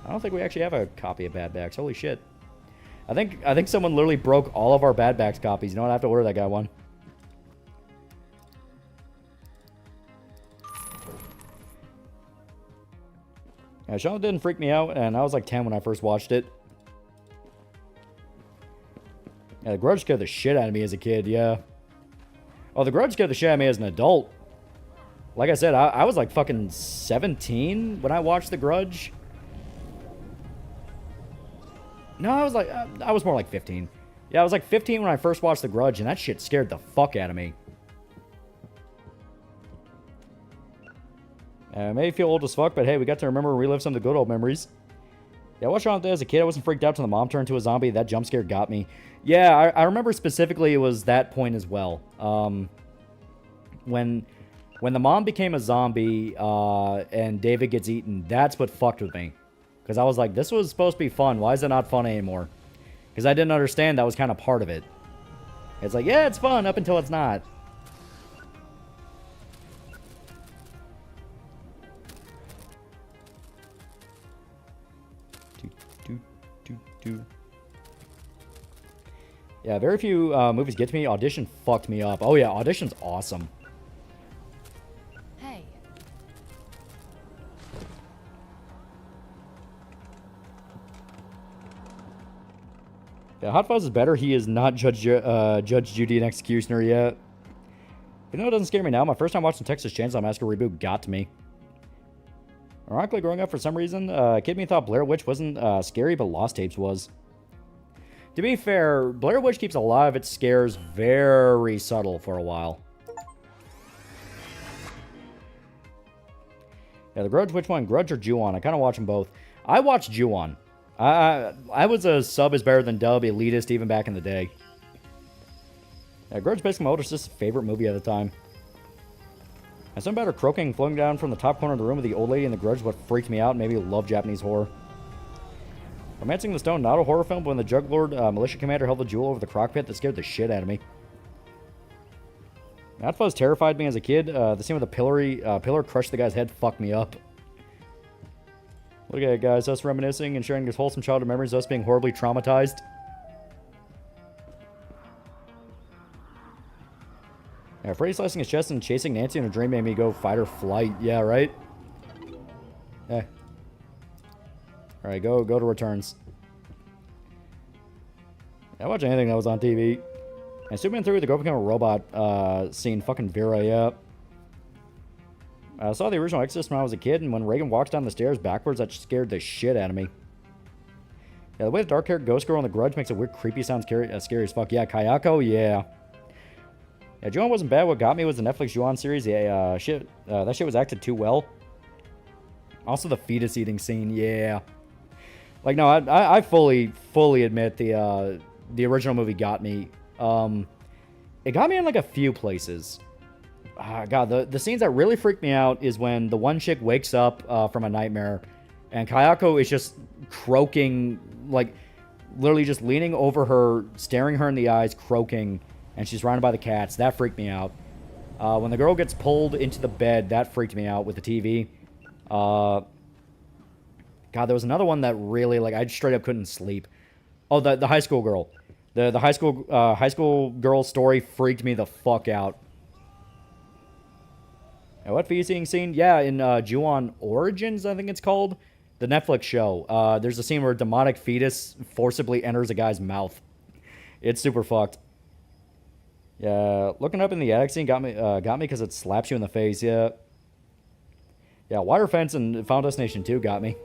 I don't think we actually have a copy of Bad Backs. Holy shit! I think someone literally broke all of our Bad Backs copies. You know what? I have to order that guy one. Yeah, Shaun didn't freak me out, and I was like 10 when I first watched it. Yeah, The Grudge scared the shit out of me as a kid, yeah. Oh, The Grudge scared the shit out of me as an adult. Like I said, I was like fucking 17 when I watched The Grudge. No, I was more like 15. Yeah, I was like 15 when I first watched The Grudge, and that shit scared the fuck out of me. May feel old as fuck, but hey, we got to remember and relive some of the good old memories. Yeah, I watched Shaun of the Dead as a kid. I wasn't freaked out till the mom turned into a zombie. That jump scare got me. Yeah, I remember specifically it was that point as well. When the mom became a zombie and David gets eaten, that's what fucked with me. Because I was like, this was supposed to be fun. Why is it not fun anymore? Because I didn't understand that was kind of part of it. It's like, yeah, it's fun up until it's not. Yeah, very few movies get to me. Audition fucked me up. Oh yeah, Audition's awesome. Hey. Yeah, Hot Fuzz is better. He is not Judge Judy and Executioner yet. You know, it doesn't scare me now. My first time watching Texas Chainsaw Massacre reboot got to me. Ironically, growing up for some reason, kid me thought Blair Witch wasn't scary, but Lost Tapes was. To be fair, Blair Witch keeps a lot of its scares very subtle for a while. Yeah, The Grudge, which one? Grudge or Ju-On? I kind of watch them both. I watch Ju-On. I was a sub is better than dub elitist even back in the day. Yeah, Grudge basically my older sister's favorite movie at the time. And something about her croaking and floating down from the top corner of the room with the old lady in The Grudge what freaked me out and made me love Japanese horror. Romancing the Stone, not a horror film, but when the Juglord militia commander held the jewel over the crock pit, that scared the shit out of me. Hot Fuzz terrified me as a kid. The scene with the pillar crushed the guy's head fucked me up. Look at it, guys. Us reminiscing and sharing these wholesome childhood memories, us being horribly traumatized. Yeah, Freddy slicing his chest and chasing Nancy in a dream made me go fight or flight. Yeah, right? Eh. Alright, go to returns. I watch anything that was on TV. And Superman 3 with the girl become a robot scene. Fucking Vera, yeah. I saw the original Exorcist when I was a kid, and when Reagan walks down the stairs backwards, that scared the shit out of me. Yeah, the way the dark-haired ghost girl in The Grudge makes a weird, creepy sound scary as fuck. Yeah, Kayako, yeah. Yeah, Ju-on wasn't bad. What got me was the Netflix Ju-on series. Yeah, shit. That shit was acted too well. Also, the fetus eating scene, yeah. Like, no, I fully admit the original movie got me. It got me in, like, a few places. God, the scenes that really freaked me out is when the one chick wakes up from a nightmare, and Kayako is just croaking, like, literally just leaning over her, staring her in the eyes, croaking, and she's surrounded by the cats. That freaked me out. When the girl gets pulled into the bed, that freaked me out with the TV. God, there was another one that really, like, I straight up couldn't sleep. Oh, the high school girl. The high school girl story freaked me the fuck out. What feeding scene? Yeah, in Ju-on Origins, I think it's called. The Netflix show. There's a scene where a demonic fetus forcibly enters a guy's mouth. It's super fucked. Yeah, looking up in the attic scene got me because it slaps you in the face. Yeah. Yeah, Wire Fence and Final Destination 2 got me.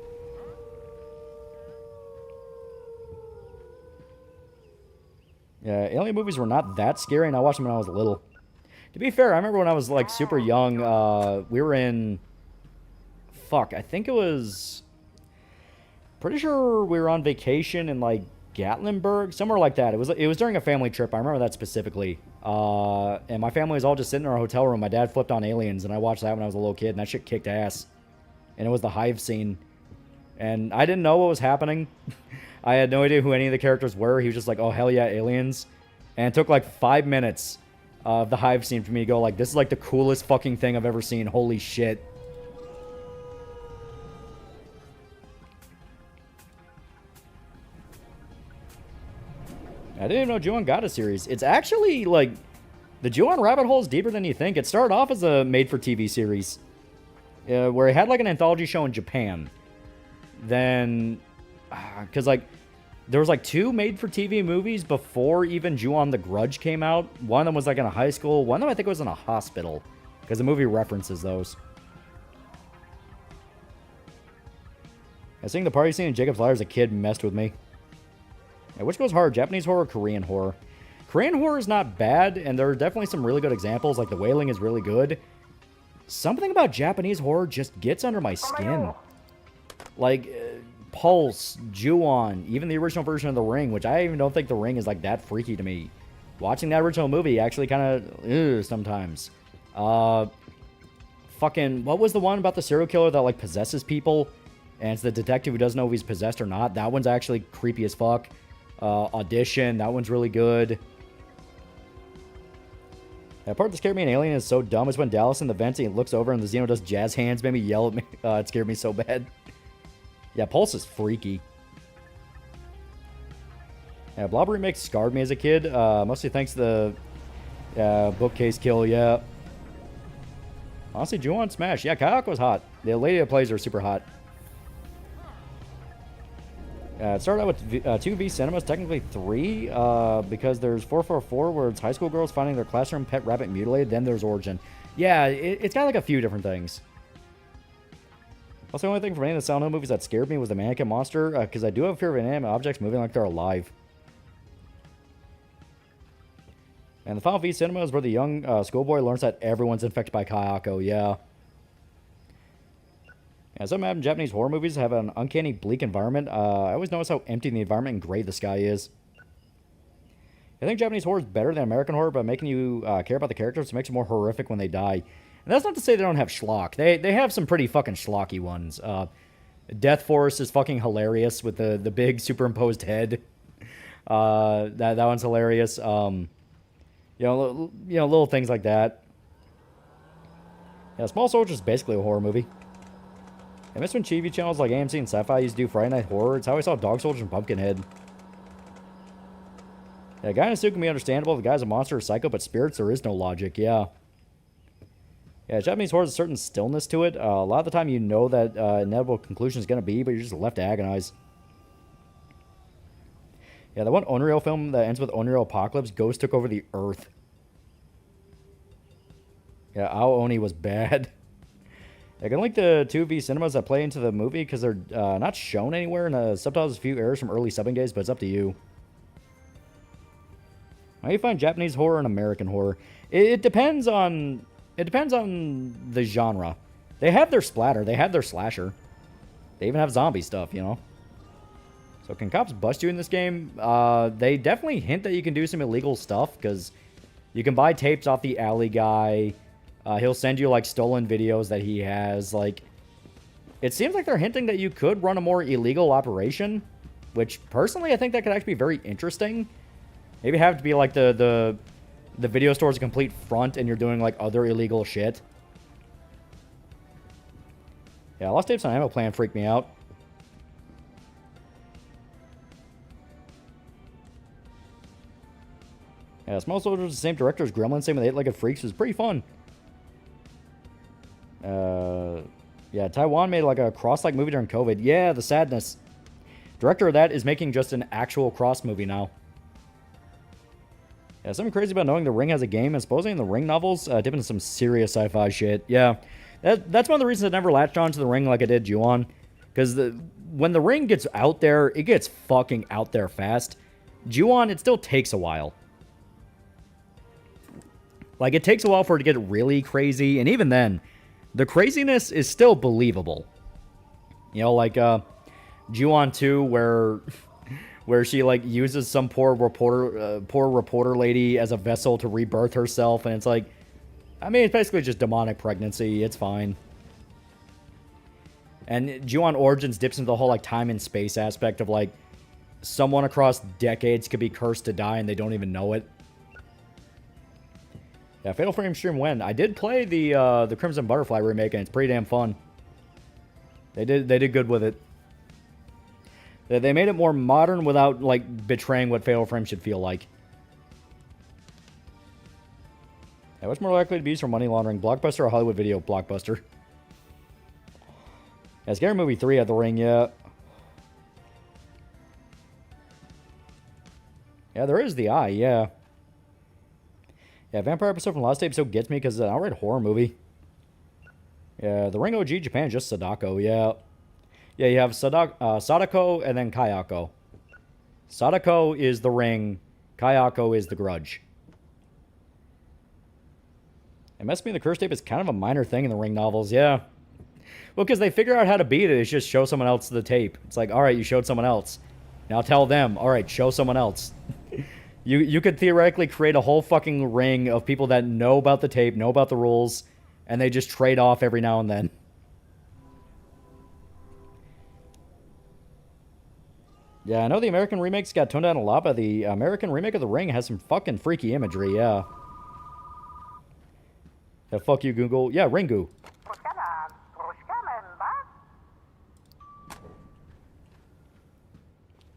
Yeah, alien movies were not that scary, and I watched them when I was little. To be fair, I remember when I was, like, super young, we were in... Fuck, I think it was... Pretty sure we were on vacation in, like, Gatlinburg, somewhere like that. It was during a family trip. I remember that specifically. And my family was all just sitting in our hotel room. My dad flipped on Aliens, and I watched that when I was a little kid, and that shit kicked ass. And it was the Hive scene. And I didn't know what was happening. I had no idea who any of the characters were. He was just like, oh, hell yeah, aliens. And it took, like, 5 minutes of the Hive scene for me to go, like, this is, like, the coolest fucking thing I've ever seen. Holy shit. I didn't even know Ju-on got a series. It's actually, like, the Ju-on rabbit hole is deeper than you think. It started off as a made-for-TV series, where it had, like, an anthology show in Japan. Then, because, like, there was, like, 2 made-for-TV movies before even Ju-on The Grudge came out. One of them was, like, in a high school. One of them, I think, was in a hospital, because the movie references those. I think the party scene in Jacob's Ladder as a kid messed with me. Yeah, which goes hard, Japanese horror or Korean horror? Korean horror is not bad, and there are definitely some really good examples, like The Wailing is really good. Something about Japanese horror just gets under my skin. Like, Pulse, Ju-on, even the original version of The Ring, which I even don't think The Ring is, like, that freaky to me. Watching that original movie actually kind of, sometimes. Fucking, what was the one about the serial killer that, like, possesses people? And it's the detective who doesn't know if he's possessed or not. That one's actually creepy as fuck. Audition, that one's really good. The part that scared me in Alien is so dumb is when Dallas in the vents and he looks over and the Xeno does jazz hands, made me yell at me. It scared me so bad. Yeah, Pulse is freaky. Yeah, Blob Remake scarred me as a kid. Mostly thanks to the bookcase kill, yeah. Honestly, Ju-on smash. Yeah, Kayako's hot. The lady that plays her is super hot. It started out with 2V cinemas, technically 3, because there's 444 where it's high school girls finding their classroom pet rabbit mutilated, then there's Origin. Yeah, it's got like a few different things. Also, the only thing from any of the Silent Hill movies that scared me was the mannequin monster, because I do have a fear of inanimate objects moving like they're alive. And the Final V cinema is where the young schoolboy learns that everyone's infected by Kayako, yeah. Yeah, some Japanese horror movies have an uncanny bleak environment. I always notice how empty the environment and gray the sky is. I think Japanese horror is better than American horror by making you care about the characters. It makes it more horrific when they die. And that's not to say they don't have schlock. They have some pretty fucking schlocky ones. Death Force is fucking hilarious with the big superimposed head. That one's hilarious. You know, little things like that. Yeah, Small Soldier is basically a horror movie. I miss when TV channels like AMC and Sci-Fi used to do Friday Night Horror. It's how I saw Dog Soldier and Pumpkinhead. Yeah, a guy in a suit can be understandable. The guy's a monster or psycho, but spirits, there is no logic. Yeah. Yeah, Japanese horror has a certain stillness to it. A lot of the time you know that inevitable conclusion is going to be, but you're just left to agonize. Yeah, the one Onryo film that ends with Onryo Apocalypse, Ghost took over the Earth. Yeah, Ao Oni was bad. I can link the 2V cinemas that play into the movie because they're not shown anywhere, and the subtitles a few errors from early subbing days, but it's up to you. How do you find Japanese horror and American horror? It depends on the genre. They have their splatter. They have their slasher. They even have zombie stuff, you know? So can cops bust you in this game? They definitely hint that you can do some illegal stuff, because you can buy tapes off the alley guy. He'll send you, like, stolen videos that he has. Like, it seems like they're hinting that you could run a more illegal operation, which, personally, I think that could actually be very interesting. Maybe have it to be, like, the video store's a complete front and you're doing, like, other illegal shit. Yeah, Lost Tapes on Ammo Plan freaked me out. Yeah, Small Soldiers, the same director as Gremlin, same with 8-Legged Freaks, was pretty fun. Yeah, Taiwan made like a cross-like movie during COVID. Yeah, The Sadness. Director of that is making just an actual cross movie now. Yeah, something crazy about knowing The Ring has a game, and supposedly in the Ring novels, dip into some serious sci-fi shit. Yeah, that's one of the reasons I never latched on to The Ring like I did Ju-On. Because when The Ring gets out there, it gets fucking out there fast. Ju-On, it still takes a while. Like, it takes a while for it to get really crazy, and even then, the craziness is still believable. You know, like, Ju-On 2, where she, like, uses some poor reporter lady as a vessel to rebirth herself, and it's like, I mean, it's basically just demonic pregnancy. It's fine. And Ju-On Origins dips into the whole, like, time and space aspect of, like, someone across decades could be cursed to die and they don't even know it. Yeah, Fatal Frame stream when? I did play the Crimson Butterfly remake, and it's pretty damn fun. They did good with it. They made it more modern without, like, betraying what Fatal Frame should feel like. Yeah, what's more likely to be used for money laundering, Blockbuster or Hollywood Video? Blockbuster. Yeah, Scary Movie 3 at the Ring, yeah. Yeah, there is the eye, yeah. Yeah, Vampire episode from Lost Tape so gets me because it's an outright horror movie. Yeah, the Ring OG Japan is just Sadako, yeah. Yeah, you have Sadako and then Kayako. Sadako is the Ring, Kayako is the Grudge. It must be the curse tape is kind of a minor thing in the Ring novels, yeah. Well, because they figure out how to beat it, it's just show someone else the tape. It's like, alright, you showed someone else. Now tell them, alright, show someone else. You could theoretically create a whole fucking ring of people that know about the tape, know about the rules, and they just trade off every now and then. Yeah, I know the American remakes got toned down a lot, but the American remake of The Ring has some fucking freaky imagery, yeah. Yeah, fuck you, Google. Yeah, Ringu.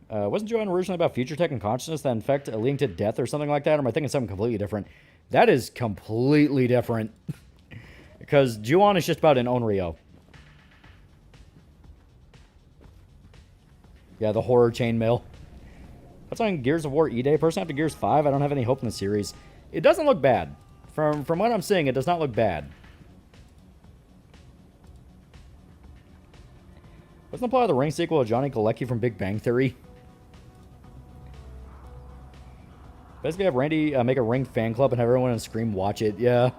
Wasn't Ju-On originally about future tech and consciousness that infect leading to death or something like that? Or am I thinking something completely different? That is completely different. Because Ju-On is just about an Onryo. Yeah, the horror chainmail. What's on Gears of War E-Day? Personally, after Gears 5, I don't have any hope in the series. It doesn't look bad. From what I'm seeing, it does not look bad. Wasn't the plot of the Ring sequel of Johnny Galecki from Big Bang Theory? Basically have Randy make a Ring fan club and have everyone on Scream watch it. Yeah.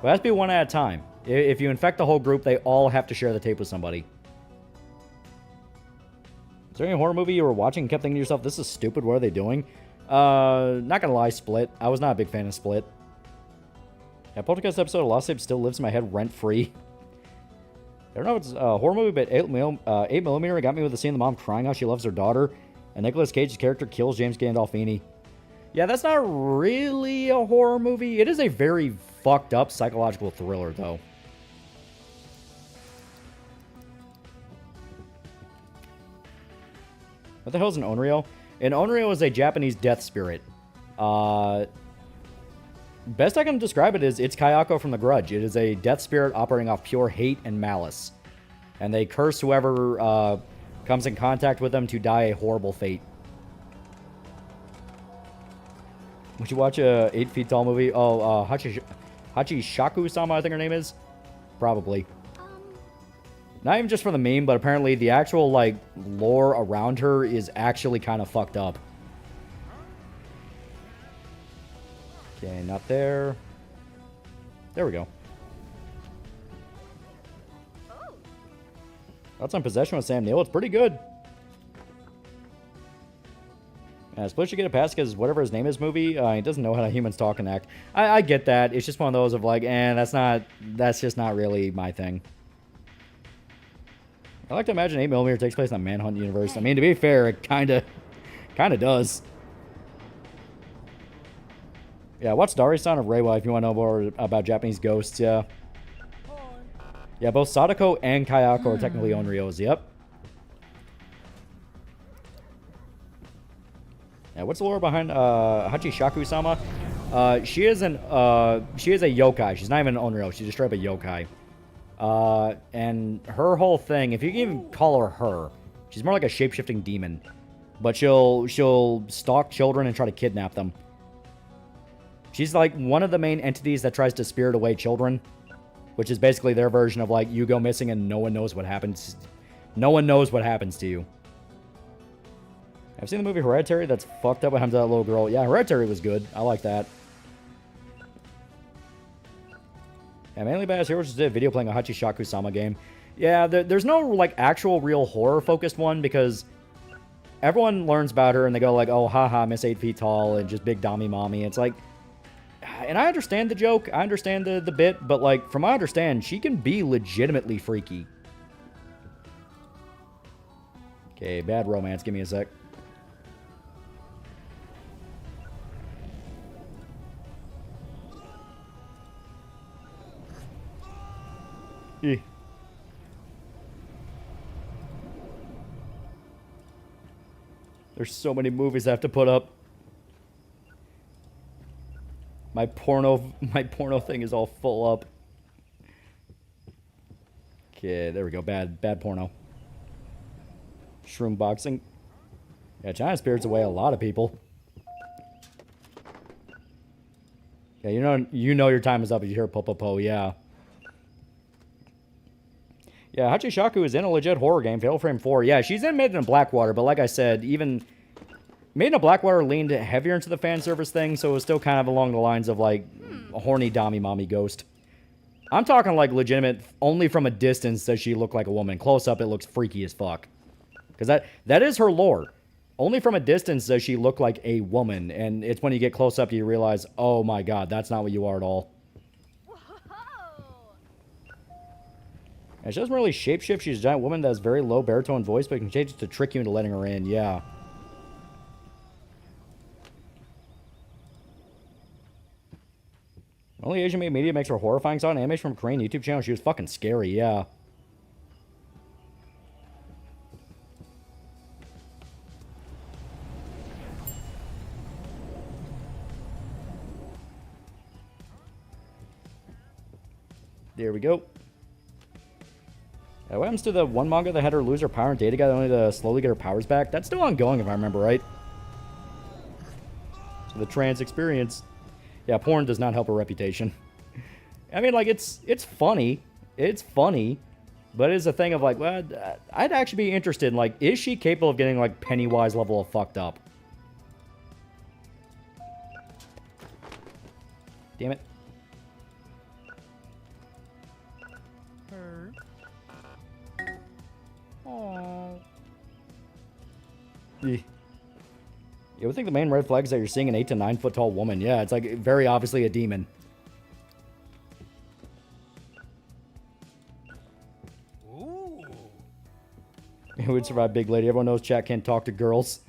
But it has to be one at a time. If you infect the whole group, they all have to share the tape with somebody. Is there any horror movie you were watching and kept thinking to yourself, this is stupid, what are they doing? Not gonna lie, Split. I was not a big fan of Split. Yeah, Poltergeist episode of Lost Tape still lives in my head rent-free. I don't know if it's a horror movie, but 8mm got me with the scene of the mom crying how she loves her daughter, and Nicolas Cage's character kills James Gandolfini. Yeah, that's not really a horror movie. It is a very fucked up psychological thriller, though. What the hell is an Onryo? An Onryo is a Japanese death spirit. Best I can describe it is it's Kayako from The Grudge. It is a death spirit operating off pure hate and malice. And they curse whoever comes in contact with them to die a horrible fate. Would you watch a 8 Feet Tall movie? Oh, Hachishaku-sama, I think her name is. Probably. Not even just for the meme, but apparently the actual, like, lore around her is actually kind of fucked up. Okay, not there. There we go. That's on Possession with Sam Neill. It's pretty good. Split should get a pass because whatever his name is movie, he doesn't know how humans talk and act. I get that. It's just one of those of like, that's just not really my thing. I like to imagine 8mm takes place in the Manhunt universe. I mean, to be fair, it kind of does. Yeah, watch Dari-san of Reiwa if you want to know more about Japanese ghosts, yeah. Yeah, both Sadako and Kayako are technically Onryos, yep. Yeah, what's the lore behind Hachishaku-sama? She is a yokai. She's not even an Onryo. She's just straight up a yokai. And her whole thing, if you can even call her, she's more like a shape-shifting demon. But she'll stalk children and try to kidnap them. She's like one of the main entities that tries to spirit away children, which is basically their version of like you go missing and no one knows what happens. No one knows what happens to you. I've seen the movie Hereditary. That's fucked up what happened to that little girl. Yeah, Hereditary was good. I like that. Yeah, mainly Badass Heroes just did a video playing a Hachishaku-sama game. Yeah, there's no, like, actual real horror-focused one because everyone learns about her and they go like, oh, haha, Miss 8 Feet Tall and just big Dami Mommy. It's like... And I understand the joke. I understand the bit. But, like, from what I understand, she can be legitimately freaky. Okay, bad romance. Give me a sec. There's so many movies I have to put up. My porno thing is all full up. Okay, there we go. Bad porno. Shroom boxing. Yeah, China spirits away a lot of people. Yeah, you know your time is up if you hear po, yeah. Yeah, Hachishaku is in a legit horror game, Fatal Frame 4. Yeah, she's in Made in Blackwater, but like I said, even Made in Blackwater leaned heavier into the fan service thing, so it was still kind of along the lines of, like, a horny Dami Mommy ghost. I'm talking, like, legitimate, only from a distance does she look like a woman. Close up, it looks freaky as fuck. Because that is her lore. Only from a distance does she look like a woman, and it's when you get close up you realize, oh my god, that's not what you are at all. And she doesn't really shapeshift. She's a giant woman that has very low baritone voice, but can change it to trick you into letting her in. Yeah. Only Asian made media makes her horrifying. Saw an animation from a Korean YouTube channel. She was fucking scary. Yeah. There we go. What happens to the one manga that had her lose her power and date together only to slowly get her powers back? That's still ongoing if I remember right. So the trans experience. Yeah, porn does not help her reputation. I mean, like, it's funny. It's funny. But it is a thing of like, well, I'd actually be interested in, like, is she capable of getting, like, Pennywise level of fucked up? Damn it. You would think the main red flag is that you're seeing an 8 to 9 foot tall woman. Yeah, it's like very obviously a demon. Ooh. Who would survive Big Lady? Everyone knows chat can't talk to girls.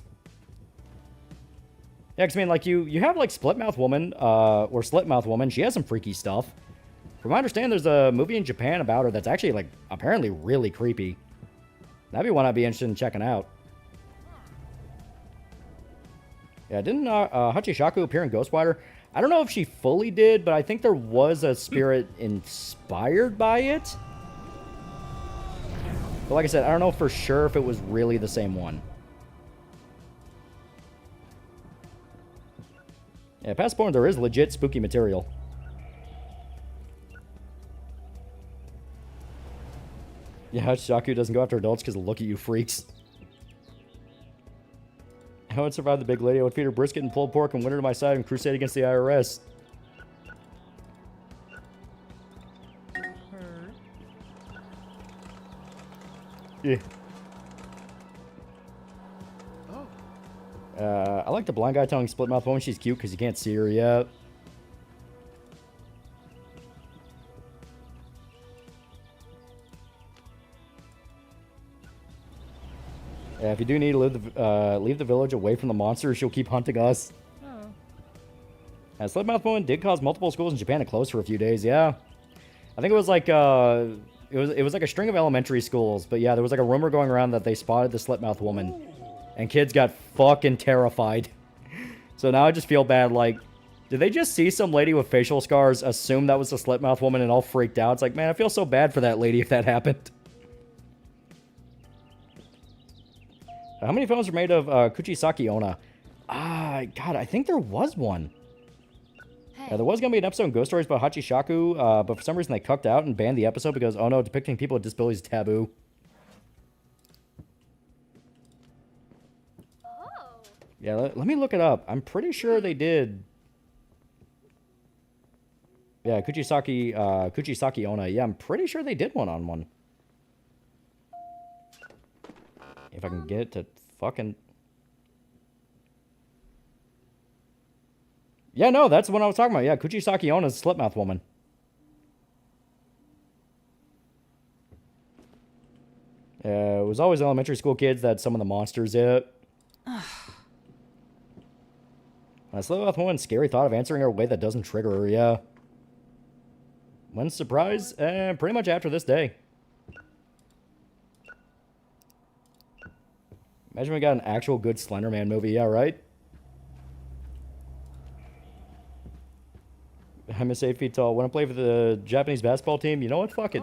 Yeah, 'cause I mean, like, you have, like, Split Mouth Woman, or Slit Mouth Woman. She has some freaky stuff. From what I understand, there's a movie in Japan about her that's actually, like, apparently really creepy. That'd be one I'd be interested in checking out. Yeah, didn't Hachishaku appear in Ghostwire? I don't know if she fully did, but I think there was a spirit inspired by it. But like I said, I don't know for sure if it was really the same one. Yeah, past porn, there is legit spooky material. Yeah, Shaku doesn't go after adults because look at you freaks. I would survive the big lady. I would feed her brisket and pulled pork and win her to my side and crusade against the IRS. Yeah. I like the blind guy telling split mouth woman she's cute because you can't see her yet. Yeah, if you do need to leave the village away from the monsters, she'll keep hunting us. Split mouth woman did cause multiple schools in Japan to close for a few days. Yeah, I think it was like it was like a string of elementary schools. But yeah, there was like a rumor going around that they spotted the slit mouth woman, and kids got fucking terrified. So now I just feel bad. Like, did they just see some lady with facial scars, assume that was the slit mouth woman, and all freaked out? It's like, man, I feel so bad for that lady if that happened. How many films were made of Kuchisaki Onna? God, I think there was one. There was going to be an episode in Ghost Stories about Hachishaku, but for some reason they cucked out and banned the episode because, oh no, depicting people with disabilities is taboo. Oh. Yeah, let me look it up. I'm pretty sure they did. Yeah, Kuchisaki Onna. Yeah, I'm pretty sure they did one on one. If I can get it to fucking... Yeah, no, that's the one I was talking about. Yeah, Kuchisaki Onna's Slipmouth Woman. It was always elementary school kids that some of the monsters hit. Slipmouth Woman, scary thought of answering her a way that doesn't trigger her, yeah. When's surprise? Pretty much after this day. Imagine we got an actual good Slender Man movie, yeah, right? I'm 8 feet tall. Want to play for the Japanese basketball team? You know what? Fuck it.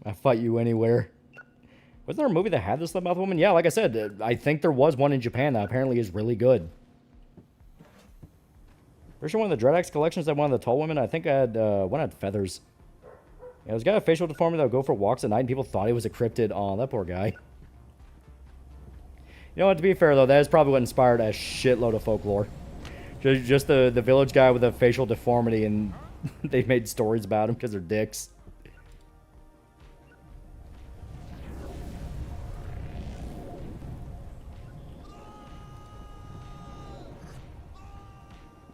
I'll fight you anywhere. Wasn't there a movie that had the Slipmouth Woman? Yeah, like I said, I think there was one in Japan that apparently is really good. Pretty sure one of the Dread Axe collections had one of the tall women. I think I had one had feathers. Yeah, this guy had a facial deformity that would go for walks at night and people thought he was a cryptid. Oh, that poor guy. You know what, to be fair though, that is probably what inspired a shitload of folklore. Just the village guy with a facial deformity and they made stories about him because they're dicks.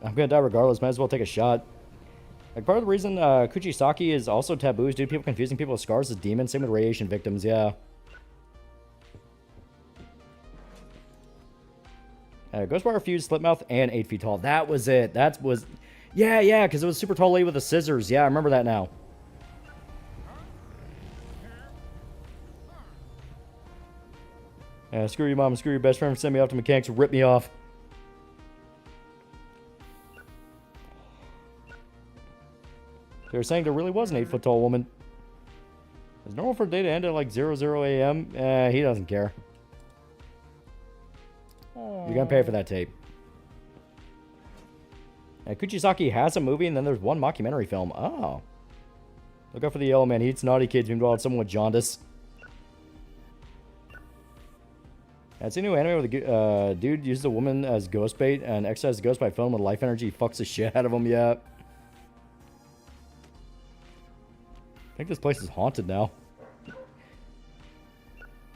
I'm gonna die regardless, might as well take a shot. Like, part of the reason Kuchisaki is also taboo is due to people confusing people with scars as demons, same with radiation victims, yeah. Ghostwire fused Slipmouth and 8 feet tall. That was it. That was... Yeah, because it was super tall lady with the scissors. Yeah, I remember that now. Screw you, mom. Screw your best friend. Send me off to mechanics. Rip me off. They were saying there really was an 8 foot tall woman. Is normal for a day to end at like 00 a.m.? He doesn't care. You're gonna pay for that tape. Kuchisaki has a movie and then there's one mockumentary film. Oh. Look out for the yellow man. He eats naughty kids. Meanwhile, it's someone with jaundice. It's a new anime where the dude uses a woman as ghost bait and exercises the ghost by filling with life energy. He fucks the shit out of him, yeah. I think this place is haunted now.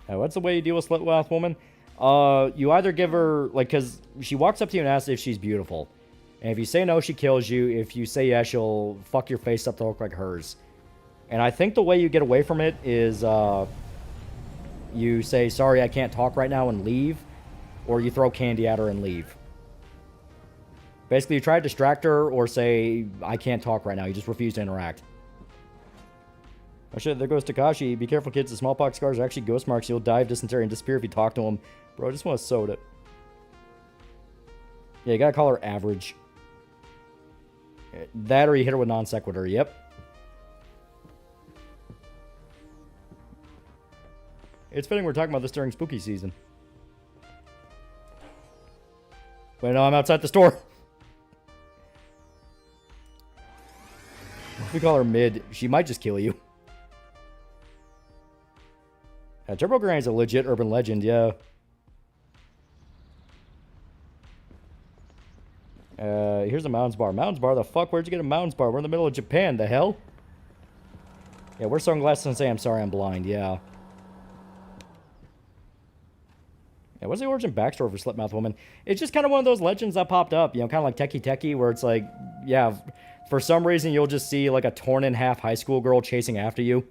What's the way you deal with Slipmouth Woman? You either give her, like, because she walks up to you and asks if she's beautiful. And if you say no, she kills you. If you say yes, she'll fuck your face up to look like hers. And I think the way you get away from it is, you say, sorry, I can't talk right now and leave. Or you throw candy at her and leave. Basically, you try to distract her or say, I can't talk right now. You just refuse to interact. Oh shit, there goes Takashi. Be careful, kids. The smallpox scars are actually ghost marks. You'll die of dysentery and disappear if you talk to them. Bro, I just want a soda. Yeah, you gotta call her average. That or you hit her with non sequitur. Yep. It's fitting we're talking about this during spooky season. Wait, no, I'm outside the store. If we call her mid, she might just kill you. Turbo Granny's a legit urban legend, yeah. Here's a Mounds Bar. Mounds Bar? The fuck? Where'd you get a Mounds Bar? We're in the middle of Japan. The hell? Yeah, wear sunglasses and say, I'm sorry, I'm blind. Yeah. Yeah, what's the origin backstory for Slipmouth Woman? It's just kind of one of those legends that popped up, you know, kind of like Techie Techie, where it's like, yeah, for some reason you'll just see like a torn in half high school girl chasing after you.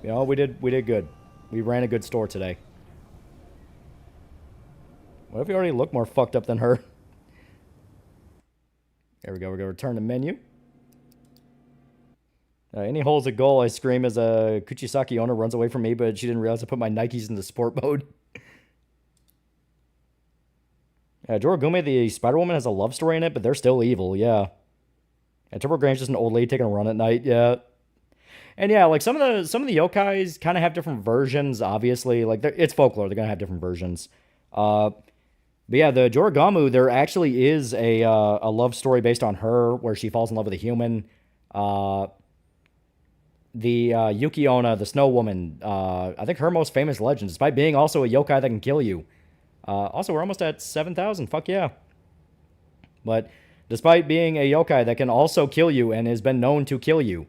You know, we did good. We ran a good store today. What if we already look more fucked up than her? There we go. We're going to return to menu. Any hole's a goal, I scream as a Kuchisaki owner runs away from me, but she didn't realize I put my Nikes into sport mode. Jorogume, the Spider-Woman, has a love story in it, but they're still evil, yeah. And Turbo Grange's just an old lady taking a run at night, yeah. And yeah, like some of the yokais kind of have different versions, obviously. Like, it's folklore, they're going to have different versions. But yeah, the Jorogamu, there actually is a love story based on her, where she falls in love with a human. The Yuki-onna, the Snow Woman, I think her most famous legend, despite being also a yokai that can kill you. Also, we're almost at 7,000. Fuck yeah. But despite being a yokai that can also kill you and has been known to kill you,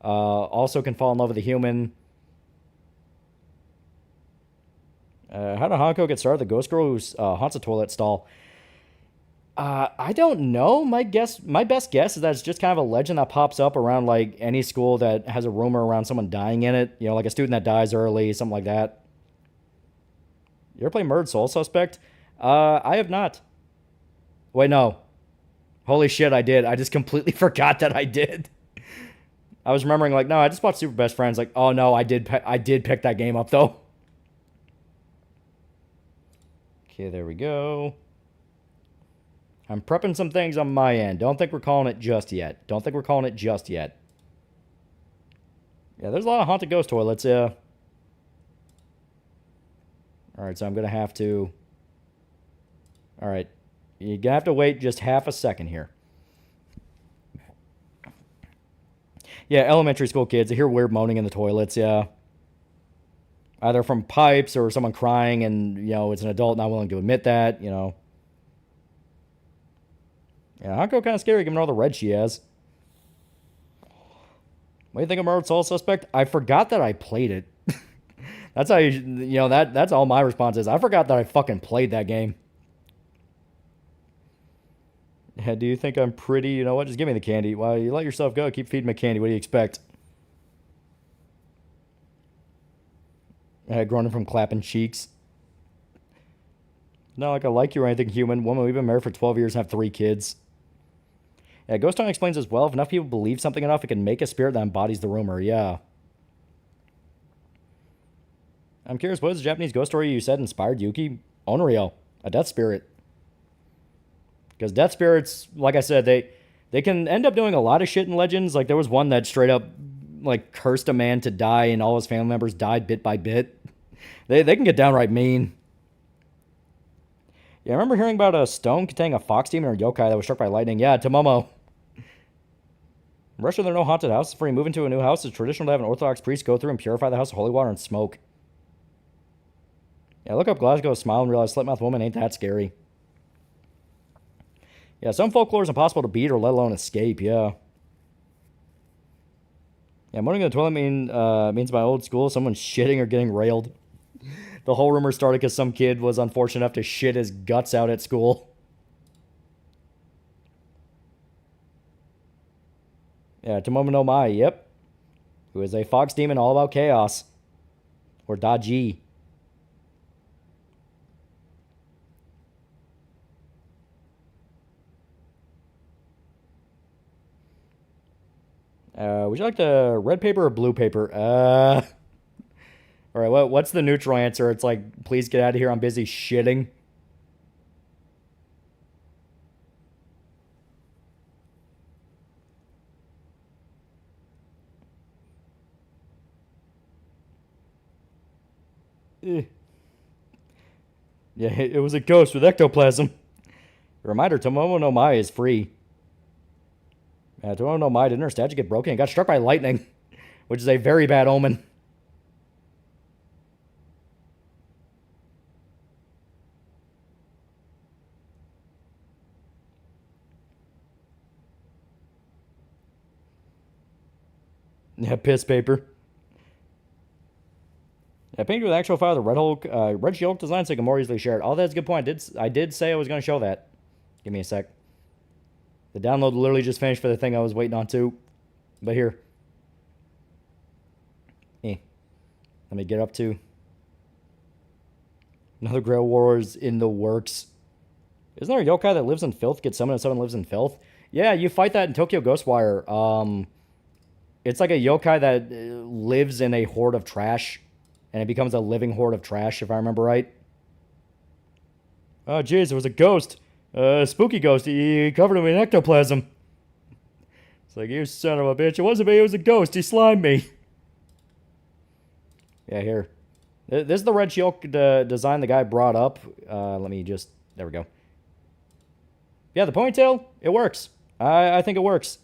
also can fall in love with a human. How did Hanako get started? The ghost girl who haunts a toilet stall. I don't know. My best guess is that it's just kind of a legend that pops up around like any school that has a rumor around someone dying in it. You know, like a student that dies early, something like that. You ever play Murdered Soul Suspect? I have not. Wait, no. Holy shit, I did. I just completely forgot that I did. I was remembering like, no, I just bought Super Best Friends. Like, oh no, I did pick that game up though. Okay, there we go. I'm prepping some things on my end. Don't think we're calling it just yet. Yeah, there's a lot of haunted ghost toilets, yeah. Alright, so I'm going to have to... Alright. You're going to have to wait just half a second here. Yeah, elementary school kids, I hear weird moaning in the toilets, yeah. Either from pipes or someone crying and, you know, it's an adult not willing to admit that, you know. Yeah, Hanko kind of scary given all the red she has. What do you think of Murdered Soul Suspect? I forgot that I played it. That's how you know, that's all my response is. I forgot that I fucking played that game. Yeah, do you think I'm pretty? You know what? Just give me the candy. Well, you let yourself go. Keep feeding me candy. What do you expect? Groaning from clapping cheeks. Not like I like you or anything, human. Woman, we've been married for 12 years and have 3 kids. Yeah, Ghost Town explains as well. If enough people believe something enough, it can make a spirit that embodies the rumor. Yeah. I'm curious, what is the Japanese ghost story you said inspired Yuki? Onryo, a death spirit. Because death spirits, like I said, they can end up doing a lot of shit in legends. Like, there was one that straight up, like, cursed a man to die, and all his family members died bit by bit. They can get downright mean. Yeah, I remember hearing about a stone containing a fox demon or yokai that was struck by lightning. Yeah, Tomomo. In Russia, there are no haunted houses. Before you move into a new house, it's traditional to have an Orthodox priest go through and purify the house with holy water and smoke. Yeah, look up Glasgow, smile, and realize Slipmouth Woman ain't that scary. Yeah, some folklore is impossible to beat or let alone escape, yeah. Yeah, moaning in the toilet means my old school, someone's shitting or getting railed. The whole rumor started because some kid was unfortunate enough to shit his guts out at school. Yeah, Tomomo no Mai, yep. Who is a fox demon all about chaos. Or dodgy. Would you like the red paper or blue paper? All right, what's the neutral answer? It's like, please get out of here. I'm busy shitting. Eh. Yeah, it was a ghost with ectoplasm. Reminder, Tomomo no Mai is free. Tomomo no Mai didn't her statue get broken and got struck by lightning, which is a very bad omen. Yeah, piss paper. Yeah, painted with actual file, the Red Hulk, Red She-Hulk design so it can more easily share it. Oh, that's a good point. I did say I was going to show that. Give me a sec. The download literally just finished for the thing I was waiting on too. But here. Let me get up to. Another Grail Wars in the works. Isn't there a yokai that lives in filth, gets summoned and someone lives in filth? Yeah, you fight that in Tokyo Ghostwire. It's like a yokai that lives in a horde of trash. And it becomes a living horde of trash, if I remember right. Oh, jeez, it was a ghost. A spooky ghost. He covered him in ectoplasm. It's like, you son of a bitch. It wasn't me, it was a ghost. He slimed me. Yeah, here. This is the Red She-Hulk design the guy brought up. Let me just... There we go. Yeah, the ponytail, it works. I think it works.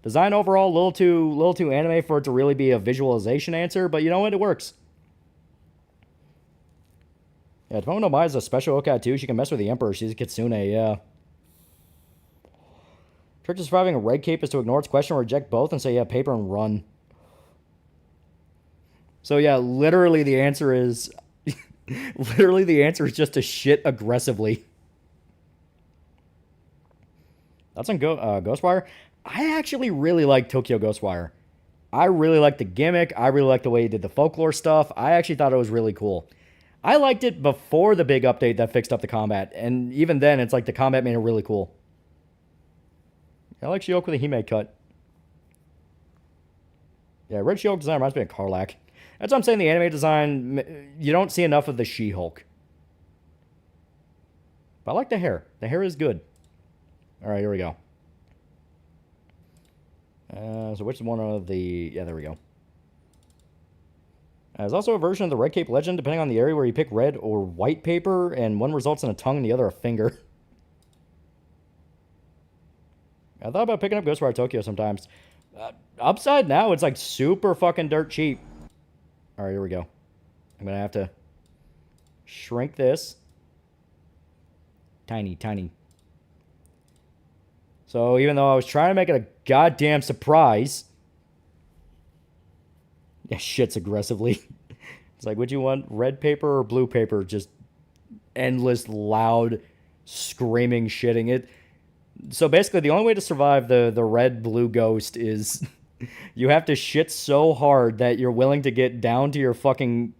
Design overall, a little too anime for it to really be a visualization answer, but you know what? It works. Yeah, Tomomo no Mai is a special yokai too. She can mess with the Emperor. She's a kitsune, yeah. Trick to surviving a red cape is to ignore its question, reject both, and say, yeah, paper and run. So yeah, literally the answer is... literally the answer is just to shit aggressively. That's on Ghostwire. I actually really like Tokyo Ghostwire. I really like the gimmick. I really like the way he did the folklore stuff. I actually thought it was really cool. I liked it before the big update that fixed up the combat. And even then, it's like the combat made it really cool. I like She-Hulk with a He-Man cut. Yeah, Red She-Hulk design reminds me of Karlach. That's what I'm saying, the anime design, you don't see enough of the She-Hulk. But I like the hair. The hair is good. Alright, here we go. So which one of the... Yeah, there we go. There's also a version of the Red Cape Legend, depending on the area where you pick red or white paper, and one results in a tongue and the other a finger. I thought about picking up Ghostwire Tokyo sometimes. Upside now, it's like super fucking dirt cheap. Alright, here we go. I'm gonna have to shrink this. Tiny, tiny. So even though I was trying to make it a goddamn surprise... Yeah, shits aggressively. It's like, would you want red paper or blue paper? Just endless, loud, screaming shitting it. So basically, the only way to survive the red-blue ghost is... you have to shit so hard that you're willing to get down to your fucking...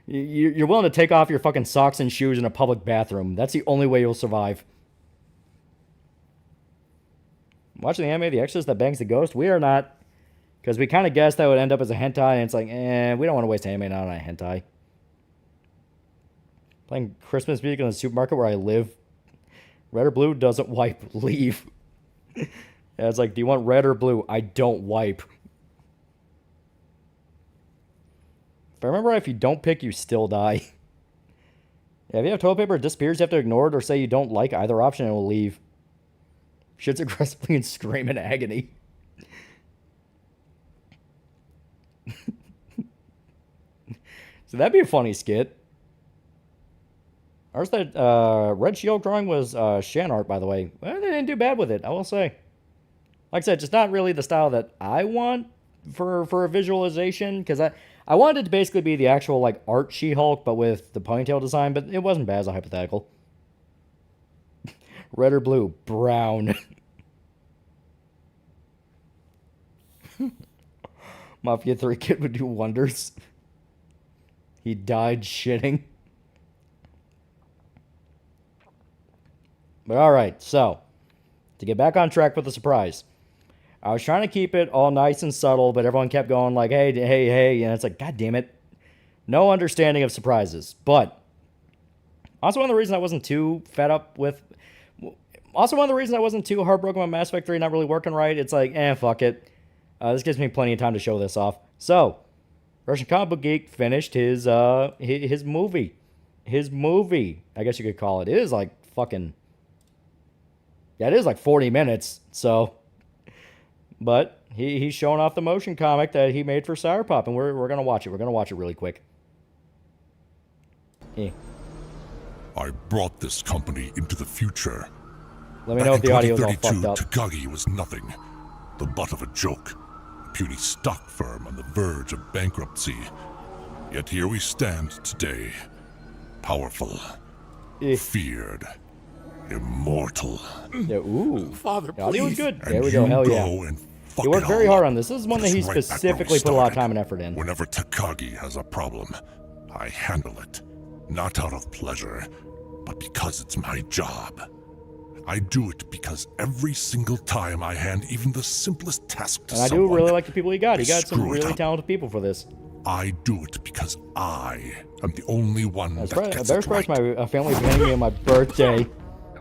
You're willing to take off your fucking socks and shoes in a public bathroom. That's the only way you'll survive. Watching the anime The Exorcist that bangs the ghost? We are not... Because we kind of guessed that would end up as a hentai, and it's like, we don't want to waste anime on a hentai. Playing Christmas music in the supermarket where I live. Red or blue? Doesn't wipe. Leave. Yeah, it's like, do you want red or blue? I don't wipe. If I remember right, if you don't pick, you still die. Yeah, if you have toilet paper, it disappears, you have to ignore it or say you don't like either option and it will leave. Shits aggressively and scream in agony. So that'd be a funny skit. Ours that Red She-Hulk drawing was Shan art, by the way. Well, they didn't do bad with it, I will say. Like I said, just not really the style that I want for a visualization, because I wanted it to basically be the actual like art She-Hulk, but with the ponytail design, but it wasn't bad as a hypothetical. Red or blue? Brown. Mafia 3 kid would do wonders. He died shitting. But alright, so, to get back on track with the surprise. I was trying to keep it all nice and subtle, but everyone kept going like, hey, hey, hey, and it's like, God damn it. No understanding of surprises. But, also one of the reasons I wasn't too fed up with... Also one of the reasons I wasn't too heartbroken with Mass Effect 3 not really working right, it's like, fuck it. This gives me plenty of time to show this off. So, Russian Comic Book Geek finished his movie. His movie, I guess you could call it. It is like fucking... Yeah, it is like 40 minutes, so... But he's showing off the motion comic that he made for Sour Pop, and we're going to watch it. We're going to watch it really quick. Yeah. I brought this company into the future. Let me know if the audio is all fucked up. Takagi was nothing. The butt of a joke. A puny stock firm on the verge of bankruptcy. Yet here we stand today. Powerful. Feared. Immortal. Yeah, ooh. Father, the audio was please. good. There we go. Hell yeah. He worked very hard on this. This is one that he specifically put a lot of time and effort in. Whenever Takagi has a problem, I handle it. Not out of pleasure, but because it's my job. I do it because every single time I hand even the simplest task to someone... And I do really like the people he got. He got some really talented people for this. I do it because I am the only one that gets it right. My family handing me on my birthday.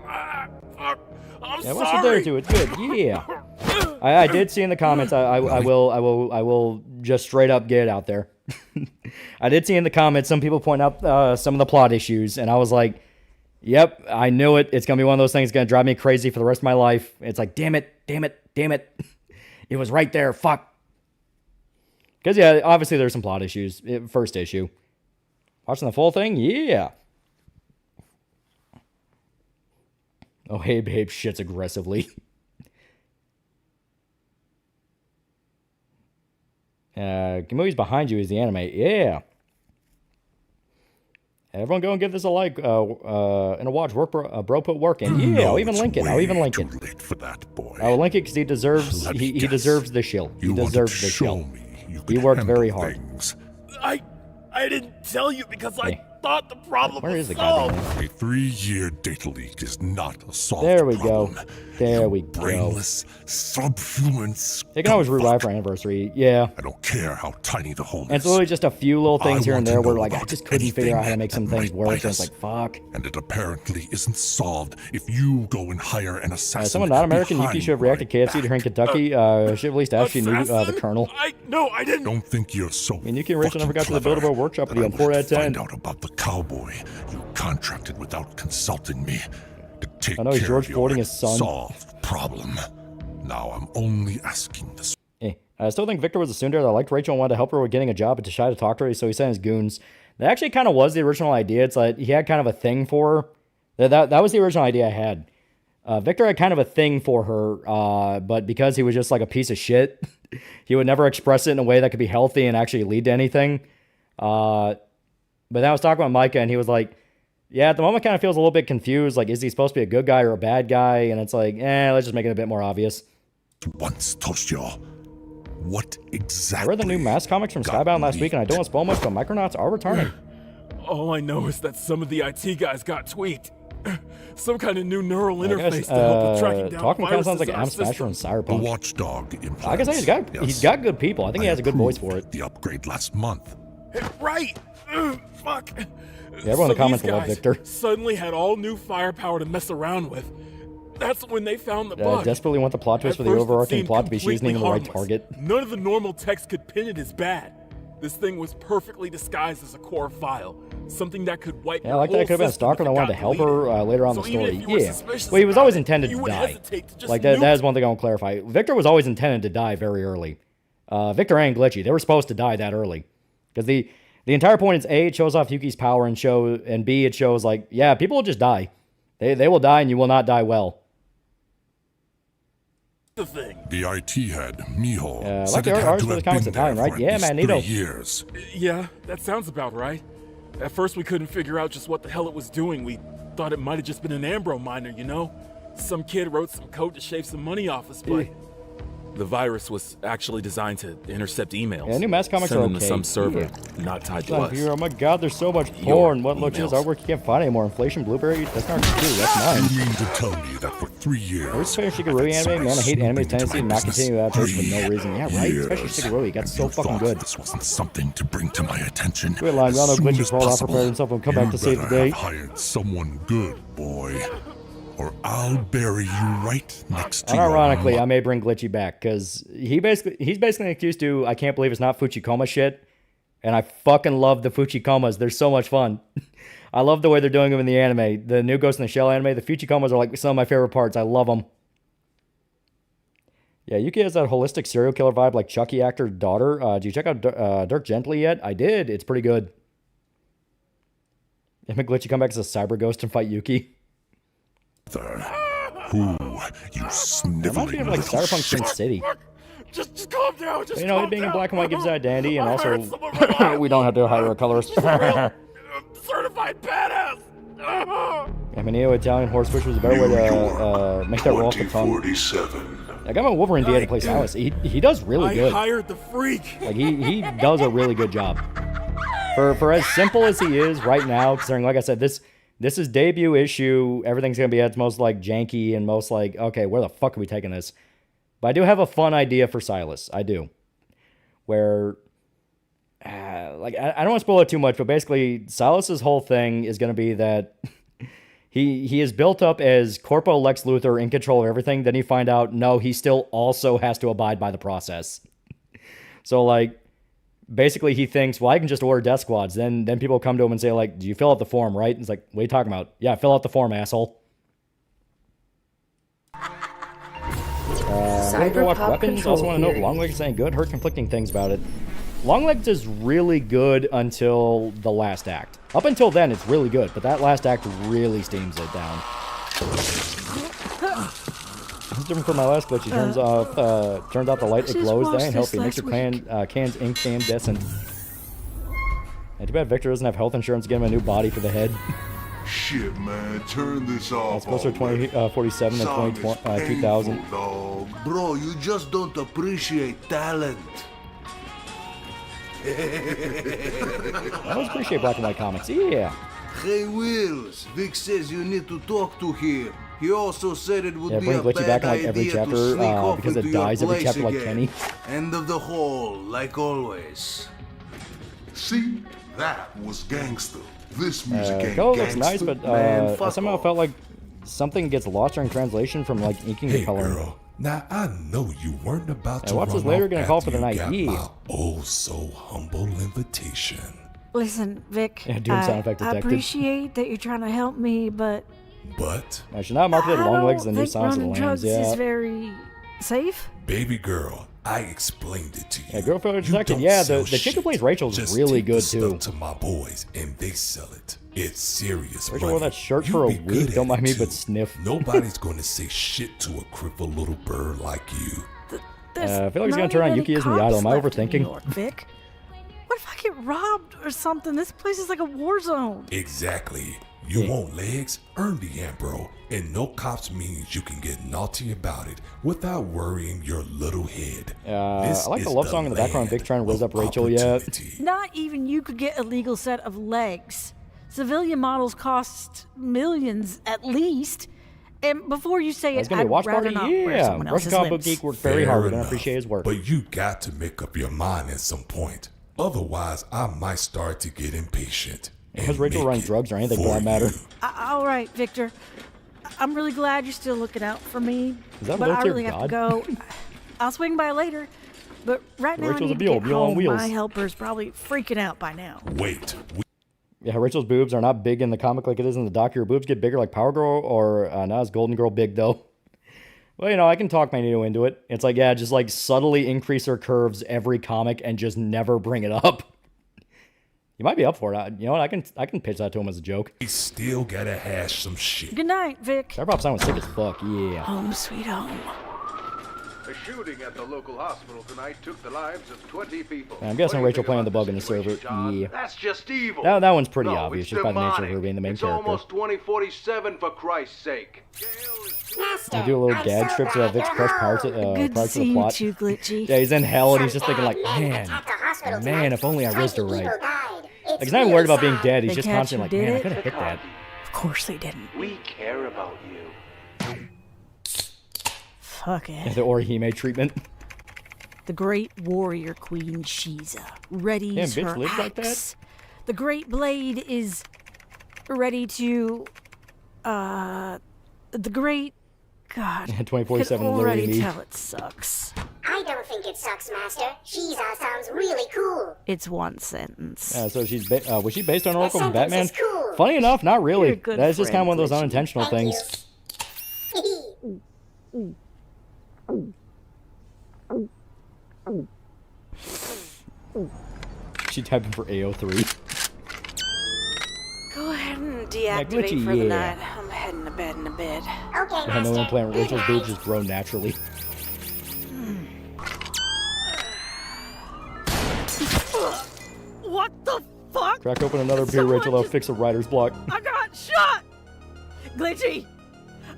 I'm what's there to it? It's good. Yeah. I did see in the comments. I will just straight up get it out there. I did see in the comments some people point out some of the plot issues, and I was like, "Yep, I knew it. It's gonna be one of those things gonna drive me crazy for the rest of my life." It's like, damn it. It was right there. Fuck. Because yeah, obviously there's some plot issues. First issue. Watching the full thing, yeah. Oh, hey, babe, shits aggressively. Gamui's behind you is the anime. Yeah. Everyone go and give this a like and a watch. Work, bro put work in. Yeah, I'll even link it. I'll even link it. Late for that, boy. I will link it because he deserves he deserves the shill. He deserves the shill. He worked very hard. I didn't tell you because I thought the problem Where was is the solved. A 3-year data leak is not a solved There we problem. go. There we go. Brainless, subhuman. They can always revive for anniversary. Yeah. I don't care how tiny the hole is. And it's literally just a few little things here and there where like I just couldn't anything figure out how to make some that things might work. bite And it's us. like fuck. And it apparently isn't solved if you go and hire an assassin. Someone not American, Yuki behind should have reacted to KFC during Kentucky. Should have at least actually knew the Colonel. No, I didn't. Don't think you're so. And Yuki and Rachel never got to the fucking Build-A-Bear workshop with you on clever 4 out of 10. Find out about the cowboy you contracted without consulting me to take I know he's care George of Fording your his son. solved problem. Now I'm only asking this. I still think Victor was a tsundere that liked Rachel and wanted to help her with getting a job, but shy to talk to her, so he sent his goons. That actually kind of was the original idea. It's like he had kind of a thing for her. That was the original idea I had. Victor had kind of a thing for her, but because he was just like a piece of shit, he would never express it in a way that could be healthy and actually lead to anything. But then I was talking with Micah, and he was like, yeah, at the moment kind of feels a little bit confused. Like, is he supposed to be a good guy or a bad guy? And it's like, let's just make it a bit more obvious. Once, Toshio. What exactly? I read the new Mass comics from Skybound last week, and I don't want to spoil much, but Micronauts are returning. All I know is that some of the IT guys got tweaked. Some kind of new neural interface to help with tracking down talking kind of sounds like viruses in Am our Smasher and system. The Cyberpunk. watchdog implants. Like I said, he's got good people. I think he has a good voice for it. The upgrade last month. Right. Fuck. Yeah, everyone in the comments these will love guys Victor. Suddenly had all new firepower to mess around with. That's when they found the bug. Desperately want the plot twist At for the first, it overarching seemed plot to be completely seasoning the right harmless. target. None of the normal text could pin it as bad. This thing was perfectly disguised as a core file, something that could wipe. Yeah, I like that. It could have been a stalker that wanted to help her later on in the So even story. if you were Yeah. suspicious Well, he was about always it, intended you to would die. hesitate to just Like, that nuke is one thing I want to clarify. Victor was always intended to die very early. Victor and Glitchy, they were supposed to die that early. Because the entire point is A, it shows off Yuki's power, and B, it shows, like, yeah, people will just die. They will die, and you will not die well. the thing. The IT head, Miho, like said the it had artist to for the have comics been Italian, there right? for Yeah, at least Magneto. 3 years. Yeah, that sounds about right. At first we couldn't figure out just what the hell it was doing. We thought it might have just been an Ambro miner, you know? Some kid wrote some code to shave some money off us, but The virus was actually designed to intercept emails. Yeah, new mass comics send are them okay. to some server Yeah. not tied to us. Oh my god, there's so much porn. What looks is artwork you can't find anymore. Inflation Blueberry? That's not true. That's mine. You mean to tell me that for 3 years... Where's Shigarui anime? Man, I hate anime's tendency to not continue that taste for no reason. Yeah, right? Especially Shigarui. Got so fucking good. This wasn't something to bring to my attention. Good line. We all know Glitchy crawled off, prepared himself, and come back to save the day. Hired someone good, boy, or I'll bury you right next to Unironically, I may bring Glitchy back because he's basically accused to I can't believe it's not Fuchikoma shit, and I fucking love the Fuchikomas. They're so much fun. I love the way they're doing them in the anime. The new Ghost in the Shell anime, the Fuchikomas are like some of my favorite parts. I love them. Yeah, Yuki has that holistic serial killer vibe like Chucky actor daughter. Did you check out Dirk Gently yet? I did. It's pretty good. Him and Glitchy come back as a cyber ghost and fight Yuki. Who, you sniveling Reminds me of like Cyberpunk Sin City. Just calm down. Just You know, it being in black and white gives it identity, and also we don't have to hire a colorist. Certified badass. I mean, Italian horsefish was a better way to make that roll off the tongue. I got my Wolverine DA to play Silas. He does really good. I hired the freak. Like he does a really good job. For as simple as he is right now, considering like I said, this is debut issue. Everything's gonna be at its most like janky and most like, okay, where the fuck are we taking this? But I do have a fun idea for Silas. I do. Where like I don't want to spoil it too much, but basically Silas's whole thing is gonna be that he is built up as Corpo Lex Luthor in control of everything. Then you find out, no, he still also has to abide by the process. So, like, basically he thinks, well, I can just order death squads. Then people come to him and say, like, do you fill out the form, right? And it's like, what are you talking about? Yeah, fill out the form, asshole. I'm gonna go watch Weapons. Also want to know if Longlegs is saying good. Heard conflicting things about it. Longlegs is really good until the last act. Up until then, it's really good, but that last act really steams it down. It's different from my last glitch. He turns out the light, it glows. That ain't healthy. Makes your cans incandescent. And too bad Victor doesn't have health insurance to get him a new body for the head. Shit, man, turn this off. That's closer to 2047 than 2000. Bro, you just don't appreciate talent. I always appreciate black and white comics. Yeah. Hey, Wills. Vic says you need to talk to him. He also said it would be bring a Glitchy back bad in like every idea chapter to sneak off because it into your dies every place chapter like again. Kenny. End of the hall, like always. See? That was gangster. This music ain't Color gangster. looks nice, but I somehow felt like something gets lost during translation from like inking the color. Girl, now I know you weren't about to what's run this later off gonna call after for the you night? got Yeah. my oh so humble invitation. Listen, Vic, Yeah, doing sound effect I detected. appreciate that you're trying to help me, but I should not market I Long Legs don't the new think Silence of the running Lambs. drugs Yeah. is very safe. Baby girl, I explained it to you. Yeah, Girl Failure You Detected. don't Yeah, sell the chick who shit. plays Rachel is Just really take good the too. stuff to my boys and they sell it. It's serious Rachel money. wore that shirt You for a be good week. at Don't mind it, me, too. but sniff. Nobody's going to say shit to a crippled little bird like you. I feel like he's gonna Not turn on even Yuki any as the idol. Am I cops left in New overthinking? York, Vic? What if I get robbed or something? This place is like a war zone. Exactly. You want legs? Earn the Ambro. And no cops means you can get naughty about it without worrying your little head. I like the love song in the background. Vic trying to raise up Rachel. Yeah. Not even you could get a legal set of legs. Civilian models cost millions at least. And before you say It's it, gonna be I'd a watch rather party. not wear Yeah. someone Russian else's comic book limbs. geek worked very hard. We're gonna enough. appreciate his work. But you got to make up your mind at some point. Otherwise, I might start to get impatient. Because Rachel running drugs or anything for that matter. All right, Victor. I'm really glad you're still looking out for me. Is that but I Walter really have to God? go. I'll swing by later. But right now, Rachel's I a need to mule, get mule on home. wheels. My helper's probably freaking out by now. Wait. Yeah, Rachel's boobs are not big in the comic like it is in the doc. Your boobs get bigger like Power Girl, or not as Golden Girl big though. Well, you know, I can talk Magneto into it. It's like, yeah, just like subtly increase her curves every comic and just never bring it up. You might be up for it. You know what? I can pitch that to him as a joke. We still gotta hash some shit. Good night, Vic. Cyberpop sound was sick as fuck. Yeah. Home sweet home. Hey, A shooting at the local hospital tonight took the lives of 20 people. I'm guessing Rachel playing the bug in the server. Yeah. That's just evil. That one's pretty No, obvious, it's just by the nature of her demonic. being the main It's character. almost 2047 for Christ's sake. I do a little gag strip so that Vic's crush parts of Good to the see you plot. too, Glitchy. Yeah, he's in hell and he's just thinking like, man, if only I risked her right. Like, he's not even worried about being dead. He's They just catch constantly like, who did man, I it? could have hit that. Of course they didn't. We care about you. Fuck it. The Orihime treatment. The great warrior queen Shiza readies Damn, bitch her lives like that? axe. The great blade is ready to. The great. God. 24/7 I can already literally. tell it sucks. I don't think it sucks, Master. Shiza sounds really cool. It's one sentence. So she's was she based on Oracle and sentence Batman? is cool. Funny enough, not You're really. a good That's just kind of one of those friend, unintentional Thank things. She typing for AO3. Go ahead and glitchy, deactivate for the yeah. night. I'm heading to bed in a bit. Okay, I know one Master. playing Good Rachel's night. boobs just grow naturally. What the fuck? Crack open another beer, Someone Rachel. I'll just- fix a writer's block. I got shot! Glitchy!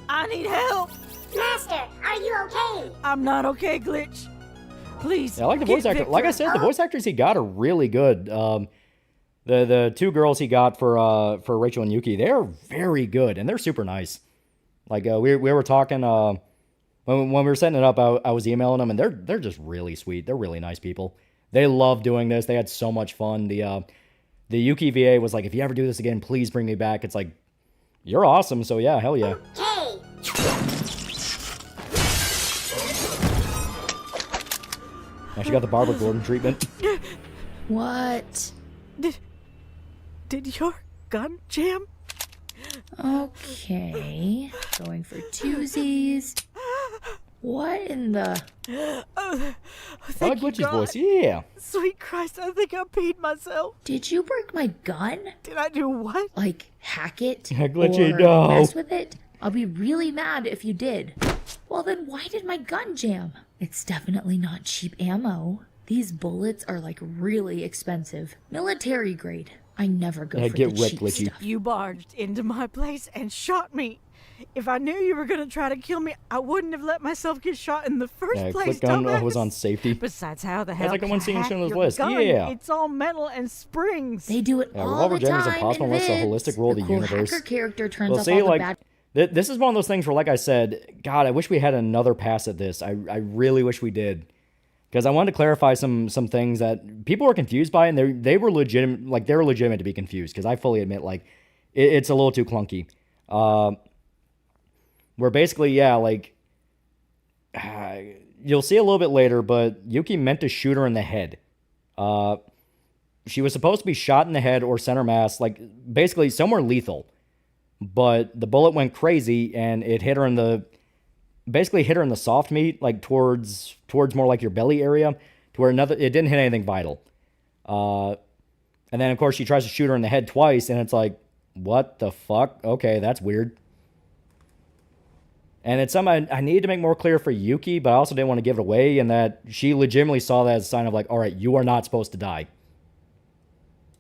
I need help! Master, are you okay? I'm not okay, Glitch. Please. Yeah, I like the get voice actor. Victor. Like I said, the voice actors he got are really good. The two girls he got for Rachel and Yuki, they're very good and they're super nice. Like we were talking when we were setting it up, I was emailing them and they're just really sweet. They're really nice people. They love doing this. They had so much fun. The Yuki VA was like, if you ever do this again, please bring me back. It's like, you're awesome. So yeah, hell yeah. Okay. Now she got the Barbara Gordon treatment. What? Did your gun jam? Okay. Going for twosies. What in the... Oh, I thank like you, Glitchy's God. voice. Yeah. Sweet Christ, I think I peed myself. Did you break my gun? Did I do what? Like, hack it? Yeah, Glitchy, or no. mess with it? I'll be really mad if you did. Well, then why did my gun jam? It's definitely not cheap ammo. These bullets are like really expensive. Military grade. I never go Yeah, for get the wrecked, cheap Glitchy. stuff. You barged into my place and shot me. If I knew you were gonna try to kill me, I wouldn't have let myself get shot in the first Yeah, place. click gun dumbass. was on safety. Besides, how the hell like the can one I seen in hack Schindler's your List. gun? Yeah. It's all metal and springs. They do it Yeah, all revolver the jamming is time impossible in unless the Vids. holistic rule of the cool universe. hacker character turns Well, off see, all the like, bad... this is one of those things where, like I said, God, I wish we had another pass at this. I really wish we did. Because I wanted to clarify some things that people were confused by, and they were legitimate. Like, they were legitimate to be confused. Because I fully admit, like, it's a little too clunky. Where basically, yeah, like, you'll see a little bit later, but Yuki meant to shoot her in the head. She was supposed to be shot in the head or center mass, like, basically somewhere lethal. But the bullet went crazy, and it hit her in the... Basically hit her in the soft meat, like towards more like your belly area, to where it didn't hit anything vital. And then, of course, she tries to shoot her in the head twice, and it's like, what the fuck? Okay, that's weird. And it's something I needed to make more clear for Yuki, but I also didn't want to give it away, and that she legitimately saw that as a sign of like, all right, you are not supposed to die.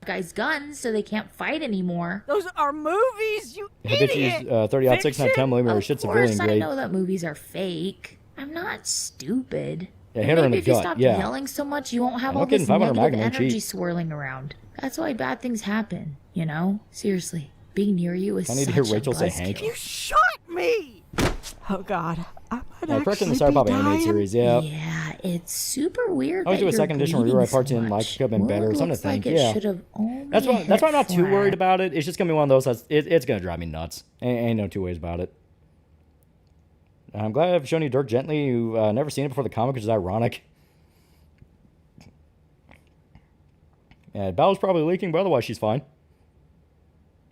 guys' guns so they can't fight anymore. Those are movies, you I bet idiot. you use 30-06, not 10mm. Shit's Of civilian course I grade. know that movies are fake. I'm not stupid. Yeah, hit her in Maybe the if you gut, stop yeah. yelling so much, you won't have I'm all not kidding, this 500 negative Magnum ain't energy cheap. swirling around. That's why bad things happen, you know? Seriously, being near you is I need to such hear a Rachel say buzzkill. Hank. You shot me. Oh God, I might Yeah, correct in the actually Cyberpop be animated dying. series, yeah. Yeah, it's super weird. I always that do a you're second edition bleeding rewrite so parts in much. life could have been better. Well, it Something to looks like think, it yeah. should have only That's why I'm not too hit worried flat. about it. It's just gonna be one of those it's gonna drive me nuts. Ain't no two ways about it. I'm glad I've shown you Dirk Gently. You've never seen it before the comic, which is ironic. Yeah, Belle's probably leaking, but otherwise she's fine.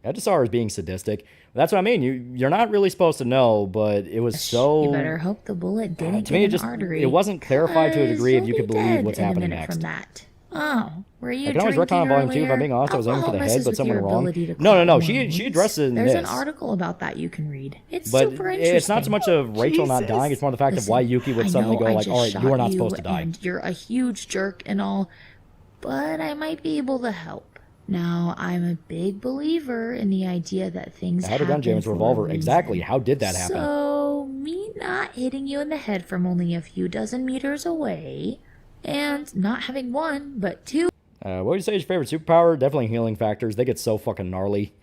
I just saw her as being sadistic. That's what I mean. You're not really supposed to know, but it was so... You better hope the bullet didn't to me, hit it an just artery. it wasn't clarified to a degree if you'll you could be believe dead what's in a happening minute next. From that. Oh, were you I can always drinking retcon on volume 2 if earlier? I'm being honest. I was aiming for Alcohol the head, messes but with someone your wrong. ability to No. clock She wounds. addresses in There's this. an article about that you can read. It's But super interesting. it's not so much of Rachel not dying, it's more the fact of why Yuki would suddenly go like, alright, you are not supposed to die. And you're a huge jerk and all, but I might be able to help. Now, I'm a big believer in the idea that things How did happen gun James for a revolver? reason. Exactly. How did that happen? So, me not hitting you in the head from only a few dozen meters away, and not having one, but two. What would you say is your favorite superpower? Definitely healing factors. They get so fucking gnarly.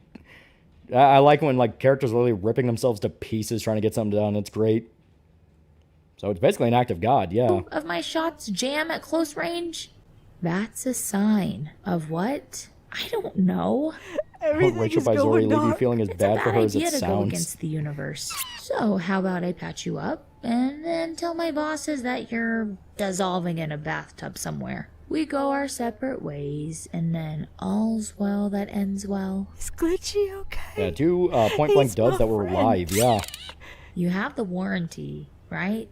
I like when like characters are literally ripping themselves to pieces trying to get something done. It's great. So it's basically an act of God, yeah. Of my shots jam at close range? That's a sign of what? I don't know. Rachel by Zori leave you feeling as bad for her as it To go sounds. against the universe. So how about I patch you up and then tell my bosses that you're dissolving in a bathtub somewhere. We go our separate ways, and then all's well that ends well. Is Glitchy okay? Yeah, two point blank dubs that were live, yeah. You have the warranty, right?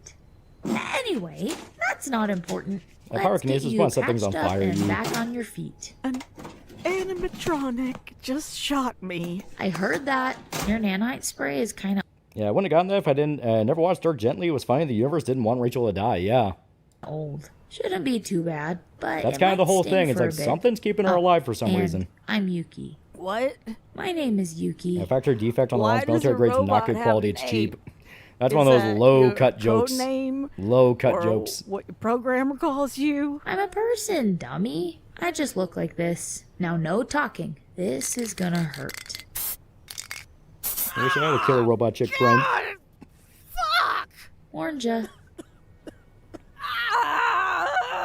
Anyway, that's not important. That pyrokinesis want to set things on patched up fire, and you. back on your feet. An animatronic just shot me. I heard that. Your nanite spray is kind of Yeah, I wouldn't have gotten that if I didn't never watched Dirk Gently. It was funny the universe didn't want Rachel to die, yeah. old. Shouldn't be too bad, but That's it kind of the might whole sting thing. It's for a like bit. something's keeping her alive for some and reason. I'm Yuki. What? My name is Yuki. A factory defect on the Why launch does military a grade's not robot good have quality, an it's A? cheap. That's Is one of that those low your cut jokes. code name? Low cut Or jokes. what your programmer calls you? I'm a person, dummy. I just look like this. Now, no talking. This is gonna hurt. I wish I had a killer robot chick friend. Warned ya.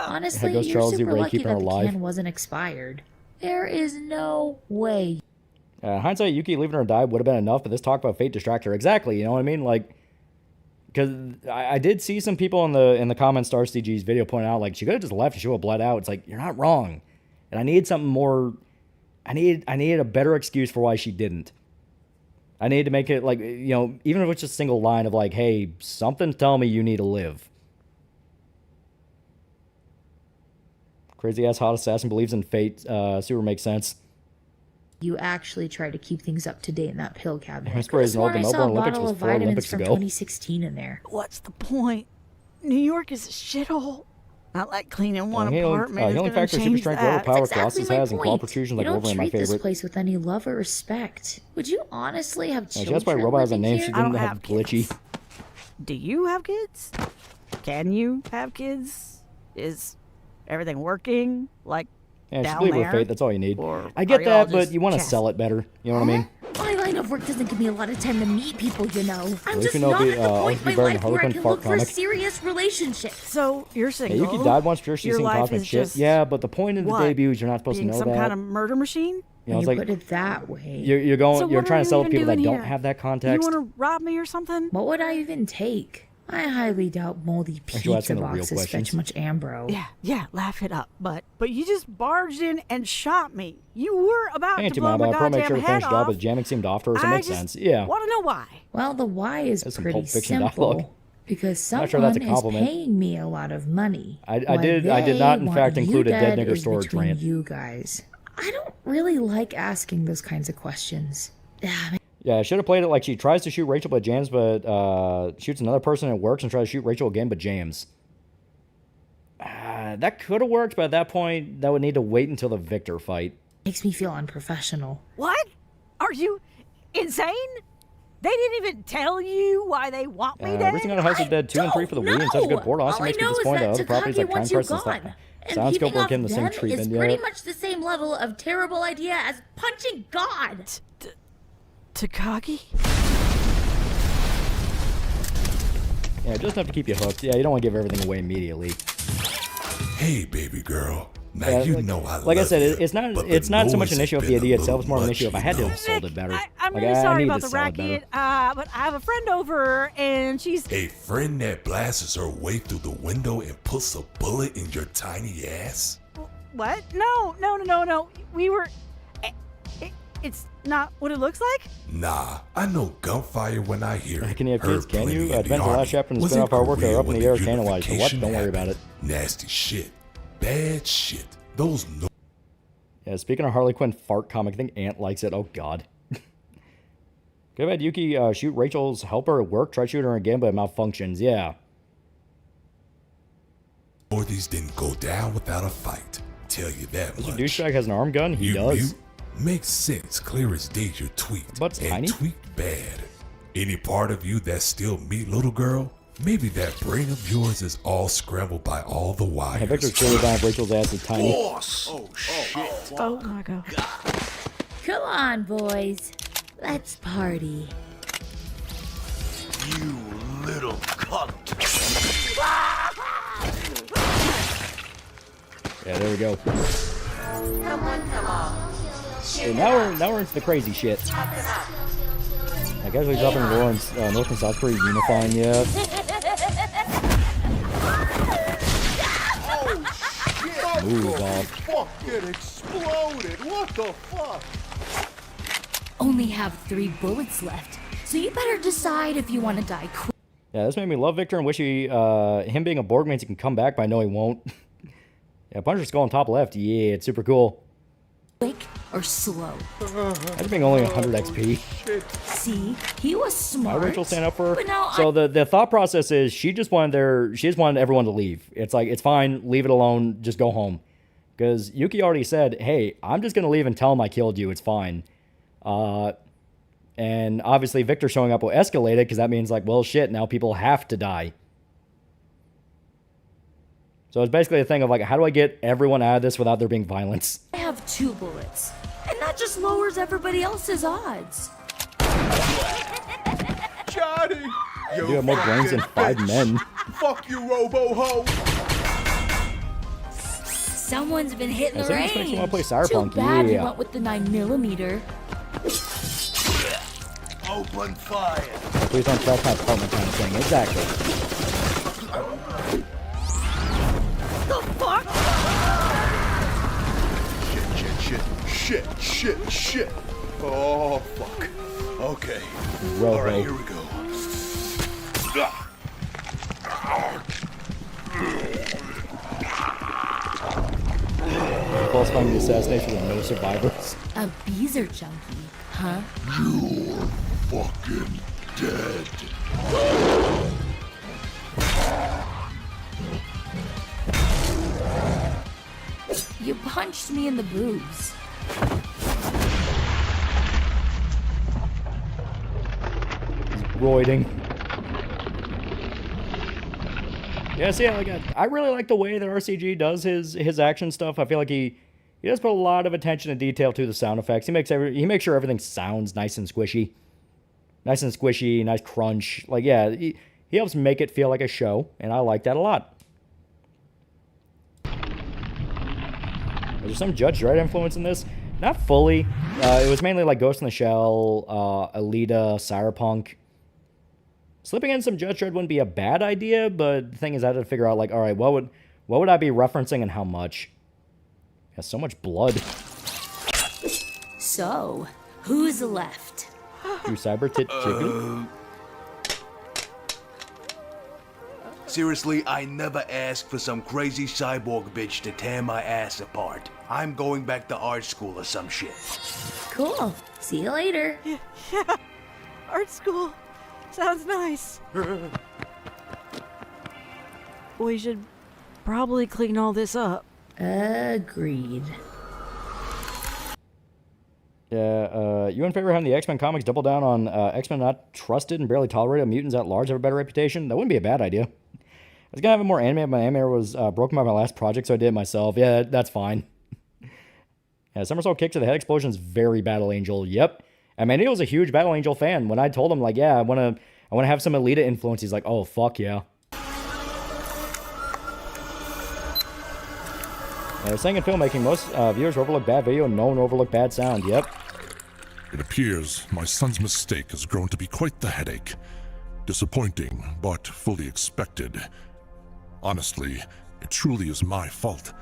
Honestly, Goes you're Charles E. super Ray lucky keeping her that the alive. can wasn't expired. There is no way. Hindsight, Yuki leaving her to die would have been enough, but this talk about fate distracted her. Exactly, you know what I mean? Like, because I did see some people in the comments, Star CG's video pointing out, like, she could have just left and she would have bled out. It's like, you're not wrong. And I needed something more, I needed a better excuse for why she didn't. I needed to make it, like, you know, even if it's just a single line of, like, hey, something's telling me you need to live. Crazy-ass hot assassin believes in fate. Super makes sense. You actually try to keep things up to date in that pill cabinet. I swear Could've sworn the I saw a Melbourne Olympics bottle was of 4 vitamins Olympics from ago. 2016 in there. What's the point? New York is a shithole. Not like cleaning one Healing apartment. is healing gonna factor, super change strength, that. overpower, That's exactly Colossus my has, and claw point. protrusion You like don't Wolverine, my treat this favorite. place with any love or respect. Would you honestly have Yeah, children that's why Robot has a living name. here? She I don't didn't have have glitchy. kids. Do you have kids? Can you have kids? Is everything working? Like Yeah, she's down believe with there? fate. That's all you need. Or I are get you all that, but just you want to chest? sell it better. You know what I mean? My line of work doesn't give me a lot of time to meet people, you know. I'm least just we know not the, at the point Uncle in Bear my and life where I Harlequin can fart look for a comic. serious relationship. So you're Yeah, single. Yuki died once. Sure, she's Your seen life cosmic is shit. just Yeah, but the point of the what? debut is you're not supposed Being to know some that. kind of murder machine? You know, When it's you like put it that way. you're going. So You're what trying are to sell you to people that even don't doing here? have that You context. want to rob me or something? What would I even take? I highly doubt moldy Aren't you pizza asking the real boxes questions? fetch much ambro. Yeah, laugh it up. But you just barged in and shot me. You were about I ain't to too blow mad my about it. Probably make goddamn sure to head finish the job, off. but jamming seemed off to her, so it I makes just sense. Yeah. want to know why. Well, the why is That's some pretty Pulp Fiction simple. dialogue. Because I'm someone not sure that's a is compliment. paying me a lot of money. I Why did not, in they fact, want include a you dead dead nigger is storage between rant. you guys. I don't really like asking those kinds of questions. Yeah, I should have played it like she tries to shoot Rachel but jams, but shoots another person and it works, and tries to shoot Rachel again but jams. That could have worked, but at that point, that would need to wait until the Victor fight. Makes me feel unprofessional. What? Are you insane? They didn't even tell you why they want me dead? Recently got a House of Dead 2 and 3 for the Wii and such a good port. Also makes me disappointed that other properties like Time Press and Soundscope keeping weren't off getting the same them treatment is yet. pretty much the same level of terrible idea as punching God. Takagi? Yeah, just enough to keep you hooked. Yeah, you don't want to give everything away immediately. Hey, baby girl. Now Yeah, you like- know I like I love said, you, it's not but it's the not so much noise an issue has of the been a idea itself. little It's more of an much, issue of I you had to know. have sold it better. I'm Like, really I sorry need about to the sell it better. racket, but I have a friend over, and she's... A friend that blasts her way through the window and puts a bullet in your tiny ass? What? No. We were... It's not what it looks like? Nah, I know gunfire when I hear it. Can you have Her kids? Can you? plenty in Depends on the Army. last chapter in the Wasn't spin-off artwork. They're Korea up in when the air canon-wise. So what? unification Don't worry about happened. it. Nasty shit. Bad shit. Those no Yeah, speaking of Harley Quinn fart comic, I think Ant likes it. Oh, God. Could have had Yuki shoot Rachel's helper at work. Try shooting her again, but it malfunctions. Yeah. These didn't go down without a fight. Tell you that Mr. much. Douchebag has an arm gun? He does. Makes sense. Clear as day you tweaked. But and tiny? tweaked bad. Any part of you that's still me, little girl? Maybe that brain of yours is all scrambled by all the wires. Hey, Victor's clearly down if Rachel's ass is tiny. Boss! Oh, shit. Oh my god. Come on, boys. Let's party. You little cunt. Yeah, there we go. Hey, now we're into the crazy shit. I guess we're dropping Lawrence, North and South Korea unifying, yeah. Ooh, dog. Fucking exploded. What the fuck? Only have 3 bullets left, so you better decide if you want to die quick. Yeah, this made me love Victor and wish him being a Borg means he can come back, but I know he won't. Yeah, Punisher skull on top left. Yeah, it's super cool. Quick or slow. That's being only 100 XP. See, he was smart. Why Rachel stand up for her? But now So the thought process is she just wanted everyone to leave. It's like, it's fine, leave it alone, just go home. Because Yuki already said, hey, I'm just gonna leave and tell him I killed you, it's fine. And obviously Victor showing up will escalate it, because that means like, well shit, now people have to die. So it's basically a thing of like, how do I get everyone out of this without there being violence? I have 2 bullets, and that just lowers everybody else's odds. Johnny! You have more brains than 5 men. Fuck you, Robo-Ho! Someone's been hitting I the think this makes range. me want to play Cyberpunk, Too bad you yeah. went with the 9mm. Open fire! Please don't trash my apartment kind of thing. Exactly. The fuck? Shit. Oh, fuck. Okay. Robo. All right, here we go. Falsifying the assassination with no survivors. A Beezer junkie, huh? You're fucking dead. You punched me in the boobs. Roiding. Yeah, see, like I really like the way that RCG does his action stuff. I feel like he does put a lot of attention to detail to the sound effects. He makes sure everything sounds nice and squishy, nice crunch. Like yeah, he helps make it feel like a show, and I like that a lot. Is there some Judge Dredd influence in this? Not fully. It was mainly like Ghost in the Shell, Alita, Cyberpunk. Slipping in some Judge Dredd wouldn't be a bad idea, but the thing is I had to figure out like, all right, what would I be referencing and how much? Yeah, so much blood. So, who's left? You cyber tit chicken? Seriously, I never asked for some crazy cyborg bitch to tear my ass apart. I'm going back to art school or some shit. Cool. See you later. Yeah. Art school. Sounds nice. We should probably clean all this up. Agreed. Yeah, you in favor of having the X-Men comics double down on X-Men not trusted and barely tolerated, mutants at large have a better reputation? That wouldn't be a bad idea. I was gonna have more anime, but my anime was broken by my last project, so I did it myself. Yeah, that's fine. Yeah, Somersault kick to the head explosion is very Battle Angel. Yep. I mean, he was a huge Battle Angel fan. When I told him, like, yeah, I want to have some Alita influence, he's like, oh, fuck yeah. Saying in filmmaking, most viewers overlook bad video and no one overlook bad sound. Yep. It appears my son's mistake has grown to be quite the headache. Disappointing, but fully expected. Honestly, it truly is my fault.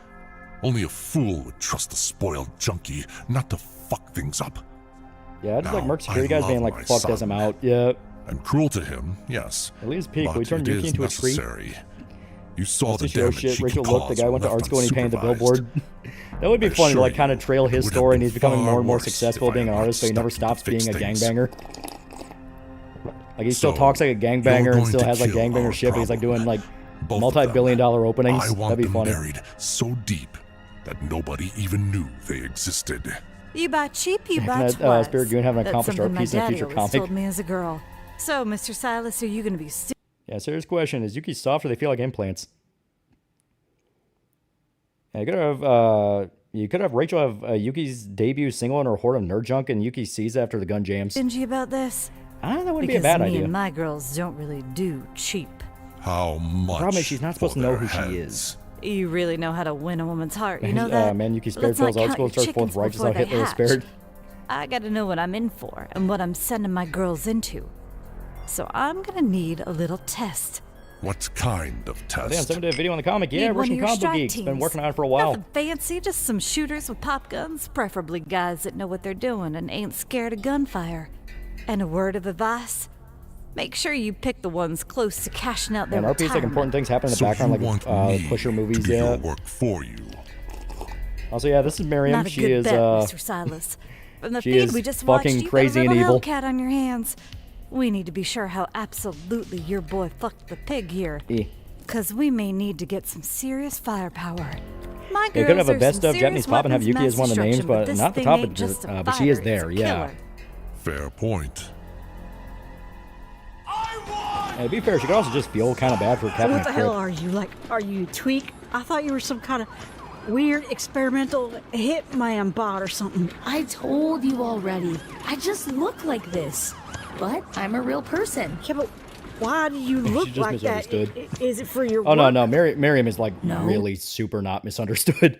Only a fool would trust a spoiled junkie not to fuck things up. Yeah, I just like Now, Merc security I guys being love like, my fuck son. this, I'm out. Yeah. I'm cruel to him, yes. At least peak, but we turn it Yuki is into a tree. necessary. You saw the Let's just show damage shit. he Rachel, could look, the cause guy went to left art school and he painted the unsupervised. billboard. That would be I funny to assure like kind you, of trail his it would have story, and been he's becoming far more and more worse if successful I at being an had not artist, but he never stepped in to stops being a fix things. gangbanger. Like he still So, talks like a you're gangbanger and going still to has like kill gangbanger our shit, but he's like doing like Both of multi-billion-dollar openings. I want That'd be them funny. buried so deep that nobody even knew they existed. You buy cheap, you Imagine buy that, twice. Spirit Goon having an That's accomplished something art piece my in a daddy future always comic. told me as a girl. So, Mr. Silas, are you going to be Yeah, serious question. Is Yuki soft or they feel like implants? Yeah, you could have Rachel have Yuki's debut single in her Horde of Nerd Junk, and Yuki sees it after the gun jams. stingy about this? I don't know, that wouldn't Because be a bad me idea. and my girls don't really do cheap. How much? Problem is she's not supposed for to know their who she heads? is. You really know how to win a woman's heart. You know that? Man, Yuki spared Let's not Phil's art count school your and starts forth chickens righteous before how they Hitler is hatch. spared. I got to know what I'm in for and what I'm sending my girls into. So I'm going to need a little test. What kind of test? Damn, someone did a video on the comic. Yeah, Need one of Russian your Combo strike Geeks. Been teams. working on it for a while. Nothing fancy, just some shooters with pop guns, preferably guys that know what they're doing and ain't scared of gunfire. And a word of advice: make sure you pick the ones close to cashing out their Man, RP is like retirement. important things happen in the So background, you like want me Pusher to movies. do Yeah. your work for you. Also, yeah, this is Miriam. Not a She good is bet, Mr. Silas. From the she feed is we just watched, fucking you crazy got a and little evil. Hellcat on your hands. We need to be sure how absolutely your boy fucked the pig here. Because we may need to get some serious firepower. My They girls could have a are best some of Japanese serious pop and have weapons Yuki as one of the names, mass but destruction, not the this top thing of ain't just a but she is fighter, there, it's a yeah. killer. Fair point. And to be fair, she could also just feel kind of bad for Captain What the hell Crick. are you? Like, are you tweak? I thought you were some kind of weird experimental hitman bot or something. I told you already. I just look like this. But I'm a real person. Yeah, but why do you look just like that? misunderstood. Is it for your Oh, no, work? no. Miriam is like really super not misunderstood.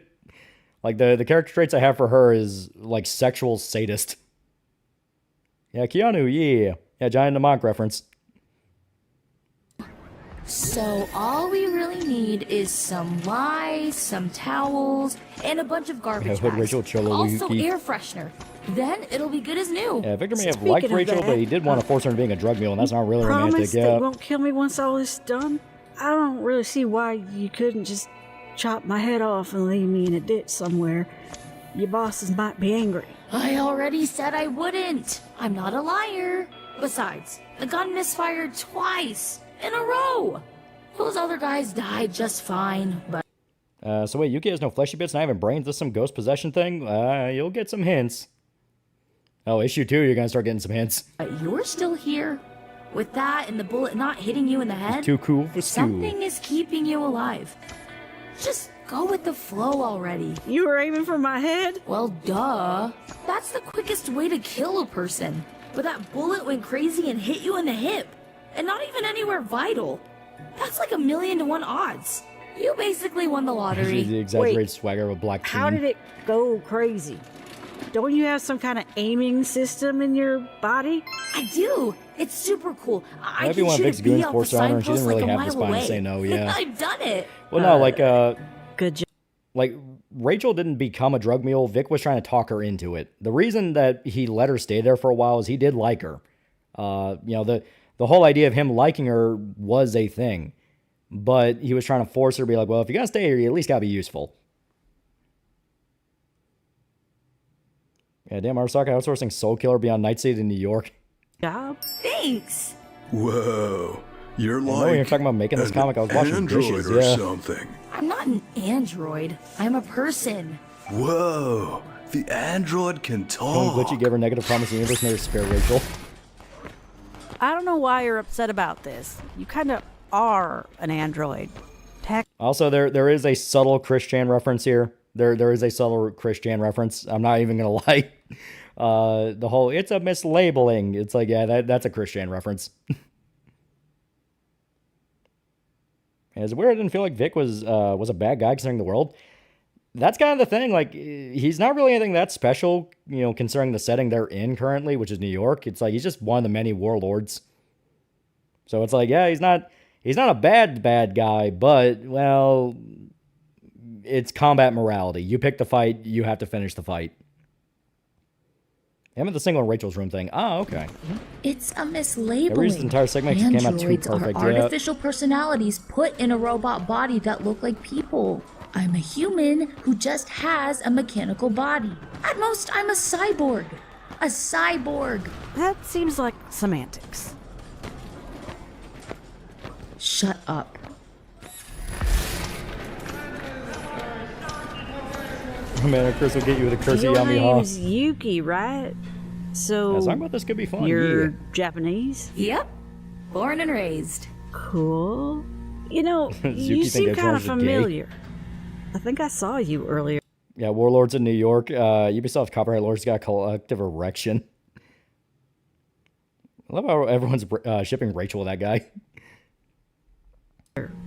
Like the character traits I have for her is like sexual sadist. Yeah, Keanu, yeah. Yeah, Giant Monk reference. So all we really need is some lice, some towels, and a bunch of garbage Yeah, Hood bags. Rachel, Cholo, Also Yuki. air freshener. Then it'll be good as new. Yeah, Victor may have Speaking liked of Rachel, that, but he did want to force her into being a drug mule, and that's not really Promise romantic. that Yeah. you won't kill me once all this is done? I don't really see why you couldn't just chop my head off and leave me in a ditch somewhere. Your bosses might be angry. I already said I wouldn't. I'm not a liar. Besides, the gun misfired twice in a row. Those other guys died just fine, but So wait, Yuki has no fleshy bits, not even brains. This some ghost possession thing? You'll get some hints. Oh, issue 2, you're gonna start getting some hints. you're still here. With that and the bullet not hitting you in the head, Too cool for school. something is keeping you alive. Just go with the flow already. You were aiming for my head? Well, duh. That's the quickest way to kill a person. But that bullet went crazy and hit you in the hip. And not even anywhere vital. That's like 1,000,000 to 1 odds. You basically won the lottery. The exaggerated swagger of a black How teen. did it go crazy? Don't you have some kind of aiming system in your body? I do. It's super cool. I That'd be can one of shoot Vic's a bee goons off forced the on her, and she signpost didn't really like a have the mile spine to away. say no, yeah. I've done it. Well, no, like, Good job. like, Rachel didn't become a drug mule. Vic was trying to talk her into it. The reason that he let her stay there for a while is he did like her. You know, the whole idea of him liking her was a thing. But he was trying to force her to be like, well, if you're going to stay here, you at least got to be useful. Yeah, damn, Arasaka outsourcing Soul Killer beyond Night City to New York. Job. Thanks. Whoa, you're I know when you're talking about making this comic, I was watching android Dishes, or yeah. something. I'm not an android. I'm a person. Whoa, the android can Tone talk. Glitchy gave her negative promise in the universe, made her spare Rachel. I don't know why you're upset about this. You kind of are an android. Also, there is a subtle Chris Chan reference here. There is a subtle Chris Chan reference. I'm not even gonna lie. The whole it's a mislabeling. It's like, yeah, that's a Chris Chan reference. Is it weird? I didn't feel like Vic was a bad guy considering the world. That's kind of the thing. Like, he's not really anything that special, you know, considering the setting they're in currently, which is New York. It's like he's just one of the many warlords. So it's like, yeah, he's not a bad guy, but, well, it's combat morality. You pick the fight, you have to finish the fight. I'm at the single in Rachel's room thing. Oh, okay. It's a mislabeling. Yeah, we used the entire segment, it came out too Androids perfect. are Yeah. artificial personalities put in a robot body that look like people. I'm a human who just has a mechanical body. At most, I'm a cyborg. A cyborg. That seems like semantics. Shut up. Oh man, Chris will get you with a cursey Your yummy name's hoss. Yuki, right? So Yeah, talking about this could be fun. you're Yeah. Japanese? Yep. Born and raised. Cool. You know, Yuki you think seem Edge kind of Runners are gay. familiar. I think I saw you earlier. Yeah, Warlords in New York. Ubisoft copyright lawyers got a collective erection. I love how everyone's shipping Rachel with that guy.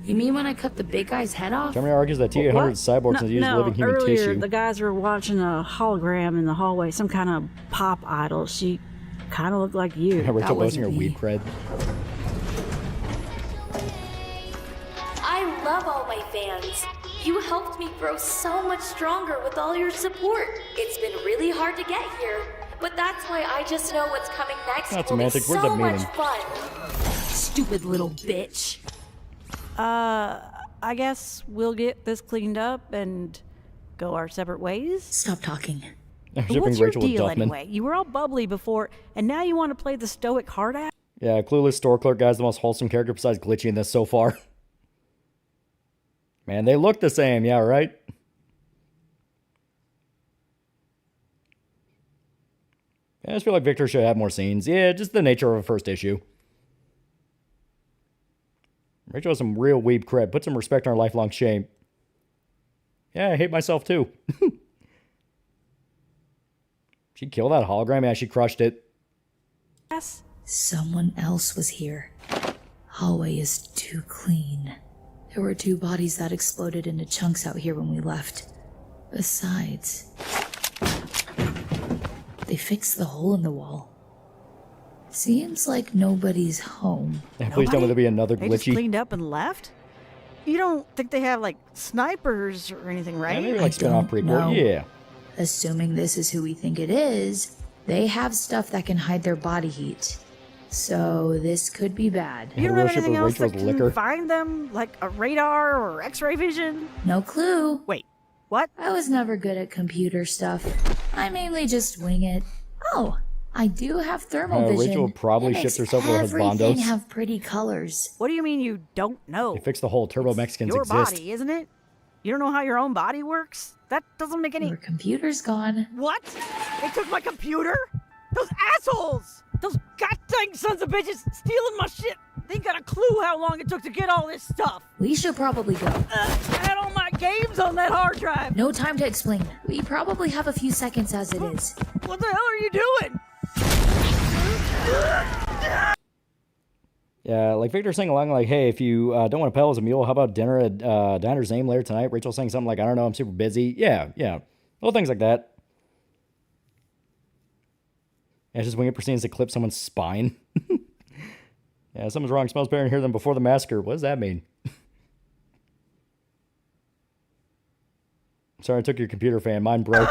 You mean when I cut the big guy's head off? Germany argues that T-800 is cyborgs and used living human earlier tissue. the guys were watching a hologram in the hallway, some kind of pop idol. She kind of looked like you. Yeah, Rachel That boasting wasn't her me. weed cred. I love all my fans. You helped me grow so much stronger with all your support. It's been really hard to get here, but that's why I just know what's coming next That's will romantic. be Where's so that much meaning? fun. Stupid little bitch. I guess we'll get this cleaned up and go our separate ways. Stop talking. I'm shipping What's your Rachel with deal Duffman. anyway? You were all bubbly before, and now you want to play the stoic hard ass? Yeah, clueless store clerk guy's the most wholesome character besides Glitchy in this so far. Man, they look the same, yeah, right? I just feel like Victor should have more scenes. Yeah, just the nature of a first issue. Rachel has some real weeb cred. Put some respect on her lifelong shame. Yeah, I hate myself too. She killed that hologram. Yeah, she crushed it. Yes. Someone else was here. Hallway is too clean. There were 2 bodies that exploded into chunks out here when we left. Besides, they fixed the hole in the wall. Seems like nobody's home. Yeah, please tell me there'll be another They just Glitchy. cleaned up and left? You don't think they have, like, snipers or anything, right? Yeah, maybe like spin-off prequel. know. Yeah. Assuming this is who we think it is, they have stuff that can hide their body heat. So this could be bad. You don't have anything else that Rachel's can liquor. find them? Like a radar or x-ray vision? No clue. Wait, what? I was never good at computer stuff. I mainly just wing it. Oh, I do have thermal vision. Rachel probably It shipped makes herself with everything husbandos. have pretty colors. What do you mean you don't know? They fixed the whole Turbo Mexicans Your exist. body, isn't it? You don't know how your own body works? That doesn't make any... Your computer's gone. What? They took my computer? Those assholes! Those goddamn sons of bitches stealing my shit! They ain't got a clue how long it took to get all this stuff! We should probably go. I had all my games on that hard drive! No time to explain. We probably have a few seconds as it is. What the hell are you doing? Yeah, like Victor saying along like, hey, if you don't want to pedal as a mule, how about dinner at Diner's Aim later tonight? Rachel saying something like, I don't know, I'm super busy. Yeah. Little things like that. Yeah, just wing it proceeds to clip someone's spine. Yeah, something's wrong. Smells better in here than before the massacre. What does that mean? Sorry, I took your computer, fan. Mine broke.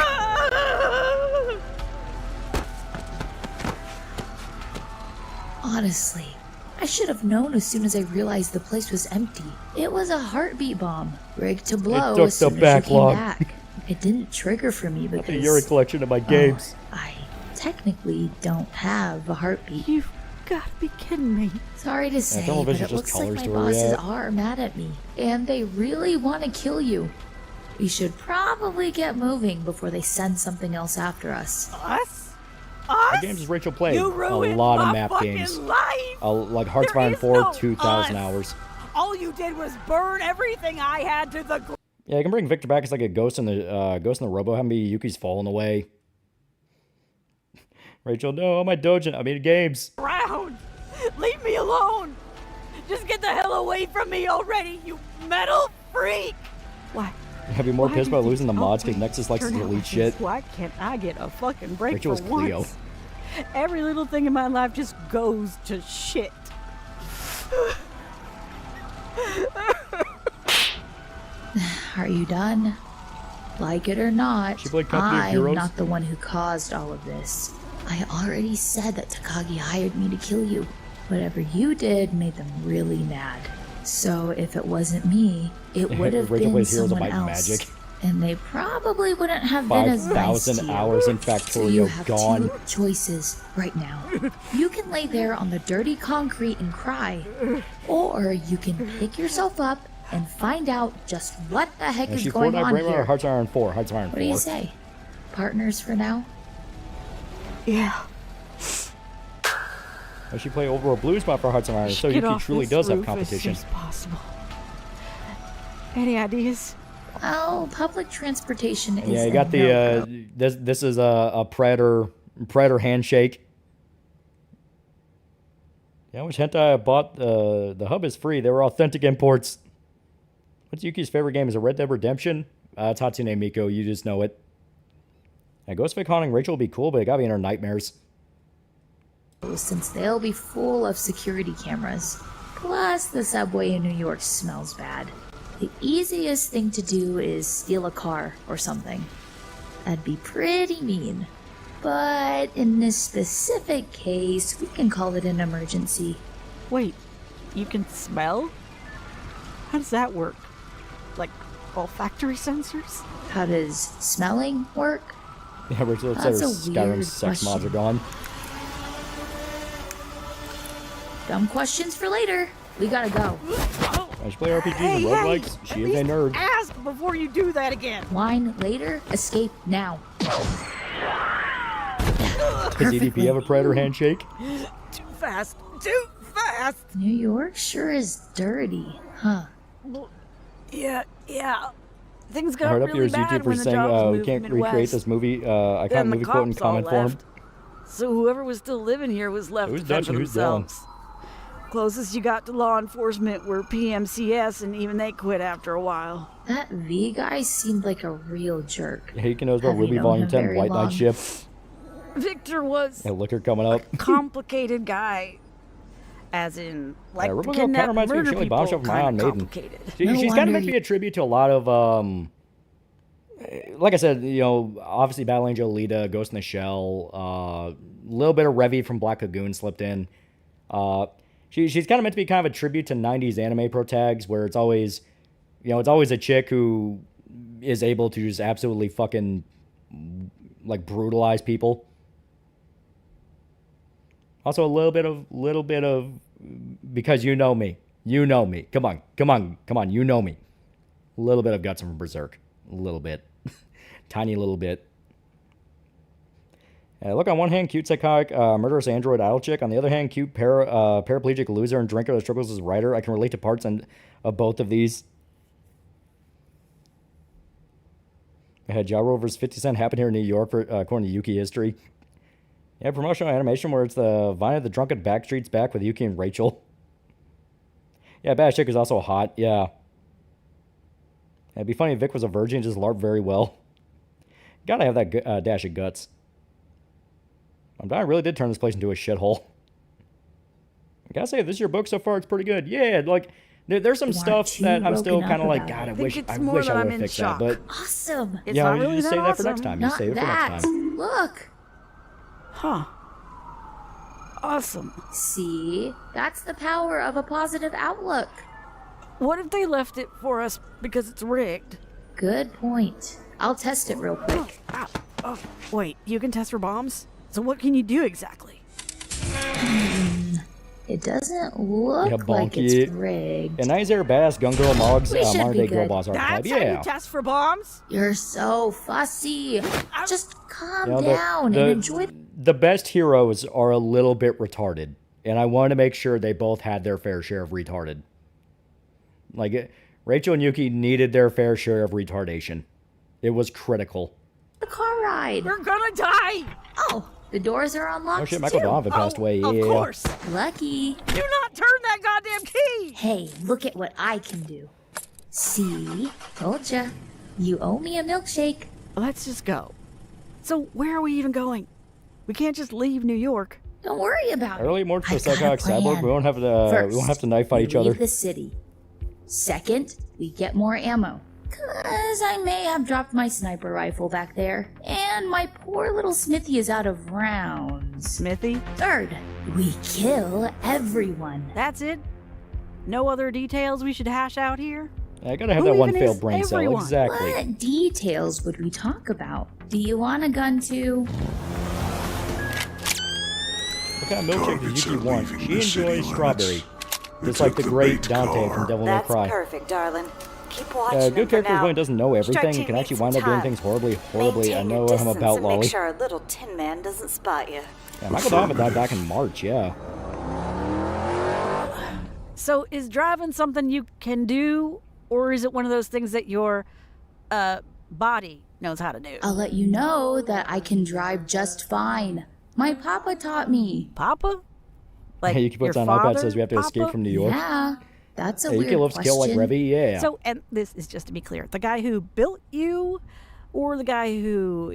Honestly, I should have known as soon as I realized the place was empty. It was a heartbeat bomb, rigged to blow took as soon the as backlog. you came back. It didn't trigger for me because A Yuri collection of my games. I technically don't have a heartbeat. You've got to be kidding me. Sorry to say, Thermal but Vision's it just looks like colors my to her, bosses yeah. are mad at me, and they really want to kill you. We should probably get moving before they send something else after us. Us? What games has Rachel played? You A ruined lot of my map fucking games. life! Like Hearts There Fire is 4, no 2,000 us. hours. All you did was burn everything I had to the ground. Yeah, I can bring Victor back as like a ghost in the robo. Have me Yuki's falling away. Rachel, no, my dojin. I mean games. Leave me alone! Just get the hell away from me already, you metal freak! Why? I'd be more Why pissed did about losing the this mods because always Nexus likes to turn out delete like shit. this? Why can't I get a fucking break Rachel for was Cleo. once? Every little thing in my life just goes to shit. Are you done? Like it or not, She played Company of I'm Heroes? not the one who caused all of this. I already said that Takagi hired me to kill you. Whatever you did made them really mad. So if it wasn't me, it would have Rachel been plays Heroes of someone Might and else. Magic. And they probably wouldn't have been as nice to 5,000 you. hours in So you Factorio have gone. 2 choices right now. You can lay there on the dirty concrete and cry, or you can pick yourself up and find out just what the heck Is is she going Fortnite on Braver or here. Hearts of Iron 4? Hearts of Iron 4. What do you say? Partners for now? Yeah. I should play Overworld Blues Spot for Hearts of Iron, so Get Yuki off truly this does have roof competition. As soon as possible. Any ideas? Well, public transportation is Yeah, you a got no-go. the this is a predator handshake. Yeah, which hentai I bought. The hub is free. They were authentic imports. What's Yuki's favorite game? Is it Red Dead Redemption? It's Hatsune Miku. You just know it. Yeah, Ghost Fake haunting Rachel would be cool, but it gotta be in her nightmares. Since they'll be full of security cameras. Plus, the subway in New York smells bad. The easiest thing to do is steal a car or something. That'd be pretty mean. But in this specific case, we can call it an emergency. Wait, you can smell? How does that work? Like olfactory sensors? How does smelling work? Yeah, Rachel, let's say her That's a Skyrim weird sex mods question. are gone. Dumb questions for later. We gotta go. I should play RPGs and roguelikes. She is a nerd. Ask before you do that again. Wine later, escape now. Does EDP have a predator handshake? Too fast. Too fast. New York sure is dirty, huh? Yeah. Things got I heard up really yours bad YouTube for when the saying jobs we moved can't recreate Midwest. this movie. I Then can't the movie quote in cops all comment form. left. So whoever was still living here was left Who's to fend Dutch for and who's Dylan? themselves. Closest you got to law enforcement were PMCS, and even they quit after a while. That V guy seemed like a real jerk. Hey, you can know about Have you Ruby known Volume him 10 very White long? Knight Ship. Victor was Hey, liquor coming up. a complicated guy. As in, like, Ruby the Volume 10 kidnapped reminds me of murder Shirley people, Bombshell from My Own kinda Maiden. complicated. She's kind of wonder meant to be a tribute to a lot of, like I said, you know, obviously Battle Angel Alita, Ghost in the Shell, a little bit of Revy from Black Lagoon slipped in. She's kind of meant to be kind of a tribute to 90s anime protags where it's always, you know, it's always a chick who is able to just absolutely fucking, like, brutalize people. Also a little bit of, because you know me. Come on, you know me. A little bit of Guts from Berserk. A little bit. Tiny little bit. Look, on one hand, cute psychotic murderous android idol chick. On the other hand, cute paraplegic loser and drinker that struggles as a writer. I can relate to parts of both of these. I had Ja Rover's 50 Cent happen here in New York, according to Yuki history. Yeah, promotional animation where it's the Vine of the Drunken Backstreets back with Yuki and Rachel. Yeah, Bad Chick is also hot, yeah. It'd be funny if Vic was a virgin and just LARP very well. Gotta have that dash of guts. I really did turn this place into a shithole. I gotta say, if this is your book so far, it's pretty good. Yeah, like, there's some stuff that I'm still kind of like, God, I wish I would have fixed that. But, Awesome. It's yeah, not you really just that save that for awesome. next time. You Not save it for that. next time. Look. Huh. Awesome. See? That's the power of a positive outlook. What if they left it for us because it's rigged? Good point. I'll test it real quick. Oh, wait, you can test for bombs? So what can you do exactly? It doesn't look Yeah, like bonky. it's rigged. And nice air badass gun girl mogs, We should modern be day girl good. boss archetype. That's how Yeah. you test for bombs? You're so fussy. Just calm You know, down and enjoy. The best heroes are a little bit retarded, and I wanted to make sure they both had their fair share of retarded. Like, Rachel and Yuki needed their fair share of retardation. It was critical. The car ride. We're gonna die! Oh, the doors are unlocked Oh shit, Michael too. Donovan passed away. Of Yeah. course! Lucky. Do not turn that goddamn key! Hey, look at what I can do. See? Told ya. You owe me a milkshake. Let's just go. So where are we even going? We can't just leave New York. Don't worry about it. Early morning for I've got a psychotic cyborg. plan. We won't have to. First, we won't have to knife fight we each other. leave the city. Second, we get more ammo. 'Cause I may have dropped my sniper rifle back there. And And my poor little Smithy is out of rounds. Smithy? Third, we kill everyone. That's it? No other details we should hash out here? I gotta have Who that one even failed is brain cell. everyone? Exactly. What details would we talk about? Do you want a gun too? What kind of milkshake does Yuki want? She enjoys strawberry. Just like the great Dante from Devil May That's Cry. perfect, darling. Keep watching Good him for character now. when it doesn't know everything Start and can taking actually some wind up doing time. things horribly. I Maintain know your I'm distance about and Lolly. make sure our little Tin Man doesn't spot you. Yeah, Michael Donovan died back in March, yeah. So is driving something you can do, or is it one of those things that your body knows how to do? I'll let you know that I can drive just fine. My papa taught me. Papa? Like Yuki puts your on father, iPad, says we have to escape Papa? from New York. Yeah, that's a Hey, weird Yuki loves to kill like question. Revy, yeah. So, and this is just to be clear, the guy who built you, or the guy who,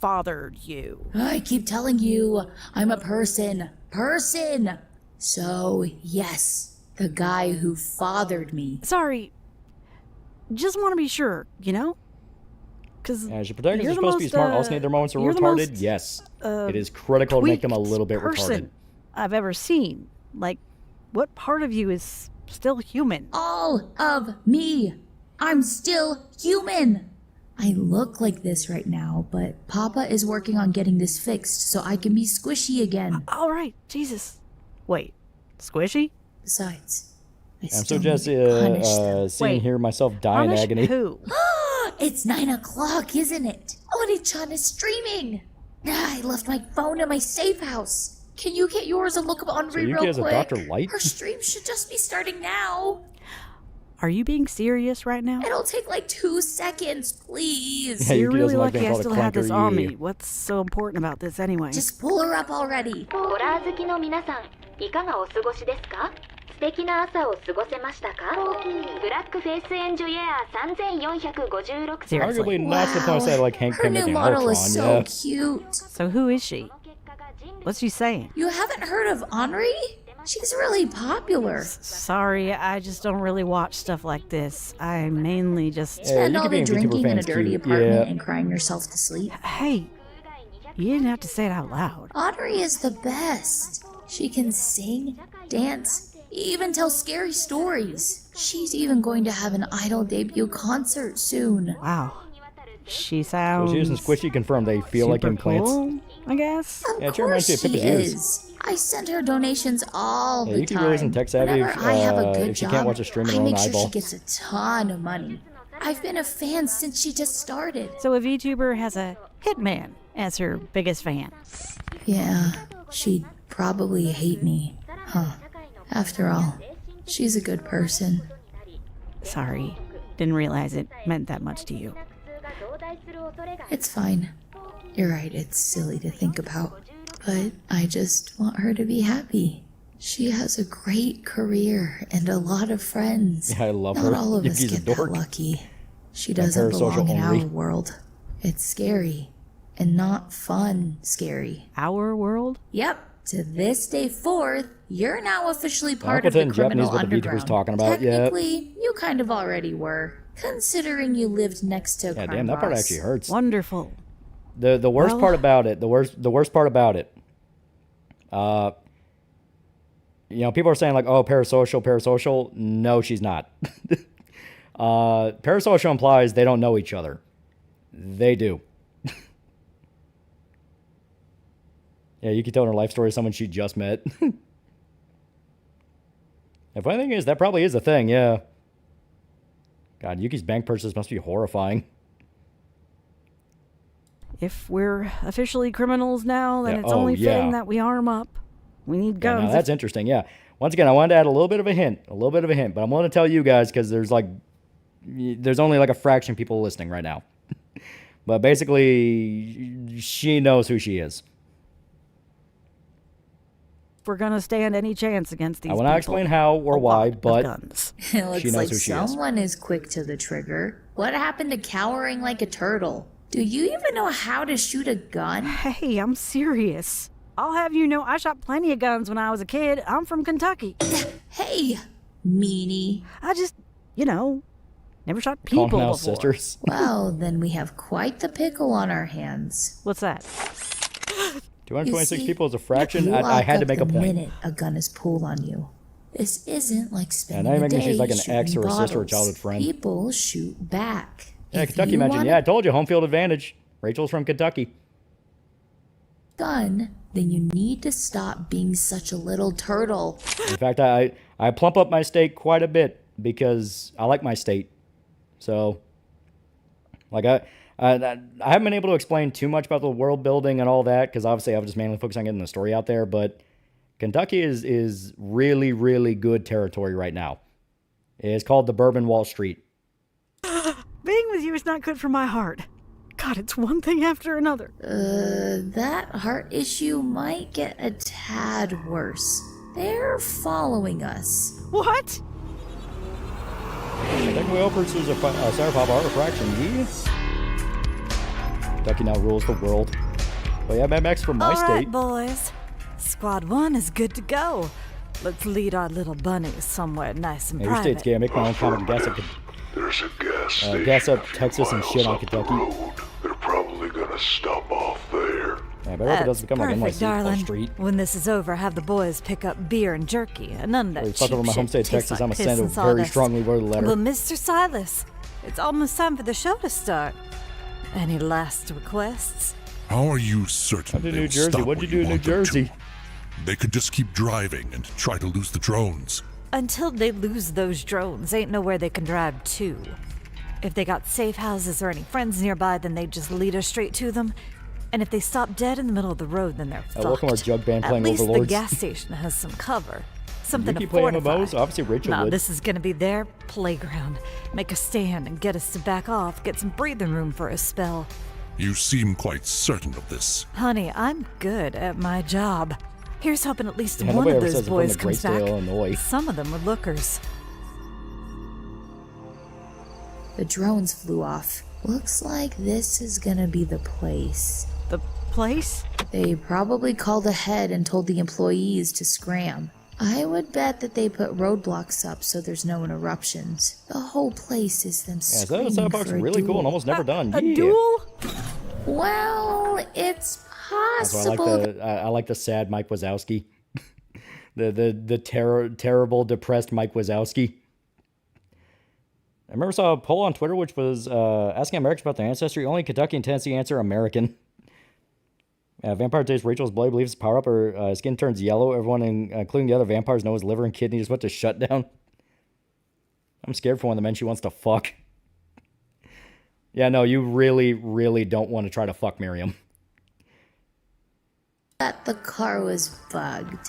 fathered you? I keep telling you, I'm a person. So, yes, the guy who fathered me. Sorry, just want to be sure, Because As your protagonists are supposed to be smart, also need their moments of retarded. Yes, it is critical to make them a little bit person retarded. I've ever seen. Like, what part of you is still human? All of me. I'm still human. I look like this right now, but Papa is working on getting this fixed so I can be squishy again. All right, Jesus. Wait, squishy? Besides, I I'm still so just need to punish them. seeing here myself die in Punish agony. who? It's 9 o'clock, isn't it? Oni-chan is streaming. I left my phone in my safe house. Can you get yours and look up Henri Yuki real has a quick? Dr. Light? Her stream should just be starting now. Are you being serious right now? It'll take like 2 seconds, please. Yeah, You're Yuki really doesn't like lucky being I called a still have this clunker, on yeah. me. What's so important about this anyway? Just pull her up already. ホラー好きの皆さん、いかがお過ごしですか？素敵な朝を過ごせましたか？ブラックフェイスエンジョイエア3456 Arguably not to the point I like Hank Her Pym new making model Ultron, is so yeah. cute. So who is she? What's she saying? You haven't heard of Henri? She's really popular. Sorry, I just don't really watch stuff like this. I mainly just... Spend Yuki all the being VTuber drinking in a fans dirty cute, apartment yeah. and crying yourself to sleep. Hey, you didn't have to say it out loud. Henri is the best. She can sing, dance, even tell scary stories. She's even going to have an Idol debut concert soon. Wow. She So sounds... she and Squishy confirmed they feel like super implants. cool, I guess. Yeah, Of she reminds me course of she Pippa's ears. is. I send her donations all Yeah, the Yuki time. really isn't tech savvy Whenever I have a good if she job, can't watch a stream in I her own make sure eyeball. she gets a ton of money. I've been a fan since she just started. So a VTuber has a hitman as her biggest fan. Yeah, she'd probably hate me. Huh. After all, she's a good person. Sorry, didn't realize it meant that much to you. It's fine. You're right, it's silly to think about. But I just want her to be happy. She has a great career and a lot of friends. Yeah, I love Not her. all of us Yuki's a get that dork. lucky. She doesn't belong in only. our world. It's scary. And not fun scary. Our world? Yep. To this day forth, you're now officially part of Aquatin the criminal Japanese what the VTuber's underground. talking about, yeah. Technically, you kind of already were, considering you lived next to a Yeah, crime damn, that part boss. actually hurts. Wonderful. The worst Well- part about it, the worst part about it, people are saying like, oh, parasocial. No, she's not. Parasocial implies they don't know each other. They do. Yeah, Yuki telling her life story to someone she just met. The funny thing is, that probably is a thing, yeah. God, Yuki's bank purchases must be horrifying. If we're officially criminals now, then Yeah, it's oh, only yeah. fitting that we arm up. We need Yeah, guns. no, that's interesting, yeah. Once again, I wanted to add a little bit of a hint, but I'm willing to tell you guys because there's only like a fraction of people listening right now. But basically, she knows who she is. If we're gonna stand any chance against these I will people, not explain how or a why, lot of but guns. It she looks knows like who she is. someone is quick to the trigger. What happened to cowering like a turtle? Do you even know how to shoot a gun? Hey, I'm serious. I'll have you know I shot plenty of guns when I was a kid. I'm from Kentucky. Hey, meanie. I just, Never shot people Calling out before. sisters. Well, then we have quite the pickle on our hands. What's that? 226 You see, people is a you fraction. I had to lock make a up the point. minute a gun is pulled on you. This isn't like spending now you're a making day me she's like an ex shooting or a sister or bottles. childhood friend. People shoot back. Yeah, If Kentucky you mentioned. want Yeah, I a told you, home field advantage. Rachel's from Kentucky. gun, then you need to stop being such a little turtle. In fact, I plump up my state quite a bit because I like my state. So, like I haven't been able to explain too much about the world building and all that because obviously I was just mainly focused on getting the story out there. But Kentucky is really, really good territory right now. It's called the Bourbon Wall Street. Being with you is not good for my heart. God, it's one thing after another. That heart issue might get a tad worse. They're following us. What? Technically, all pursues a center pop art fraction. Yeah. Kentucky now rules the world. But yeah, Mad Max from my All right, state. boys. Squad 1 is good to go. Let's lead our little bunnies somewhere nice and Yeah, your private. state's gay. I make my own comment and guess up, There's a gas station gas up Texas and shit on Kentucky. They're probably gonna stop off there. Yeah, but I hope it doesn't become like Perfect, NYC darling. Street. When this is over, have the boys pick up beer and jerky, and none of that Or fuck cheap over my home shit state, tastes Texas. like I'm gonna piss send a and very sawdust. strongly worded letter. Well, Mr. Silas, it's almost time for the show to start. Any last requests? How are you certain I'm in they'll New Jersey. stop What'd you when do in New want them to? Jersey? They could just keep driving and try to lose the drones. Until they lose those drones, ain't nowhere they can drive to. If they got safe houses or any friends nearby, then they just lead us straight to them. And if they stop dead in the middle of the road, then they're fucked. Welcome our jug band At playing least Overlords. the gas station has some cover. Something You to keep playing fortify. MMOs? Obviously Rachel No, would. this is gonna be their playground. Make a stand and get us to back off, get some breathing room for a spell. You seem quite certain of this. Honey, I'm good at my job. Here's hoping at least Yeah, one nobody of ever those says it from boys the comes great state back. of Illinois. Some of them were lookers. The drones flew off. Looks like this is gonna be the place. The place? They probably called ahead and told the employees to scram. I would bet that they put roadblocks up so there's no interruptions. The whole place is them Yeah, so screaming that soundbox for a really cool and duel. almost never done. A Yeah. duel? Well, it's That's why possible. I like the sad Mike Wazowski. the terrible, depressed Mike Wazowski. I remember saw a poll on Twitter which was asking Americans about their ancestry. Only Kentucky and Tennessee answer American. Vampire takes Rachel's blood, believes his power up, her skin turns yellow. Everyone, including the other vampires, know his liver and kidney just went to shut down. I'm scared for one of the men she wants to fuck. Yeah, no, you really, really don't want to try to fuck Miriam. That the car was bugged.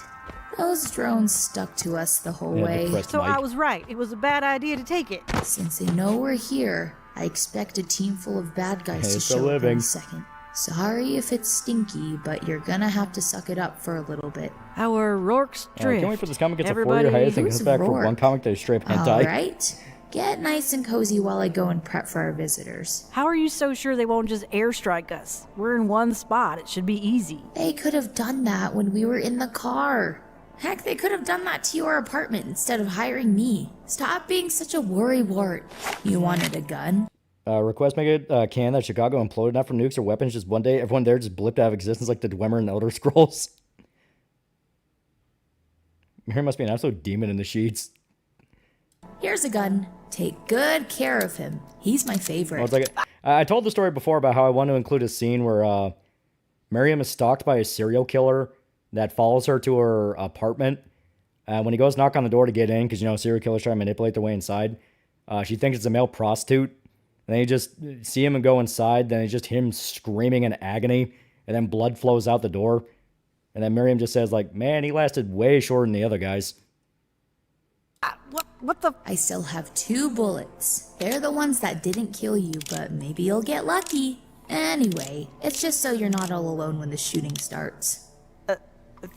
Those drones stuck to us the whole Yeah, way. depressed So Mike. I was right. It was a bad idea to take it. Since they know we're here, I expect a team full of bad guys to It's a show up in living. a second. Sorry if it's stinky, but you're gonna have to suck it up for a little bit. Our Rourke's I drift. can't wait for this comic gets a Everybody- 4-year hiatus and Who's comes back for Rourke? one comic that is straight up hentai. Alright, get nice and cozy while I go and prep for our visitors. How are you so sure they won't just airstrike us? We're in one spot. It should be easy. They could have done that when we were in the car. Heck, they could have done that to your apartment instead of hiring me. Stop being such a worrywart. You wanted a gun? Request make it canon that Chicago imploded not from nukes or weapons, just one day everyone there just blipped out of existence like the Dwemer and Elder Scrolls. Mary must be an absolute demon in the sheets. Here's a gun. Take good care of him. He's my favorite. Well, it's like, I told the story before about how I want to include a scene where Miriam is stalked by a serial killer that follows her to her apartment. When he goes knock on the door to get in, because, you know, serial killers try to manipulate their way inside, she thinks it's a male prostitute. And then you just see him and go inside. Then it's just him screaming in agony. And then blood flows out the door. And then Miriam just says, like, man, he lasted way shorter than the other guys. What the? I still have 2 bullets. They're the ones that didn't kill you, but maybe you'll get lucky. Anyway, it's just so you're not all alone when the shooting starts.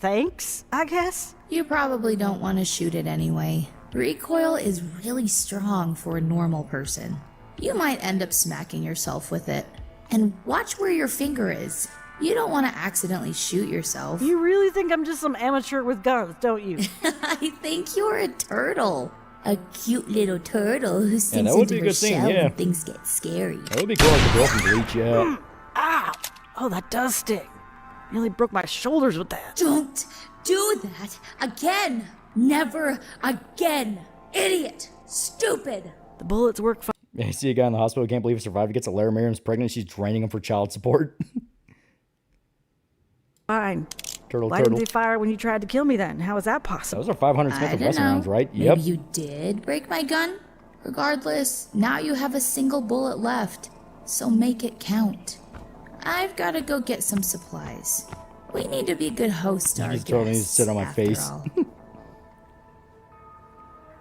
Thanks, I guess? You probably don't want to shoot it anyway. Recoil is really strong for a normal person. You might end up smacking yourself with it. And watch where your finger is. You don't want to accidentally shoot yourself. You really think I'm just some amateur with guns, don't you? I think you're a turtle. A cute little turtle who sinks that would into be a her good scene, shell yeah. when things get scary. That would be cool, like the girl from Bleach, yeah. Ow! Oh, that does sting. Nearly broke my shoulders with that. Don't do that again. Never again. Idiot. Stupid. The bullets work fine. Yeah, you see a guy in the hospital who can't believe he survived. He gets a Lara Miriam's pregnant. She's draining him for child support. Fine. Turtle, Why didn't they fire when you tried to kill me then? How is that possible? Those are 500 Smith and Wesson rounds, right? Maybe you did break my gun. Regardless, now you have a single bullet left. So make it count. I've got to go get some supplies. We need to be good hosts to You our just totally need to guests, sit on my after face. all.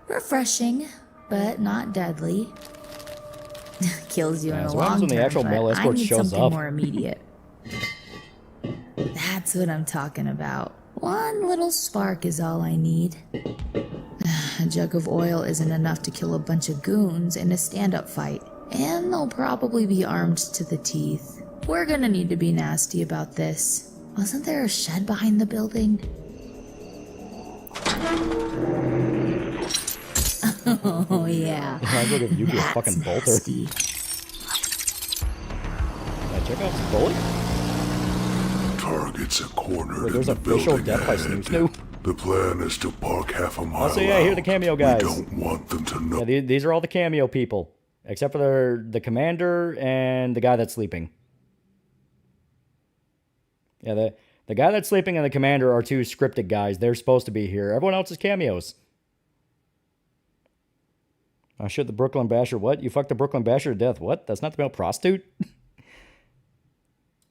Refreshing, but not deadly. Kills you in Yeah, the so what happens long when the term, actual but male I escort need shows something up? more immediate. That's what I'm talking about. One little spark is all I need. A jug of oil isn't enough to kill a bunch of goons in a stand-up fight, and they'll probably be armed to the teeth. We're gonna need to be nasty about this. Wasn't there a shed behind the building? Oh, yeah. I look at Yuki, a fucking bolter. Nasty. Check out this bullet. Target's a corner Wait, in there's the official building death by ahead. Snoo. The plan is to park half a mile Also, yeah, here are the out. cameo guys. We don't want them to know. Yeah, these are all the cameo people, except for the commander and the guy that's sleeping. Yeah, the guy that's sleeping and the commander are two scripted guys. They're supposed to be here. Everyone else is cameos. Oh shit, the Brooklyn Basher. What? You fucked the Brooklyn Basher to death. What? That's not the male prostitute?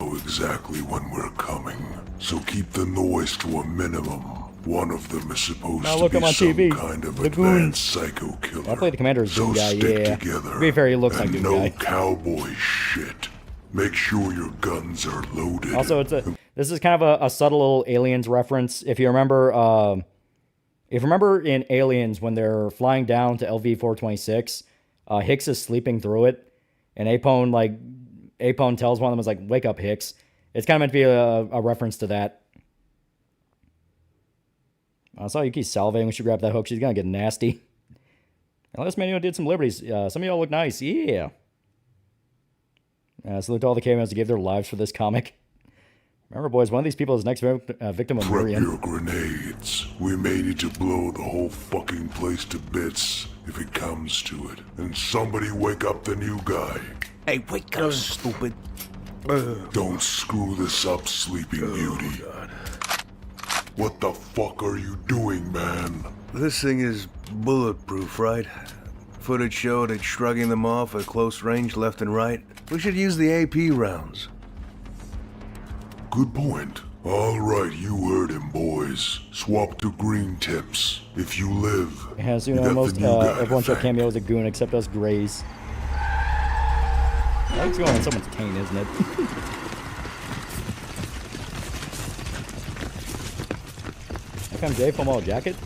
Know exactly when we're coming, so keep the noise to a minimum. One of them is supposed Now to look be him on some TV. kind of The advanced goons. psycho killer. I play the commander as So Goon Guy, stick yeah. together. To be fair, he looks and like Goon no Guy. cowboy shit. Make sure your guns are loaded. Also, this is kind of a subtle little Aliens reference. If you remember in Aliens when they're flying down to LV-426, Hicks is sleeping through it, and Apone tells one of them, is like, "Wake up, Hicks." It's kind of meant to be a reference to that. I saw Yuki salivating when she grabbed that hook. She's gonna get nasty. Well, this man did some liberties. Some of y'all look nice. Yeah. Salute to all the cameos who gave their lives for this comic. Remember, boys, one of these people is next victim of Prep Miriam. your grenades. We may need to blow the whole fucking place to bits if it comes to it. And somebody wake up the new guy. Hey, wake up, stupid. Don't screw this up, Sleeping Beauty. What the fuck are you doing, man? This thing is bulletproof, right? Footage showed it shrugging them off at close range left and right. We should use the AP rounds. Good point. All right, you heard him, boys. Swap to green tips. If you live, Yeah, so you got almost the new guy everyone to shot thank. cameo as a goon except us Grays. That's going on someone's taint, isn't it? How come Jay Full Jacket?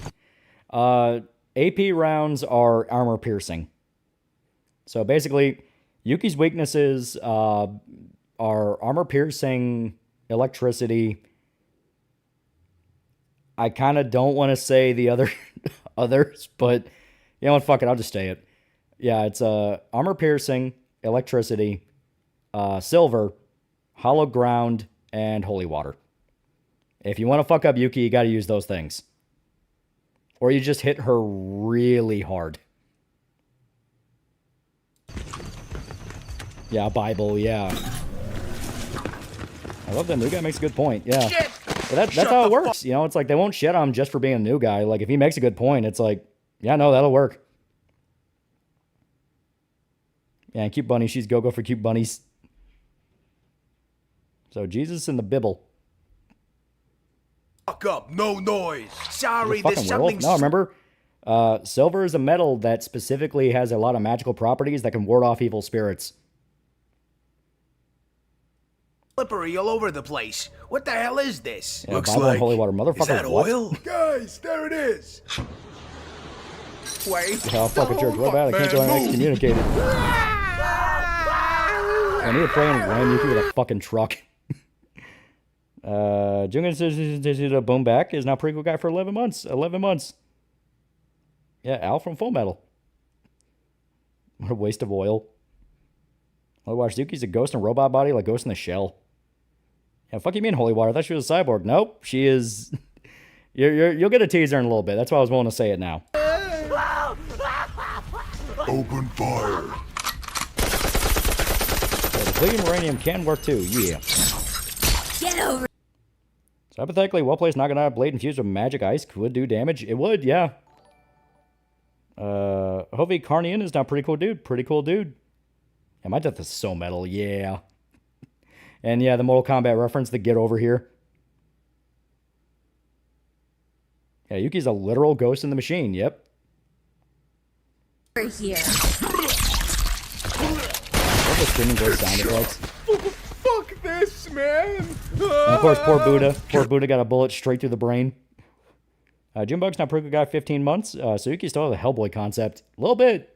AP rounds are armor piercing. So basically, Yuki's weaknesses are armor piercing, electricity. I kind of don't want to say the others, but you know what? Fuck it, I'll just say it. Yeah, it's armor piercing, electricity, silver, hollow ground, and holy water. If you want to fuck up Yuki, you got to use those things. Or you just hit her really hard. Yeah, Bible, yeah. I love that new guy makes a good point, yeah. But that's how it works. You know, it's like they won't shit on him just for being a new guy. Like, if he makes a good point, it's like, yeah, no, that'll work. Yeah, and cute bunny. She's go-go for cute bunnies. So, Jesus and the Bible. Fuck up, no noise. Sorry, He's a fucking werewolf. No, remember, silver is a metal that specifically has a lot of magical properties that can ward off evil spirits. Slippery all over the place. What the hell is this? Yeah, Bible and holy water. Motherfucker, Is that what? oil? Guys, there it is. Wait. Yeah, I'll fuck a church. What about it? I can't join excommunicated. I need to pray and ram Yuki with a fucking truck. Jungan says Boom Back is now prequel guy for 11 months. 11 months. Yeah, Al from Full Metal. What a waste of oil. Otherwise, Yuki's a ghost in a robot body like Ghost in the Shell. Yeah, fuck you mean, Holy Water? I thought she was a cyborg. Nope, she is... You'll get a teaser in a little bit. That's why I was willing to say it now. Open fire. So the Clean Uranium can work too, yeah. Get over. So hypothetically, well-placed Naginata blade infused with magic ice could do damage. It would, yeah. Hovey Carnian is now pretty cool dude. Pretty cool dude. Yeah, my death is so metal, yeah. And yeah, the Mortal Kombat reference, the get over here. Yeah, Yuki's a literal ghost in the machine, yep. Over here. What the screaming ghost sound effects? Fuck this, man! And of course, poor Buddha. Poor Buddha got a bullet straight through the brain. Junebug's now pretty good guy, 15 months. So Yuki still has a Hellboy concept. A little bit.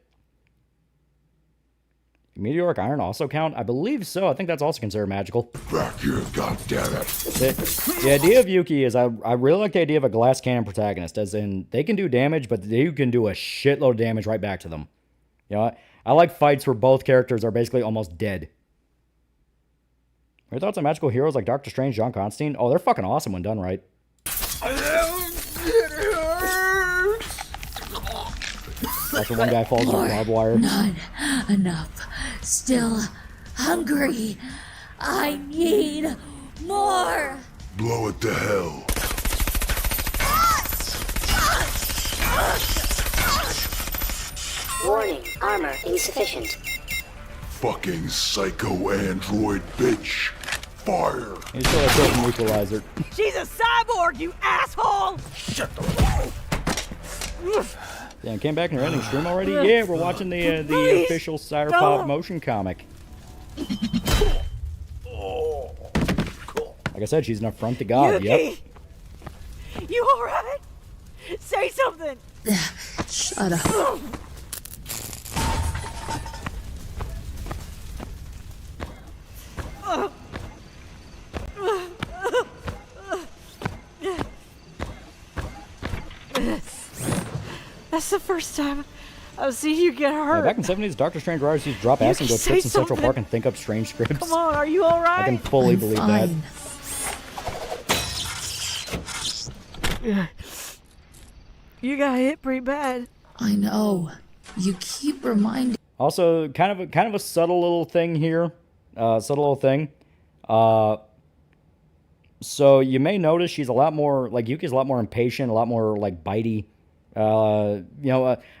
Meteoric Iron also count? I believe so. I think that's also considered magical. Back here, goddammit. The idea of Yuki is I really like the idea of a glass cannon protagonist, as in they can do damage, but you can do a shitload of damage right back to them. You know, I like fights where both characters are basically almost dead. Your thoughts on magical heroes like Doctor Strange, John Constantine? Oh, they're fucking awesome when done right. That's when one guy falls on barbed wire. Not enough. Still hungry. I need more. Blow it to hell. Warning, armor insufficient. Fucking psycho android bitch. Fire. He's still a token equalizer. She's a cyborg, you asshole! Shut the Damn, came back in your ending stream already? Yeah, we're watching the official Cyberpop motion comic. Like I said, she's an affront to God. Yuki! Yep. You alright? Say something! Shut up. That's the first time I've seen you get hurt. Yeah, back in the 70s, Doctor Strange writers used to drop acid and go say trips in Central something. Park and think up strange scripts. Come on, are you alright? I can fully believe that. You got hit pretty bad. I know. You keep reminding. Also, kind of a subtle little thing here. So you may notice she's a lot more, like, Yuki's a lot more impatient, a lot more, like, bitey. A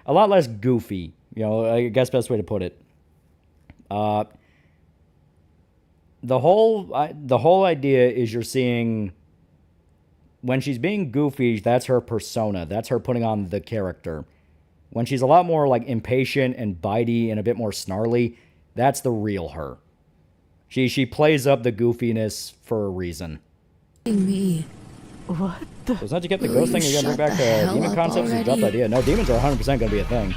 lot less goofy. I guess best way to put it. The whole idea is you're seeing when she's being goofy, that's her persona. That's her putting on the character. When she's a lot more like impatient and bitey and a bit more snarly, that's the real her. She plays up the goofiness for a reason. Me. What the? So it's not to get the ghost thing. You're gonna bring back the demon concepts and drop the idea. No, demons are 100% gonna be a thing.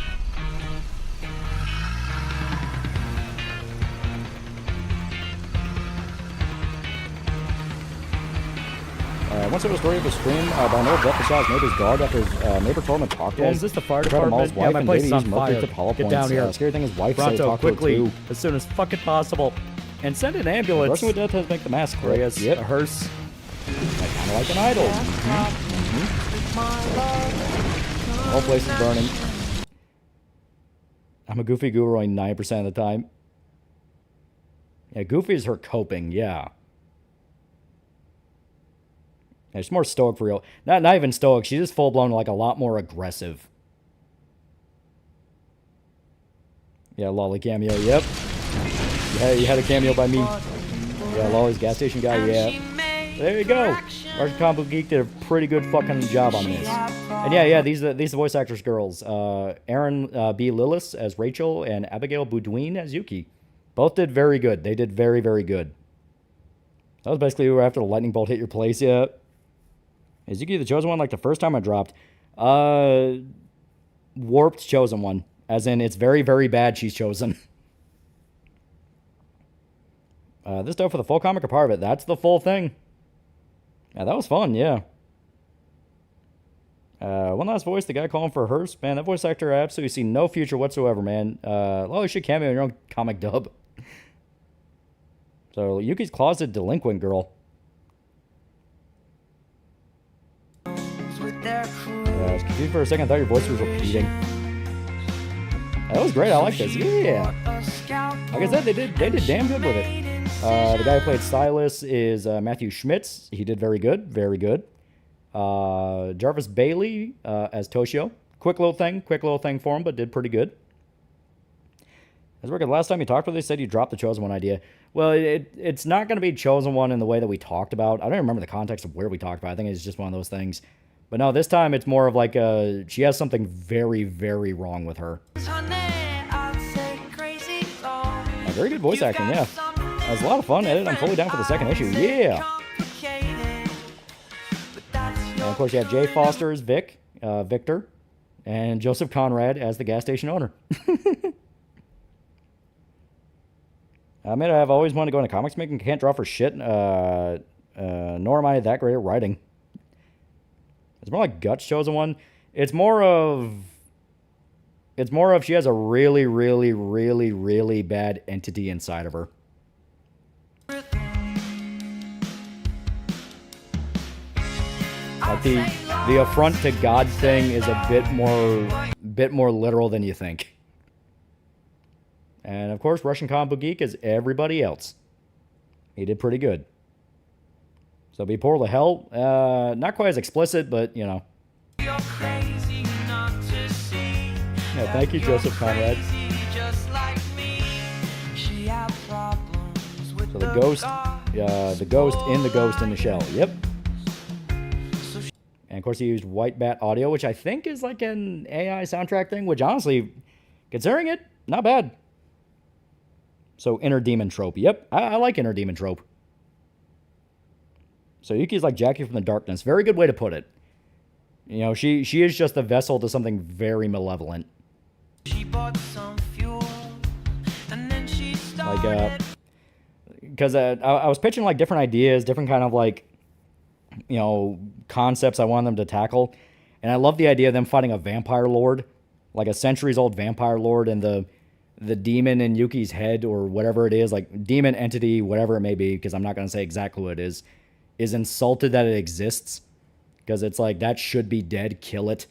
Once there was a story of a stream about an old death that shot his neighbor's dog after his neighbor told him to talk to him. Is this the fire department? department? Wife My and place is babies, on Mercury fire. took hollow Get points. down here. Scary thing his wife said Pronto, talk to her quickly, too. as soon as fucking possible. And send an ambulance. Rushing with death has make the mask. Reyes, Yep. a hearse. Kind of like an idol. The whole place is burning. I'm a goofy guru 9% of the time. Yeah, goofy is her coping, yeah. Yeah, she's more stoic for real. Not even stoic, she's just full-blown like a lot more aggressive. Yeah, Lolly cameo, yep. Yeah, you had a cameo by me. Yeah, Lolly's gas station guy, yeah. There you go. Martian Combo Geek did a pretty good fucking job on this. And yeah, these are the voice actors girls. Aaron B. Lillis as Rachel and Abigail Boudouin as Yuki. Both did very good. They did very, very good. That was basically after the lightning bolt hit your place, yeah. Is Yuki the chosen one like the first time I dropped? Warped chosen one. As in, it's very, very bad she's chosen. This stuff for the full comic or part of it? That's the full thing. Yeah, that was fun, yeah. One last voice, the guy calling for Hearst. Man, that voice actor, I absolutely see no future whatsoever, man. Oh, you should cameo in your own comic dub. So, Yuki's Closet Delinquent Girl. I was confused for a second. I thought your voice was repeating. That was great. I like this. Yeah. Like I said, they did damn good with it. The guy who played Silas is Matthew Schmitz. He did very good. Very good. Jarvis Bailey as Toshio. Quick little thing for him, but did pretty good. As the last time you talked with, they said you dropped the Chosen One idea. Well, it's not going to be Chosen One in the way that we talked about. I don't remember the context of where we talked about. I think it's just one of those things. But no, this time it's more of like she has something very, very wrong with her. Very good voice acting, yeah. That was a lot of fun. Edit, I'm fully down for the second issue. Yeah. And of course, you have Jay Foster as Victor, and Joseph Conrad as the gas station owner. I admit I've always wanted to go into comics making. Can't draw for shit. Nor am I that great at writing. It's more like Guts Chosen One. It's more of she has a really, really, really, really bad entity inside of her. Like the affront to God thing is a bit more literal than you think. And of course, Russian Comic Book Geek is everybody else. He did pretty good. So be Portal to Hell, not quite as explicit, but you know. Yeah, thank you, Joseph Conrad. So the ghost in the Ghost in the Shell. Yep. And of course, he used White Bat Audio, which I think is like an AI soundtrack thing. Which honestly, considering it, not bad. So Inner Demon Trope. Yep, I like Inner Demon Trope. So Yuki's like Jackie from the Darkness. Very good way to put it. You know, she is just a vessel to something very malevolent. She bought some fuel, and then she started. Because I was pitching like different ideas, different kind of like, you know, concepts I wanted them to tackle. And I love the idea of them fighting a vampire lord, like a centuries-old vampire lord, and the demon in Yuki's head or whatever it is, like demon entity, whatever it may be, because I'm not going to say exactly what it is insulted that it exists. Because it's like, that should be dead, kill it.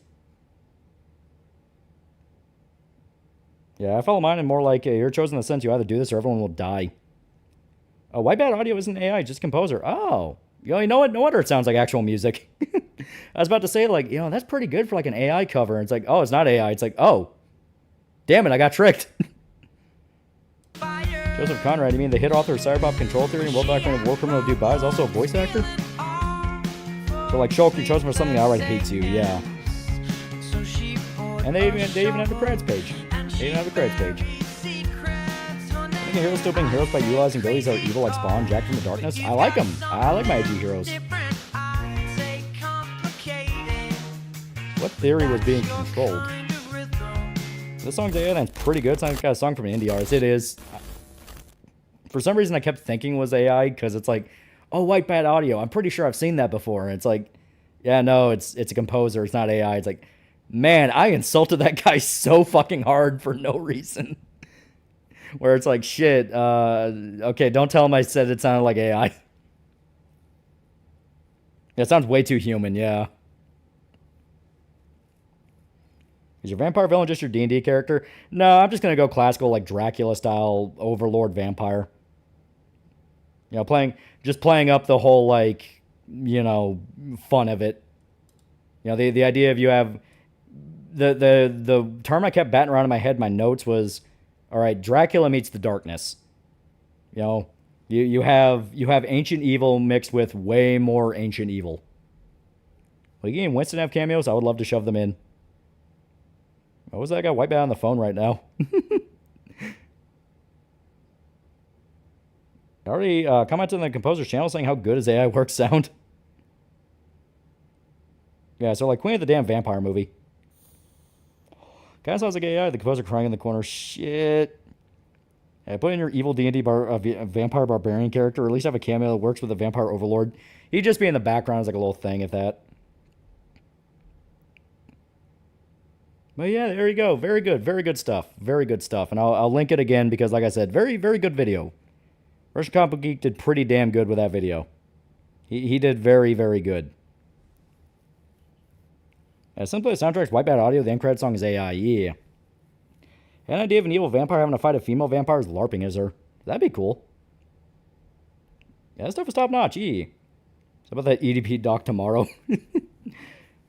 Yeah, I follow mine and more like, you're chosen in the sense you either do this or everyone will die. Oh, White Bat Audio isn't AI, just composer. Oh, you know what? No wonder it sounds like actual music. I was about to say, like, you know, that's pretty good for like an AI cover. And it's like, oh, it's not AI. It's like, oh, damn it, I got tricked. Joseph Conrad, you mean the hit author of Cyberpop Control Theory and world document of War Criminal Dubai is also a voice actor? So like, Shulk, you're chosen for something that outright hates you, yeah. And they even have the credits page. They even have the credits page. I think the heroes still being heroes by utilizing abilities that are evil like Spawn, Jack from the Darkness. I like them. I like my edgy heroes. What theory was being controlled? This song's AI, that's pretty good. It's like got a song from an indie artist. It is. For some reason, I kept thinking it was AI because it's like, oh, White Bat Audio. I'm pretty sure I've seen that before. And it's like, yeah, no, it's a composer. It's not AI. It's like, man, I insulted that guy so fucking hard for no reason. Where it's like, shit, okay, don't tell him I said it sounded like AI. Yeah, it sounds way too human, yeah. Is your vampire villain just your D&D character? No, I'm just going to go classical, like Dracula-style overlord vampire. You know, playing up the whole, like, you know, fun of it. You know, the idea of you have... The term I kept batting around in my head, my notes was, all right, Dracula meets the darkness. You know, you have ancient evil mixed with way more ancient evil. Well, you and Winston have cameos? I would love to shove them in. What was that guy White Bat on the phone right now? I already commented on the composer's channel saying how good his AI works sound. Yeah, so like Queen of the Damn Vampire movie. Kind of sounds like AI, the composer crying in the corner. Shit. Yeah, put in your evil D&D vampire barbarian character, or at least have a cameo that works with a vampire overlord. He'd just be in the background as like a little thing, if that. But yeah, there you go. Very good stuff. Very good stuff. And I'll link it again because, like I said, very good video. Russian Comic Geek did pretty damn good with that video. He did very good. Simply the soundtrack's Wipeout audio. The end credit song is AI. Yeah. An idea of an evil vampire having to fight a female vampire is LARPing, is her? That'd be cool. Yeah, that stuff is top notch. Yeah. How about that EDP doc tomorrow?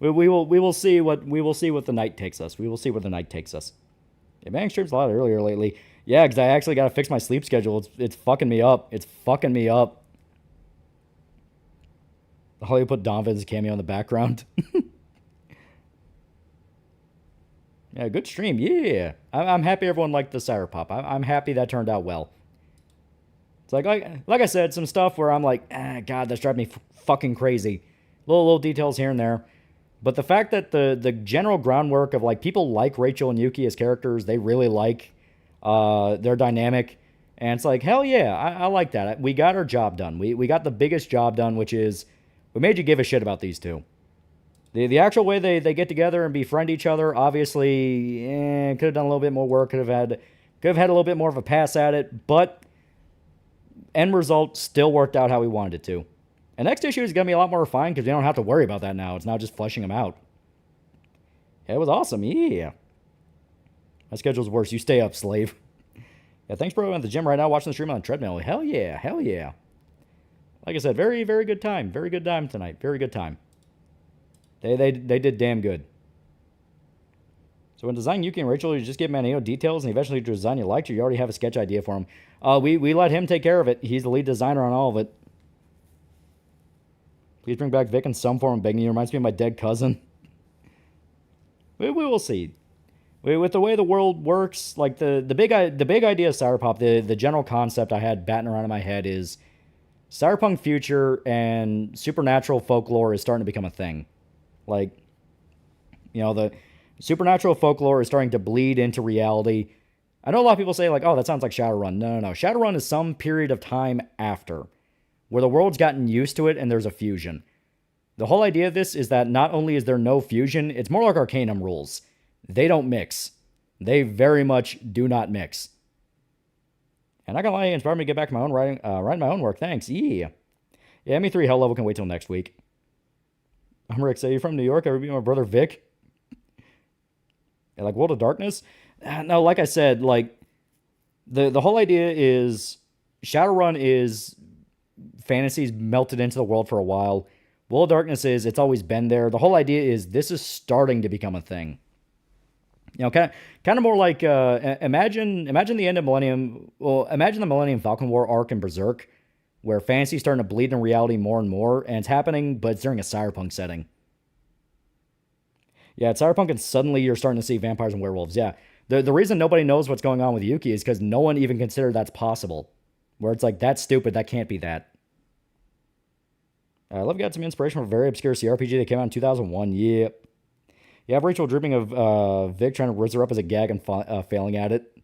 we will see what the night takes us. We will see where the night takes us. Yeah, man, streams a lot earlier lately. Yeah, because I actually got to fix my sleep schedule. It's fucking me up. It's fucking me up. The Hollywood put Donovan's cameo in the background. Yeah, good stream. Yeah, I'm happy everyone liked the Siren Pop. I'm happy that turned out well. It's like I said, some stuff where I'm like, God, that's driving me fucking crazy. Little details here and there. But the fact that the general groundwork of, like, people like Rachel and Yuki as characters, they really like their dynamic. And it's like, hell yeah, I like that. We got our job done. We got the biggest job done, which is we made you give a shit about these two. The actual way they get together and befriend each other, obviously, could have done a little bit more work. Could have had a little bit more of a pass at it. But end result still worked out how we wanted it to. And next issue is going to be a lot more refined because we don't have to worry about that now. It's not just fleshing them out. Yeah, it was awesome. Yeah. My schedule's worse. You stay up, slave. Yeah, thanks, bro. I'm at the gym right now watching the stream on the treadmill. Hell yeah. Hell yeah. Like I said, very good time. Very good time tonight. Very good time. They did damn good. So when designing Yuki and Rachel, you just give Maneo details and eventually design you liked, or you already have a sketch idea for him. We let him take care of it. He's the lead designer on all of it. Please bring back Vic in some form, I'm begging you. Reminds me of my dead cousin. We will see. With the way the world works, like the big idea of Cyberpop, the general concept I had batting around in my head is cyberpunk future and supernatural folklore is starting to become a thing. Like, you know, the supernatural folklore is starting to bleed into reality. I know a lot of people say, like, oh, that sounds like Shadowrun. No. Shadowrun is some period of time after, where the world's gotten used to it and there's a fusion. The whole idea of this is that not only is there no fusion, it's more like Arcanum rules. They don't mix. They very much do not mix. And not gonna lie, it inspired me to get back to my own writing my own work. Thanks. Yeah, ME3 Hell Level can wait till next week. I'm Rick. Say, you from New York? Ever be my brother Vic? Yeah, like World of Darkness? No, like I said, like the whole idea is Shadowrun is fantasies melted into the world for a while. World of Darkness is it's always been there. The whole idea is this is starting to become a thing. You know, kind of more like imagine the end of Millennium. Well, imagine the Millennium Falcon War arc in Berserk, where fantasy's starting to bleed in reality more and more, and it's happening, but it's during a cyberpunk setting. Yeah, it's cyberpunk, and suddenly you're starting to see vampires and werewolves. Yeah, the reason nobody knows what's going on with Yuki is because no one even considered that's possible. Where it's like, that's stupid, that can't be that. I love got some inspiration from a very obscure CRPG that came out in 2001. Yep. You have Rachel drooping of Vic trying to raise her up as a gag and failing at it.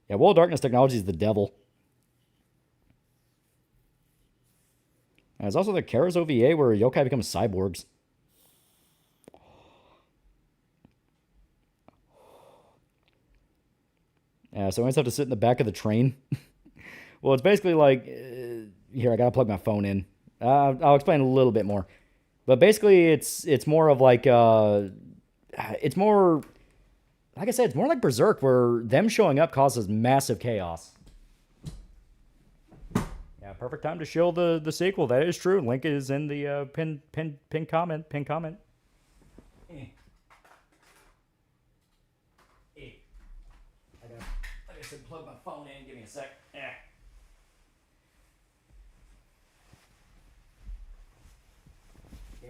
Yeah, World of Darkness technology is the devil. And there's also the Kara's OVA where yokai becomes cyborgs. Yeah, so I always have to sit in the back of the train. Well, it's basically like... here, I gotta plug my phone in. I'll explain a little bit more. But basically, it's more of like... it's more... Like I said, it's more like Berserk, where them showing up causes massive chaos. Yeah, perfect time to show the sequel. That is true. Link is in the pin comment. Pin comment. I just plug my phone in. Give me a sec. Damn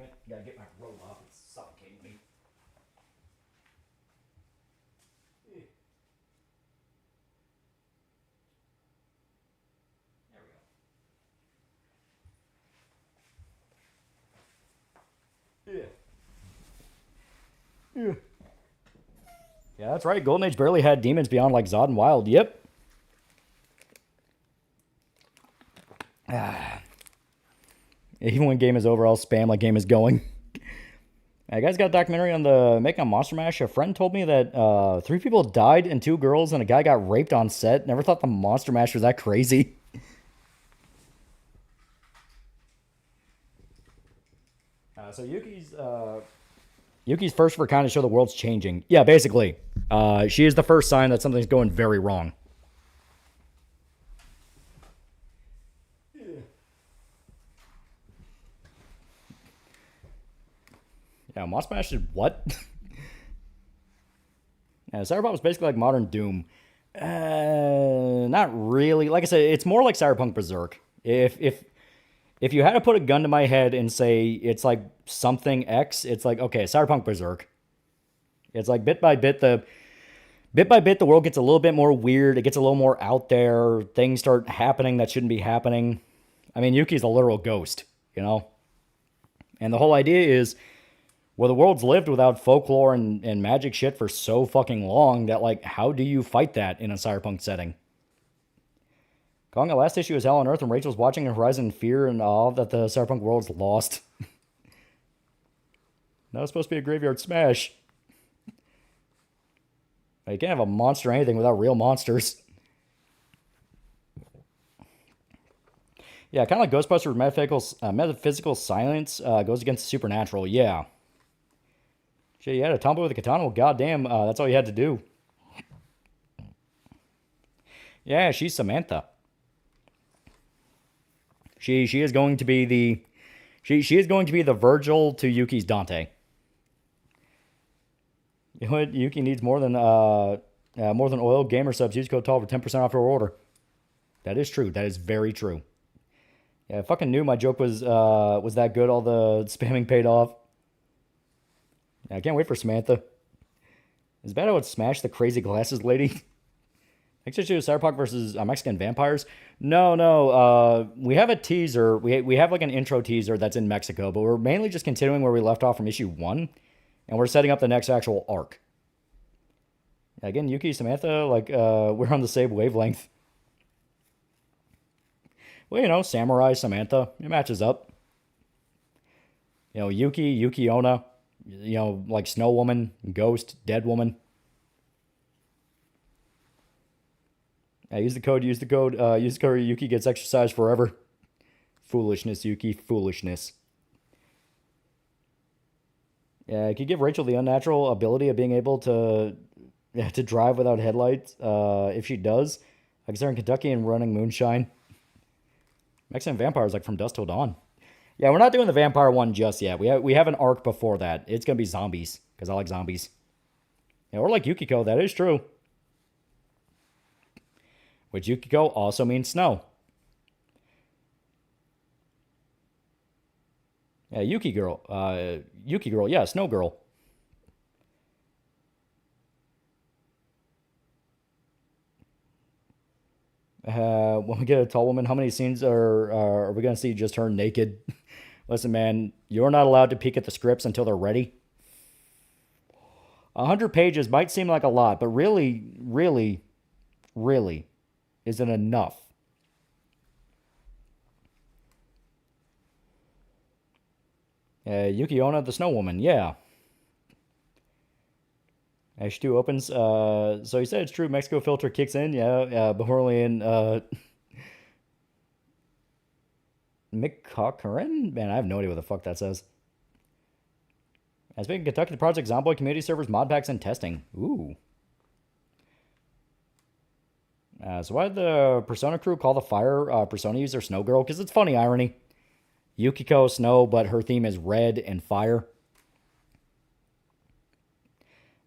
it! Gotta get my robe off. It's suffocating me. Yeah, that's right. Golden Age barely had demons beyond like Zod and Wild. Yep. Even when game is over, I'll spam like game is going. You guys got a documentary on the making a Monster Mash. A friend told me that 3 people died and 2 girls, and a guy got raped on set. Never thought the Monster Mash was that crazy. So Yuki's first for kind of show the world's changing. Yeah, basically. She is the first sign that something's going very wrong. Yeah, Monster Mash is what? Yeah, Cyberpunk was basically like modern Doom. Not really. Like I said, it's more like Cyberpunk Berserk. If you had to put a gun to my head and say it's like something X, it's like, okay, Cyberpunk Berserk. It's like bit by bit the world gets a little bit more weird. It gets a little more out there. Things start happening that shouldn't be happening. I mean, Yuki's a literal ghost, you know? And the whole idea is, well, the world's lived without folklore and magic shit for so fucking long that, like, how do you fight that in a cyberpunk setting? Calling it last issue is Hell on Earth, and Rachel's watching Horizon in fear and awe that the cyberpunk world's lost. No, it's supposed to be a graveyard smash. You can't have a monster or anything without real monsters. Yeah, kind of like Ghostbusters metaphysical silence goes against the supernatural. Yeah. Shit, you had a tomboy with a katana? Well, goddamn, that's all you had to do. Yeah, she's Samantha. She is going to be the she is going to be the Virgil to Yuki's Dante. You know what? Yuki needs more than oil. Gamer subs. Use code TALL for 10% off your order. That is true. That is very true. Yeah, I fucking knew my joke was that good. All the spamming paid off. Yeah, I can't wait for Samantha. Is bad I would smash the crazy glasses lady. Next issue is Cyberpunk versus Mexican vampires. No. We have a teaser. We have like an intro teaser that's in Mexico, but we're mainly just continuing where we left off from issue 1. And we're setting up the next actual arc. Yeah, again, Yuki, Samantha, like, we're on the same wavelength. Well, you know, Samurai, Samantha, it matches up. You know, Yuki Onna, you know, like Snow Woman, Ghost, Dead Woman. Yeah, use the code, Yuki gets exercise forever. Foolishness, Yuki, foolishness. Yeah, it could give Rachel the unnatural ability of being able to drive without headlights. If she does, like they're in Kentucky and running moonshine. Mexican vampires like From Dusk Till Dawn. Yeah, we're not doing the vampire one just yet. We have an arc before that. It's gonna be zombies because I like zombies. Yeah, or like Yukiko. That is true. Which Yukiko also means snow. Yeah, Yuki girl, yeah, snow girl. When we get a tall woman, how many scenes are we going to see just her naked? Listen, man, you're not allowed to peek at the scripts until they're ready. 100 pages might seem like a lot, but really isn't enough. Yuki Onna, the Snow Woman, yeah. Ash 2 opens, so he said it's true, Mexico filter kicks in, yeah, but we're only in, McCochran? Man, I have no idea what the fuck that says. As big in Kentucky, the Project Zomboid community servers, mod packs, and testing. Ooh. So why did the Persona crew call the fire Persona user Snow Girl? Because it's funny irony. Yukiko Snow, but her theme is red and fire.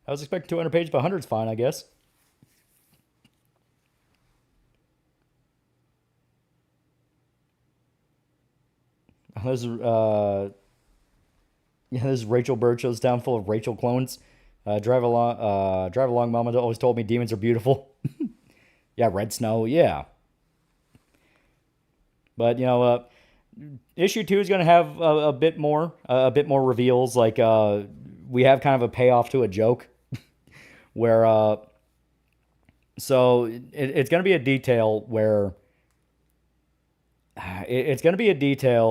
I was expecting 200 pages, but 100's fine, I guess. This is Rachel Birchall's town full of Rachel clones. Drive along, Mama always told me demons are beautiful. Yeah, red snow, yeah. But, you know, issue 2 is going to have a bit more reveals. Like, we have kind of a payoff to a joke where, so it's going to be a detail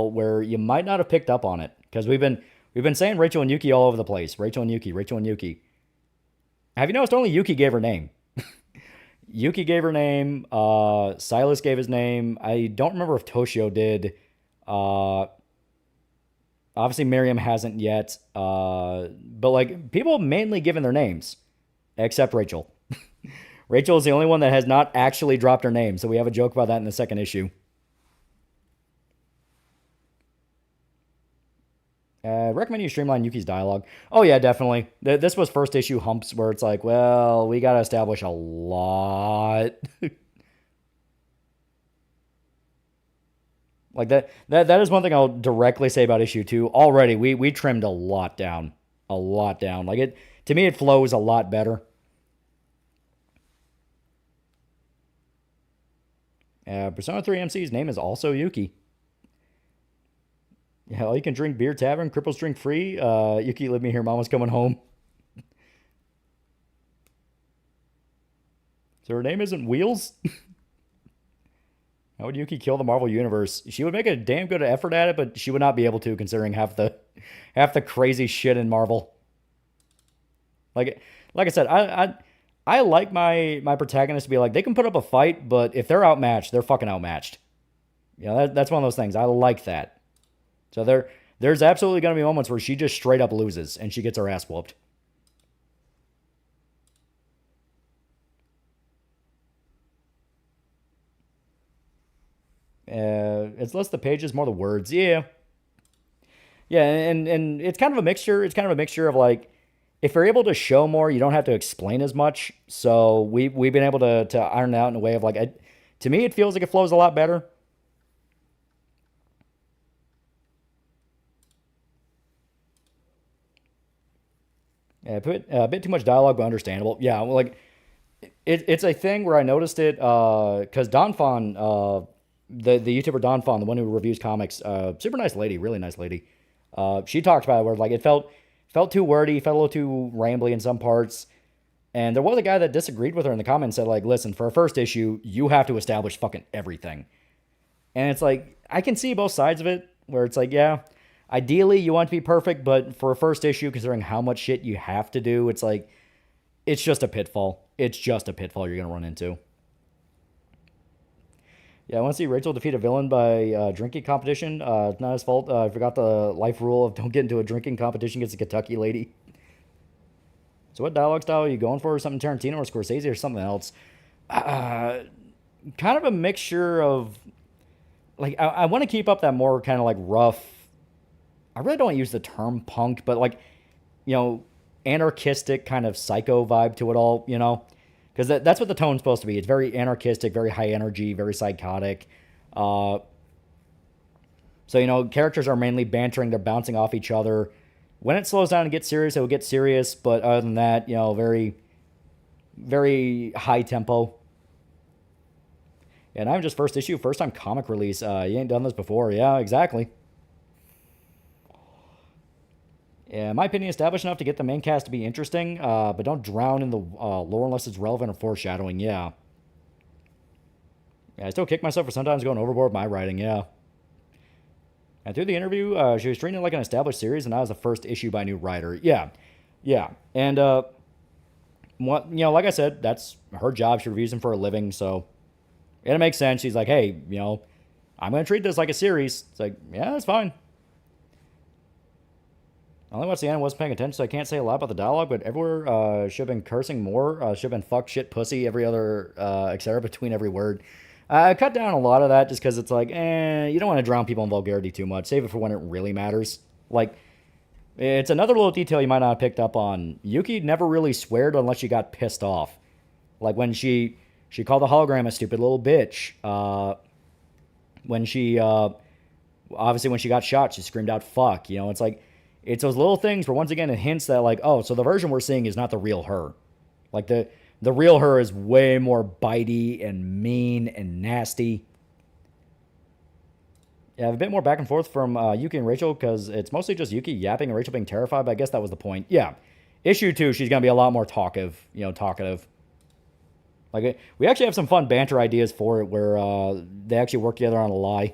where you might not have picked up on it because we've been We've been saying Rachel and Yuki all over the place. Rachel and Yuki, Rachel and Yuki. Have you noticed only Yuki gave her name? Yuki gave her name. Silas gave his name. I don't remember if Toshio did. Obviously, Miriam hasn't yet. But, like, people mainly given their names. Except Rachel. Rachel is the only one that has not actually dropped her name. So we have a joke about that in the second issue. Recommend you streamline Yuki's dialogue. Oh, yeah, definitely. This was first issue humps where it's like, well, we got to establish a lot. Like, that is one thing I'll directly say about issue 2. Already, we trimmed a lot down. A lot down. Like, to me, it flows a lot better. Persona 3 MC's name is also Yuki. Yeah, all you can drink beer tavern, cripples drink free. Yuki, let me hear mama's coming home. So her name isn't Wheels? How would Yuki kill the Marvel Universe? She would make a damn good effort at it, but she would not be able to, considering half the crazy shit in Marvel. Like I said, I like my protagonist to be like, they can put up a fight, but if they're outmatched, they're fucking outmatched. You know, that's one of those things. I like that. So there's absolutely going to be moments where she just straight up loses and she gets her ass whooped. It's less the pages, more the words. Yeah. Yeah, and it's kind of a mixture. It's kind of a mixture of like, if you're able to show more, you don't have to explain as much. So we've been able to iron it out in a way of like, to me, it feels like it flows a lot better. Yeah, put a bit too much dialogue, but understandable. Yeah, well, like, it's a thing where I noticed it, because Donphan, the YouTuber Donphan, the one who reviews comics, super nice lady, really nice lady. She talked about it where, like, it felt too wordy, felt a little too rambly in some parts. And there was a guy that disagreed with her in the comments, said, like, listen, for a first issue, you have to establish fucking everything. And it's like, I can see both sides of it, where it's like, yeah, ideally, you want to be perfect, but for a first issue, considering how much shit you have to do, it's like, it's just a pitfall. It's just a pitfall you're going to run into. Yeah, I want to see Rachel defeat a villain by drinking competition. It's not his fault. I forgot the life rule of don't get into a drinking competition against a Kentucky lady. So what dialogue style are you going for? Something Tarantino or Scorsese or something else? Kind of a mixture of, like, I want to keep up that more kind of like rough, I really don't use the term punk, but like, you know, anarchistic kind of psycho vibe to it all, you know? Because that's what the tone's supposed to be. It's very anarchistic, very high energy, very psychotic. So, you know, characters are mainly bantering. They're bouncing off each other. When it slows down and gets serious, it will get serious. But other than that, you know, very, very high tempo. And I'm just first issue, first time comic release. You ain't done this before. Yeah, exactly. Yeah, in my opinion, established enough to get the main cast to be interesting, but don't drown in the lore unless it's relevant or foreshadowing, yeah. Yeah, I still kick myself for sometimes going overboard with my writing, yeah. And through the interview, she was treating it like an established series, and that was the first issue by a new writer. Yeah, yeah. And, what, you know, like I said, that's her job. She reviews them for a living, so it makes sense. She's like, hey, you know, I'm going to treat this like a series. It's like, yeah, that's fine. I only watched the end, wasn't paying attention, so I can't say a lot about the dialogue, but everywhere should have been cursing more. Should have been fuck, shit, pussy, every other, etc. between every word. I cut down a lot of that just because it's like, you don't want to drown people in vulgarity too much. Save it for when it really matters. Like, it's another little detail you might not have picked up on. Yuki never really sweared unless she got pissed off. Like when she called the hologram a stupid little bitch. When she, obviously when she got shot, she screamed out fuck. You know, it's like, it's those little things where, once again, it hints that, like, oh, so the version we're seeing is not the real her. Like, the real her is way more bitey and mean and nasty. Yeah, I have a bit more back and forth from Yuki and Rachel, because it's mostly just Yuki yapping and Rachel being terrified, but I guess that was the point. Yeah. Issue 2, she's going to be a lot more talkative. Like, we actually have some fun banter ideas for it, where they actually work together on a lie.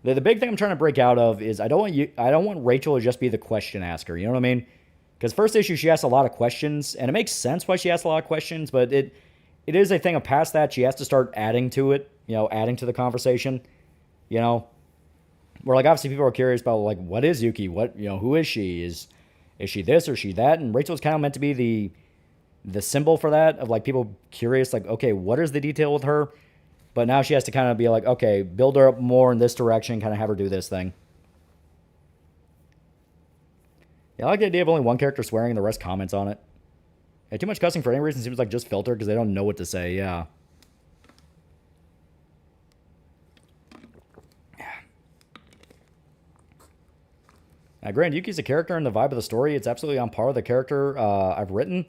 The big thing I'm trying to break out of is I don't want Rachel to just be the question asker. You know what I mean? Because first issue, she asked a lot of questions, and it makes sense why she asked a lot of questions, but it is a thing of past that, she has to start adding to it, adding to the conversation, where, like, obviously people are curious about, like, what is Yuki? What, who is she? Is she this or is she that? And Rachel's kind of meant to be the symbol for that, of, like, people curious, like, okay, what is the detail with her? But now she has to kind of be like, okay, build her up more in this direction, kind of have her do this thing. Yeah, I like the idea of only one character swearing and the rest comments on it. Yeah, too much cussing for any reason seems like just filter because they don't know what to say, yeah. Granted, Yuki's a character and the vibe of the story. It's absolutely on par with the character I've written.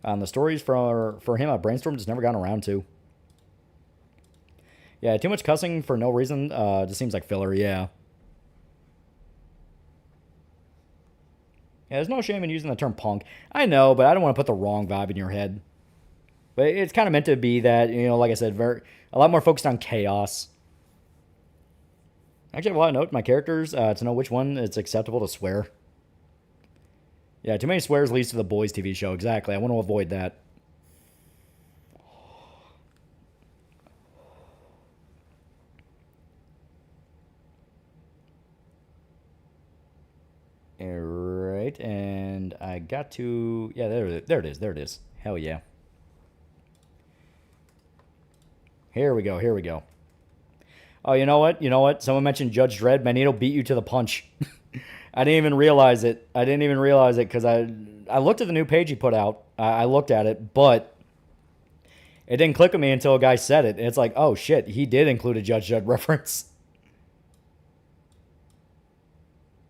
The stories for him, I brainstormed, just never gotten around to. Yeah, too much cussing for no reason. Just seems like filler, yeah. Yeah, there's no shame in using the term punk. I know, but I don't want to put the wrong vibe in your head. But it's kind of meant to be that, like I said, a lot more focused on chaos. Actually, I have a lot of notes my characters to know which one it's acceptable to swear. Yeah, too many swears leads to the Boys TV show. Exactly. I want to avoid that. Alright, and I got to... Yeah, there it is. Hell yeah. Here we go. Oh, you know what? Someone mentioned Judge Dredd. Magneto beat you to the punch. I didn't even realize it. Because I looked at the new page he put out. I looked at it, but it didn't click with me until a guy said it. And it's like, oh shit, he did include a Judge Dredd reference.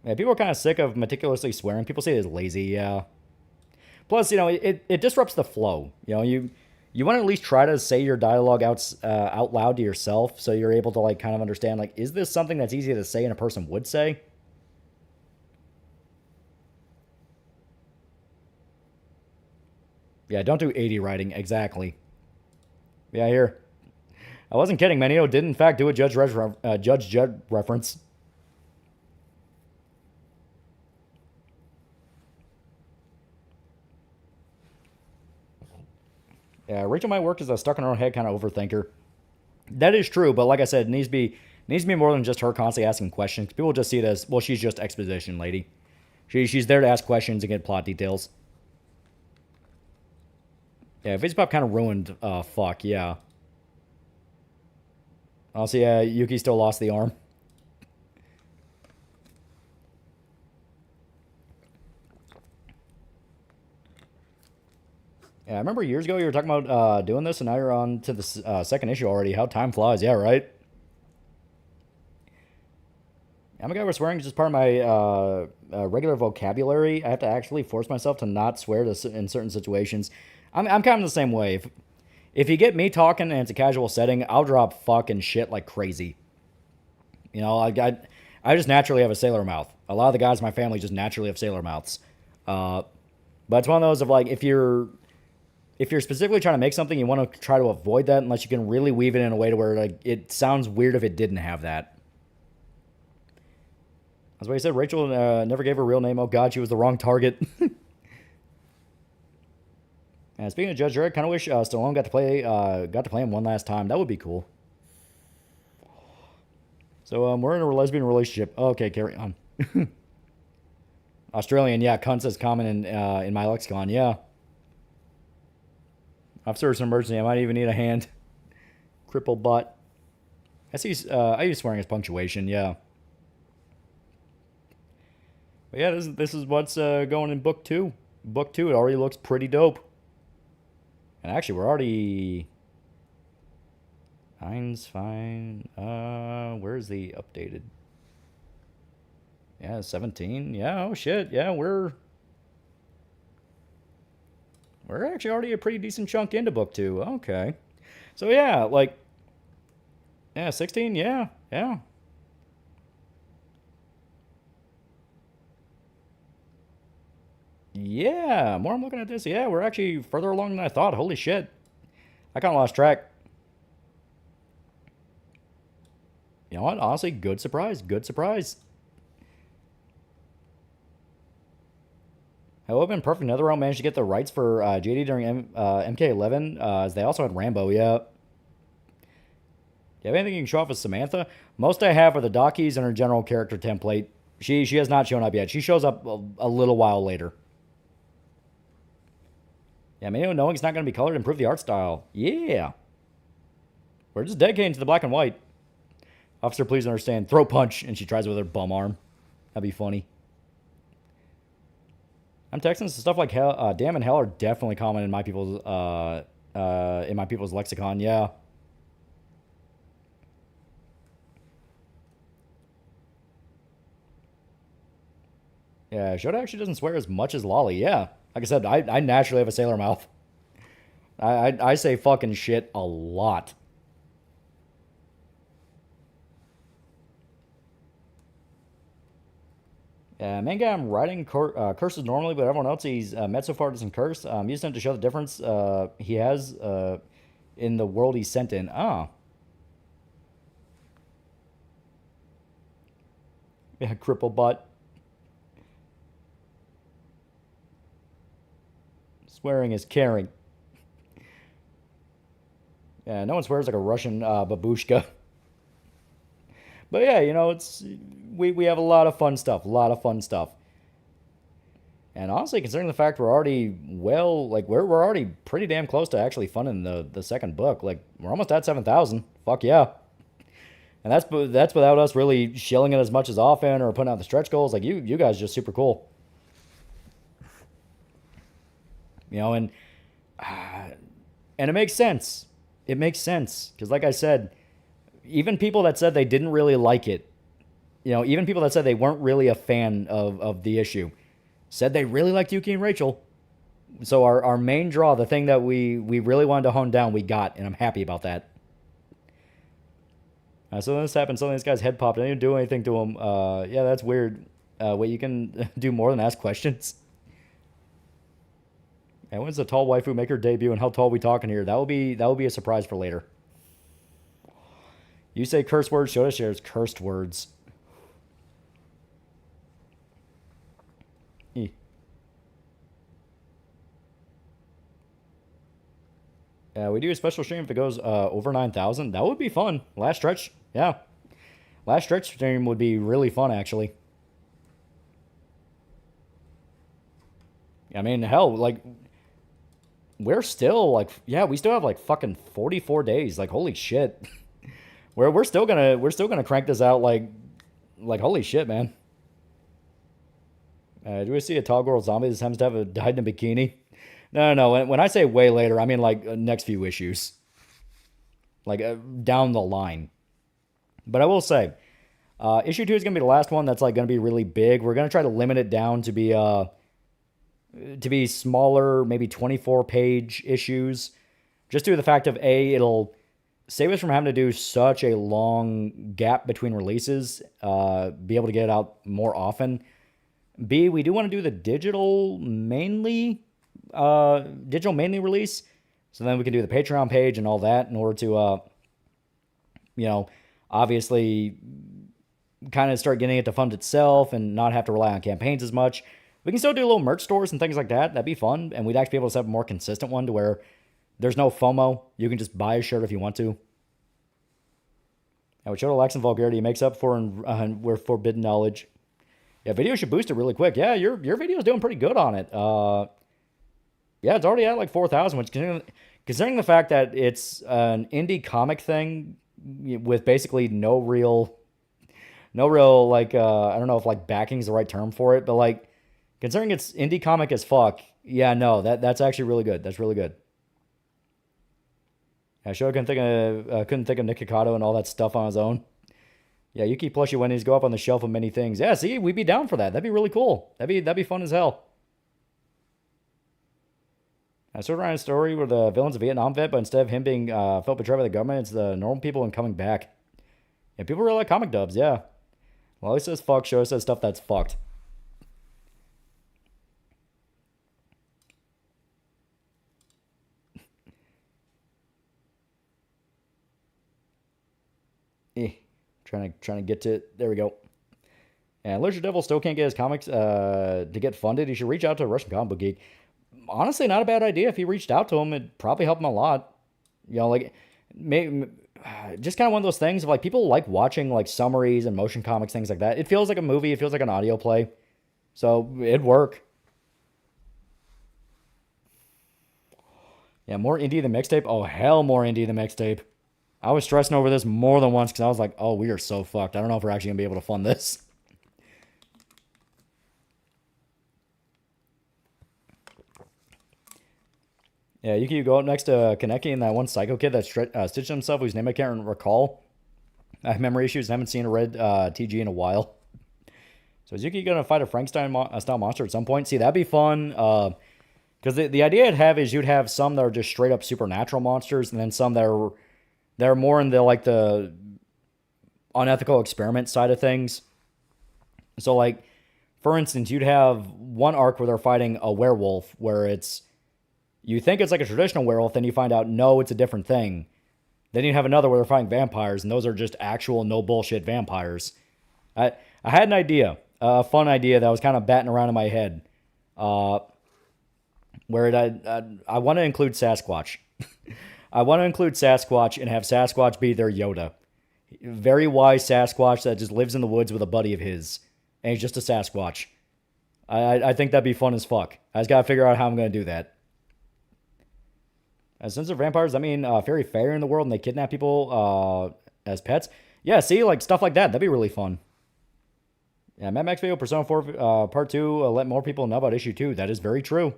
Yeah, people are kind of sick of meticulously swearing. People say it's lazy, yeah. Plus, it disrupts the flow. You want to at least try to say your dialogue out loud to yourself so you're able to, like, kind of understand, like, is this something that's easy to say and a person would say? Yeah, don't do 80 writing, exactly. Yeah, here. I wasn't kidding, Magneto did in fact do a Judge Dredd reference. Yeah, Rachel might work as a stuck in her own head kind of overthinker. That is true, but like I said, it needs to be more than just her constantly asking questions. People just see it as, well, she's just exposition lady. She's there to ask questions and get plot details. Yeah, Pop kind of ruined, fuck, yeah. Also, yeah, Yuki still lost the arm. Yeah, I remember years ago you were talking about doing this, and now you're on to the second issue already. How time flies, yeah, right? I'm a guy where swearing is just part of my regular vocabulary. I have to actually force myself to not swear in certain situations. I'm kind of the same way. If you get me talking and it's a casual setting, I'll drop fucking shit like crazy. I just naturally have a sailor mouth. A lot of the guys in my family just naturally have sailor mouths. But it's one of those of, like, if you're specifically trying to make something, you want to try to avoid that unless you can really weave it in a way to where, like, it sounds weird if it didn't have that. That's why he said Rachel never gave her real name. Oh god, she was the wrong target. And speaking of Judge Dredd, kind of wish Stallone got to play him one last time. That would be cool. So we're in a lesbian relationship. Okay, carry on. Australian, yeah. Cunt says common in my lexicon. Yeah. Officer, it's an emergency. I might even need a hand. Crippled butt. I use swearing as punctuation. Yeah. But yeah, this is what's going in book 2. Book 2, it already looks pretty dope. And actually, we're already... Mine's fine. Where's the updated? Yeah, 17. Yeah, oh shit. Yeah, we're actually already a pretty decent chunk into book 2. Okay. So yeah, like... Yeah, 16, yeah. Yeah, more I'm looking at this. Yeah, we're actually further along than I thought. Holy shit. I kind of lost track. You know what? Honestly, good surprise. Good surprise. It would have been perfect. NetherRealm managed to get the rights for JD during MK11, as they also had Rambo, yeah. Do you have anything you can show off with Samantha? Most I have are the doc keys and her general character template. She has not shown up yet. She shows up a little while later. Yeah, maybe knowing it's not going to be colored, improve the art style. Yeah. We're just dedicating to the black and white. Officer, please understand. Throat punch, and she tries it with her bum arm. That'd be funny. I'm texting stuff like hell, damn and hell are definitely common in my people's lexicon. Yeah. Yeah, Shota actually doesn't swear as much as Lolly. Yeah. Like I said, I naturally have a sailor mouth. I say fucking shit a lot. Yeah, main guy I'm writing curses normally, but everyone else he's met so far doesn't curse. Using him to show the difference he has in the world he's sent in. Ah. Yeah, cripple butt. Swearing is caring. Yeah, no one swears like a Russian babushka. But yeah, you know, we have a lot of fun stuff. A lot of fun stuff. And honestly, considering the fact we're already we're already pretty damn close to actually funding the second book. Like, we're almost at 7,000. Fuck yeah. And that's without us really shilling it as much as often or putting out the stretch goals. Like, you guys are just super cool. You know, and it makes sense. It makes sense. Because like I said, even people that said they didn't really like it, you know, even people that said they weren't really a fan of the issue, said they really liked Yuki and Rachel. So our main draw, the thing that we really wanted to hone down, we got, and I'm happy about that. So then this happened. Suddenly this guy's head popped. I didn't do anything to him. Yeah, that's weird. Wait, you can do more than ask questions? And when's the tall waifu make her debut, and how tall we talking here? That will be a surprise for later. You say curse words, Shota shares cursed words. We do a special stream if it goes over 9,000. That would be fun. Last stretch, yeah. Last stretch stream would be really fun, actually. I mean, hell, like, we're still, like, yeah, we still have, like, fucking 44 days. Like, holy shit. We're still gonna crank this out, like holy shit, man. Do we see a tall girl zombie that happens to have died in a bikini? No. When I say way later, I mean, like, next few issues. Like, down the line. But I will say, issue 2 is going to be the last one that's, like, going to be really big. We're going to try to limit it down to be smaller, maybe 24-page issues. Just due to the fact of, A, it'll save us from having to do such a long gap between releases. Be able to get it out more often. B, we do want to do the digital mainly release. So then we can do the Patreon page and all that in order to, you know, obviously kind of start getting it to fund itself and not have to rely on campaigns as much. We can still do little merch stores and things like that. That'd be fun. And we'd actually be able to set up a more consistent one to where there's no FOMO. You can just buy a shirt if you want to. And with Shota lacks in vulgarity, it makes up for we're forbidden knowledge. Yeah, video should boost it really quick. Yeah, your video's doing pretty good on it. Yeah, it's already at like 4,000, which considering the fact that it's an indie comic thing with basically no real like I don't know if like backing is the right term for it, but like considering it's indie comic as fuck, yeah, no, that's actually really good. That's really good. Yeah, sure couldn't think of Nick Hikato and all that stuff on his own. Yeah, Yuki plushie Wendy's go up on the shelf of many things. Yeah, see, we'd be down for that. That'd be really cool. That'd be fun as hell. I started writing a story where the villain's a Vietnam vet, but instead of him being felt betrayed by the government, it's the normal people and coming back. Yeah, people really like comic dubs, yeah. Lolly says fuck, Show says stuff that's fucked. Trying to get to it. There we go. And Literature Devil still can't get his comics to get funded. He should reach out to a Russian comic book geek. Honestly, not a bad idea. If he reached out to him, it'd probably help him a lot. You know, like, just kind of one of those things of, like, people like watching, like, summaries and motion comics, things like that. It feels like a movie. It feels like an audio play. So, it'd work. Yeah, more indie than mixtape? Oh, hell more indie than mixtape. I was stressing over this more than once because I was like, oh, we are so fucked. I don't know if we're actually going to be able to fund this. Yeah, you go up next to Kaneki and that one psycho kid that stitched himself, whose name I can't recall. I have memory issues and haven't seen a red TG in a while. So is Yuki going to fight a Frankenstein-style monster at some point? See, that'd be fun. Because the idea I'd have is you'd have some that are just straight up supernatural monsters, and then some that are more in the, like, the unethical experiment side of things. So, like, for instance, you'd have one arc where they're fighting a werewolf, where you think it's like a traditional werewolf, then you find out, no, it's a different thing. Then you have another where they're fighting vampires, and those are just actual no bullshit vampires. I had an idea, a fun idea that I was kind of batting around in my head, where I want to include Sasquatch. I want to include Sasquatch and have Sasquatch be their Yoda. Very wise Sasquatch that just lives in the woods with a buddy of his, and he's just a Sasquatch. I think that'd be fun as fuck. I just gotta figure out how I'm gonna do that. Since they're vampires, I mean, very fair in the world, and they kidnap people as pets. Yeah, see, like, stuff like that. That'd be really fun. Yeah, Mad Max video, Persona 4 Part 2, let more people know about Issue 2. That is very true.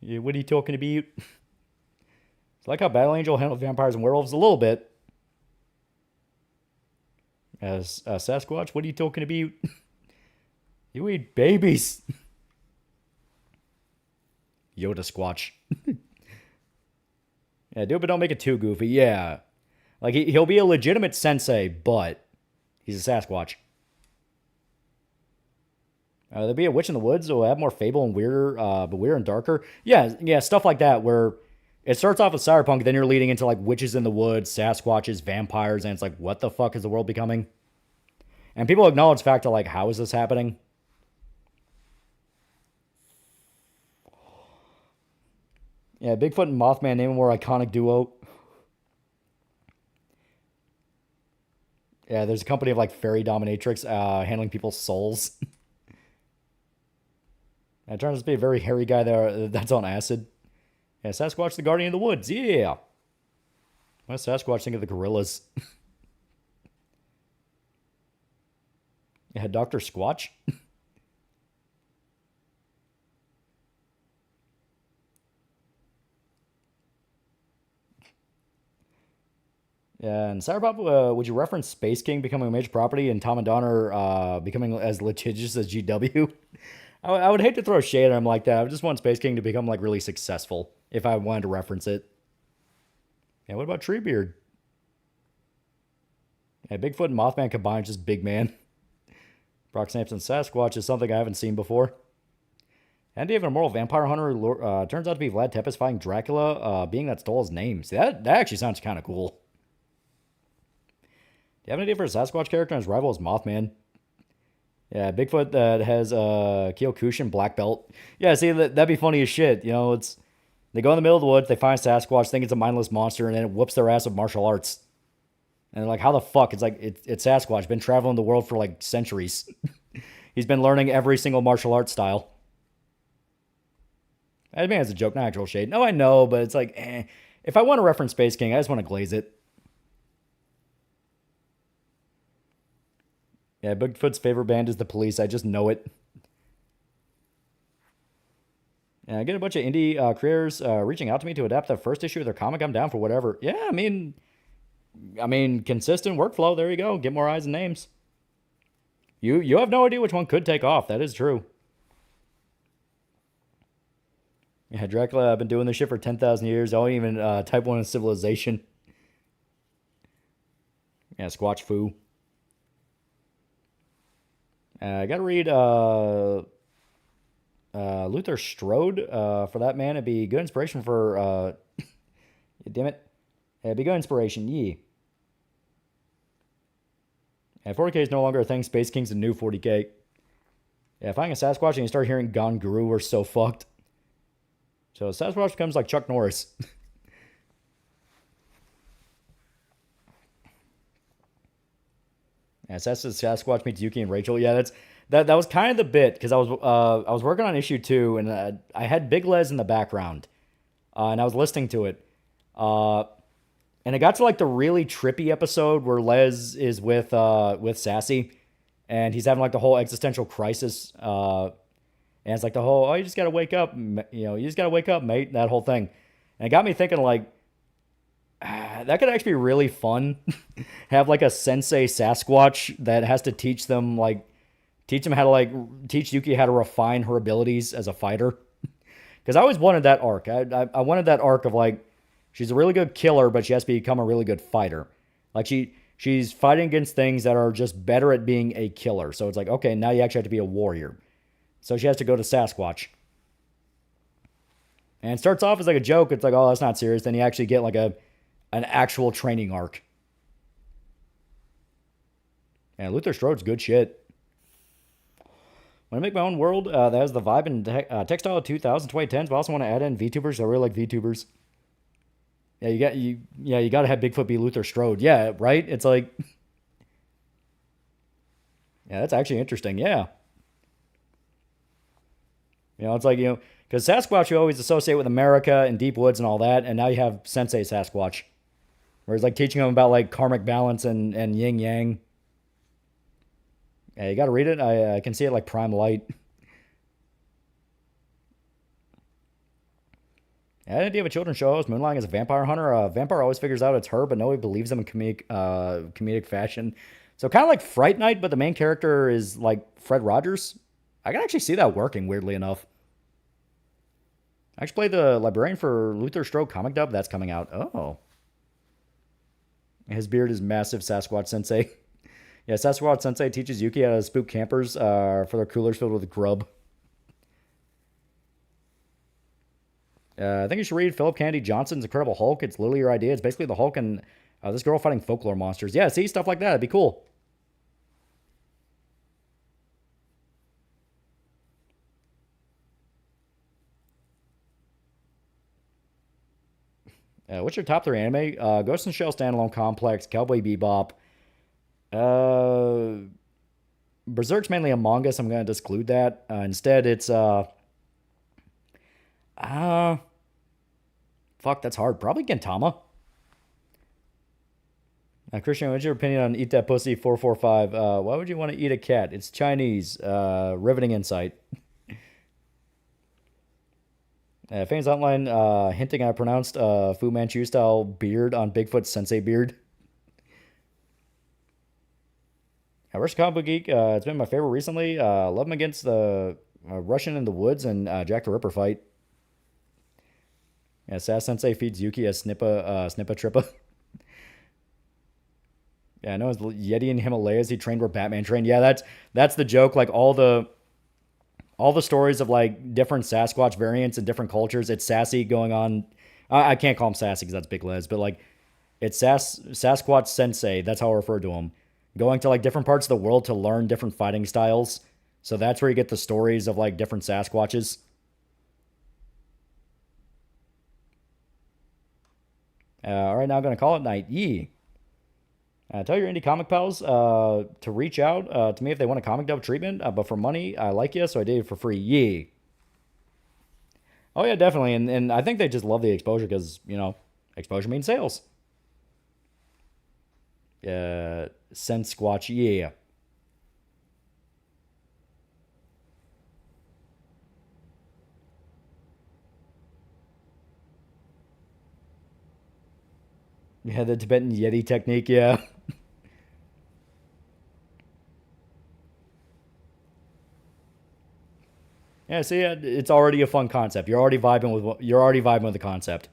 Yeah, what are you talking about? It's like how Battle Angel handled vampires and werewolves a little bit. As Sasquatch, what are you talking about? You eat babies. Yoda Squatch. Yeah, do it, but don't make it too goofy. Yeah. Like, he'll be a legitimate sensei, but he's a Sasquatch. There'll be a witch in the woods, so we'll have more fable and weirder, but weirder and darker. Yeah, stuff like that, where it starts off with cyberpunk, then you're leading into, like, witches in the woods, Sasquatches, vampires, and it's like, what the fuck is the world becoming? And people acknowledge the fact of, like, how is this happening? Yeah, Bigfoot and Mothman, name a more iconic duo. Yeah, there's a company of, like, fairy dominatrix handling people's souls. It turns out to be a very hairy guy that's on acid. Yeah, Sasquatch the Guardian of the Woods. Yeah. Why does Sasquatch think of the gorillas? Yeah, Dr. Squatch. Yeah, and Cyberpop, would you reference Space King becoming a major property and Tom and Donner becoming as litigious as GW? I would hate to throw shade at him like that. I just want Space King to become, like, really successful if I wanted to reference it. Yeah, what about Treebeard? Yeah, Bigfoot and Mothman combined, just big man. Brock Sampson Sasquatch is something I haven't seen before. And even a moral vampire hunter who turns out to be Vlad Tepes fighting Dracula, being that stole his name. See, that actually sounds kind of cool. Do you have an idea for a Sasquatch character and his rival is Mothman? Yeah, Bigfoot that has Kyokushin black belt. Yeah, see, that'd be funny as shit. You know, they go in the middle of the woods, they find Sasquatch, think it's a mindless monster, and then it whoops their ass with martial arts. And they're like, how the fuck? It's like, it's Sasquatch, been traveling the world for, like, centuries. He's been learning every single martial arts style. I mean, it's a joke, not actual shade. No, I know, but it's like, if I want to reference Space King, I just want to glaze it. Yeah, Bigfoot's favorite band is The Police. I just know it. Yeah, I get a bunch of indie creators reaching out to me to adapt the first issue of their comic. I'm down for whatever. Yeah, I mean, consistent workflow. There you go. Get more eyes and names. You have no idea which one could take off. That is true. Yeah, Dracula, I've been doing this shit for 10,000 years. I don't even type 1 in Civilization. Yeah, Squatch Foo. I gotta read Luther Strode for that man. It'd be good inspiration for damn it. Be good inspiration, yee. Yeah, 40k is no longer a thing. Space King's a new 40k. Yeah, finding a Sasquatch and you start hearing Gone Guru, we're so fucked. So Sasquatch becomes like Chuck Norris. Yeah, Sasquatch meets Yuki and Rachel. Yeah, that was kind of the bit because I was working on issue 2 and I had Big Les in the background, and I was listening to it, and it got to like the really trippy episode where Les is with Sassy, and he's having like the whole existential crisis, and it's like the whole you just gotta wake up, you just gotta wake up, mate, that whole thing, and it got me thinking like. That could actually be really fun. Have like a sensei Sasquatch that has to teach them how to teach Yuki how to refine her abilities as a fighter. Because I always wanted that arc. I wanted that arc of like she's a really good killer, but she has to become a really good fighter. Like she's fighting against things that are just better at being a killer. So it's like, okay, now you actually have to be a warrior. So she has to go to Sasquatch. And it starts off as like a joke. It's like, oh, that's not serious. Then you actually get like an actual training arc. And Luther Strode's good shit. When I make my own world that has the vibe and textile of 2000s, 2010s, but I also want to add in VTubers. I really like VTubers. Yeah, you got to have Bigfoot be Luther Strode. Yeah, right? It's like... Yeah, that's actually interesting. Yeah. It's like, because Sasquatch you always associate with America and deep woods and all that, and now you have Sensei Sasquatch. Where he's like teaching them about like karmic balance and yin yang. Yeah, you gotta read it. I can see it like prime light. I had an idea of a children's show. I was moonlighting as a vampire hunter. A vampire always figures out it's her, but nobody believes them in comedic fashion. So kind of like Fright Night, but the main character is like Fred Rogers. I can actually see that working, weirdly enough. I actually played the librarian for Luther Strode comic dub. That's coming out. Oh. His beard is massive, Sasquatch Sensei. Yeah, Sasquatch Sensei teaches Yuki how to spook campers for their coolers filled with grub. I think you should read Philip Kennedy Johnson's Incredible Hulk. It's literally your idea. It's basically the Hulk and this girl fighting folklore monsters. Yeah, see, stuff like that. It'd be cool. What's your top 3 anime? Ghost in the Shell Standalone Complex, Cowboy Bebop. Berserk's mainly a manga, so I'm going to exclude that. Instead, it's... fuck, that's hard. Probably Gintama. Christian, what's your opinion on Eat That Pussy 445? Why would you want to eat a cat? It's Chinese. Riveting insight. Fans Outline hinting I pronounced Fu Manchu style beard on Bigfoot's Sensei beard. Russian Comic Book Geek, it's been my favorite recently. Love him against the Russian in the Woods and Jack the Ripper fight. Yeah, Sass Sensei feeds Yuki a Snippa Trippa. Yeah, I know his Yeti in Himalayas he trained where Batman trained. Yeah, that's the joke. Like all the stories of like different Sasquatch variants and different cultures. It's Sassy going on. I can't call him Sassy because that's Big Les, but like it's Sasquatch Sensei. That's how I refer to him. Going to like different parts of the world to learn different fighting styles. So that's where you get the stories of like different Sasquatches. All right, now I'm going to call it night. Yee. Tell your indie comic pals to reach out to me if they want a comic dub treatment. But for money, I like you, so I did it for free. Yee. Oh, yeah, definitely. And I think they just love the exposure because, exposure means sales. Sasquatch, yeah. Yeah, the Tibetan Yeti technique, yeah. Yeah, see, it's already a fun concept. You're already vibing with the concept.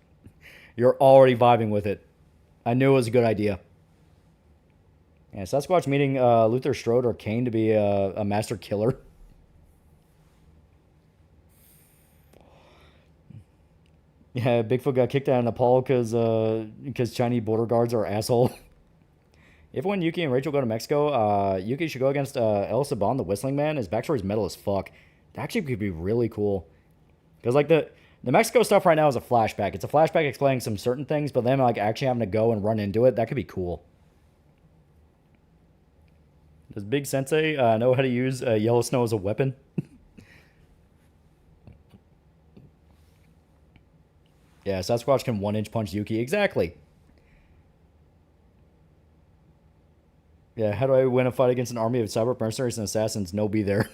You're already vibing with it. I knew it was a good idea. Yeah, Sasquatch meeting Luther Strode or Kane to be a master killer. Yeah, Bigfoot got kicked out of Nepal because Chinese border guards are asshole. If when Yuki and Rachel go to Mexico, Yuki should go against El Saban, the Whistling Man. His backstory's metal as fuck. That actually could be really cool. Because, like, the Mexico stuff right now is a flashback. It's a flashback explaining some certain things, but then, like, actually having to go and run into it, that could be cool. Does Big Sensei know how to use yellow snow as a weapon? Yeah, Sasquatch can 1-inch punch Yuki. Exactly. Yeah, how do I win a fight against an army of cyber mercenaries and assassins? No, be there.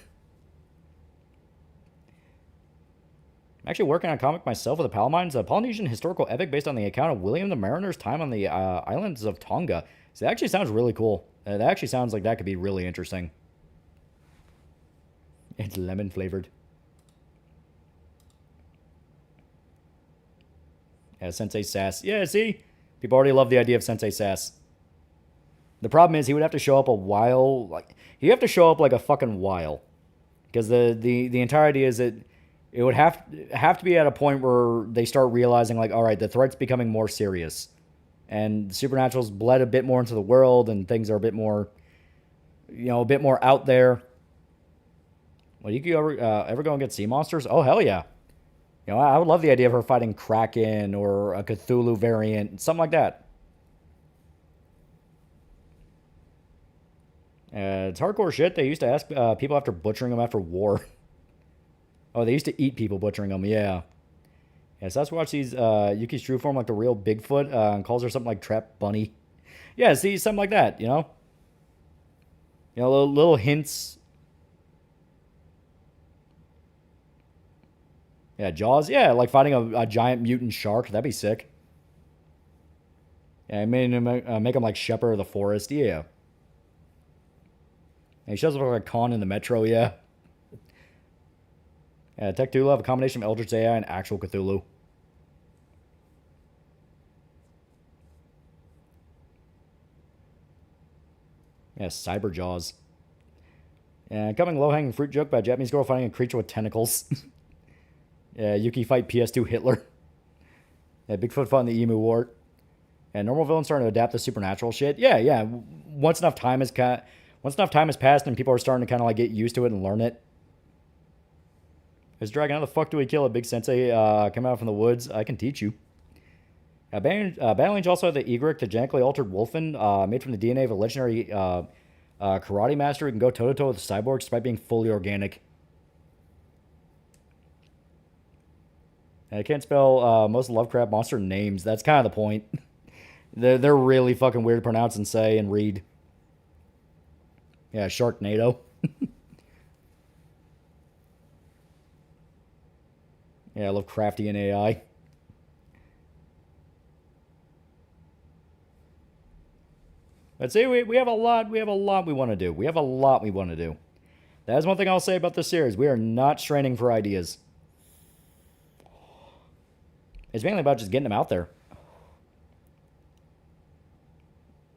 I'm actually working on a comic myself with the Palomines, a Polynesian historical epic based on the account of William the Mariner's time on the islands of Tonga. So that actually sounds really cool. That actually sounds like that could be really interesting. It's lemon flavored. Yeah, Sensei Sass. Yeah, see? People already love the idea of Sensei Sass. The problem is he would have to show up a while. Like, he'd have to show up like a fucking while. Because the entire idea is that it would have to be at a point where they start realizing, like, all right, the threat's becoming more serious. And the Supernatural's bled a bit more into the world, and things are a bit more, you know, a bit more out there. Well, you could ever go and get sea monsters? Oh, hell yeah. You know, I would love the idea of her fighting Kraken or a Cthulhu variant, something like that. It's hardcore shit. They used to ask people after butchering them after war. Oh, they used to eat people butchering them, yeah. Yeah, Sasquatch sees Yuki's true form like the real Bigfoot and calls her something like Trap Bunny. Yeah, see, something like that, you know? You know, little hints. Yeah, Jaws. Yeah, like fighting a giant mutant shark. That'd be sick. Yeah, make him like Shepherd of the Forest. Yeah. And he shows up like a con in the Metro. Yeah. Yeah, Tech 2 will have a combination of Eldritch AI and actual Cthulhu. Yeah, Cyber Jaws. Yeah, coming low-hanging fruit joke by a Japanese girl fighting a creature with tentacles. Yeah, Yuki fight PS2 Hitler. Yeah, Bigfoot fought in the Emu War. And normal villains starting to adapt to supernatural shit. Yeah. Once enough time has passed and people are starting to kind of like get used to it and learn it. This dragon, how the fuck do we kill a Big Sensei come out from the woods? I can teach you. Battle Angel also had the Egric, the genetically altered wolfen, made from the DNA of a legendary karate master who can go toe-to-toe with cyborgs despite being fully organic. I can't spell most Lovecraft monster names. That's kind of the point. They're really fucking weird to pronounce and say and read. Yeah, Sharknado. Yeah, Lovecraftian AI. But see, we have a lot we want to do. We have a lot we want to do. That's one thing I'll say about this series. We are not straining for ideas. It's mainly about just getting them out there.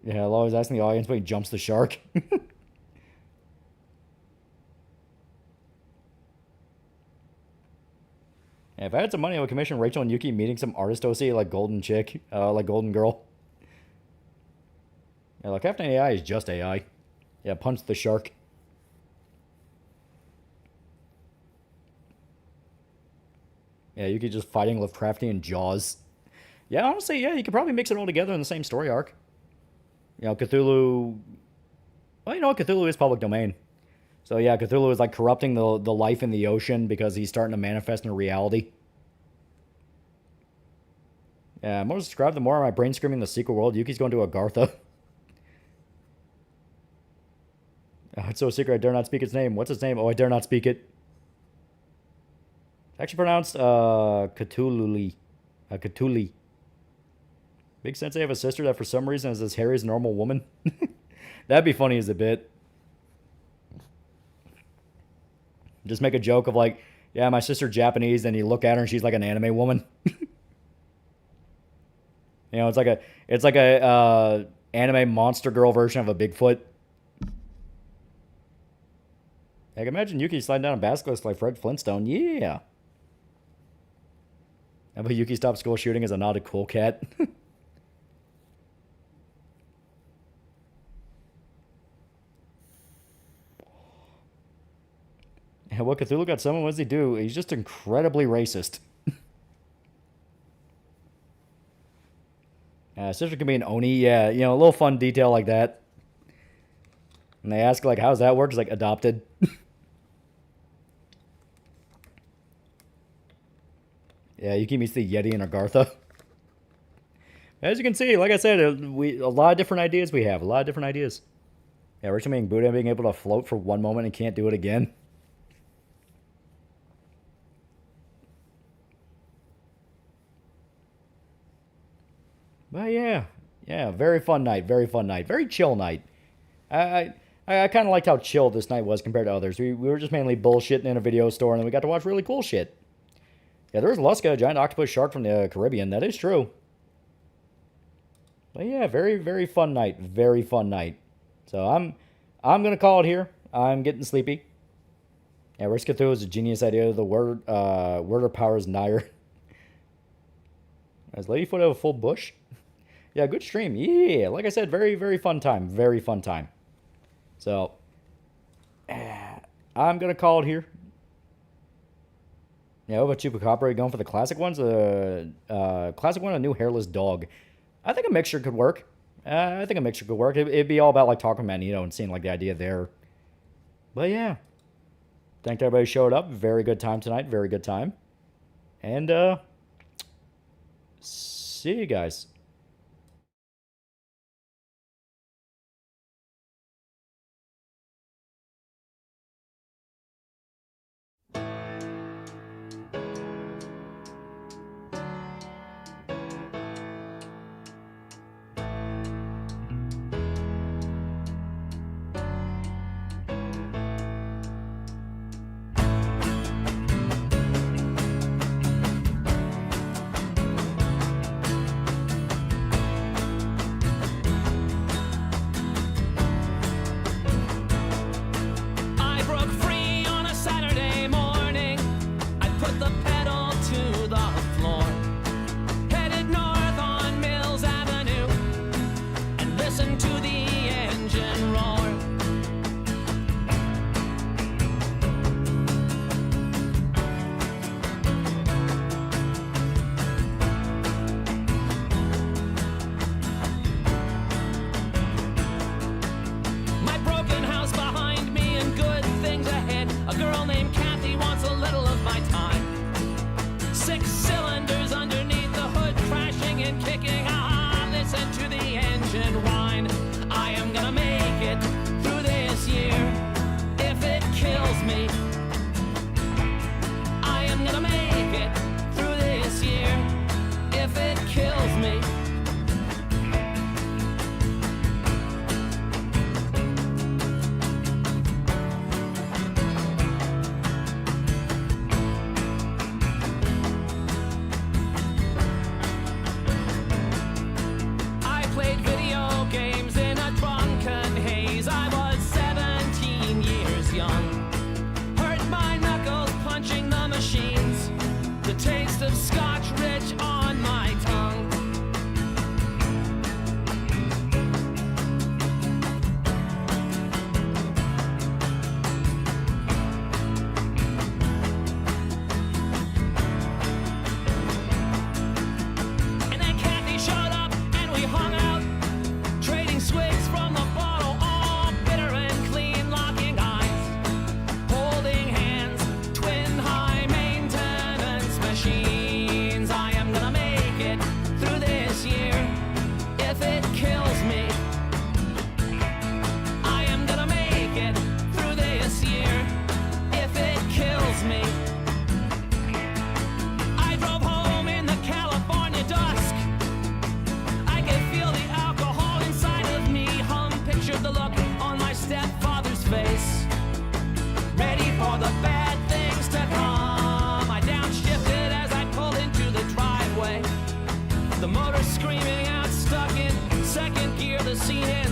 Yeah, I'll always asking the audience when he jumps the shark. Yeah, if I had some money, I would commission Rachel and Yuki meeting some artist OC like Golden Chick, like Golden Girl. Yeah, like Captain AI is just AI. Yeah, punch the shark. Yeah, Yuki just fighting Lovecraftian Jaws. Yeah, honestly, yeah, you could probably mix it all together in the same story arc. You know, Cthulhu... Well, you know what? Cthulhu is public domain. So yeah, Cthulhu is like corrupting the life in the ocean because he's starting to manifest in reality. Yeah, the more subscribed, the more my brain screaming the sequel world. Yuki's going to Agartha. Oh, it's so secret I dare not speak its name. What's its name? Oh, I dare not speak it. It's actually pronounced Cthulhu. Cthulhu. Big Sensei have a sister that for some reason is as hairy as a normal woman. That'd be funny as a bit. Just make a joke of like, yeah, my sister's Japanese, and you look at her and she's like an anime woman. You know, it's like a anime monster girl version of a Bigfoot. I can imagine Yuki sliding down a basilisk like Fred Flintstone. Yeah. How about Yuki stopped school shooting as a nod to Cool Cat? And what Cthulhu got summoned, what does he do? He's just incredibly racist. Sister can be an Oni. Yeah, you know, a little fun detail like that. And they ask, like, how's that work? It's like, adopted. Yeah, Yuki meets the Yeti in Agartha. As you can see, like I said, a lot of different ideas we have. A lot of different ideas. Yeah, Richard being Buddha being able to float for one moment and can't do it again. But yeah, very fun night, very chill night. I kind of liked how chill this night was compared to others. We were just mainly bullshitting in a video store, and then we got to watch really cool shit. Yeah, there was Luska, a giant octopus shark from the Caribbean. That is true. But yeah, very fun night, very fun night. So I'm gonna call it here. I'm getting sleepy. Yeah, Risk Cthulhu is a genius idea. The word of power is Nair. Does Ladyfoot have a full bush? Yeah, good stream. Yeah, like I said, very fun time. Very fun time. So, I'm going to call it here. Yeah, what about Chupacabra? Are you going for the classic ones? Classic one, a new hairless dog. I think a mixture could work. It'd be all about, like, talking Magneto and seeing, like, the idea there. But, yeah. Thank everybody who showed up. Very good time tonight. Very good time. And, see you guys. The motor screaming out, stuck in second gear. The scene